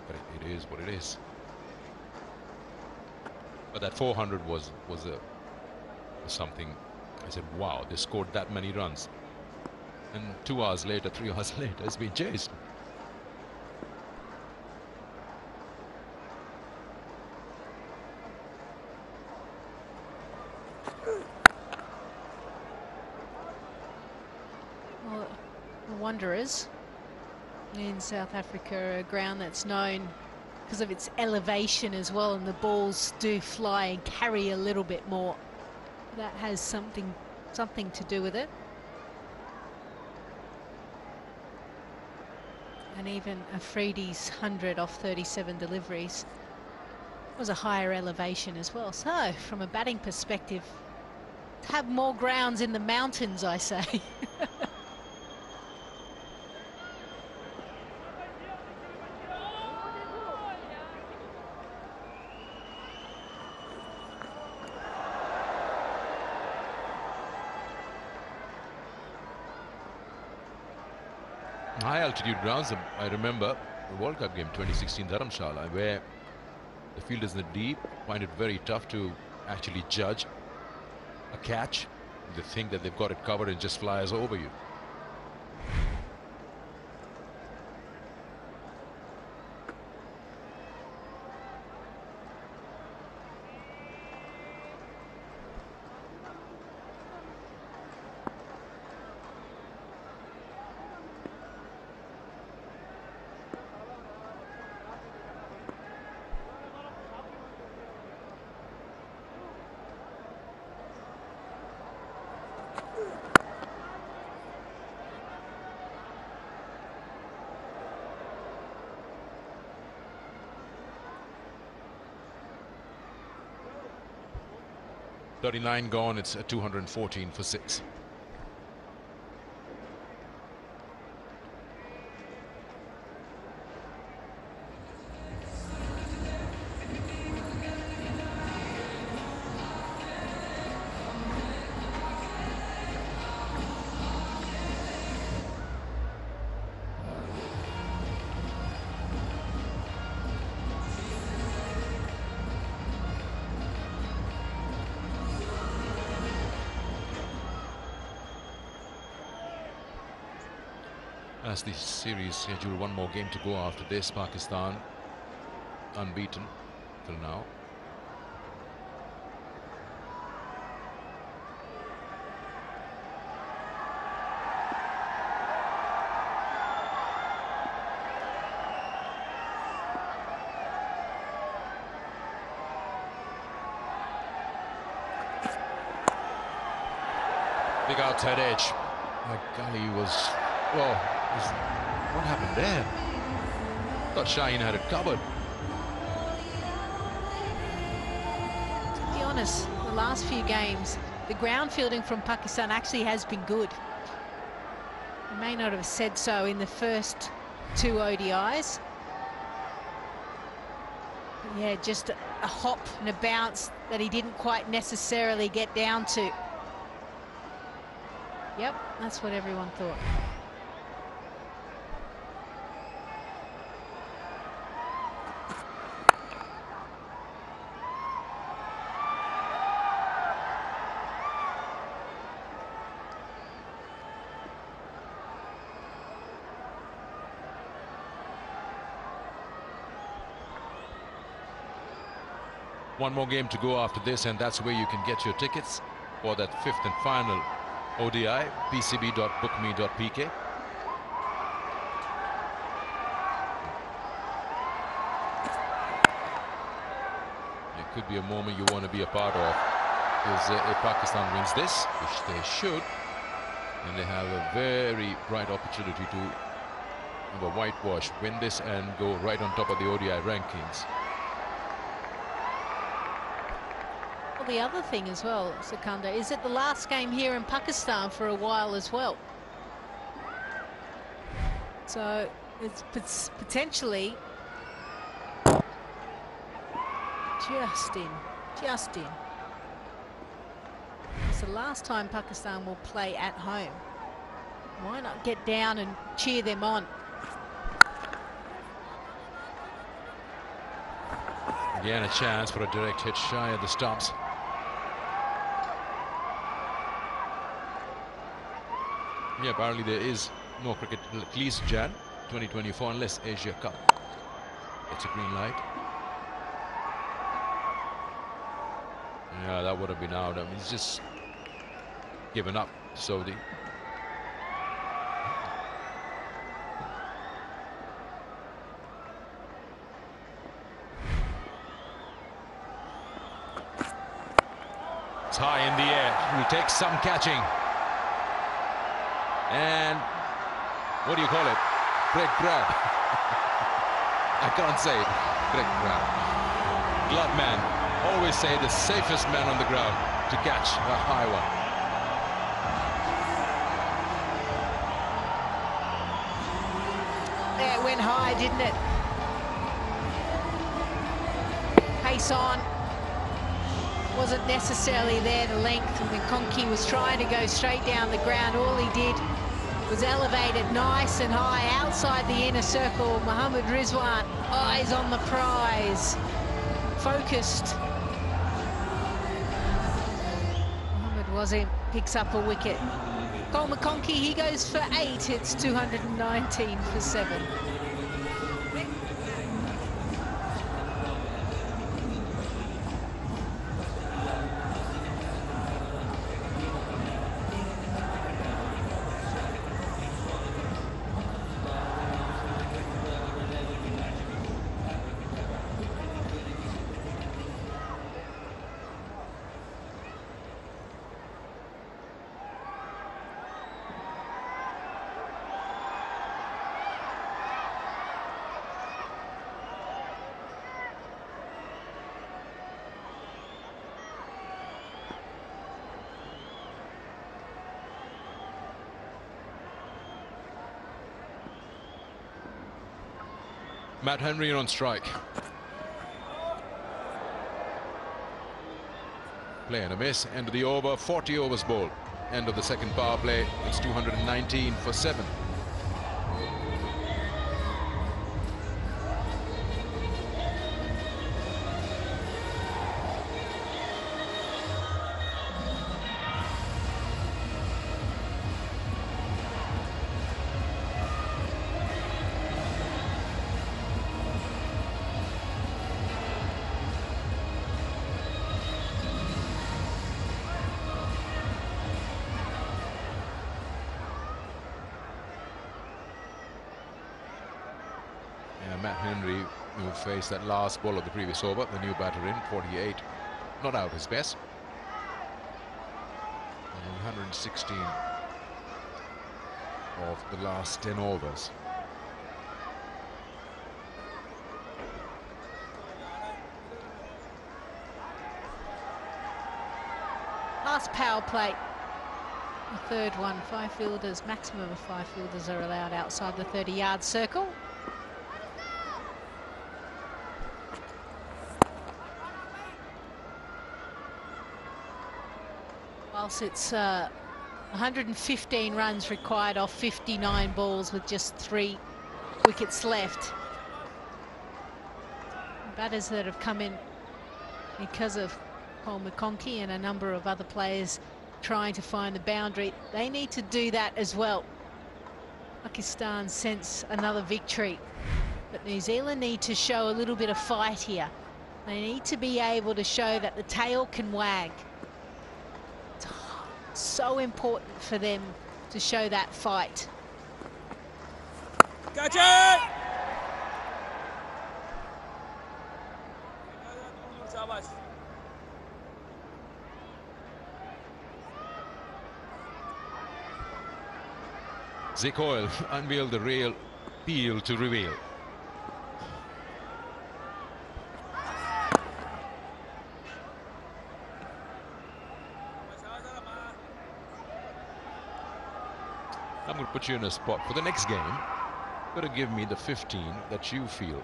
but it is what it is. But that 400 was something. I said, wow, they scored that many runs. And 2 hours later, 3 hours later, it's been chased. Well, the Wanderers in South Africa, a ground that's known because of its elevation as well, and the balls do fly and carry a little bit more. That has something to do with it. And even Afridi's 100 off 37 deliveries was a higher elevation as well. So, from a batting perspective, have more grounds in the mountains, I say. High altitude grounds, I remember the World Cup game 2016 Dharamshala, where the field is in the deep, find it very tough to actually judge a catch. They think that they've got it covered and just flies over you. .39 gone, it's at 214 for 6. As the series schedule, one more game to go after this. Pakistan unbeaten till now. Big outside edge. My golly, was, well, what happened there? Thought Shaheen had it covered. To be honest, the last few games, the ground fielding from Pakistan actually has been good. I may not have said so in the first 2 ODIs. But yeah, just a hop and a bounce that he didn't quite necessarily get down to. Yep, that's what everyone thought. One more game to go after this, and that's where you can get your tickets for that 5th and final ODI, pcb.bookme.pk. It could be a moment you want to be a part of, is if Pakistan wins this, which they should, and they have a very bright opportunity to have a whitewash, win this and go right on top of the ODI rankings. Well, the other thing as well, Sikandar, is it the last game here in Pakistan for a while as well? So it's potentially just in. It's the last time Pakistan will play at home. Why not get down and cheer them on? Again, a chance for a direct hit shy of the stumps. Yeah, apparently there is no cricket at least Jan 2024 unless Asia Cup. It's a green light. Yeah, that would have been out. I mean, he's just given up, Saudi. It's high in the air. He'll take some catching. And what do you call it? Break grab. I can't say it. Break grab. Glove man. Always say the safest man on the ground to catch a high one. Yeah, it went high, didn't it? Pace on. Wasn't necessarily there, the length, and McConkey was trying to go straight down the ground. All he did was elevate it nice and high outside the inner circle. Mohammad Rizwan, eyes on the prize, focused. Mohammad Wasim picks up a wicket. Cole McConkey, he goes for 8. It's 219 for 7. Matt Henry on strike. Play and a miss. End of the over. 40 overs bowled. End of the second power play. It's 219 for 7. Matt Henry will face that last ball of the previous over, the new batter in, 48. Not out his best. 116 of the last 10 overs. Last power play. The third one. 5 fielders, maximum of 5 fielders are allowed outside the 30-yard circle. Whilst it's 115 runs required off 59 balls with just 3 wickets left. Batters that have come in because of Cole McConkey and a number of other players trying to find the boundary, they need to do that as well. Pakistan sense another victory, but New Zealand need to show a little bit of fight here. They need to be able to show that the tail can wag. It's so important for them to show that fight. Catch it! Zik Oil unveiled the real peel to reveal. I'm going to put you in a spot for the next game. You've got to give me the 15 that you feel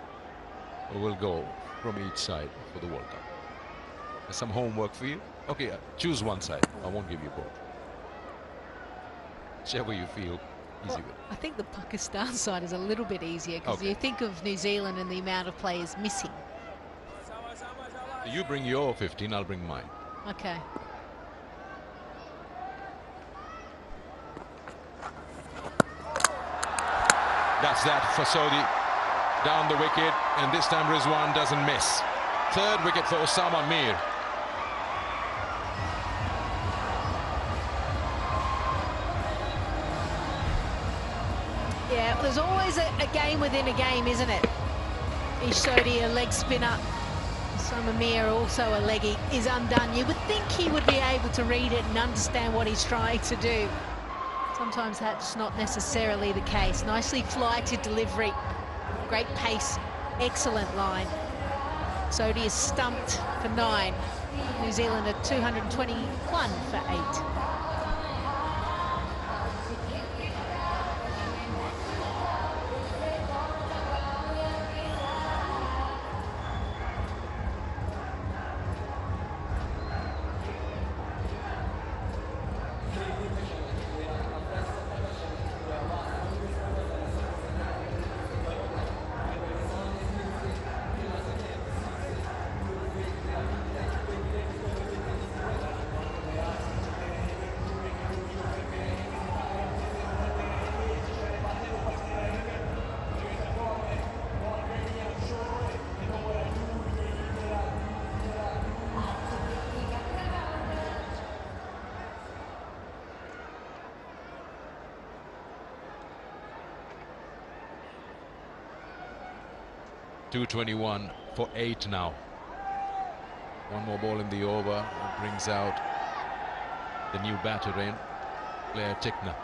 will go from each side for the World Cup. There's some homework for you. Okay, choose one side. I won't give you both. Whichever you feel easy with. I think the Pakistan side is a little bit easier because Okay. you think of New Zealand and the amount of players missing. You bring your 15, I'll bring mine. Okay. That's that for Saudi. Down the wicket, and this time Rizwan doesn't miss. Third wicket for Osama Mir. Yeah, there's always a game within a game, isn't it? Ish Sodhi, a leg spinner. Osama Mir, also a leggy, is undone. You would think he would be able to read it and understand what he's trying to do. Sometimes that's not necessarily the case. Nicely flighted delivery, great pace, excellent line. Sodhi is stumped for 9. New Zealand at 221 for 8. .221 for 8 now. One more ball in the over. It brings out the new batter in, Blair Tickner.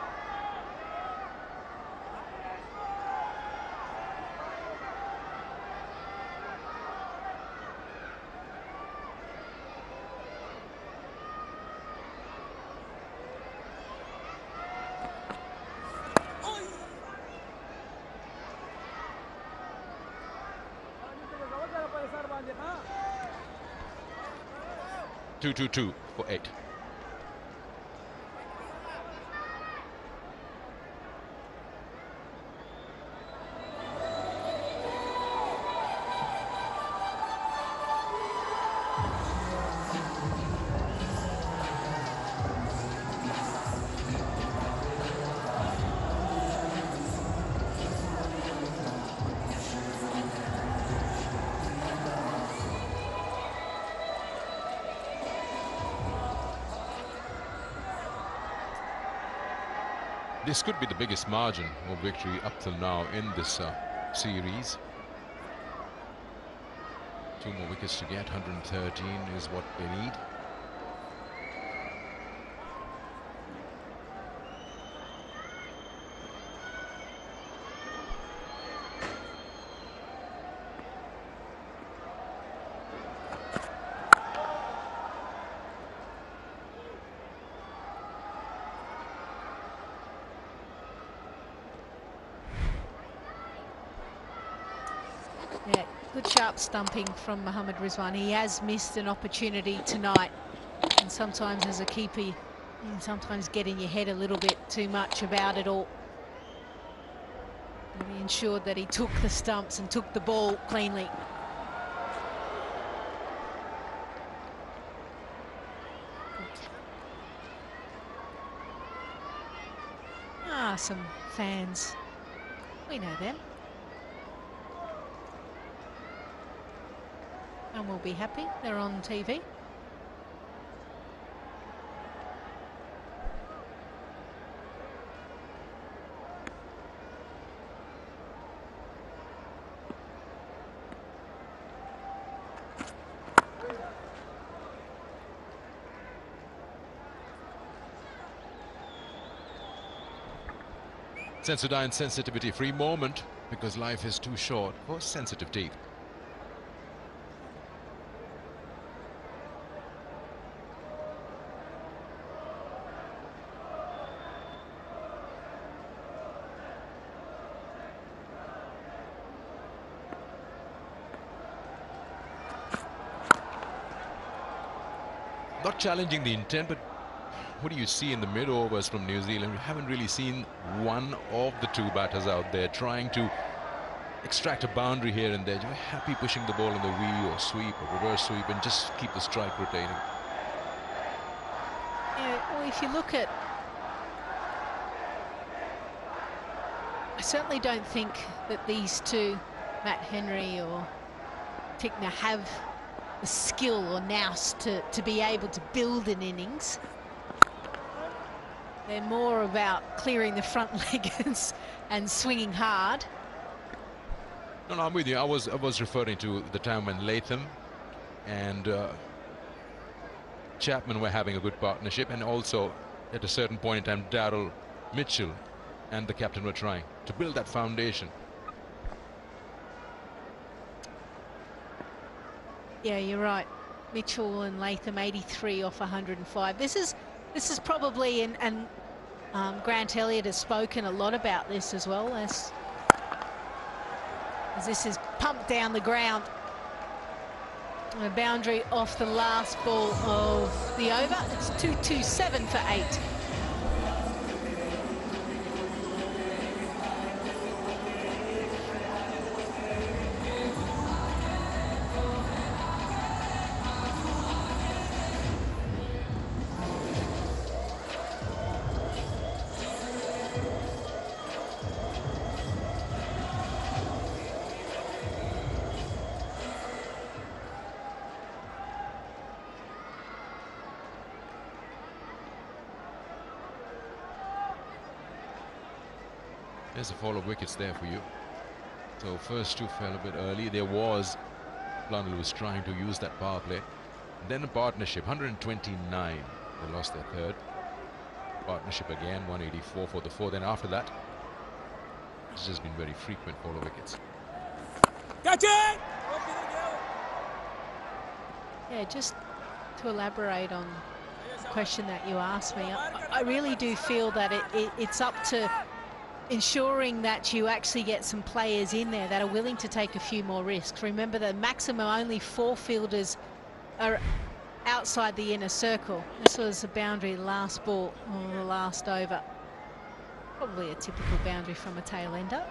.222 for 8. This could be the biggest margin of victory up till now in this series. 2 more wickets to get. 113 is what they need. Yeah, good sharp stumping from Mohammad Rizwan. He has missed an opportunity tonight, and sometimes as a keeper you can sometimes get in your head a little bit too much about it all. And he ensured that he took the stumps and took the ball cleanly. Ah, some fans. We know them. And we'll be happy. They're on TV. Sensodyne sensitivity-free moment, because life is too short for sensitive teeth. Not challenging the intent, but what do you see in the mid-overs from New Zealand? We haven't really seen one of the two batters out there trying to extract a boundary here and there. You're happy pushing the ball in the V or sweep or reverse sweep and just keep the strike rotating. Yeah, well, if you look at... I certainly don't think that these two, Matt Henry or Tickner, have the skill or nous to be able to build an innings. They're more about clearing the front leg and swinging hard. No, I'm with you. I was referring to the time when Latham and Chapman were having a good partnership, and also at a certain point in time Darryl Mitchell and the captain were trying to build that foundation. Yeah, you're right. Mitchell and Latham 83 off 105. This is probably, and Grant Elliott has spoken a lot about this as well, as this is pumped down the ground. A boundary off the last ball of the over. It's 227 for 8. There's a fall of wickets there for you. So first two fell a bit early. There was Blundell was trying to use that power play. And then a partnership, 129. They lost their third. Partnership again, 184 for the fourth. And after that, it's just been very frequent fall of wickets. Catch it! Yeah, just to elaborate on the question that you asked me, I really do feel that it's up to ensuring that you actually get some players in there that are willing to take a few more risks. Remember, the maximum only 4 fielders are outside the inner circle. This was a boundary last ball on the last over. Probably a typical boundary from a tail ender.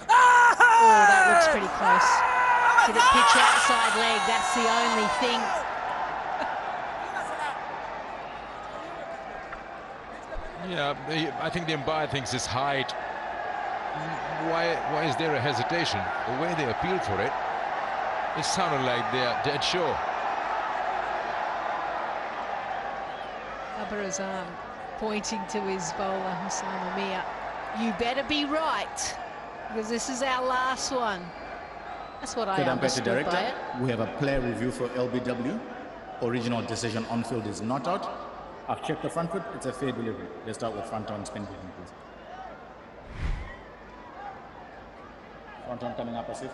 Oh, that looks pretty close. Did it pitch outside leg? That's the only thing. Yeah, I think the umpire thinks it's height. Why is there a hesitation? The way they appealed for it, it sounded like they're dead sure. Abarazan pointing to his bowler, Hussain Amir. You better be right, because this is our last one. That's what I understood by it. We have a player review for LBW. Original decision on field is not out. I've checked the front foot, it's a fair delivery. Let's start with front on spin hitting, please. Front on coming up, Asif.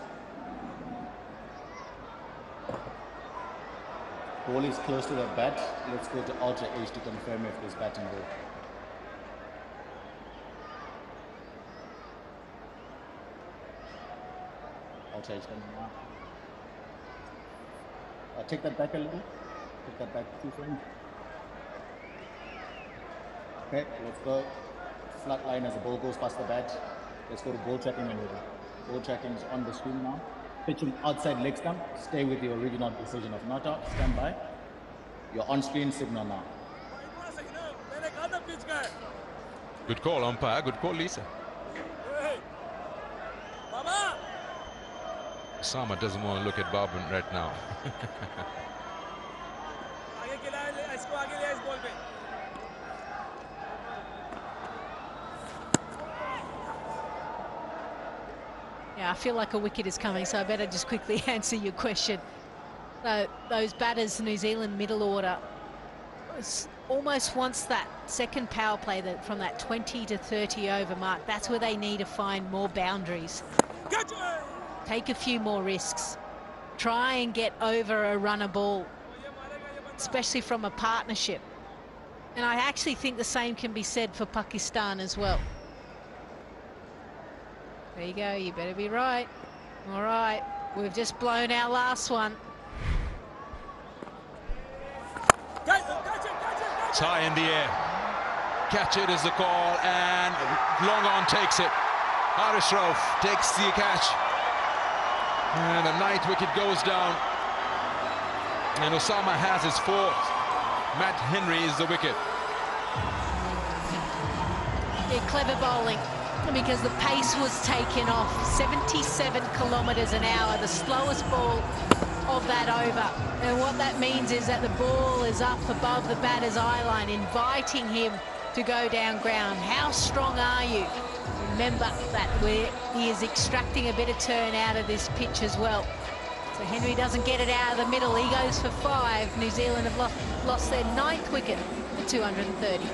Ball is close to the bat. Let's go to Ultra H to confirm if there's batting ball. Ultra H coming up. Take that back a little. Take that back 2 frames. Okay, let's go. Flat line as the ball goes past the bat. Let's go to ball tracking maneuver. Ball tracking is on the screen now. Pitching outside leg stump. Stay with your original decision of not out. Stand by. Your on-screen signal now. Good call, umpire. Good call, Lisa. Osama doesn't want to look at Bob right now. Yeah, I feel like a wicket is coming, so I better just quickly answer your question. Those batters, New Zealand middle order, almost wants that second power play from that 20 to 30 over mark. That's where they need to find more boundaries. Take a few more risks. Try and get over a runner ball, especially from a partnership. And I actually think the same can be said for Pakistan as well. There you go, you better be right. All right, we've just blown our last one. It's high in the air. Catch it is the call, and long on takes it. Haris Rauf takes the catch. And the 9th wicket goes down. And Osama has his 4th. Matt Henry is the wicket. Yeah, clever bowling, because the pace was taken off. 77 kilometres an hour, the slowest ball of that over. And what that means is that the ball is up above the batter's eye line, inviting him to go down ground. How strong are you? Remember that he is extracting a bit of turn out of this pitch as well. So Henry doesn't get it out of the middle. He goes for 5. New Zealand have lost their 9th wicket for 230.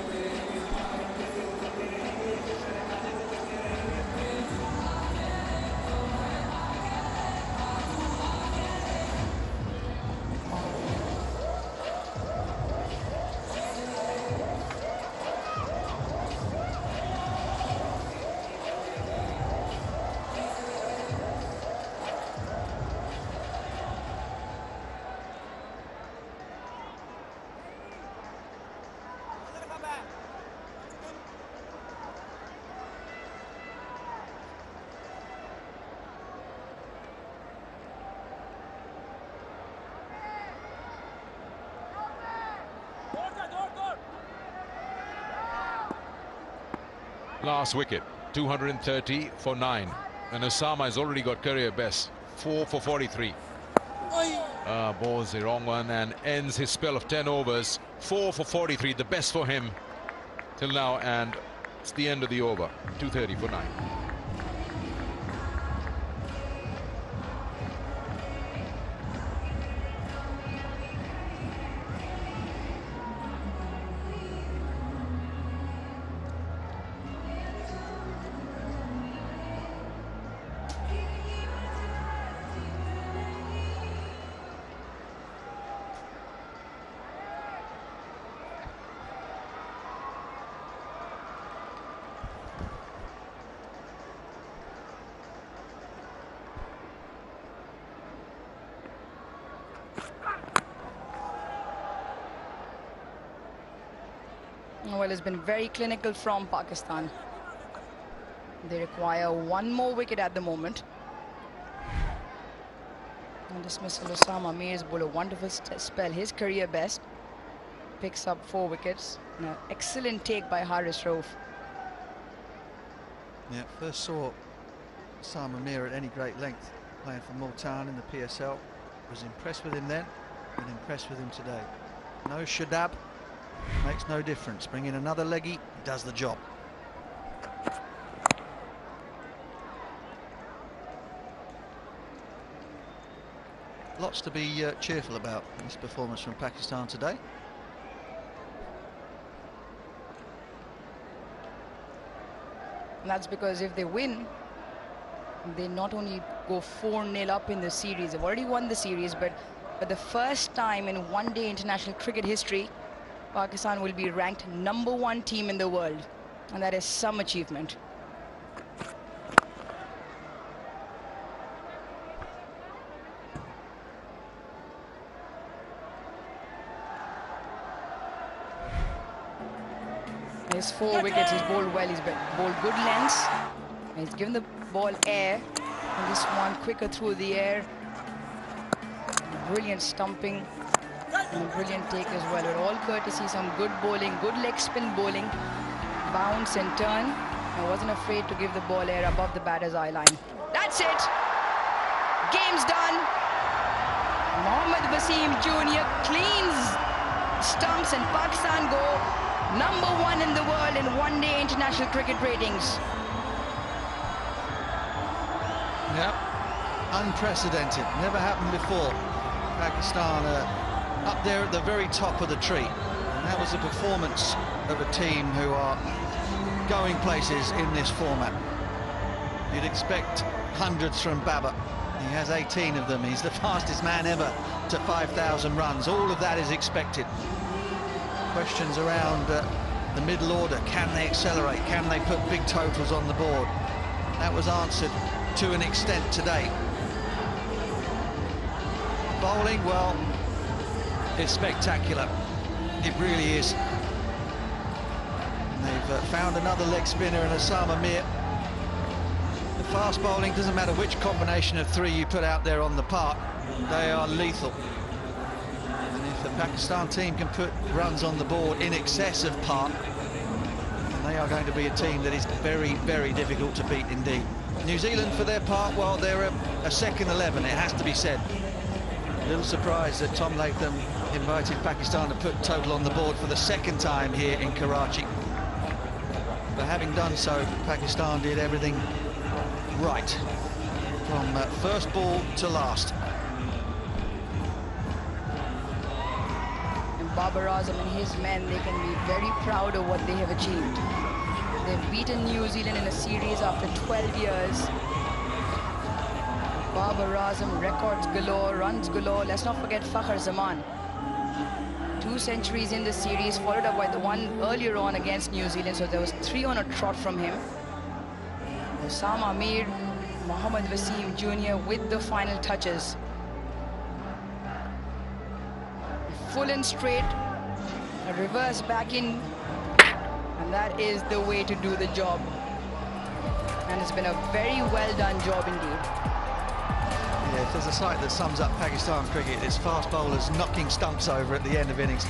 Last wicket, 230 for 9. And Osama has already got career best, 4 for 43. Balls the wrong one and ends his spell of 10 overs. 4 for 43, the best for him till now, and it's the end of the over. 230 for 9. Well, it's been very clinical from Pakistan. They require 1 more wicket at the moment. And dismissal Osama Mir has bowled a wonderful spell, his career best. Picks up 4 wickets. An excellent take by Haris Rauf. Yeah, first saw Osama Mir at any great length playing for Multan in the PSL. Was impressed with him then, been impressed with him today. No Shadab. Makes no difference. Bring in another leggy, he does the job. Lots to be cheerful about in this performance from Pakistan today. And that's because if they win, they not only go 4-0 up in the series, they've already won the series, but for the first time in one-day international cricket history, Pakistan will be ranked #1 team in the world, and that is some achievement. His 4 wickets, he's bowled well, he's bowled good lengths, and he's given the ball air, and this one quicker through the air. Brilliant stumping. And a brilliant take as well. With all courtesy, some good bowling, good leg spin bowling, bounce and turn. I wasn't afraid to give the ball air above the batter's eye line. That's it. game's done. Mohammad Wasim Jr. cleans stumps and Pakistan go #1 in the world in one-day international cricket ratings. Yep, unprecedented, never happened before. Pakistan up there at the very top of the tree. And that was a performance of a team who are going places in this format. You'd expect hundreds from Babar. He has 18 of them. He's the fastest man ever to 5,000 runs. All of that is expected. Questions around the middle order. Can they accelerate? Can they put big totals on the board? That was answered to an extent today. Bowling, well, it's spectacular. It really is. And they've found another leg spinner in Osama Mir. The fast bowling, doesn't matter which combination of three you put out there on the park, they are lethal. And if the Pakistan team can put runs on the board in excess of par, then they are going to be a team that is very, very difficult to beat indeed. New Zealand, for their part, well, they're a second 11, it has to be said. A little surprised that Tom Latham invited Pakistan to put total on the board for the second time here in Karachi. But having done so, Pakistan did everything right from first ball to last. And Babar Azam and his men, they can be very proud of what they have achieved. They've beaten New Zealand in a series after 12 years. Babar Azam, records galore, runs galore. Let's not forget Fakhar Zaman. 2 centuries in the series, followed up by the one earlier on against New Zealand. So there was 3 on a trot from him. Osama Mir, Mohammad Wasim Jr. with the final touches. Full and straight, a reverse back in, and that is the way to do the job. And it's been a very well done job indeed. Yeah, if there's a sight that sums up Pakistan cricket, it's fast bowlers knocking stumps over at the end of innings.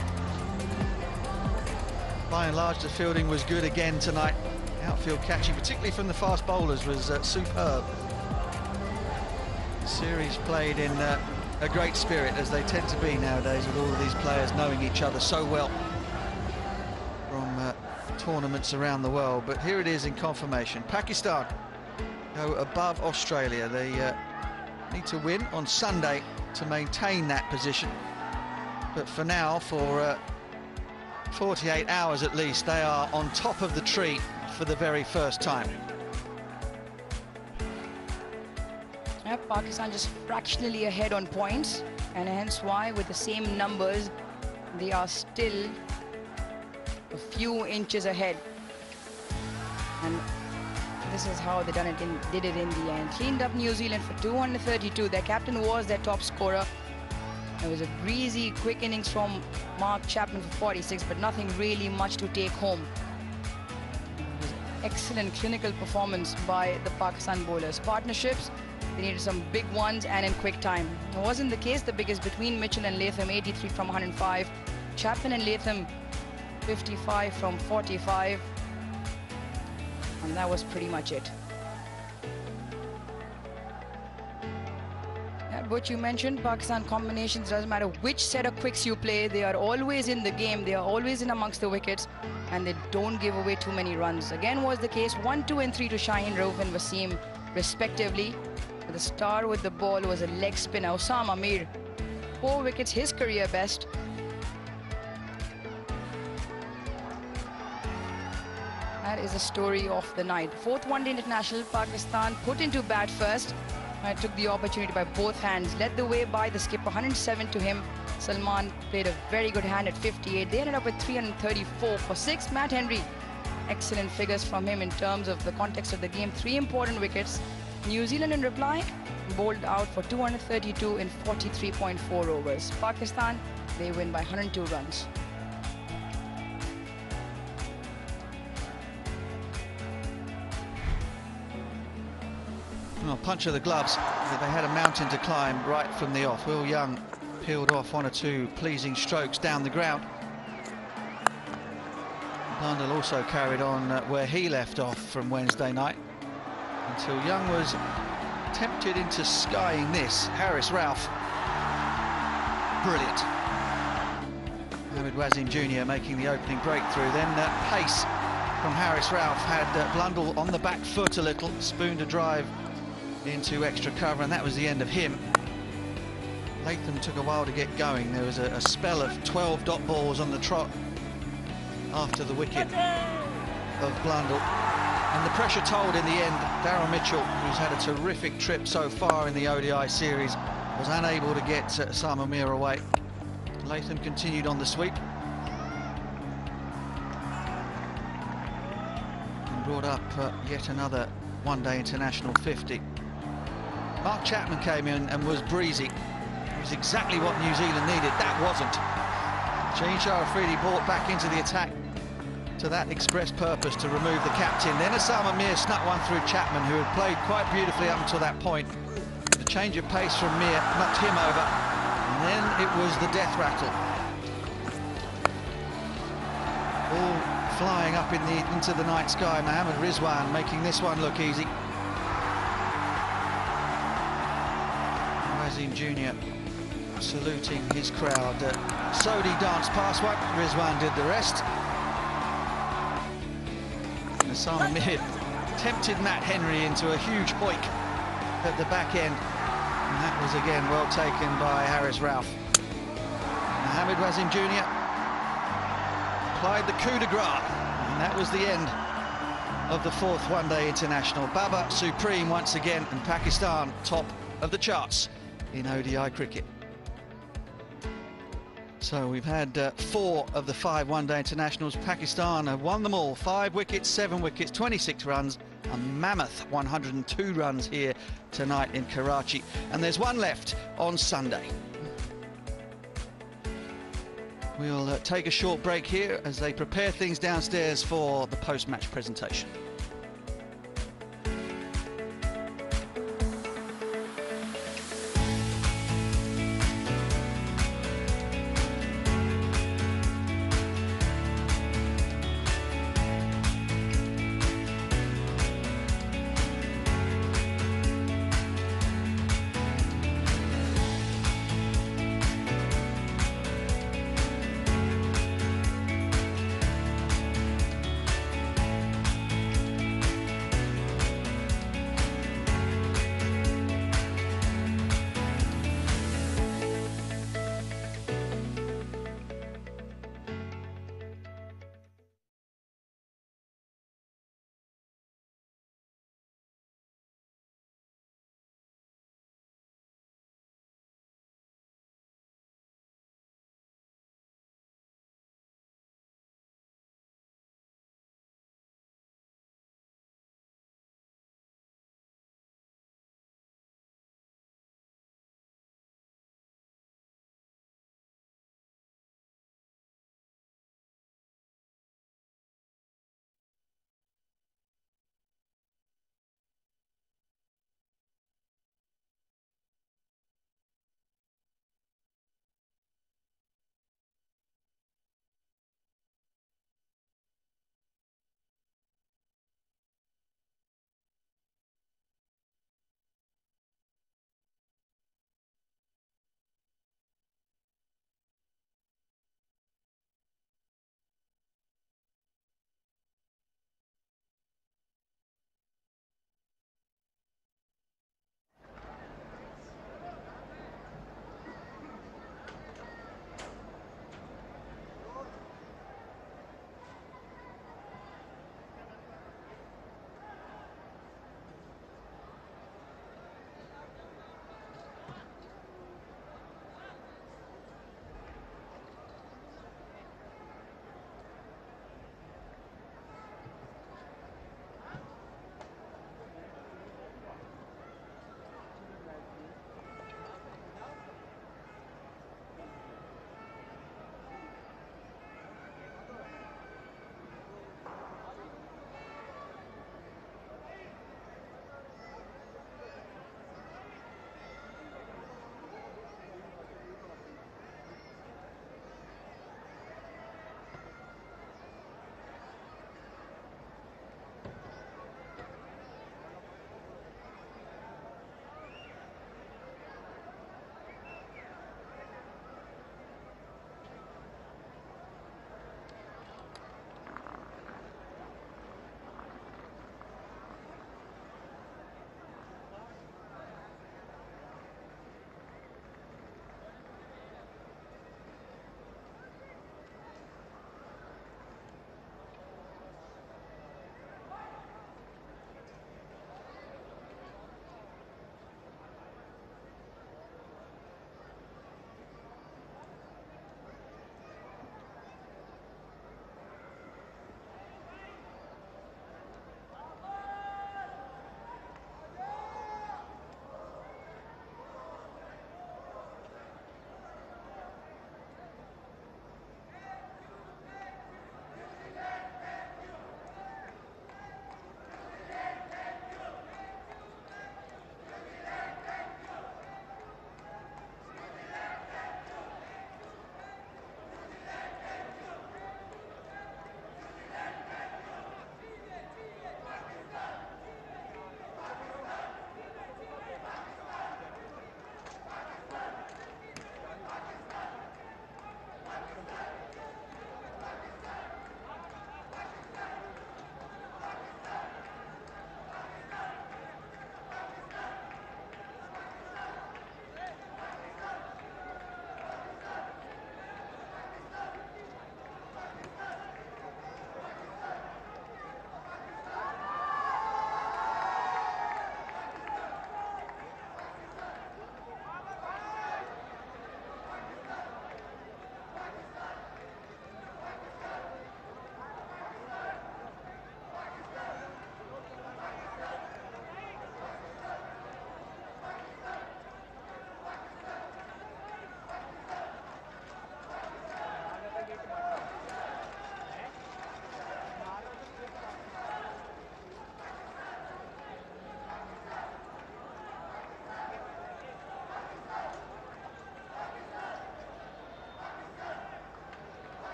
By and large, the fielding was good again tonight. Outfield catching, particularly from the fast bowlers, was superb. The series played in a great spirit, as they tend to be nowadays, with all of these players knowing each other so well from tournaments around the world. But here it is in confirmation. Pakistan go above Australia. They need to win on Sunday to maintain that position. But for now, for 48 hours at least, they are on top of the tree for the very first time. Yep, Pakistan just fractionally ahead on points, and hence why, with the same numbers, they are still a few inches ahead. And this is how they did it in the end. Cleaned up New Zealand for 232. Their captain was their top scorer. It was a breezy, quick innings from Mark Chapman for 46, but nothing really much to take home. It was excellent clinical performance by the Pakistan bowlers. Partnerships, they needed some big ones and in quick time. It wasn't the case. The biggest between Mitchell and Latham, 83 from 105. Chapman and Latham, 55 from 45. And that was pretty much it. What you mentioned, Pakistan combinations, doesn't matter which set of quicks you play, they are always in the game, they are always in amongst the wickets, and they don't give away too many runs. Again was the case, 1, 2 and 3 to Shaheen, Rauf and Wasim respectively. But the star with the ball was a leg spinner, Osama Mir. 4 wickets, his career best. That is the story of the night. 4th one-day international, Pakistan put into bat first. I took the opportunity by both hands, led the way by the skipper, 107 to him. Salman played a very good hand at 58. They ended up with 334 for 6. Matt Henry, excellent figures from him in terms of the context of the game. 3 important wickets. New Zealand in reply, bowled out for 232 in 43.4 overs. Pakistan, they win by 102 runs. Well, punch of the gloves. They had a mountain to climb right from the off. Will Young peeled off 1 or 2 pleasing strokes down the ground. Blundell also carried on where he left off from Wednesday night, until Young was tempted into skying this. Harris Ralph. Brilliant. Mohamed Wasim Jr. making the opening breakthrough. Then pace from Harris Ralph had Blundell on the back foot a little, spooned a drive into extra cover, and that was the end of him. Latham took a while to get going. There was a spell of 12 dot balls on the trot after the wicket of Blundell. And the pressure told in the end. Darryl Mitchell, who's had a terrific trip so far in the ODI series, was unable to get Osama Mir away. Latham continued on the sweep. And brought up yet another one-day international 50. Mark Chapman came in and was breezy. It was exactly what New Zealand needed. That wasn't. Shaheen Shah Afridi brought back into the attack to that express purpose, to remove the captain. Then Osama Mir snuck one through Chapman, who had played quite beautifully up until that point. The change of pace from Mir knocked him over, and then it was the death rattle. All flying up into the night sky. Mohammad Rizwan making this one look easy. Wasim Jr. saluting his crowd. Sodhi danced past one, Rizwan did the rest. Osama Mir tempted Matt Henry into a huge hoik at the back end, and that was again well taken by Harris Ralph. Mohamed Wasim Jr. applied the coup de grace, and that was the end of the fourth one-day international. Baba supreme once again, and Pakistan top of the charts in ODI cricket. So we've had 4 of the 5 one-day internationals. Pakistan have won them all. 5 wickets, 7 wickets, 26 runs. A mammoth 102 runs here tonight in Karachi. And there's one left on Sunday. We'll take a short break here as they prepare things downstairs for the post-match presentation.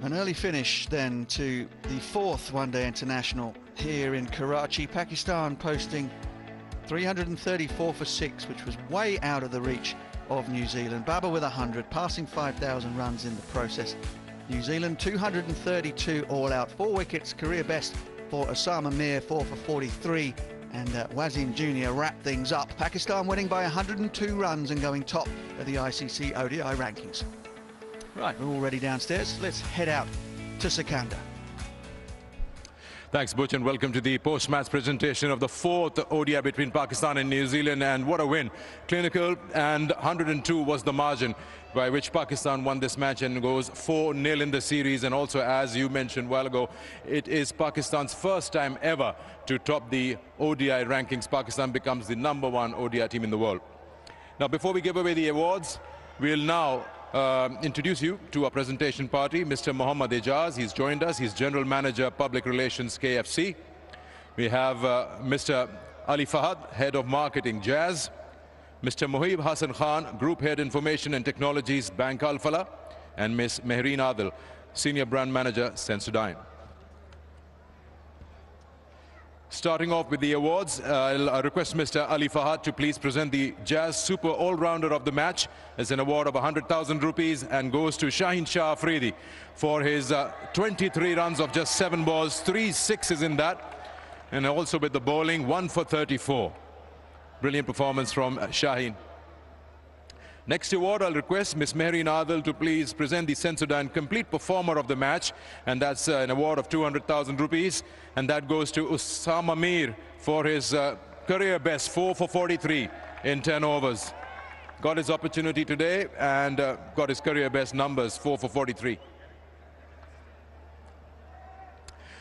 An early finish then to the fourth one-day international here in Karachi. Pakistan posting 334 for 6, which was way out of the reach of New Zealand. Baba with 100, passing 5,000 runs in the process. New Zealand 232 all out, 4 wickets, career best for Osama Mir, 4 for 43, and Wasim Jr. wrapped things up. Pakistan winning by 102 runs and going top of the ICC ODI rankings. Right, we're all ready downstairs. Let's head out to Sikandar. Thanks, Butch, and welcome to the post-match presentation of the 4th ODI between Pakistan and New Zealand. And what a win. Clinical, and 102 was the margin by which Pakistan won this match and goes 4-0 in the series. And also, as you mentioned a while ago, it is Pakistan's first time ever to top the ODI rankings. Pakistan becomes the #1 ODI team in the world. Now, before we give away the awards, we'll now introduce you to our presentation party, Mr. Mohammad Ejaz. He's joined us. He's General Manager, Public Relations, KFC. We have Mr. Ali Fahad, Head of Marketing, Jazz. Mr. Mohib Hassan Khan, Group Head, Information and Technologies, Bank Al Falah. And Ms. Mehreen Adil, Senior Brand Manager, Sensodyne. Starting off with the awards, I'll request Mr. Ali Fahad to please present the Jazz Super All-Rounder of the match as an award of 100,000 rupees, and goes to Shaheen Shah Afridi for his 23 runs of just 7 balls, 3 sixes in that, and also with the bowling, 1 for 34. Brilliant performance from Shaheen. Next award, I'll request Ms. Mehreen Adil to please present the Sensodyne Complete Performer of the match, and that's an award of 200,000 rupees, and that goes to Osama Mir for his career best, 4 for 43 in 10 overs. Got his opportunity today and got his career best numbers, 4 for 43.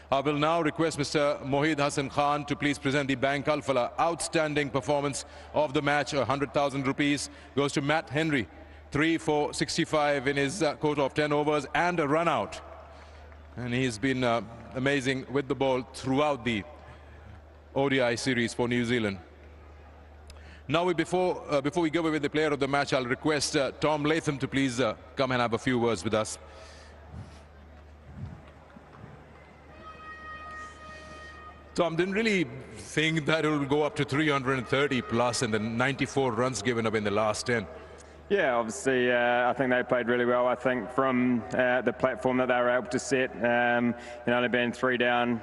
I will now request Mr. Mohib Hassan Khan to please present the Bank Al Falah Outstanding Performance of the match. 100,000 rupees goes to Matt Henry, 3 for 65 in his quota of 10 overs and a run out. And he's been amazing with the ball throughout the ODI series for New Zealand. Now, before we go with the player of the match, I'll request Tom Latham to please come and have a few words with us. Tom, didn't really think that it will go up to 330 plus and then 94 runs given up in the last 10. Yeah, obviously, I think they played really well. I think from the platform that they were able to set, only being 3 down,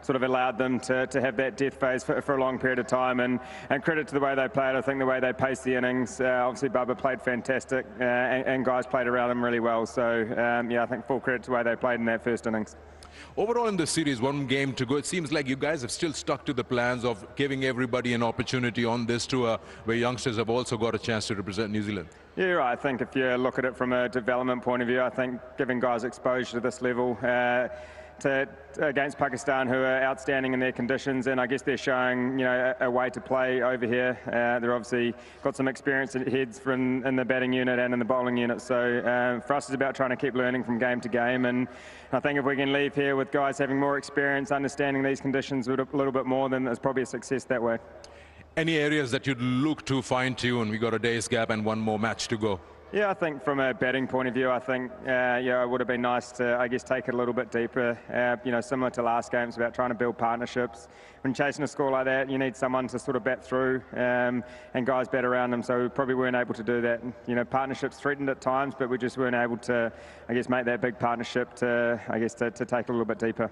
sort of allowed them to have that death phase for a long period of time. And credit to the way they played. I think the way they paced the innings, obviously Bubba played fantastic, and guys played around him really well. So, yeah, I think full credit to the way they played in that first innings. Overall in this series, 1 game to go, it seems like you guys have still stuck to the plans of giving everybody an opportunity on this tour, where youngsters have also got a chance to represent New Zealand. Yeah, right. I think if you look at it from a development point of view, I think giving guys exposure to this level against Pakistan, who are outstanding in their conditions, and I guess they're showing a way to play over here. They're obviously got some experienced heads in the batting unit and in the bowling unit. So for us, it's about trying to keep learning from game to game. And I think if we can leave here with guys having more experience, understanding these conditions a little bit more, then there's probably a success that way. Any areas that you'd look to fine-tune? We got a day's gap and 1 more match to go. Yeah, I think from a batting point of view, I think it would have been nice to, I guess, take it a little bit deeper. Similar to last game, it's about trying to build partnerships. When chasing a score like that, you need someone to sort of bat through, and guys bat around them. So we probably weren't able to do that. Partnerships threatened at times, but we just weren't able to, I guess, make that big partnership to, I guess, to take a little bit deeper.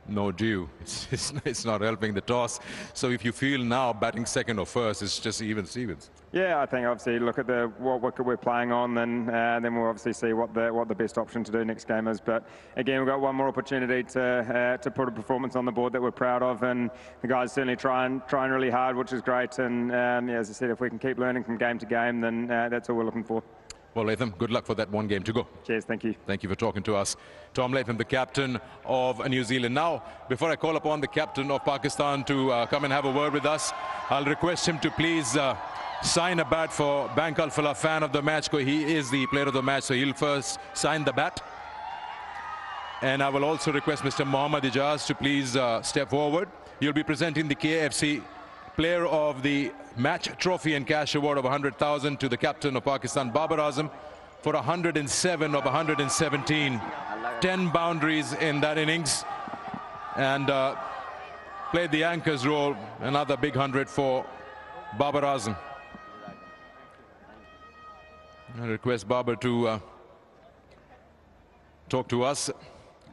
No due. It's not helping the toss. So if you feel now batting second or first, it's just Stevens. Yeah, I think obviously look at what wicket we're playing on, then we'll obviously see what the best option to do next game is. But again, we've got 1 more opportunity to put a performance on the board that we're proud of, and the guys certainly trying really hard, which is great. And as I said, if we can keep learning from game to game, then that's all we're looking for. Well, Latham, good luck for that 1 game to go. Cheers, thank you. Thank you for talking to us. Tom Latham, the captain of New Zealand. Now, before I call upon the captain of Pakistan to come and have a word with us, I'll request him to please sign a bat for Bank Al Falah fan of the match. He is the player of the match, so he'll first sign the bat. And I will also request Mr. Mohammad Ejaz to please step forward. You'll be presenting the KFC Player of the Match Trophy and Cash Award of 100,000 to the captain of Pakistan, Babar Azam, for 107 of 117. 10 boundaries in that innings. And played the anchor's role. Another big 100 for Babar Azam. I request Babar to talk to us.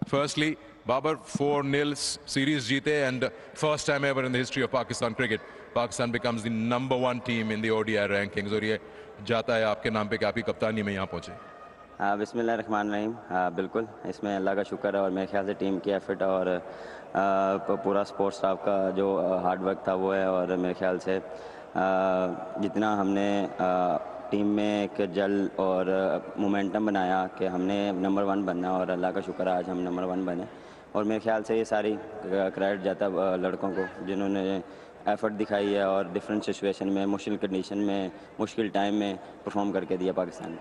Firstly, Babar, 4-0 series jeete, and first time ever in the history of Pakistan cricket, Pakistan becomes the #1 team in the ODI rankings. और ये जाता है आपके नाम पे कि आपकी कप्तानी में यहाँ पहुँचे. बिस्मिल्लाहिर्रहमानिर्रहीम. बिल्कुल, इसमें अल्लाह का शुक्र है और मेरे ख्याल से टीम की एफर्ट और पूरा स्पोर्ट्स स्टाफ का जो हार्ड वर्क था वो है. और मेरे ख्याल से जितना हमने टीम में एक जल और मोमेंटम बनाया कि हमने नंबर 1 बनना, और अल्लाह का शुक्र आज हम नंबर 1 बने. और मेरे ख्याल से ये सारी क्रेडिट जाता लड़कों को जिन्होंने एफर्ट दिखाई है और डिफरेंट सिचुएशन में, मुश्किल कंडीशन में, मुश्किल टाइम में परफॉर्म करके दिया पाकिस्तान में.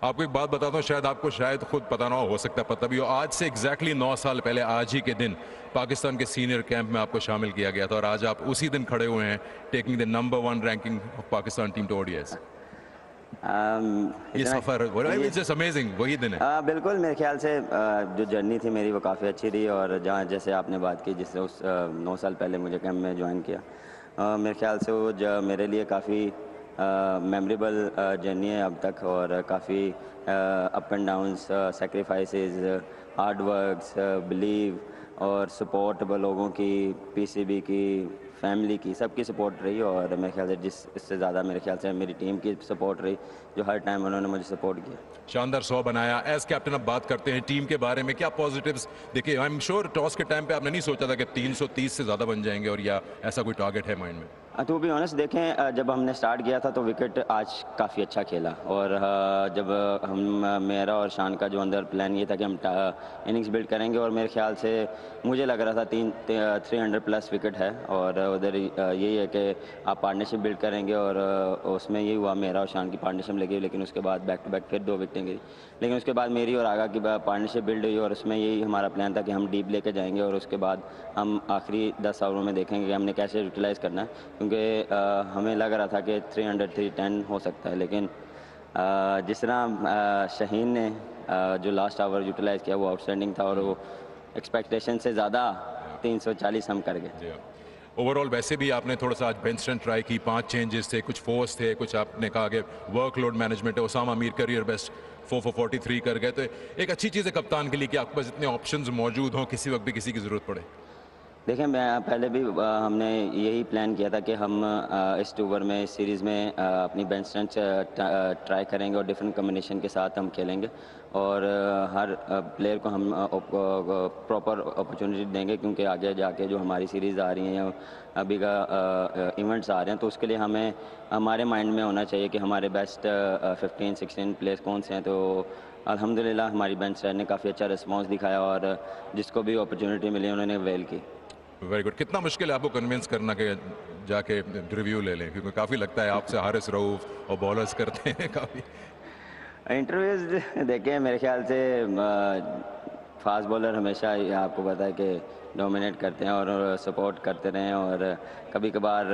आपको एक बात बताता हूँ, शायद आपको शायद खुद पता ना हो सकता है पता भी हो. आज से एग्जैक्टली 9 साल पहले आज ही के दिन पाकिस्तान के सीनियर कैंप में आपको शामिल किया गया था, और आज आप उसी दिन खड़े हुए हैं taking the #1 ranking of Pakistan team to ODIs. ये सफर जस्ट अमेजिंग वही दिन है. बिल्कुल, मेरे ख्याल से जो जर्नी थी मेरी वो काफ़ी अच्छी रही. और जहाँ जैसे आपने बात की जिससे उस 9 साल पहले मुझे कैंप में ज्वाइन किया, मेरे ख्याल से वो मेरे लिए काफ़ी मेमोरेबल जर्नी है अब तक. और काफ़ी up and downs, sacrifices, hard works, believe और सपोर्ट लोगों की, PCB की, फैमिली की, सबकी सपोर्ट रही. और मेरे ख्याल से इससे ज़्यादा मेरे ख्याल से मेरी टीम की सपोर्ट रही, जो हर टाइम उन्होंने मुझे सपोर्ट किया. शानदार 100 बनाया. एज कैप्टन अब बात करते हैं टीम के बारे में, क्या पॉजिटिव्स देखिए. आई एम श्योर टॉस के टाइम पे आपने नहीं सोचा था कि 330 से ज़्यादा बन जाएंगे, और या ऐसा कोई टारगेट है माइंड में? टू बी ऑनेस्ट, देखें जब हमने स्टार्ट किया था तो विकेट आज काफ़ी अच्छा खेला. और जब मेरा और शान का जो अंदर प्लान ये था कि हम इनिंग्स बिल्ड करेंगे, और मेरे ख्याल से मुझे लग रहा था 300 प्लस विकेट है. और उधर यही है कि आप पार्टनरशिप बिल्ड करेंगे, और उसमें यही हुआ, मेरा और शान की पार्टनरशिप लगी. लेकिन उसके बाद बैक टू बैक फिर 2 विकेटें गिरी. लेकिन उसके बाद मेरी और आगा की पार्टनरशिप बिल्ड हुई, और उसमें यही हमारा प्लान था कि हम डीप लेके जाएंगे, और उसके बाद हम आखिरी 10 ओवरों में देखेंगे कि हमने कैसे यूटिलाइज़ करना है. क्योंकि हमें लग रहा था कि 310 हो सकता है. लेकिन जिस तरह शाहीन ने जो लास्ट ओवर यूटिलाइज़ किया वो आउटस्टैंडिंग था, और वो एक्सपेक्टेशन से ज़्यादा 340 हम कर गए. ओवरऑल वैसे भी आपने थोड़ा सा आज बेंच स्ट्रेंथ ट्राई की, 5 चेंजेस थे, कुछ फोर्स थे, कुछ आपने कहा कि वर्कलोड मैनेजमेंट है. Usama Mir career best 4 for 43 कर गए. तो एक अच्छी चीज़ है कप्तान के लिए कि आपके पास इतने ऑप्शंस मौजूद हों, किसी वक्त भी किसी की ज़रूरत पड़े. देखें, मैं पहले भी हमने यही प्लान किया था कि हम इस ओवर में, इस सीरीज़ में अपनी बेंच स्ट्रेंथ ट्राई करेंगे और डिफरेंट कम्बिनेशन के साथ हम खेलेंगे. और हर प्लेयर को हम प्रॉपर अपॉर्चुनिटी देंगे, क्योंकि आगे जाके जो हमारी सीरीज़ आ रही हैं या अभी का इवेंट्स आ रहे हैं, तो उसके लिए हमें हमारे माइंड में होना चाहिए कि हमारे बेस्ट 15-16 प्लेयर्स कौन से हैं. तो अल्हम्दुलिल्लाह हमारी बेंच स्ट्रेंथ ने काफ़ी अच्छा रिस्पॉन्स दिखाया, और जिसको भी अपॉर्चुनिटी मिली उन्होंने वेल की. Very good. कितना मुश्किल है आपको कन्विंस करना कि जाके रिव्यू ले लें, क्योंकि काफ़ी लगता है आपसे हारिस रऊफ और बॉलर्स करते हैं काफ़ी इंटरव्यूज़. देखें, मेरे ख्याल से फास्ट बॉलर हमेशा आपको पता है कि डोमिनेट करते हैं और सपोर्ट करते रहें. और कभी कभार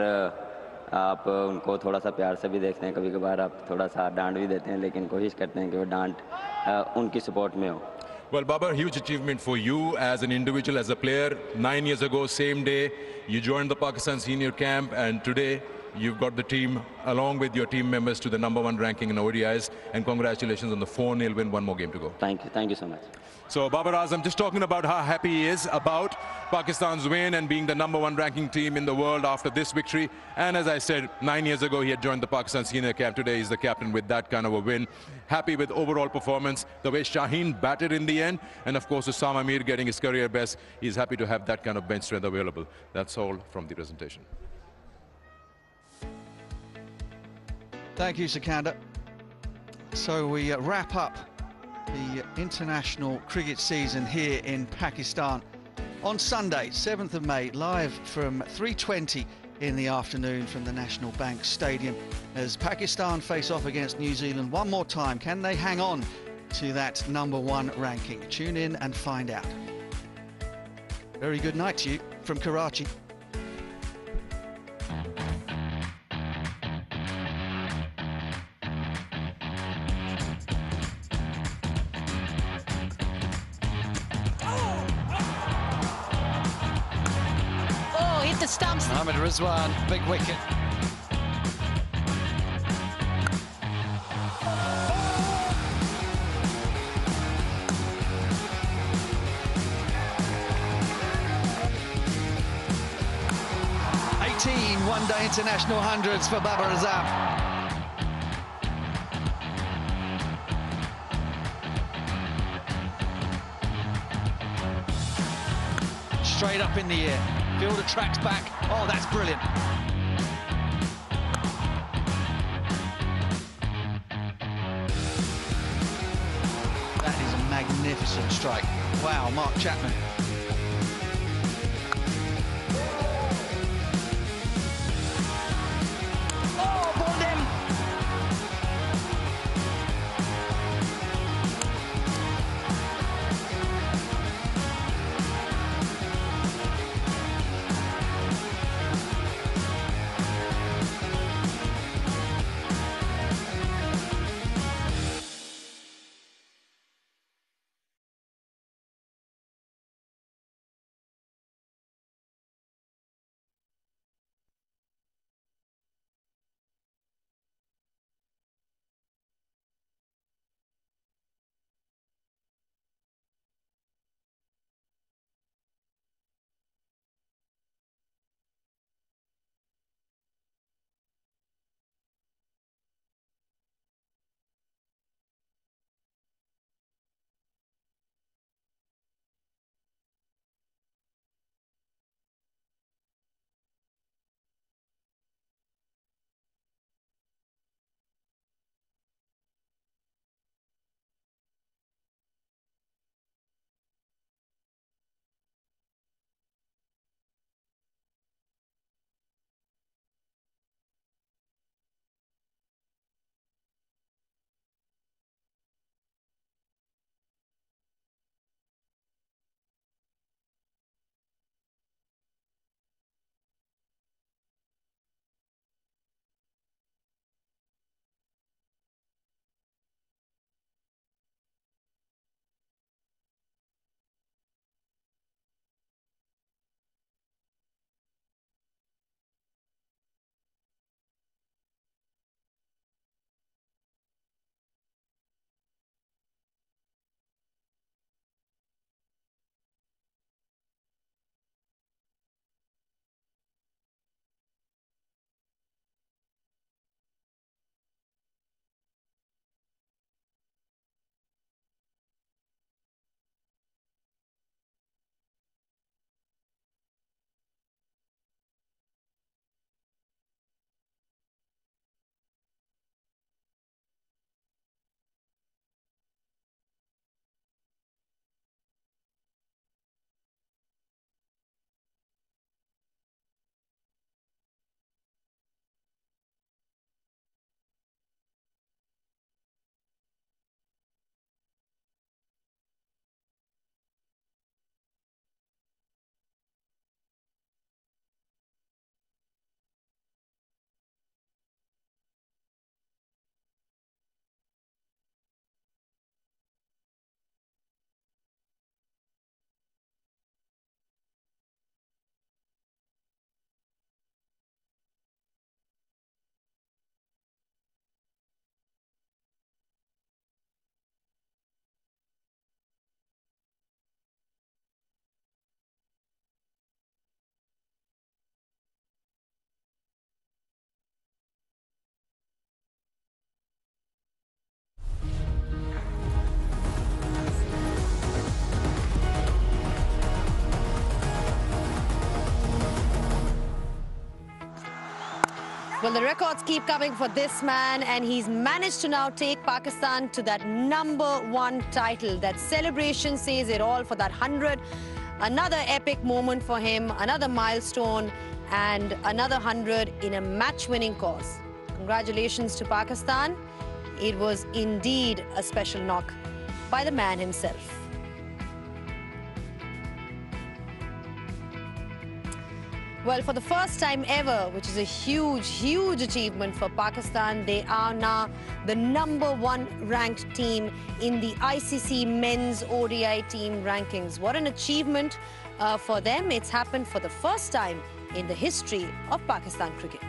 आप उनको थोड़ा सा प्यार से भी देखते हैं, कभी कभार आप थोड़ा सा डांट भी देते हैं, लेकिन कोशिश करते हैं कि वो डांट उनकी सपोर्ट में हो. Well, Babar, huge achievement for you as an individual, as a player. 9 years ago, same day, you joined the Pakistan senior camp, and today you've got the team along with your team members to the #1 ranking in ODIs. And congratulations on the 4-0 win. One more game to go. Thank you so much. So Babar Azam just talking about how happy he is about Pakistan's win and being the #1 ranking team in the world after this victory. And as I said, 9 years ago he had joined the Pakistan senior camp. Today he's the captain with that kind of a win. Happy with overall performance, the way Shaheen batted in the end, and of course Osama Mir getting his career best. He's happy to have that kind of bench strength available. That's all from the presentation. Thank you, Sikandar. So we wrap up the international cricket season here in Pakistan on Sunday, 7th of May, live from 3:20 in the afternoon from the National Bank Stadium as Pakistan face off against New Zealand one more time. Can they hang on to that #1 ranking? Tune in and find out. Very good night to you from Karachi. the stumps. Mohammad Rizwan, big wicket. One-day international hundreds for Babar Azam. Straight up in the air. Fielder tracks back. Oh, that's brilliant. That is a magnificent strike. Wow, Mark Chapman. Well, the records keep coming for this man, and he's managed to now take Pakistan to that #1 title. That celebration says it all for that 100. Another epic moment for him, another milestone, and another 100 in a match-winning cause. Congratulations to Pakistan. It was indeed a special knock by the man himself. Well, for the first time ever, which is a huge, huge achievement for Pakistan, they are now the #1 ranked team in the ICC men's ODI team rankings. What an achievement for them. It's happened for the first time in the history of Pakistan cricket.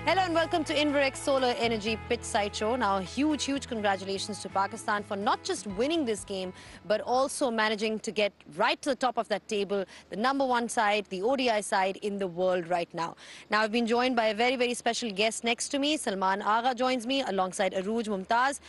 Hello and welcome to Inverex Solar Energy Pitch Side Show. Now, huge congratulations to Pakistan for not just winning this game, but also managing to get right to the top of that table, the #1 side, the ODI side in the world right now. Now, I've been joined by a very special guest next to me. Salman Agha joins me alongside Arooj Mumtaz.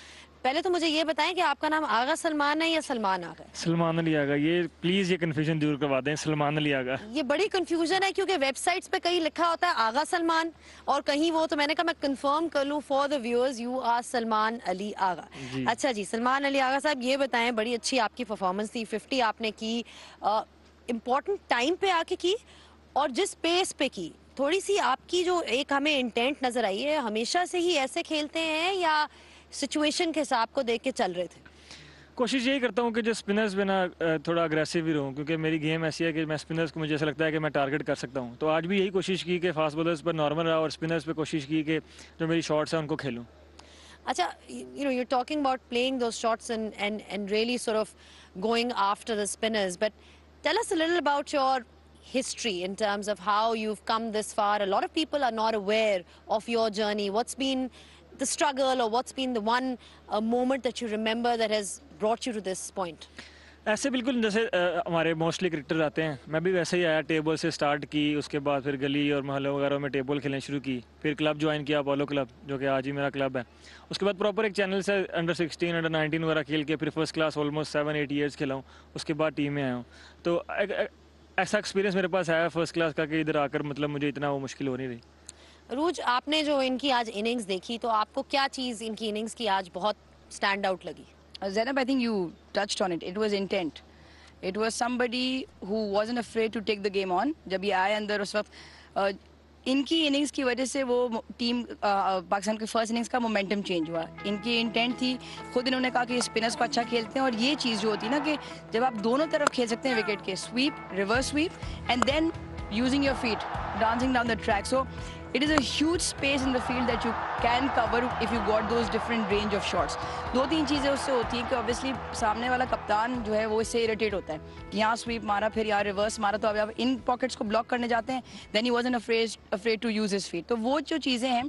पहले तो मुझे ये बताएं कि आपका नाम आगा सलमान है या सलमान आगा? सलमान अली आगा। ये प्लीज ये कंफ्यूजन दूर करवा दें, सलमान अली आगा। ये बड़ी कंफ्यूजन है क्योंकि वेबसाइट्स पे कहीं लिखा होता है आगा सलमान और कहीं वो, तो मैंने कहा मैं कंफर्म कर लूं for the viewers, you are Salman Ali Agha. अच्छा जी, सलमान अली आगा साहब, ये बताएं, बड़ी अच्छी आपकी परफॉर्मेंस थी, 50 आपने की, इम्पोर्टेंट टाइम पे आके की और जिस पेस पे की, थोड़ी सी आपकी जो एक हमें इंटेंट नजर आई है, हमेशा से ही ऐसे खेलते हैं या सिचुएशन के हिसाब को देख के चल रहे थे? कोशिश यही करता हूँ कि जो स्पिनर्स में ना थोड़ा अग्रेसिव ही रहूँ, क्योंकि मेरी गेम ऐसी है कि मैं स्पिनर्स को, मुझे ऐसा लगता है कि मैं टारगेट कर सकता हूँ। तो आज भी यही कोशिश की कि फास्ट बॉलर्स पर नॉर्मल रहा और स्पिनर्स पे कोशिश की कि जो मेरी शॉट्स हैं उनको खेलूँ। अच्छा, you know, you're talking about playing those shots and really sort of going after the spinners, but tell us a little about your history in terms of how you've come this far. A lot of people are not aware of your journey. What's been the struggle, or what's been the one moment that you remember that has brought you to this point? ऐसे बिल्कुल जैसे हमारे mostly cricketer आते हैं, मैं भी वैसे ही आया, टेबल से स्टार्ट की, उसके बाद फिर गली और मोहल्लों वगैरह में टेबल खेलने शुरू की, फिर क्लब ज्वाइन किया, अपोलो क्लब, जो कि आज ही मेरा क्लब है। उसके बाद प्रॉपर एक चैनल से अंडर 16, अंडर 19 वगैरह खेल के फिर फर्स्ट क्लास ऑलमोस्ट 7-8 ईयर्स खेला हूँ। उसके बाद टीम में आया हूँ, तो ऐसा एक्सपीरियंस मेरे पास आया फर्स्ट क्लास का कि इधर आकर मतलब मुझे इतना वो मुश्किल हो नहीं रही। रूज, आपने जो इनकी आज इनिंग्स देखी, तो आपको क्या चीज़ इनकी इनिंग्स की आज बहुत स्टैंड आउट लगी? Zainab, I think you touched on it. It was intent. It was somebody who wasn't afraid to take the game on. जब ये आए अंदर उस वक्त इनकी इनिंग्स की वजह से वो टीम पाकिस्तान की फर्स्ट इनिंग्स का मोमेंटम चेंज हुआ। इनकी इंटेंट थी, खुद इन्होंने कहा कि स्पिनर्स को अच्छा खेलते हैं, और ये चीज़ जो होती है ना कि जब आप दोनों तरफ खेल सकते हैं विकेट के, sweep, reverse sweep and then using your feet, dancing down the track, so it is a huge space in the field that you can cover if you got those different range of shots. 2-3 चीज़ें उससे होती हैं कि obviously सामने वाला कप्तान जो है वो इससे इरिटेट होता है कि यहाँ स्वीप मारा, फिर यहाँ रिवर्स मारा, तो अब आप इन पॉकेट्स को ब्लॉक करने जाते हैं, then he wasn't afraid to use his feet. तो वो जो चीज़ें हैं,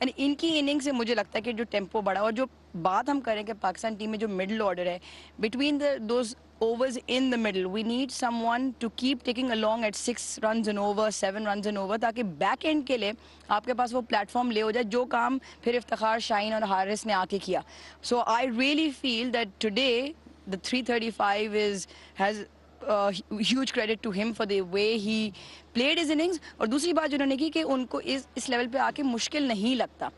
एंड इनकी इनिंग से मुझे लगता है कि जो टेम्पो बढ़ा, और जो बात हम करें कि पाकिस्तान टीम में जो मिडिल ऑर्डर है, between those overs in the middle, we need someone to keep taking along at 6 runs and over, 7 runs and over, ताकि बैक एंड के लिए आपके पास वो प्लेटफॉर्म ले हो जाए, जो काम फिर इफ्तिखार, शाहीन और हारिस ने आके किया। So I really feel that today the 335 has huge credit to him for the way he played his innings. और दूसरी बात जो उन्होंने की कि उनको इस लेवल पे आके मुश्किल नहीं लगता.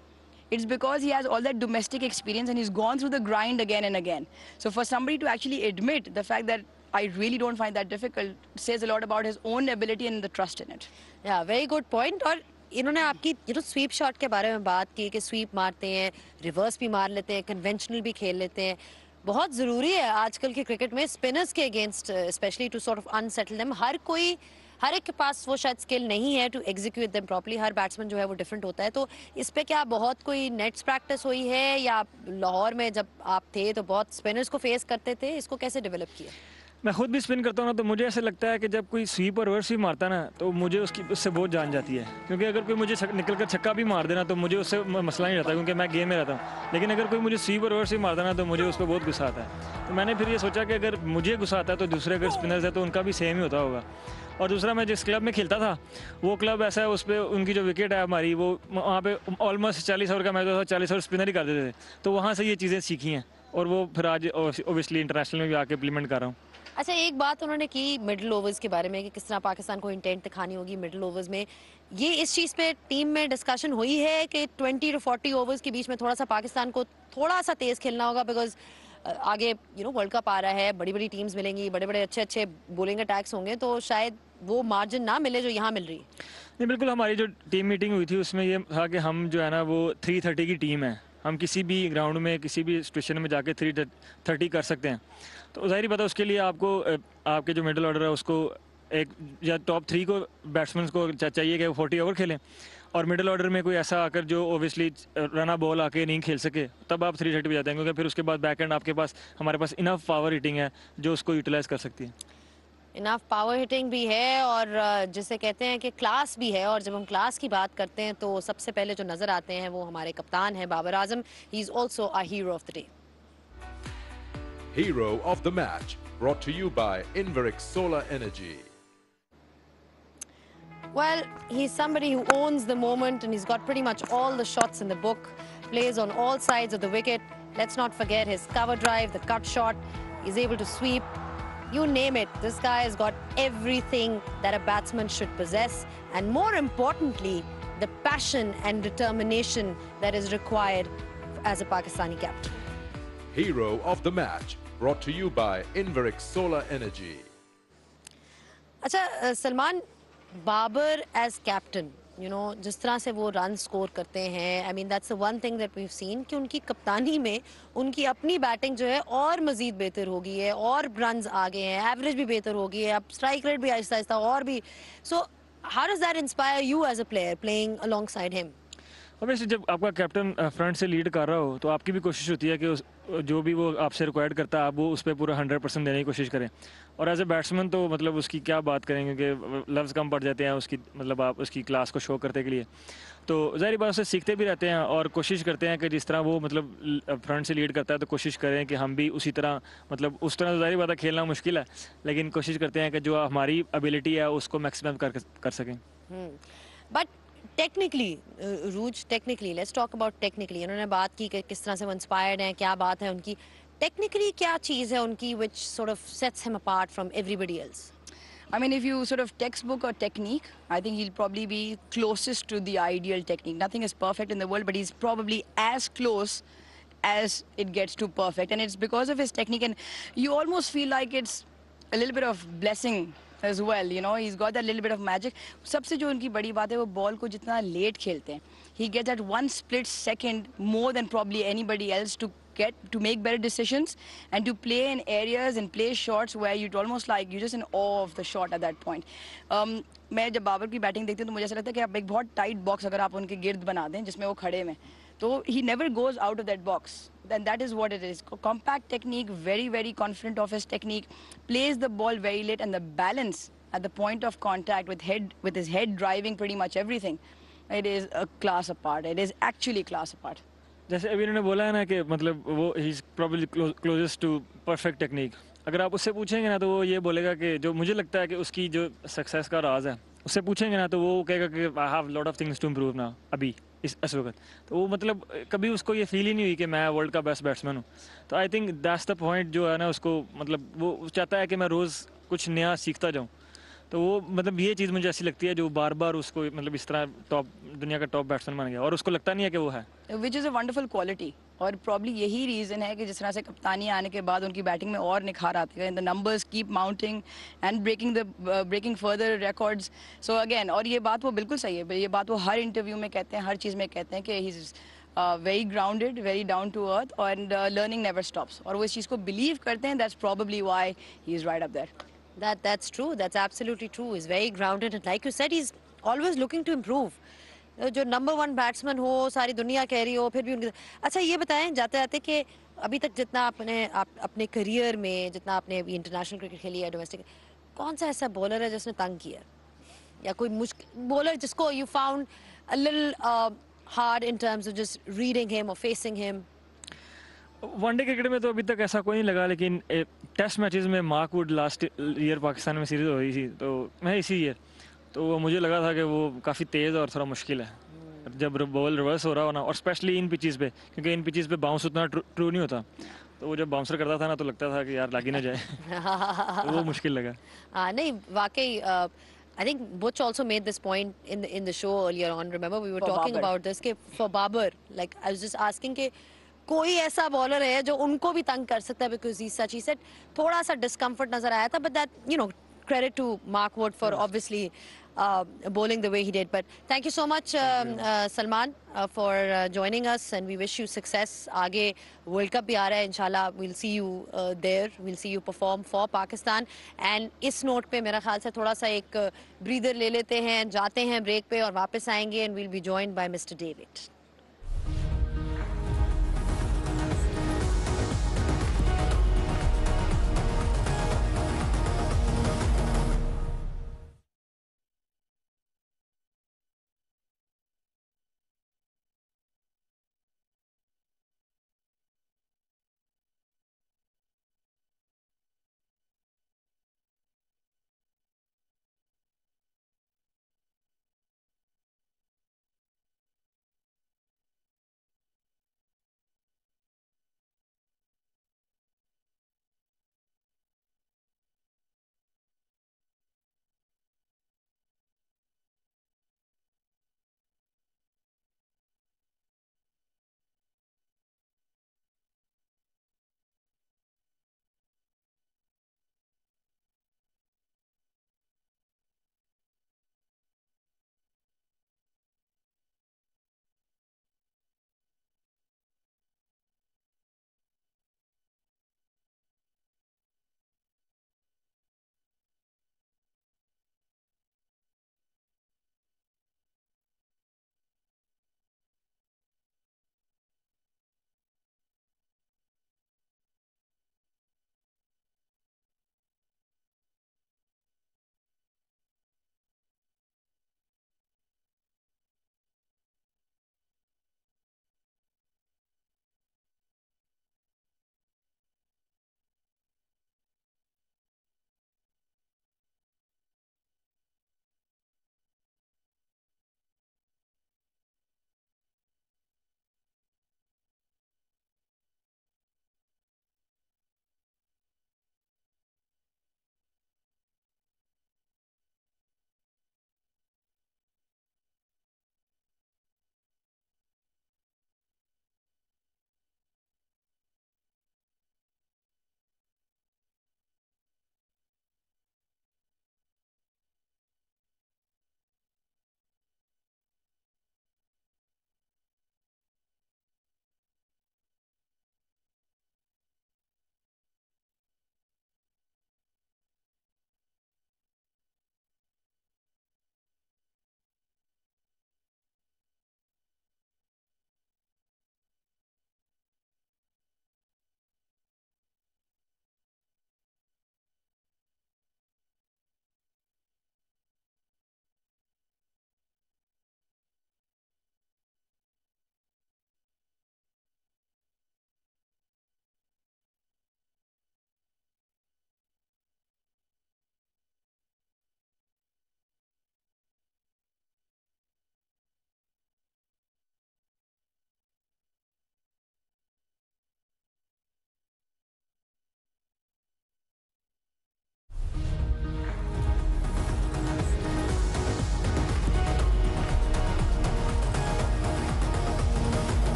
It's because he has all that domestic experience and he's gone through the grind again and again. So for somebody to actually admit the fact that I really don't find that difficult says a lot about his own ability and the trust in it. Yeah, very good point. और इन्होंने आपकी sweep shot के बारे में बात की कि SVEEP मारते हैं, रिवर्स भी मार लेते हैं, कन्वेंशनल भी खेल लेते हैं. बहुत ज़रूरी है आजकल के क्रिकेट में स्पिनर्स के against, specially to sort of unsettle them. हर एक के पास वो शायद स्किल नहीं है टू एग्जीक्यूट देम प्रॉपर्ली. हर बैट्समैन जो है वो डिफरेंट होता है. तो इस पे क्या बहुत कोई नेट्स प्रैक्टिस हुई है, या लाहौर में जब आप थे तो बहुत स्पिनर्स को फेस करते थे, इसको कैसे डेवलप किया? मैं खुद भी स्पिन करता हूँ ना, तो मुझे ऐसा लगता है कि जब कोई स्वीप और रिवर्स भी मारता है ना, तो मुझे उससे बहुत जान जाती है. क्योंकि अगर कोई मुझे निकल कर छक्का भी मार देना तो मुझे उससे मसला नहीं रहता, क्योंकि मैं गेम में रहता हूँ. लेकिन अगर कोई मुझे स्वीप और रिवर्स भी मारता ना, तो मुझे उस पर बहुत गुस्सा आता है. तो मैंने फिर ये सोचा कि अगर मुझे गुस्सा आता है तो दूसरे अगर स्पिनर्स है तो उनका भी सेम ही होता होगा. और दूसरा, मैं जिस क्लब में खेलता था वो क्लब ऐसा है, उस पर उनकी जो विकेट है हमारी, वो वहाँ पे ऑलमोस्ट 40 ओवर का मैच होता था, 40 ओवर स्पिनर ही कर देते थे. तो वहाँ से ये चीज़ें सीखी हैं और वो फिर आज ओबियसली इंटरनेशनल में भी आके इम्प्लीमेंट कर रहा हूँ. अच्छा, एक बात उन्होंने की मिडिल ओवर्स के बारे में कि किस तरह पाकिस्तान को इंटेंट दिखानी होगी मिडिल ओवर्स में. ये इस चीज़ पे टीम में डिस्कशन हुई है कि 20 to 40 ओवर्स के बीच में थोड़ा सा पाकिस्तान को थोड़ा सा तेज़ खेलना होगा, बिकॉज आगे वर्ल्ड कप आ रहा है, बड़ी बड़ी टीम्स मिलेंगी, बड़े बड़े अच्छे बॉलिंग अटैक्स होंगे, तो शायद वो मार्जिन ना मिले जो यहाँ मिल रही है. नहीं, बिल्कुल. हमारी जो टीम मीटिंग हुई थी उसमें ये था कि हम जो है ना वो 330 की टीम है. हम किसी भी ग्राउंड में किसी भी सिचुएशन में जाके 330 कर सकते हैं. तो जाहिर बात है उसके लिए आपको आपके जो मिडिल ऑर्डर है उसको एक या टॉप 3 को बैट्समैन को चाहिए कि 40 ओवर खेलें. और मिडिल ऑर्डर में कोई ऐसा आकर जो ओबियसली रना बॉल आके नहीं खेल सके, तब आप 330 पे जाते हैं, क्योंकि फिर उसके बाद बैक एंड आपके पास, हमारे पास इनफ पावर हिटिंग है जो उसको यूटिलाइज कर सकती है. इनफ पावर हिटिंग भी है और जिसे कहते हैं कि क्लास भी है, और जब हम क्लास की बात करते हैं तो सबसे पहले जो नजर आते हैं वो हमारे कप्तान हैं Babar Azam. He is also a hero of the day. Hero of the match, brought to you by Inverix Solar Energy. Well, he's somebody who owns the moment and he's got pretty much all the shots in the book, plays on all sides of the wicket. Let's not forget his cover drive, the cut shot, he's able to sweep, you name it. This guy has got everything that a batsman should possess, and more importantly, the passion and determination that is required as a Pakistani captain. Hero of the match, brought to you by Inverix Solar Energy. अच्छा Salman, Babar as captain, you know, जिस तरह से वो run score करते हैं, I mean that's the one thing that we have seen कि उनकी कप्तानी में उनकी अपनी बैटिंग जो है और मजीद बेहतर हो गई है, और रन्स आ गए हैं, एवरेज भी बेहतर हो गई है, अब स्ट्राइक रेट भी आहिस्ता आहिस्ता और भी. So how does that inspire you as a player playing alongside him? Obviously जब आपका कैप्टन फ्रंट से लीड कर रहा हो तो आपकी भी कोशिश होती है कि जो भी वो आपसे रिक्वायर्ड करता है आप वो उस पर पूरा 100% देने की कोशिश करें. और एज ए बैट्समैन तो मतलब उसकी क्या बात करेंगे कि लफ्ज़ कम पड़ जाते हैं उसकी, मतलब आप उसकी क्लास को शो करने के लिए. तो ज़ाहिर बात उससे सीखते भी रहते हैं और कोशिश करते हैं कि जिस तरह वो मतलब फ्रंट से लीड करता है तो कोशिश करें कि हम भी उसी तरह, मतलब उस तरह ज़ाहिर बात है खेलना मुश्किल है, लेकिन कोशिश करते हैं कि जो हमारी एबिलिटी है उसको मैक्सिमम कर सकें. But technically ROUGE, technically let's talk about technically. उन्होंने बात की कि किस तरह से वो इंस्पायर्ड हैं, क्या बात है उनकी टेक्निकली, क्या चीज़ है उनकी which sort of sets him apart from everybody else? I mean, if you sort of textbook or technique, I think he'll probably be closest to the ideal technique. Nothing is perfect in the world, but he's probably as close as it gets to perfect. And it's because of his technique, and you almost feel like it's a little bit of blessing as well, you know, he's got that little bit of magic. सबसे जो उनकी बड़ी बात है वो ball को जितना late खेलते हैं, he gets that one split second more than probably anybody else to make better decisions and to play in areas and play shots where you'd almost like you're just in awe of the shot at that point. मैं जब बाबर की batting देखती हूँ तो मुझे ऐसा लगता है कि आप एक बहुत टाइट बॉक्स अगर आप उनके गिर्द बना दें जिसमें वो खड़े में, तो he never goes out of that box. Then that is what it is. Compact technique, very, very confident of his technique, plays the ball very late, and the balance at the point of contact with his head driving pretty much everything. It is a class apart. It is actually class apart. जैसे अभी इन्होंने बोला है ना कि मतलब वो ही is probably closest to perfect technique. अगर आप उससे पूछेंगे ना तो वो ये बोलेगा कि जो मुझे लगता है कि उसकी जो सक्सेस का राज है, उससे पूछेंगे ना तो वो कहेगा कि I have lot of things to improve now अभी इस वक्त. तो वो मतलब कभी उसको ये फील ही नहीं हुई कि मैं वर्ल्ड का बेस्ट बैट्समैन हूँ. तो I think that's the point जो है ना, उसको मतलब वो चाहता है कि मैं रोज़ कुछ नया सीखता जाऊँ. तो वो मतलब ये चीज़ मुझे ऐसी लगती है जो बार बार उसको मतलब इस तरह दुनिया का टॉप बैट्समैन बन गया और उसको लगता नहीं है कि वो है. Which is a wonderful quality, और प्रॉब्ली यही रीज़न है कि जिस तरह से कप्तानी आने के बाद उनकी बैटिंग में और निखार आते हैं. The numbers keep mounting and breaking further records. So again, और ये बात वो बिल्कुल सही है, ये बात वो हर इंटरव्यू में कहते हैं, हर चीज़ में कहते हैं कि he is very grounded, very down to earth, and learning never stops. और वो इस चीज़ को बिलीव करते हैं. That's probably why he is right up there. That's true. That's absolutely true. He's very grounded, and like you said, he's always looking to improve. जो number 1 batsman हो, सारी दुनिया कह रही हो, फिर भी उनके. अच्छा ये बताएं जाते जाते कि अभी तक जितना आपने अपने करियर में जितना आपने अभी इंटरनेशनल क्रिकेट खेली है, डोमेस्टिक, कौन सा ऐसा बॉलर है जिसने तंग किया, या कोई मुश्किल बॉलर जिसको you found a little hard in terms of just reading him और फेसिंग हिम? वनडे क्रिकेट में तो अभी तक ऐसा कोई नहीं लगा, लेकिन टेस्ट मैचेस में Mark Wood last year Pakistan में सीरीज हो रही थी तो मैं इसी ईयर, तो मुझे लगा था कि वो काफ़ी तेज़ और थोड़ा मुश्किल है जब बॉल रिवर्स हो रहा हो ना, और स्पेशली इन पिचेस पे, क्योंकि इन पिचेस पे बाउंस उतना ट्रू नहीं होता. तो वो जब बाउंसर करता था ना तो लगता था कि यार लागी ना जाए. तो वो मुश्किल लगा. नहीं वाकई. I think Butch also made this point in the show earlier on. Remember we were talking about this कि for Babar, like I was just asking कि कोई ऐसा बॉलर है जो उनको भी तंग कर सकता है, because he said थोड़ा सा डिस्कम्फर्ट नजर आया था, but that, you know, credit to Mark Wood for obviously bowling the way he did. But thank you so much Salman for joining us, and we wish you success. आगे World Cup भी आ रहा है, इंशाल्लाह we'll see you there, we'll see you perform for Pakistan. And इस note पे मेरा ख्याल से थोड़ा सा एक ब्रीदर ले लेते हैं, जाते हैं ब्रेक पे और वापस आएंगे, and we'll be joined by Mr. David.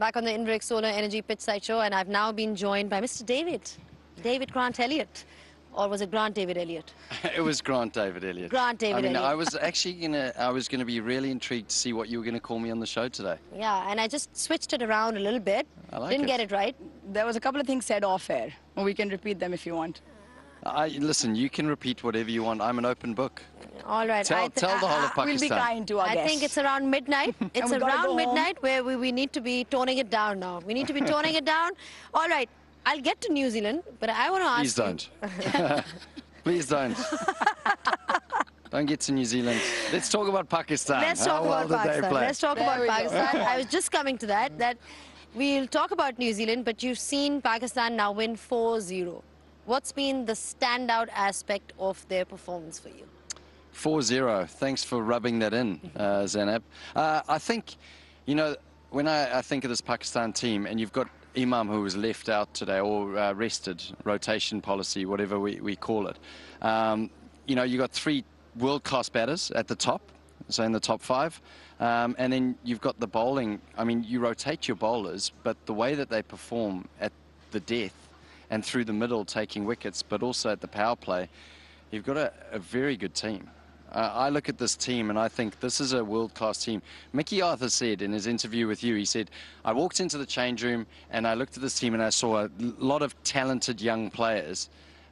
Back on the Inverix Solar Energy Pitchside Show, and I've now been joined by Mr. David Grant Elliott. Or was it Grant David Elliott? It was Grant David Elliott. Grant David Elliott. I was actually I was gonna be really intrigued to see what you were gonna call me on the show today. Yeah, and I just switched it around a little bit. I like Didn't it. get it right. There was a couple of things said off air. We can repeat them if you want. Listen, you can repeat whatever you want. I'm an open book. All right. Tell the whole of Pakistan. We'll be kind to our I guests. think it's around midnight. It's we gotta around go midnight where we need to be toning it down now. We need to be toning it down. All right. I'll get to New Zealand, but I want to ask Please don't. Please don't. Don't get to New Zealand. Let's talk about Pakistan. Let's talk about Pakistan. Let's talk about Pakistan. I was just coming to that we'll talk about New Zealand, but you've seen Pakistan now win 4-0. What's been the standout aspect of their performance for you? 4-0. Thanks for rubbing that in, Zainab. I think, you know, when I think of this Pakistan team, and you've got Imam who was left out today, or rested, rotation policy, whatever we call it. You know, you got 3 world-class batters at the top, so in the top 5. And then you've got the bowling. I mean, you rotate your bowlers, but the way that they perform at the death and through the middle taking wickets, but also at the power play, you've got a very good team. I look at this team and I think this is a world-class team. Mickey Arthur said in his interview with you, he said, I walked into the change room and I looked at this team and I saw a lot of talented young players.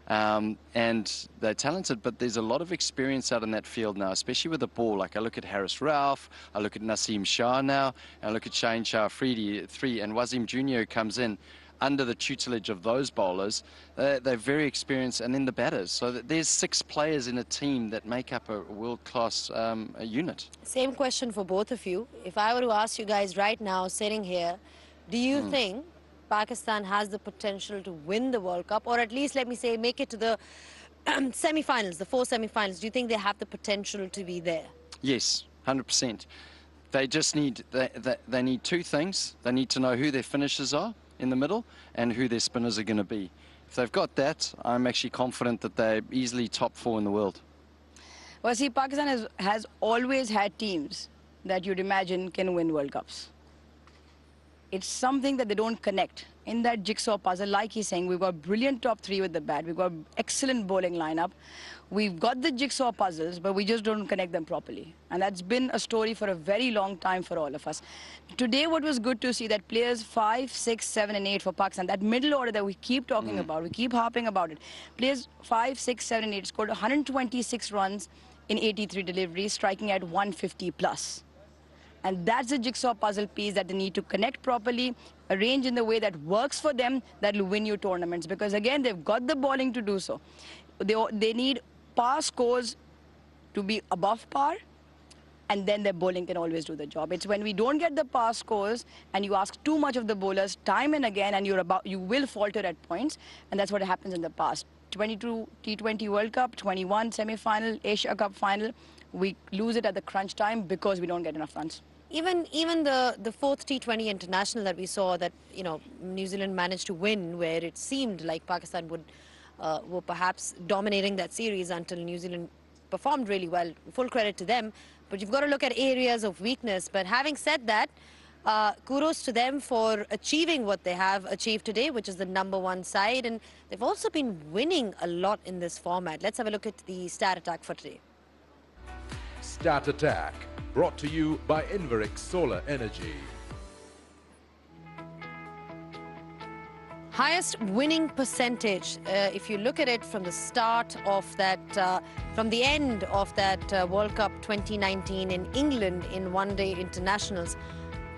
And they're talented, but there's a lot of experience out in that field now, especially with the ball. Like I look at Harris Ralph, I look at Naseem Shah now, and I look at Shane Shah Afridi, 3, and Wasim Jr. who comes in under the tutelage of those bowlers. They're very experienced, and then the batters. So there's 6 players in a team that make up a world-class unit. Same question for both of you. If I were to ask you guys right now, sitting here, do you think Pakistan has the potential to win the World Cup, or at least, let me say, make it to the semi-finals, the 4 semi-finals? Do you think they have the potential to be there? Yes, 100%. They just need, they need 2 things. They need to know who their finishers are in the middle and who their spinners are going to be. If they've got that, I'm actually confident that they're easily top 4 in the world. Well, see, Pakistan has always had teams that you'd imagine can win World Cups. It's something that they don't connect. In that jigsaw puzzle, like he's saying, we've got brilliant top 3 with the bat. We've got excellent bowling lineup. We've got the jigsaw puzzles, but we just don't connect them properly. And that's been a story for a very long time for all of us. Today, what was good to see that players 5, 6, 7, and 8 for Pakistan, that middle order that we keep talking about, we keep harping about it. Players 5, 6, 7, and 8 scored 126 runs in 83 deliveries, striking at 150 plus. And that's the jigsaw puzzle piece that they need to connect properly, arrange in the way that works for them, that will win you tournaments. Because again, they've got the bowling to do so. They need par scores to be above par, and then their bowling can always do the job. It's when we don't get the par scores and you ask too much of the bowlers time and again, and you will falter at points, and that's what happens in the past. 22 T20 World Cup, 21 semi-final, Asia Cup final, we lose it at the crunch time because we don't get enough runs. Even the 4th T20 international that we saw that, you know, New Zealand managed to win, where it seemed like Pakistan were perhaps dominating that series until New Zealand performed really well. Full credit to them. But you've got to look at areas of weakness. But having said that, kudos to them for achieving what they have achieved today, which is the #1 side. And they've also been winning a lot in this format. Let's have a look at the stat attack for today. Stat Attack, brought to you by Inverix Solar Energy. Highest winning percentage, if you look at it from the start of that, from the end of that World Cup 2019 in England in one-day internationals,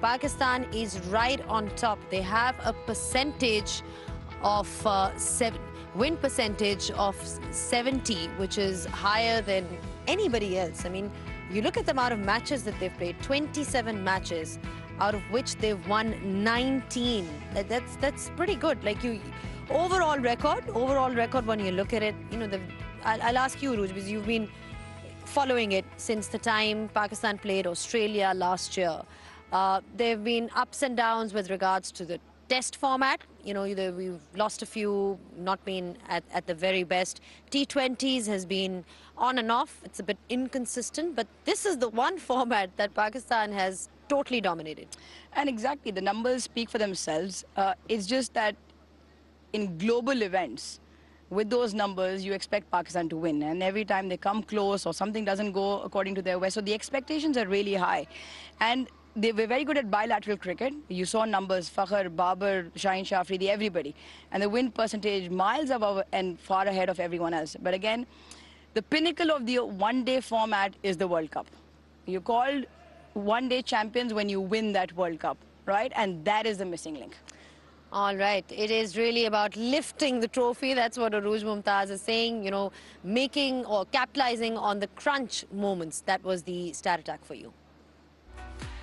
Pakistan is right on top. They have a percentage of win percentage of 70, which is higher than anybody else. I mean, you look at the amount of matches that they've played, 27 matches, out of which they've won 19. That's pretty good. Like, overall record when you look at it, you know, I'll ask you, Ruj, because you've been following it since the time Pakistan played Australia last year. There have been ups and downs with regards to the test format. You know, we've lost a few, not been at the very best. T20s has been on and off. It's a bit inconsistent, but this is the one format that Pakistan has totally dominated. And exactly, the numbers speak for themselves. It's just that in global events, with those numbers, you expect Pakistan to win. And every time they come close or something doesn't go according to their way, so the expectations are really high. And they were very good at bilateral cricket. You saw numbers, Fakhr, Babar, Shaheen Shah Afridi, everybody. And the win percentage miles above and far ahead of everyone else. But again, the pinnacle of the one-day format is the World Cup. You're called one-day champions when you win that World Cup, right? And that is the missing link. All right, it is really about lifting the trophy. That's what Arooj Mumtaz is saying, you know, making or capitalizing on the crunch moments. That was the stat attack for you.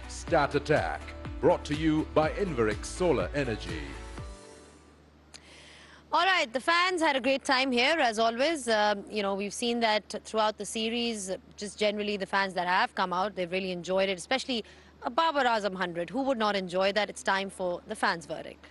Stat Attack, brought to you by Inverix Solar Energy. All right, the fans had a great time here, as always. You know, we've seen that throughout the series. Just generally, the fans that have come out, they've really enjoyed it, especially a Babar Azam 100. Who would not enjoy that? It's time for the fans' verdict.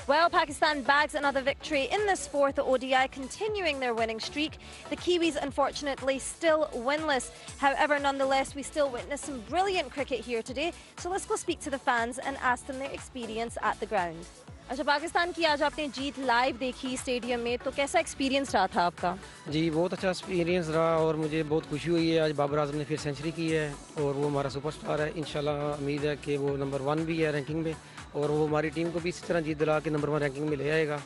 Well, Pakistan bags another victory in this fourth ODI, continuing their winning streak. The Kiwis, unfortunately, still winless. However, nonetheless, we still witnessed some brilliant cricket here today. So let's go speak to the fans and ask them their experience at the ground. अच्छा, पाकिस्तान की आज आपने जीत live देखी stadium में, तो कैसा experience रहा था आपका? जी, बहुत अच्छा एक्सपीरियंस रहा और मुझे बहुत खुशी हुई है। आज बाबर आजम ने फिर सेंचुरी की है और वो हमारा सुपरस्टार है। इंशाल्लाह उम्मीद है कि वो नंबर 1 भी है रैंकिंग में और वो हमारी टीम को भी इसी तरह जीत दिला के नंबर 1 रैंकिंग में ले आएगा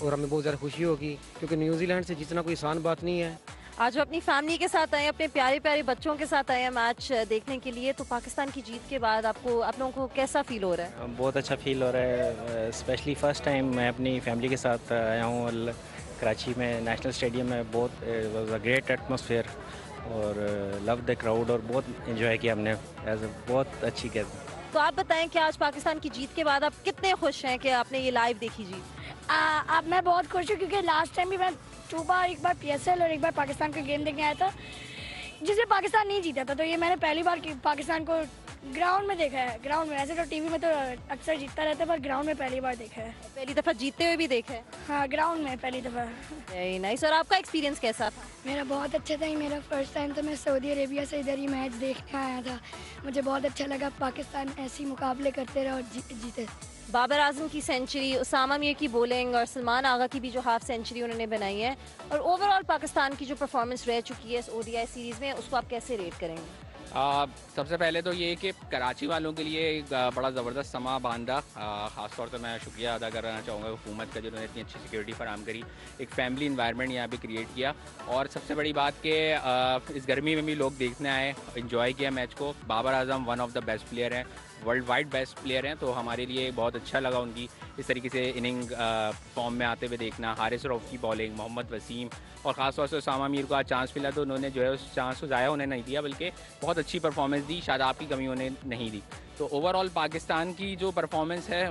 और हमें बहुत ज़्यादा खुशी होगी क्योंकि न्यूजीलैंड से जीतना कोई आसान बात नहीं है। आज अपनी फैमिली के साथ आए, अपने प्यारे प्यारे बच्चों के साथ आए मैच देखने के लिए, तो पाकिस्तान की जीत के बाद आप लोगों को कैसा फील हो रहा है? बहुत अच्छा फील हो रहा है, स्पेशली फर्स्ट टाइम मैं अपनी फैमिली के साथ आया हूँ और कराची में नेशनल स्टेडियम में बहुत वाज अ ग्रेट एटमॉस्फेयर और लव द क्राउड और बहुत एंजॉय किया हमने, बहुत अच्छी गेम। तो आप बताएं कि आज पाकिस्तान की जीत के बाद आप कितने खुश हैं कि आपने ये लाइव देखी जीत? अब मैं बहुत खुश हूँ क्योंकि लास्ट टाइम भी मैं 2 बार, एक बार PSL और एक बार पाकिस्तान का गेम देखने आया था जिसमें पाकिस्तान नहीं जीता था, तो ये मैंने पहली बार पाकिस्तान को ग्राउंड में देखा है। ग्राउंड में, ऐसे तो टीवी में तो अक्सर जीतता रहता है पर ग्राउंड में पहली बार देखा है। पहली दफ़ा जीतते हुए भी देखा है? हाँ, ग्राउंड में पहली दफ़ा। Very nice. और आपका एक्सपीरियंस कैसा था? मेरा बहुत अच्छा था। मेरा फर्स्ट टाइम तो मैं सऊदी अरेबिया से इधर ही मैच देखने आया था। मुझे बहुत अच्छा लगा, पाकिस्तान ऐसे ही मुकाबले करते रहे और जीते। बाबर आजम की सेंचुरी, उसामा मीर की बॉलिंग और सलमान आगा की भी जो हाफ सेंचुरी उन्होंने बनाई है और ओवरऑल पाकिस्तान की जो परफॉर्मेंस रह चुकी है इस ODI सीरीज़ में, उसको आप कैसे रेट करेंगे? सबसे पहले तो ये कि कराची वालों के लिए एक बड़ा ज़बरदस्त समा बांधा। ख़ासतौर से मैं शुक्रिया अदा करना चाहूँगा हुकूमत का जिन्होंने इतनी अच्छी सिक्योरिटी फराहम करी, एक फैमिली इन्वायरमेंट यहाँ पे क्रिएट किया और सबसे बड़ी बात कि इस गर्मी में भी लोग देखने आए, इंजॉय किया मैच को। Babar Azam one of the best player हैं, वर्ल्ड वाइड बेस्ट प्लेयर हैं, तो हमारे लिए बहुत अच्छा लगा उनकी इस तरीके से इनिंग फॉर्म में आते हुए देखना। हारिस रऊफ की बॉलिंग, मोहम्मद वसीम और ख़ासतौर से उसामा मीर को आज चांस मिला तो उन्होंने जो है उस चांस को ज़ाया उन्हें नहीं दिया, बल्कि बहुत अच्छी परफॉर्मेंस दी, शायद आपकी कमी उन्हें नहीं दी। तो ओवरऑल पाकिस्तान की जो परफॉर्मेंस है,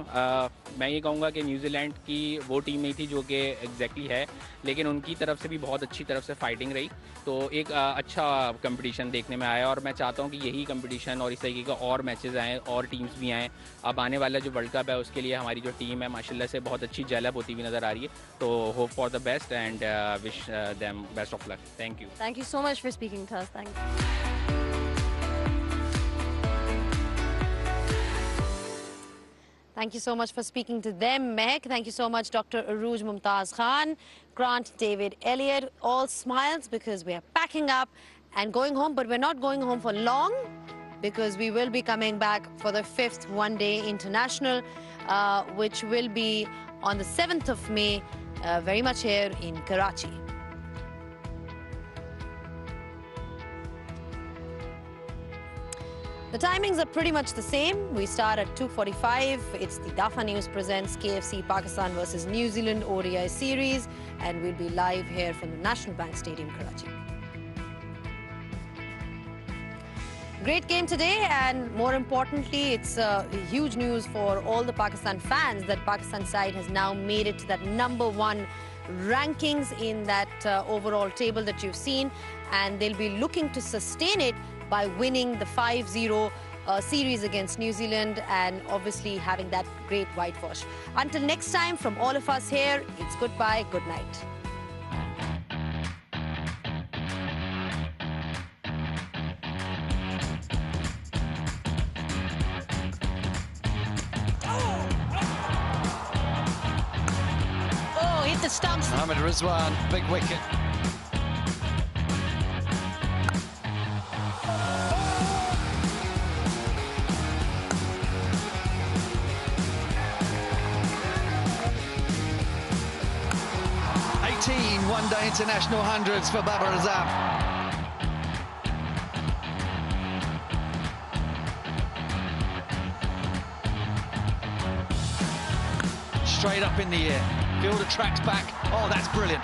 मैं ये कहूँगा कि न्यूजीलैंड की वो टीम नहीं थी जो कि एग्जैक्टली है, लेकिन उनकी तरफ से भी बहुत अच्छी तरफ से फाइटिंग रही, तो एक अच्छा कंपटीशन देखने में आया और मैं चाहता हूँ कि यही कंपटीशन और इस तरीके का और मैचेस आएँ और टीम्स भी आएँ। अब आने वाला जो वर्ल्ड कप है उसके लिए हमारी जो टीम है माशाल्लाह से बहुत अच्छी डेवलप होती हुई नज़र आ रही है, तो hope for the best and wish them best of luck. Thank you. Thank you so much for speaking to us. Thank you. Thank you so much for speaking to them, Mehak. Thank you so much, Dr. Arooj Mumtaz Khan, Grant David Elliott. All smiles because we are packing up and going home, but we're not going home for long because we will be coming back for the 5th one-day international, which will be on the 7th of May, very much here in Karachi. The timings are pretty much the same. We start at 2:45. It's the Dafa News presents KFC Pakistan versus New Zealand ODI series, and we'll be live here from the National Bank Stadium, Karachi. Great game today, and more importantly, it's huge news for all the Pakistan fans that Pakistan side has now made it to that #1 rankings in that overall table that you've seen, and they'll be looking to sustain it by winning the 5-0 series against New Zealand and obviously having that great whitewash. Until next time, from all of us here, it's goodbye, good night. the stumps. Mohamed Rizwan, big wicket. One-day international hundreds for Babar Azam. Straight up in the air. Fielder tracks back. Oh, that's brilliant.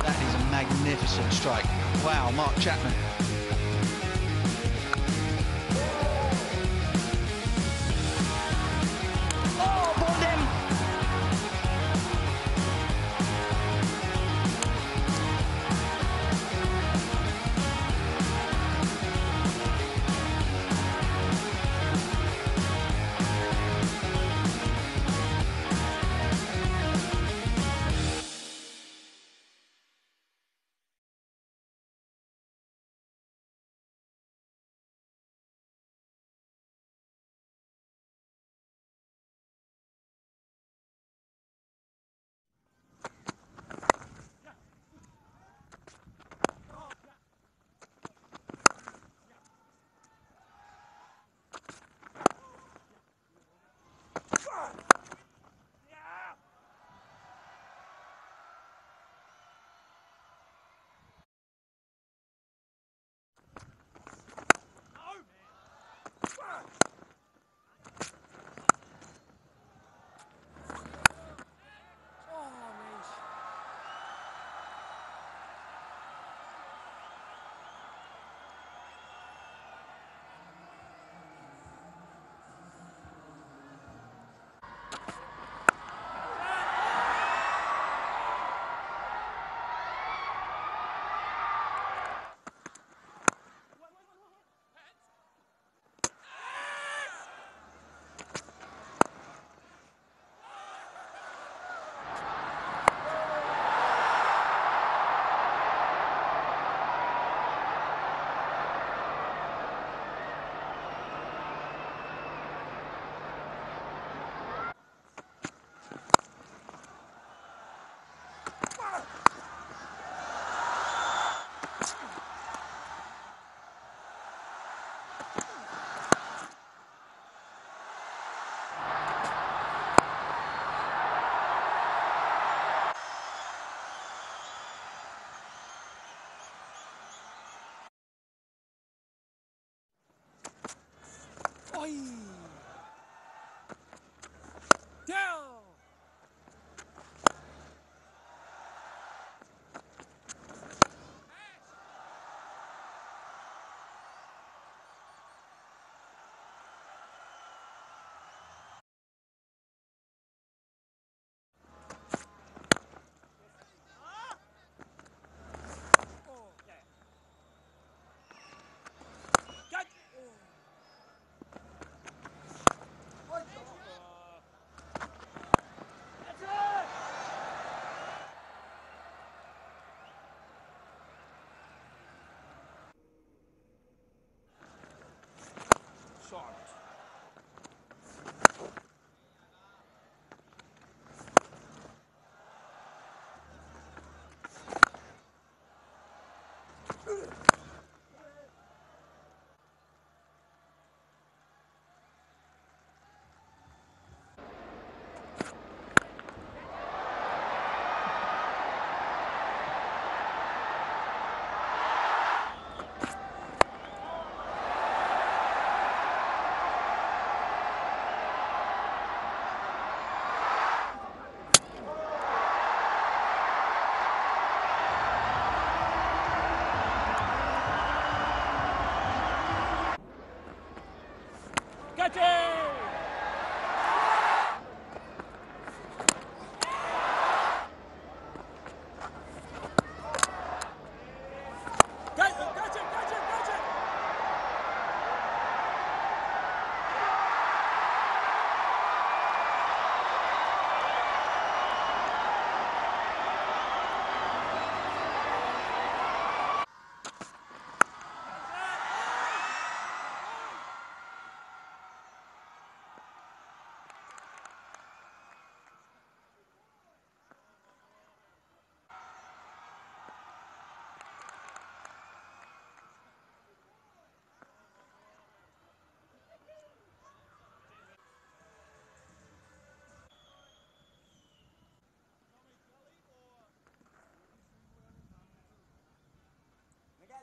That is a magnificent strike. Wow, Mark Chapman.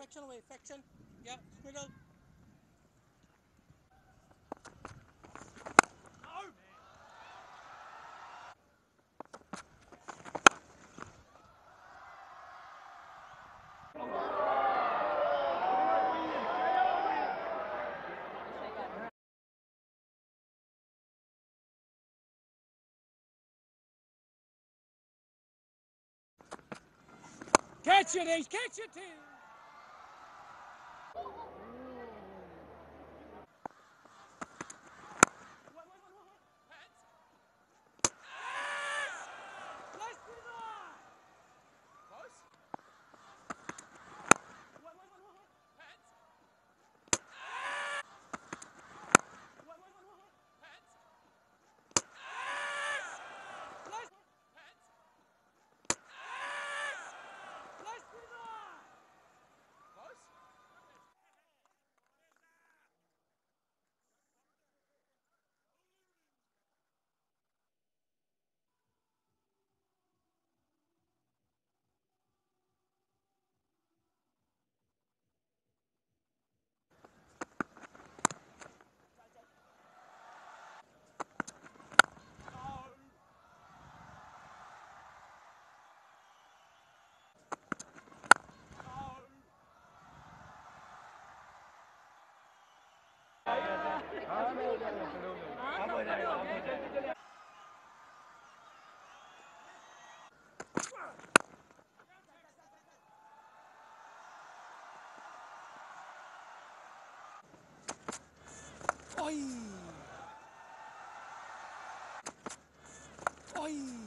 Faction away. Faction. Yeah. Middle. Catch it, Ace. Catch it, team. Oi! Oi!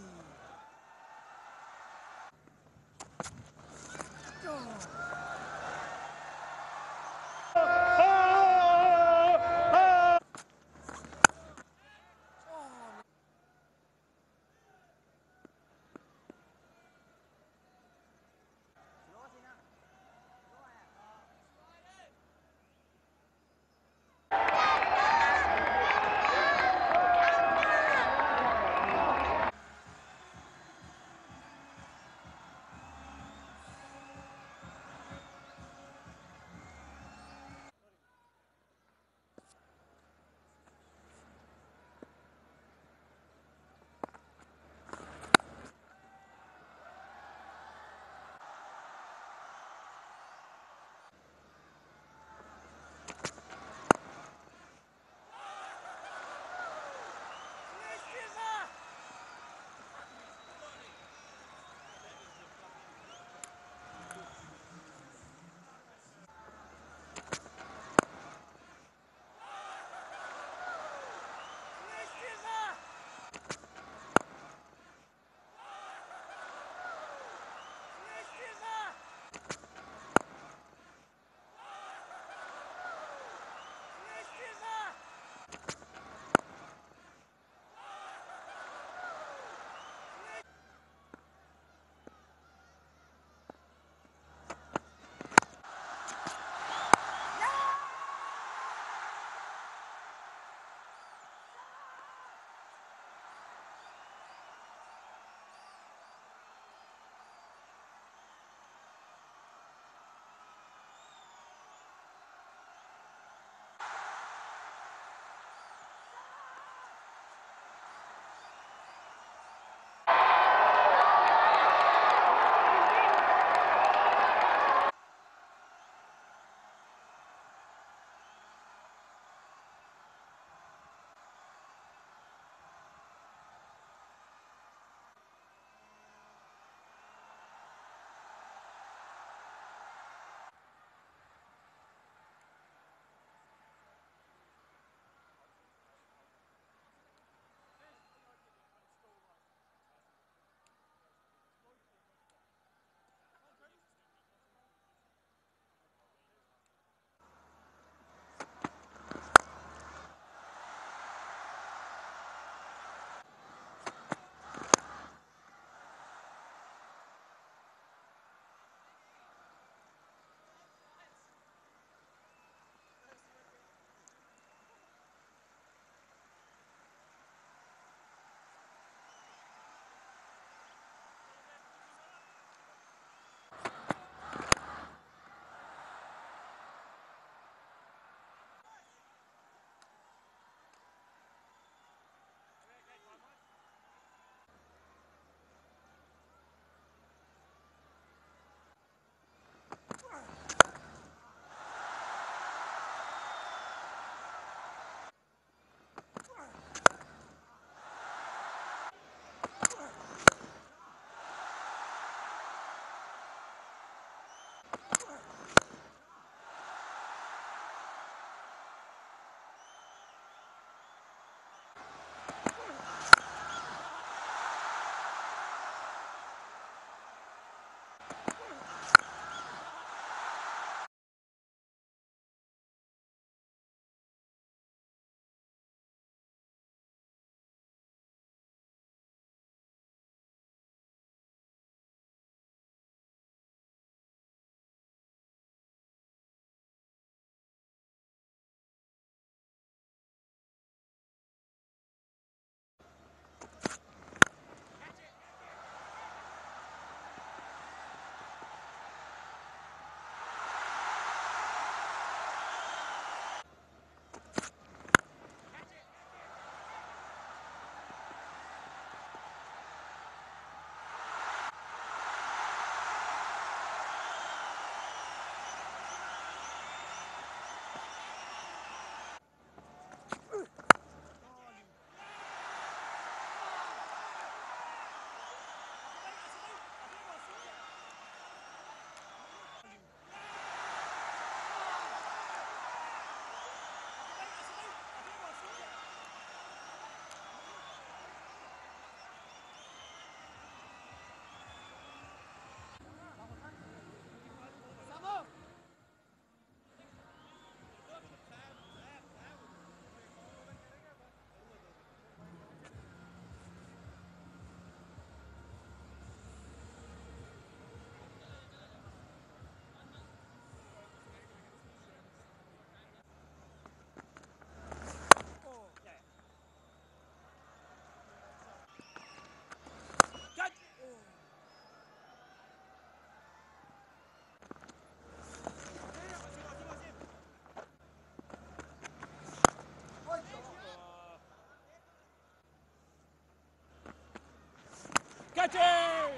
Catch it!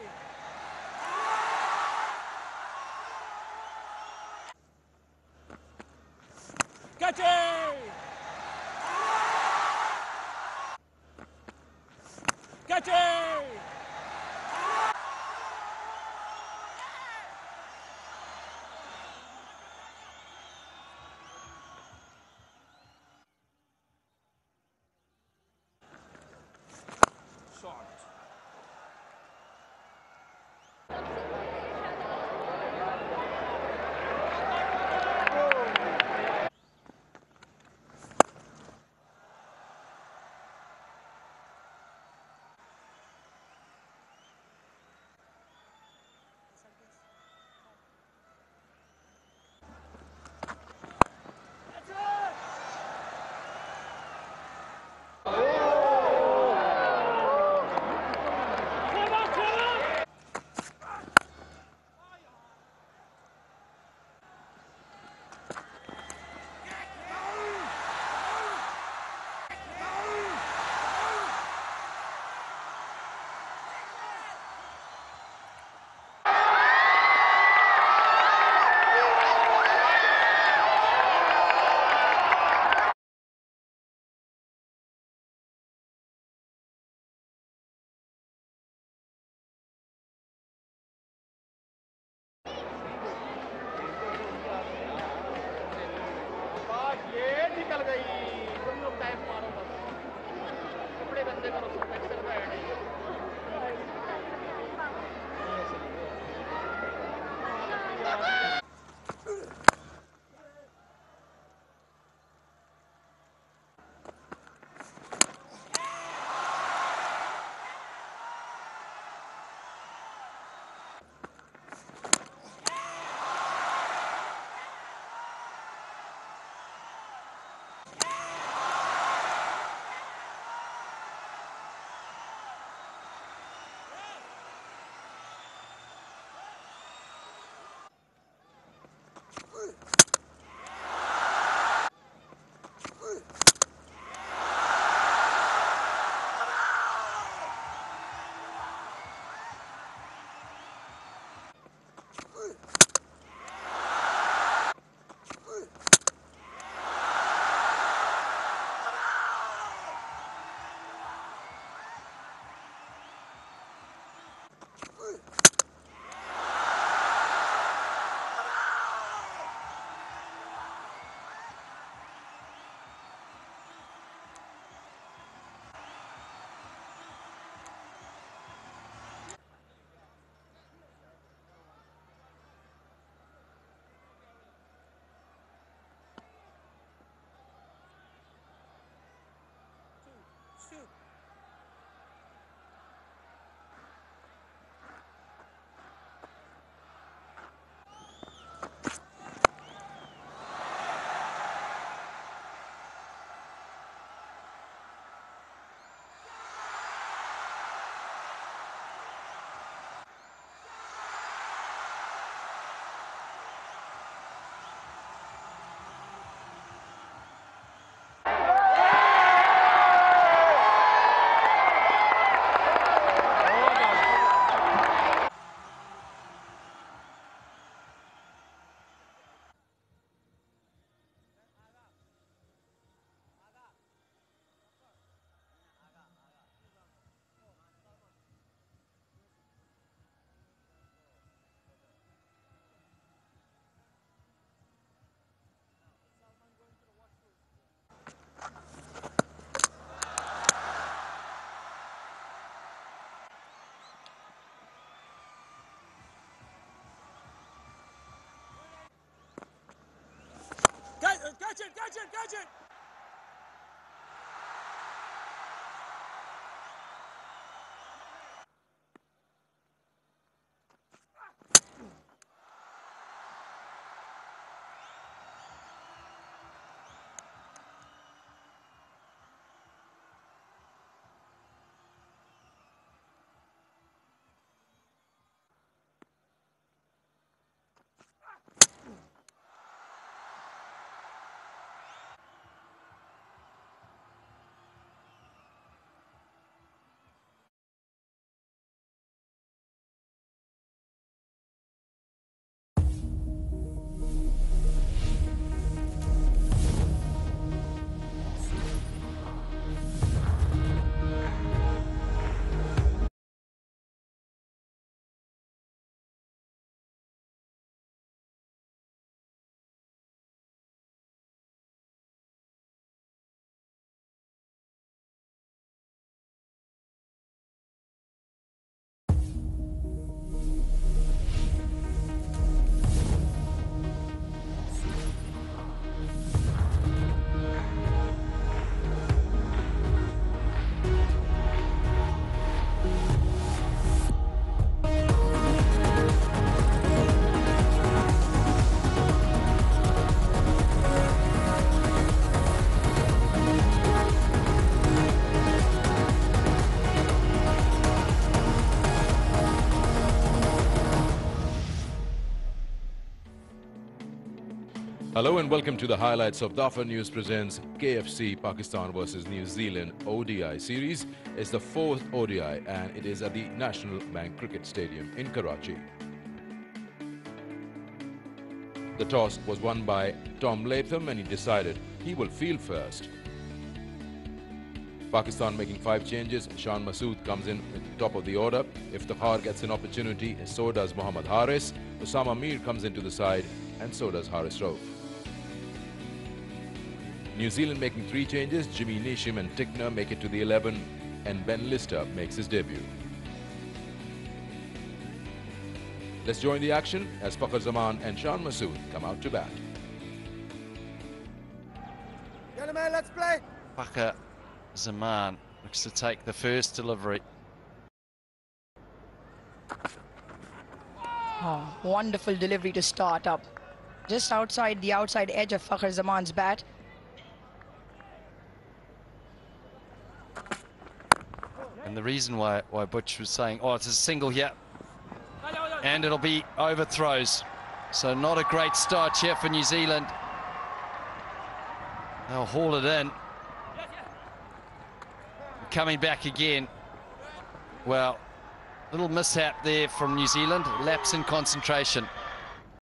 Catch it! Catch it! Catch it, catch it, catch it! Hello and welcome to the highlights of Dafa News presents KFC Pakistan versus New Zealand ODI series. It's the 4th ODI and it is at the National Bank Cricket Stadium in Karachi. The toss was won by Tom Latham and he decided he will field first. Pakistan making 5 changes. Shan Masood comes in at the top of the order. Iftikhar gets an opportunity, so does Mohammad Haris. Osama Mir comes into the side and so does Haris Rauf. New Zealand making 3 changes. Jimmy Neesham and Tickner make it to the 11 and Ben Lister makes his debut. Let's join the action as Fakhar Zaman and Shan Masood come out to bat. Gentlemen, let's play. Fakhar Zaman looks to take the first delivery. Oh, wonderful delivery to start up. Just outside the outside edge of Fakhar Zaman's bat. And the reason why Butch was saying, oh, it's a single here. And it'll be overthrows. So not a great start here for New Zealand. They'll haul it in. Coming back again. Well, little mishap there from New Zealand. Lapse in concentration.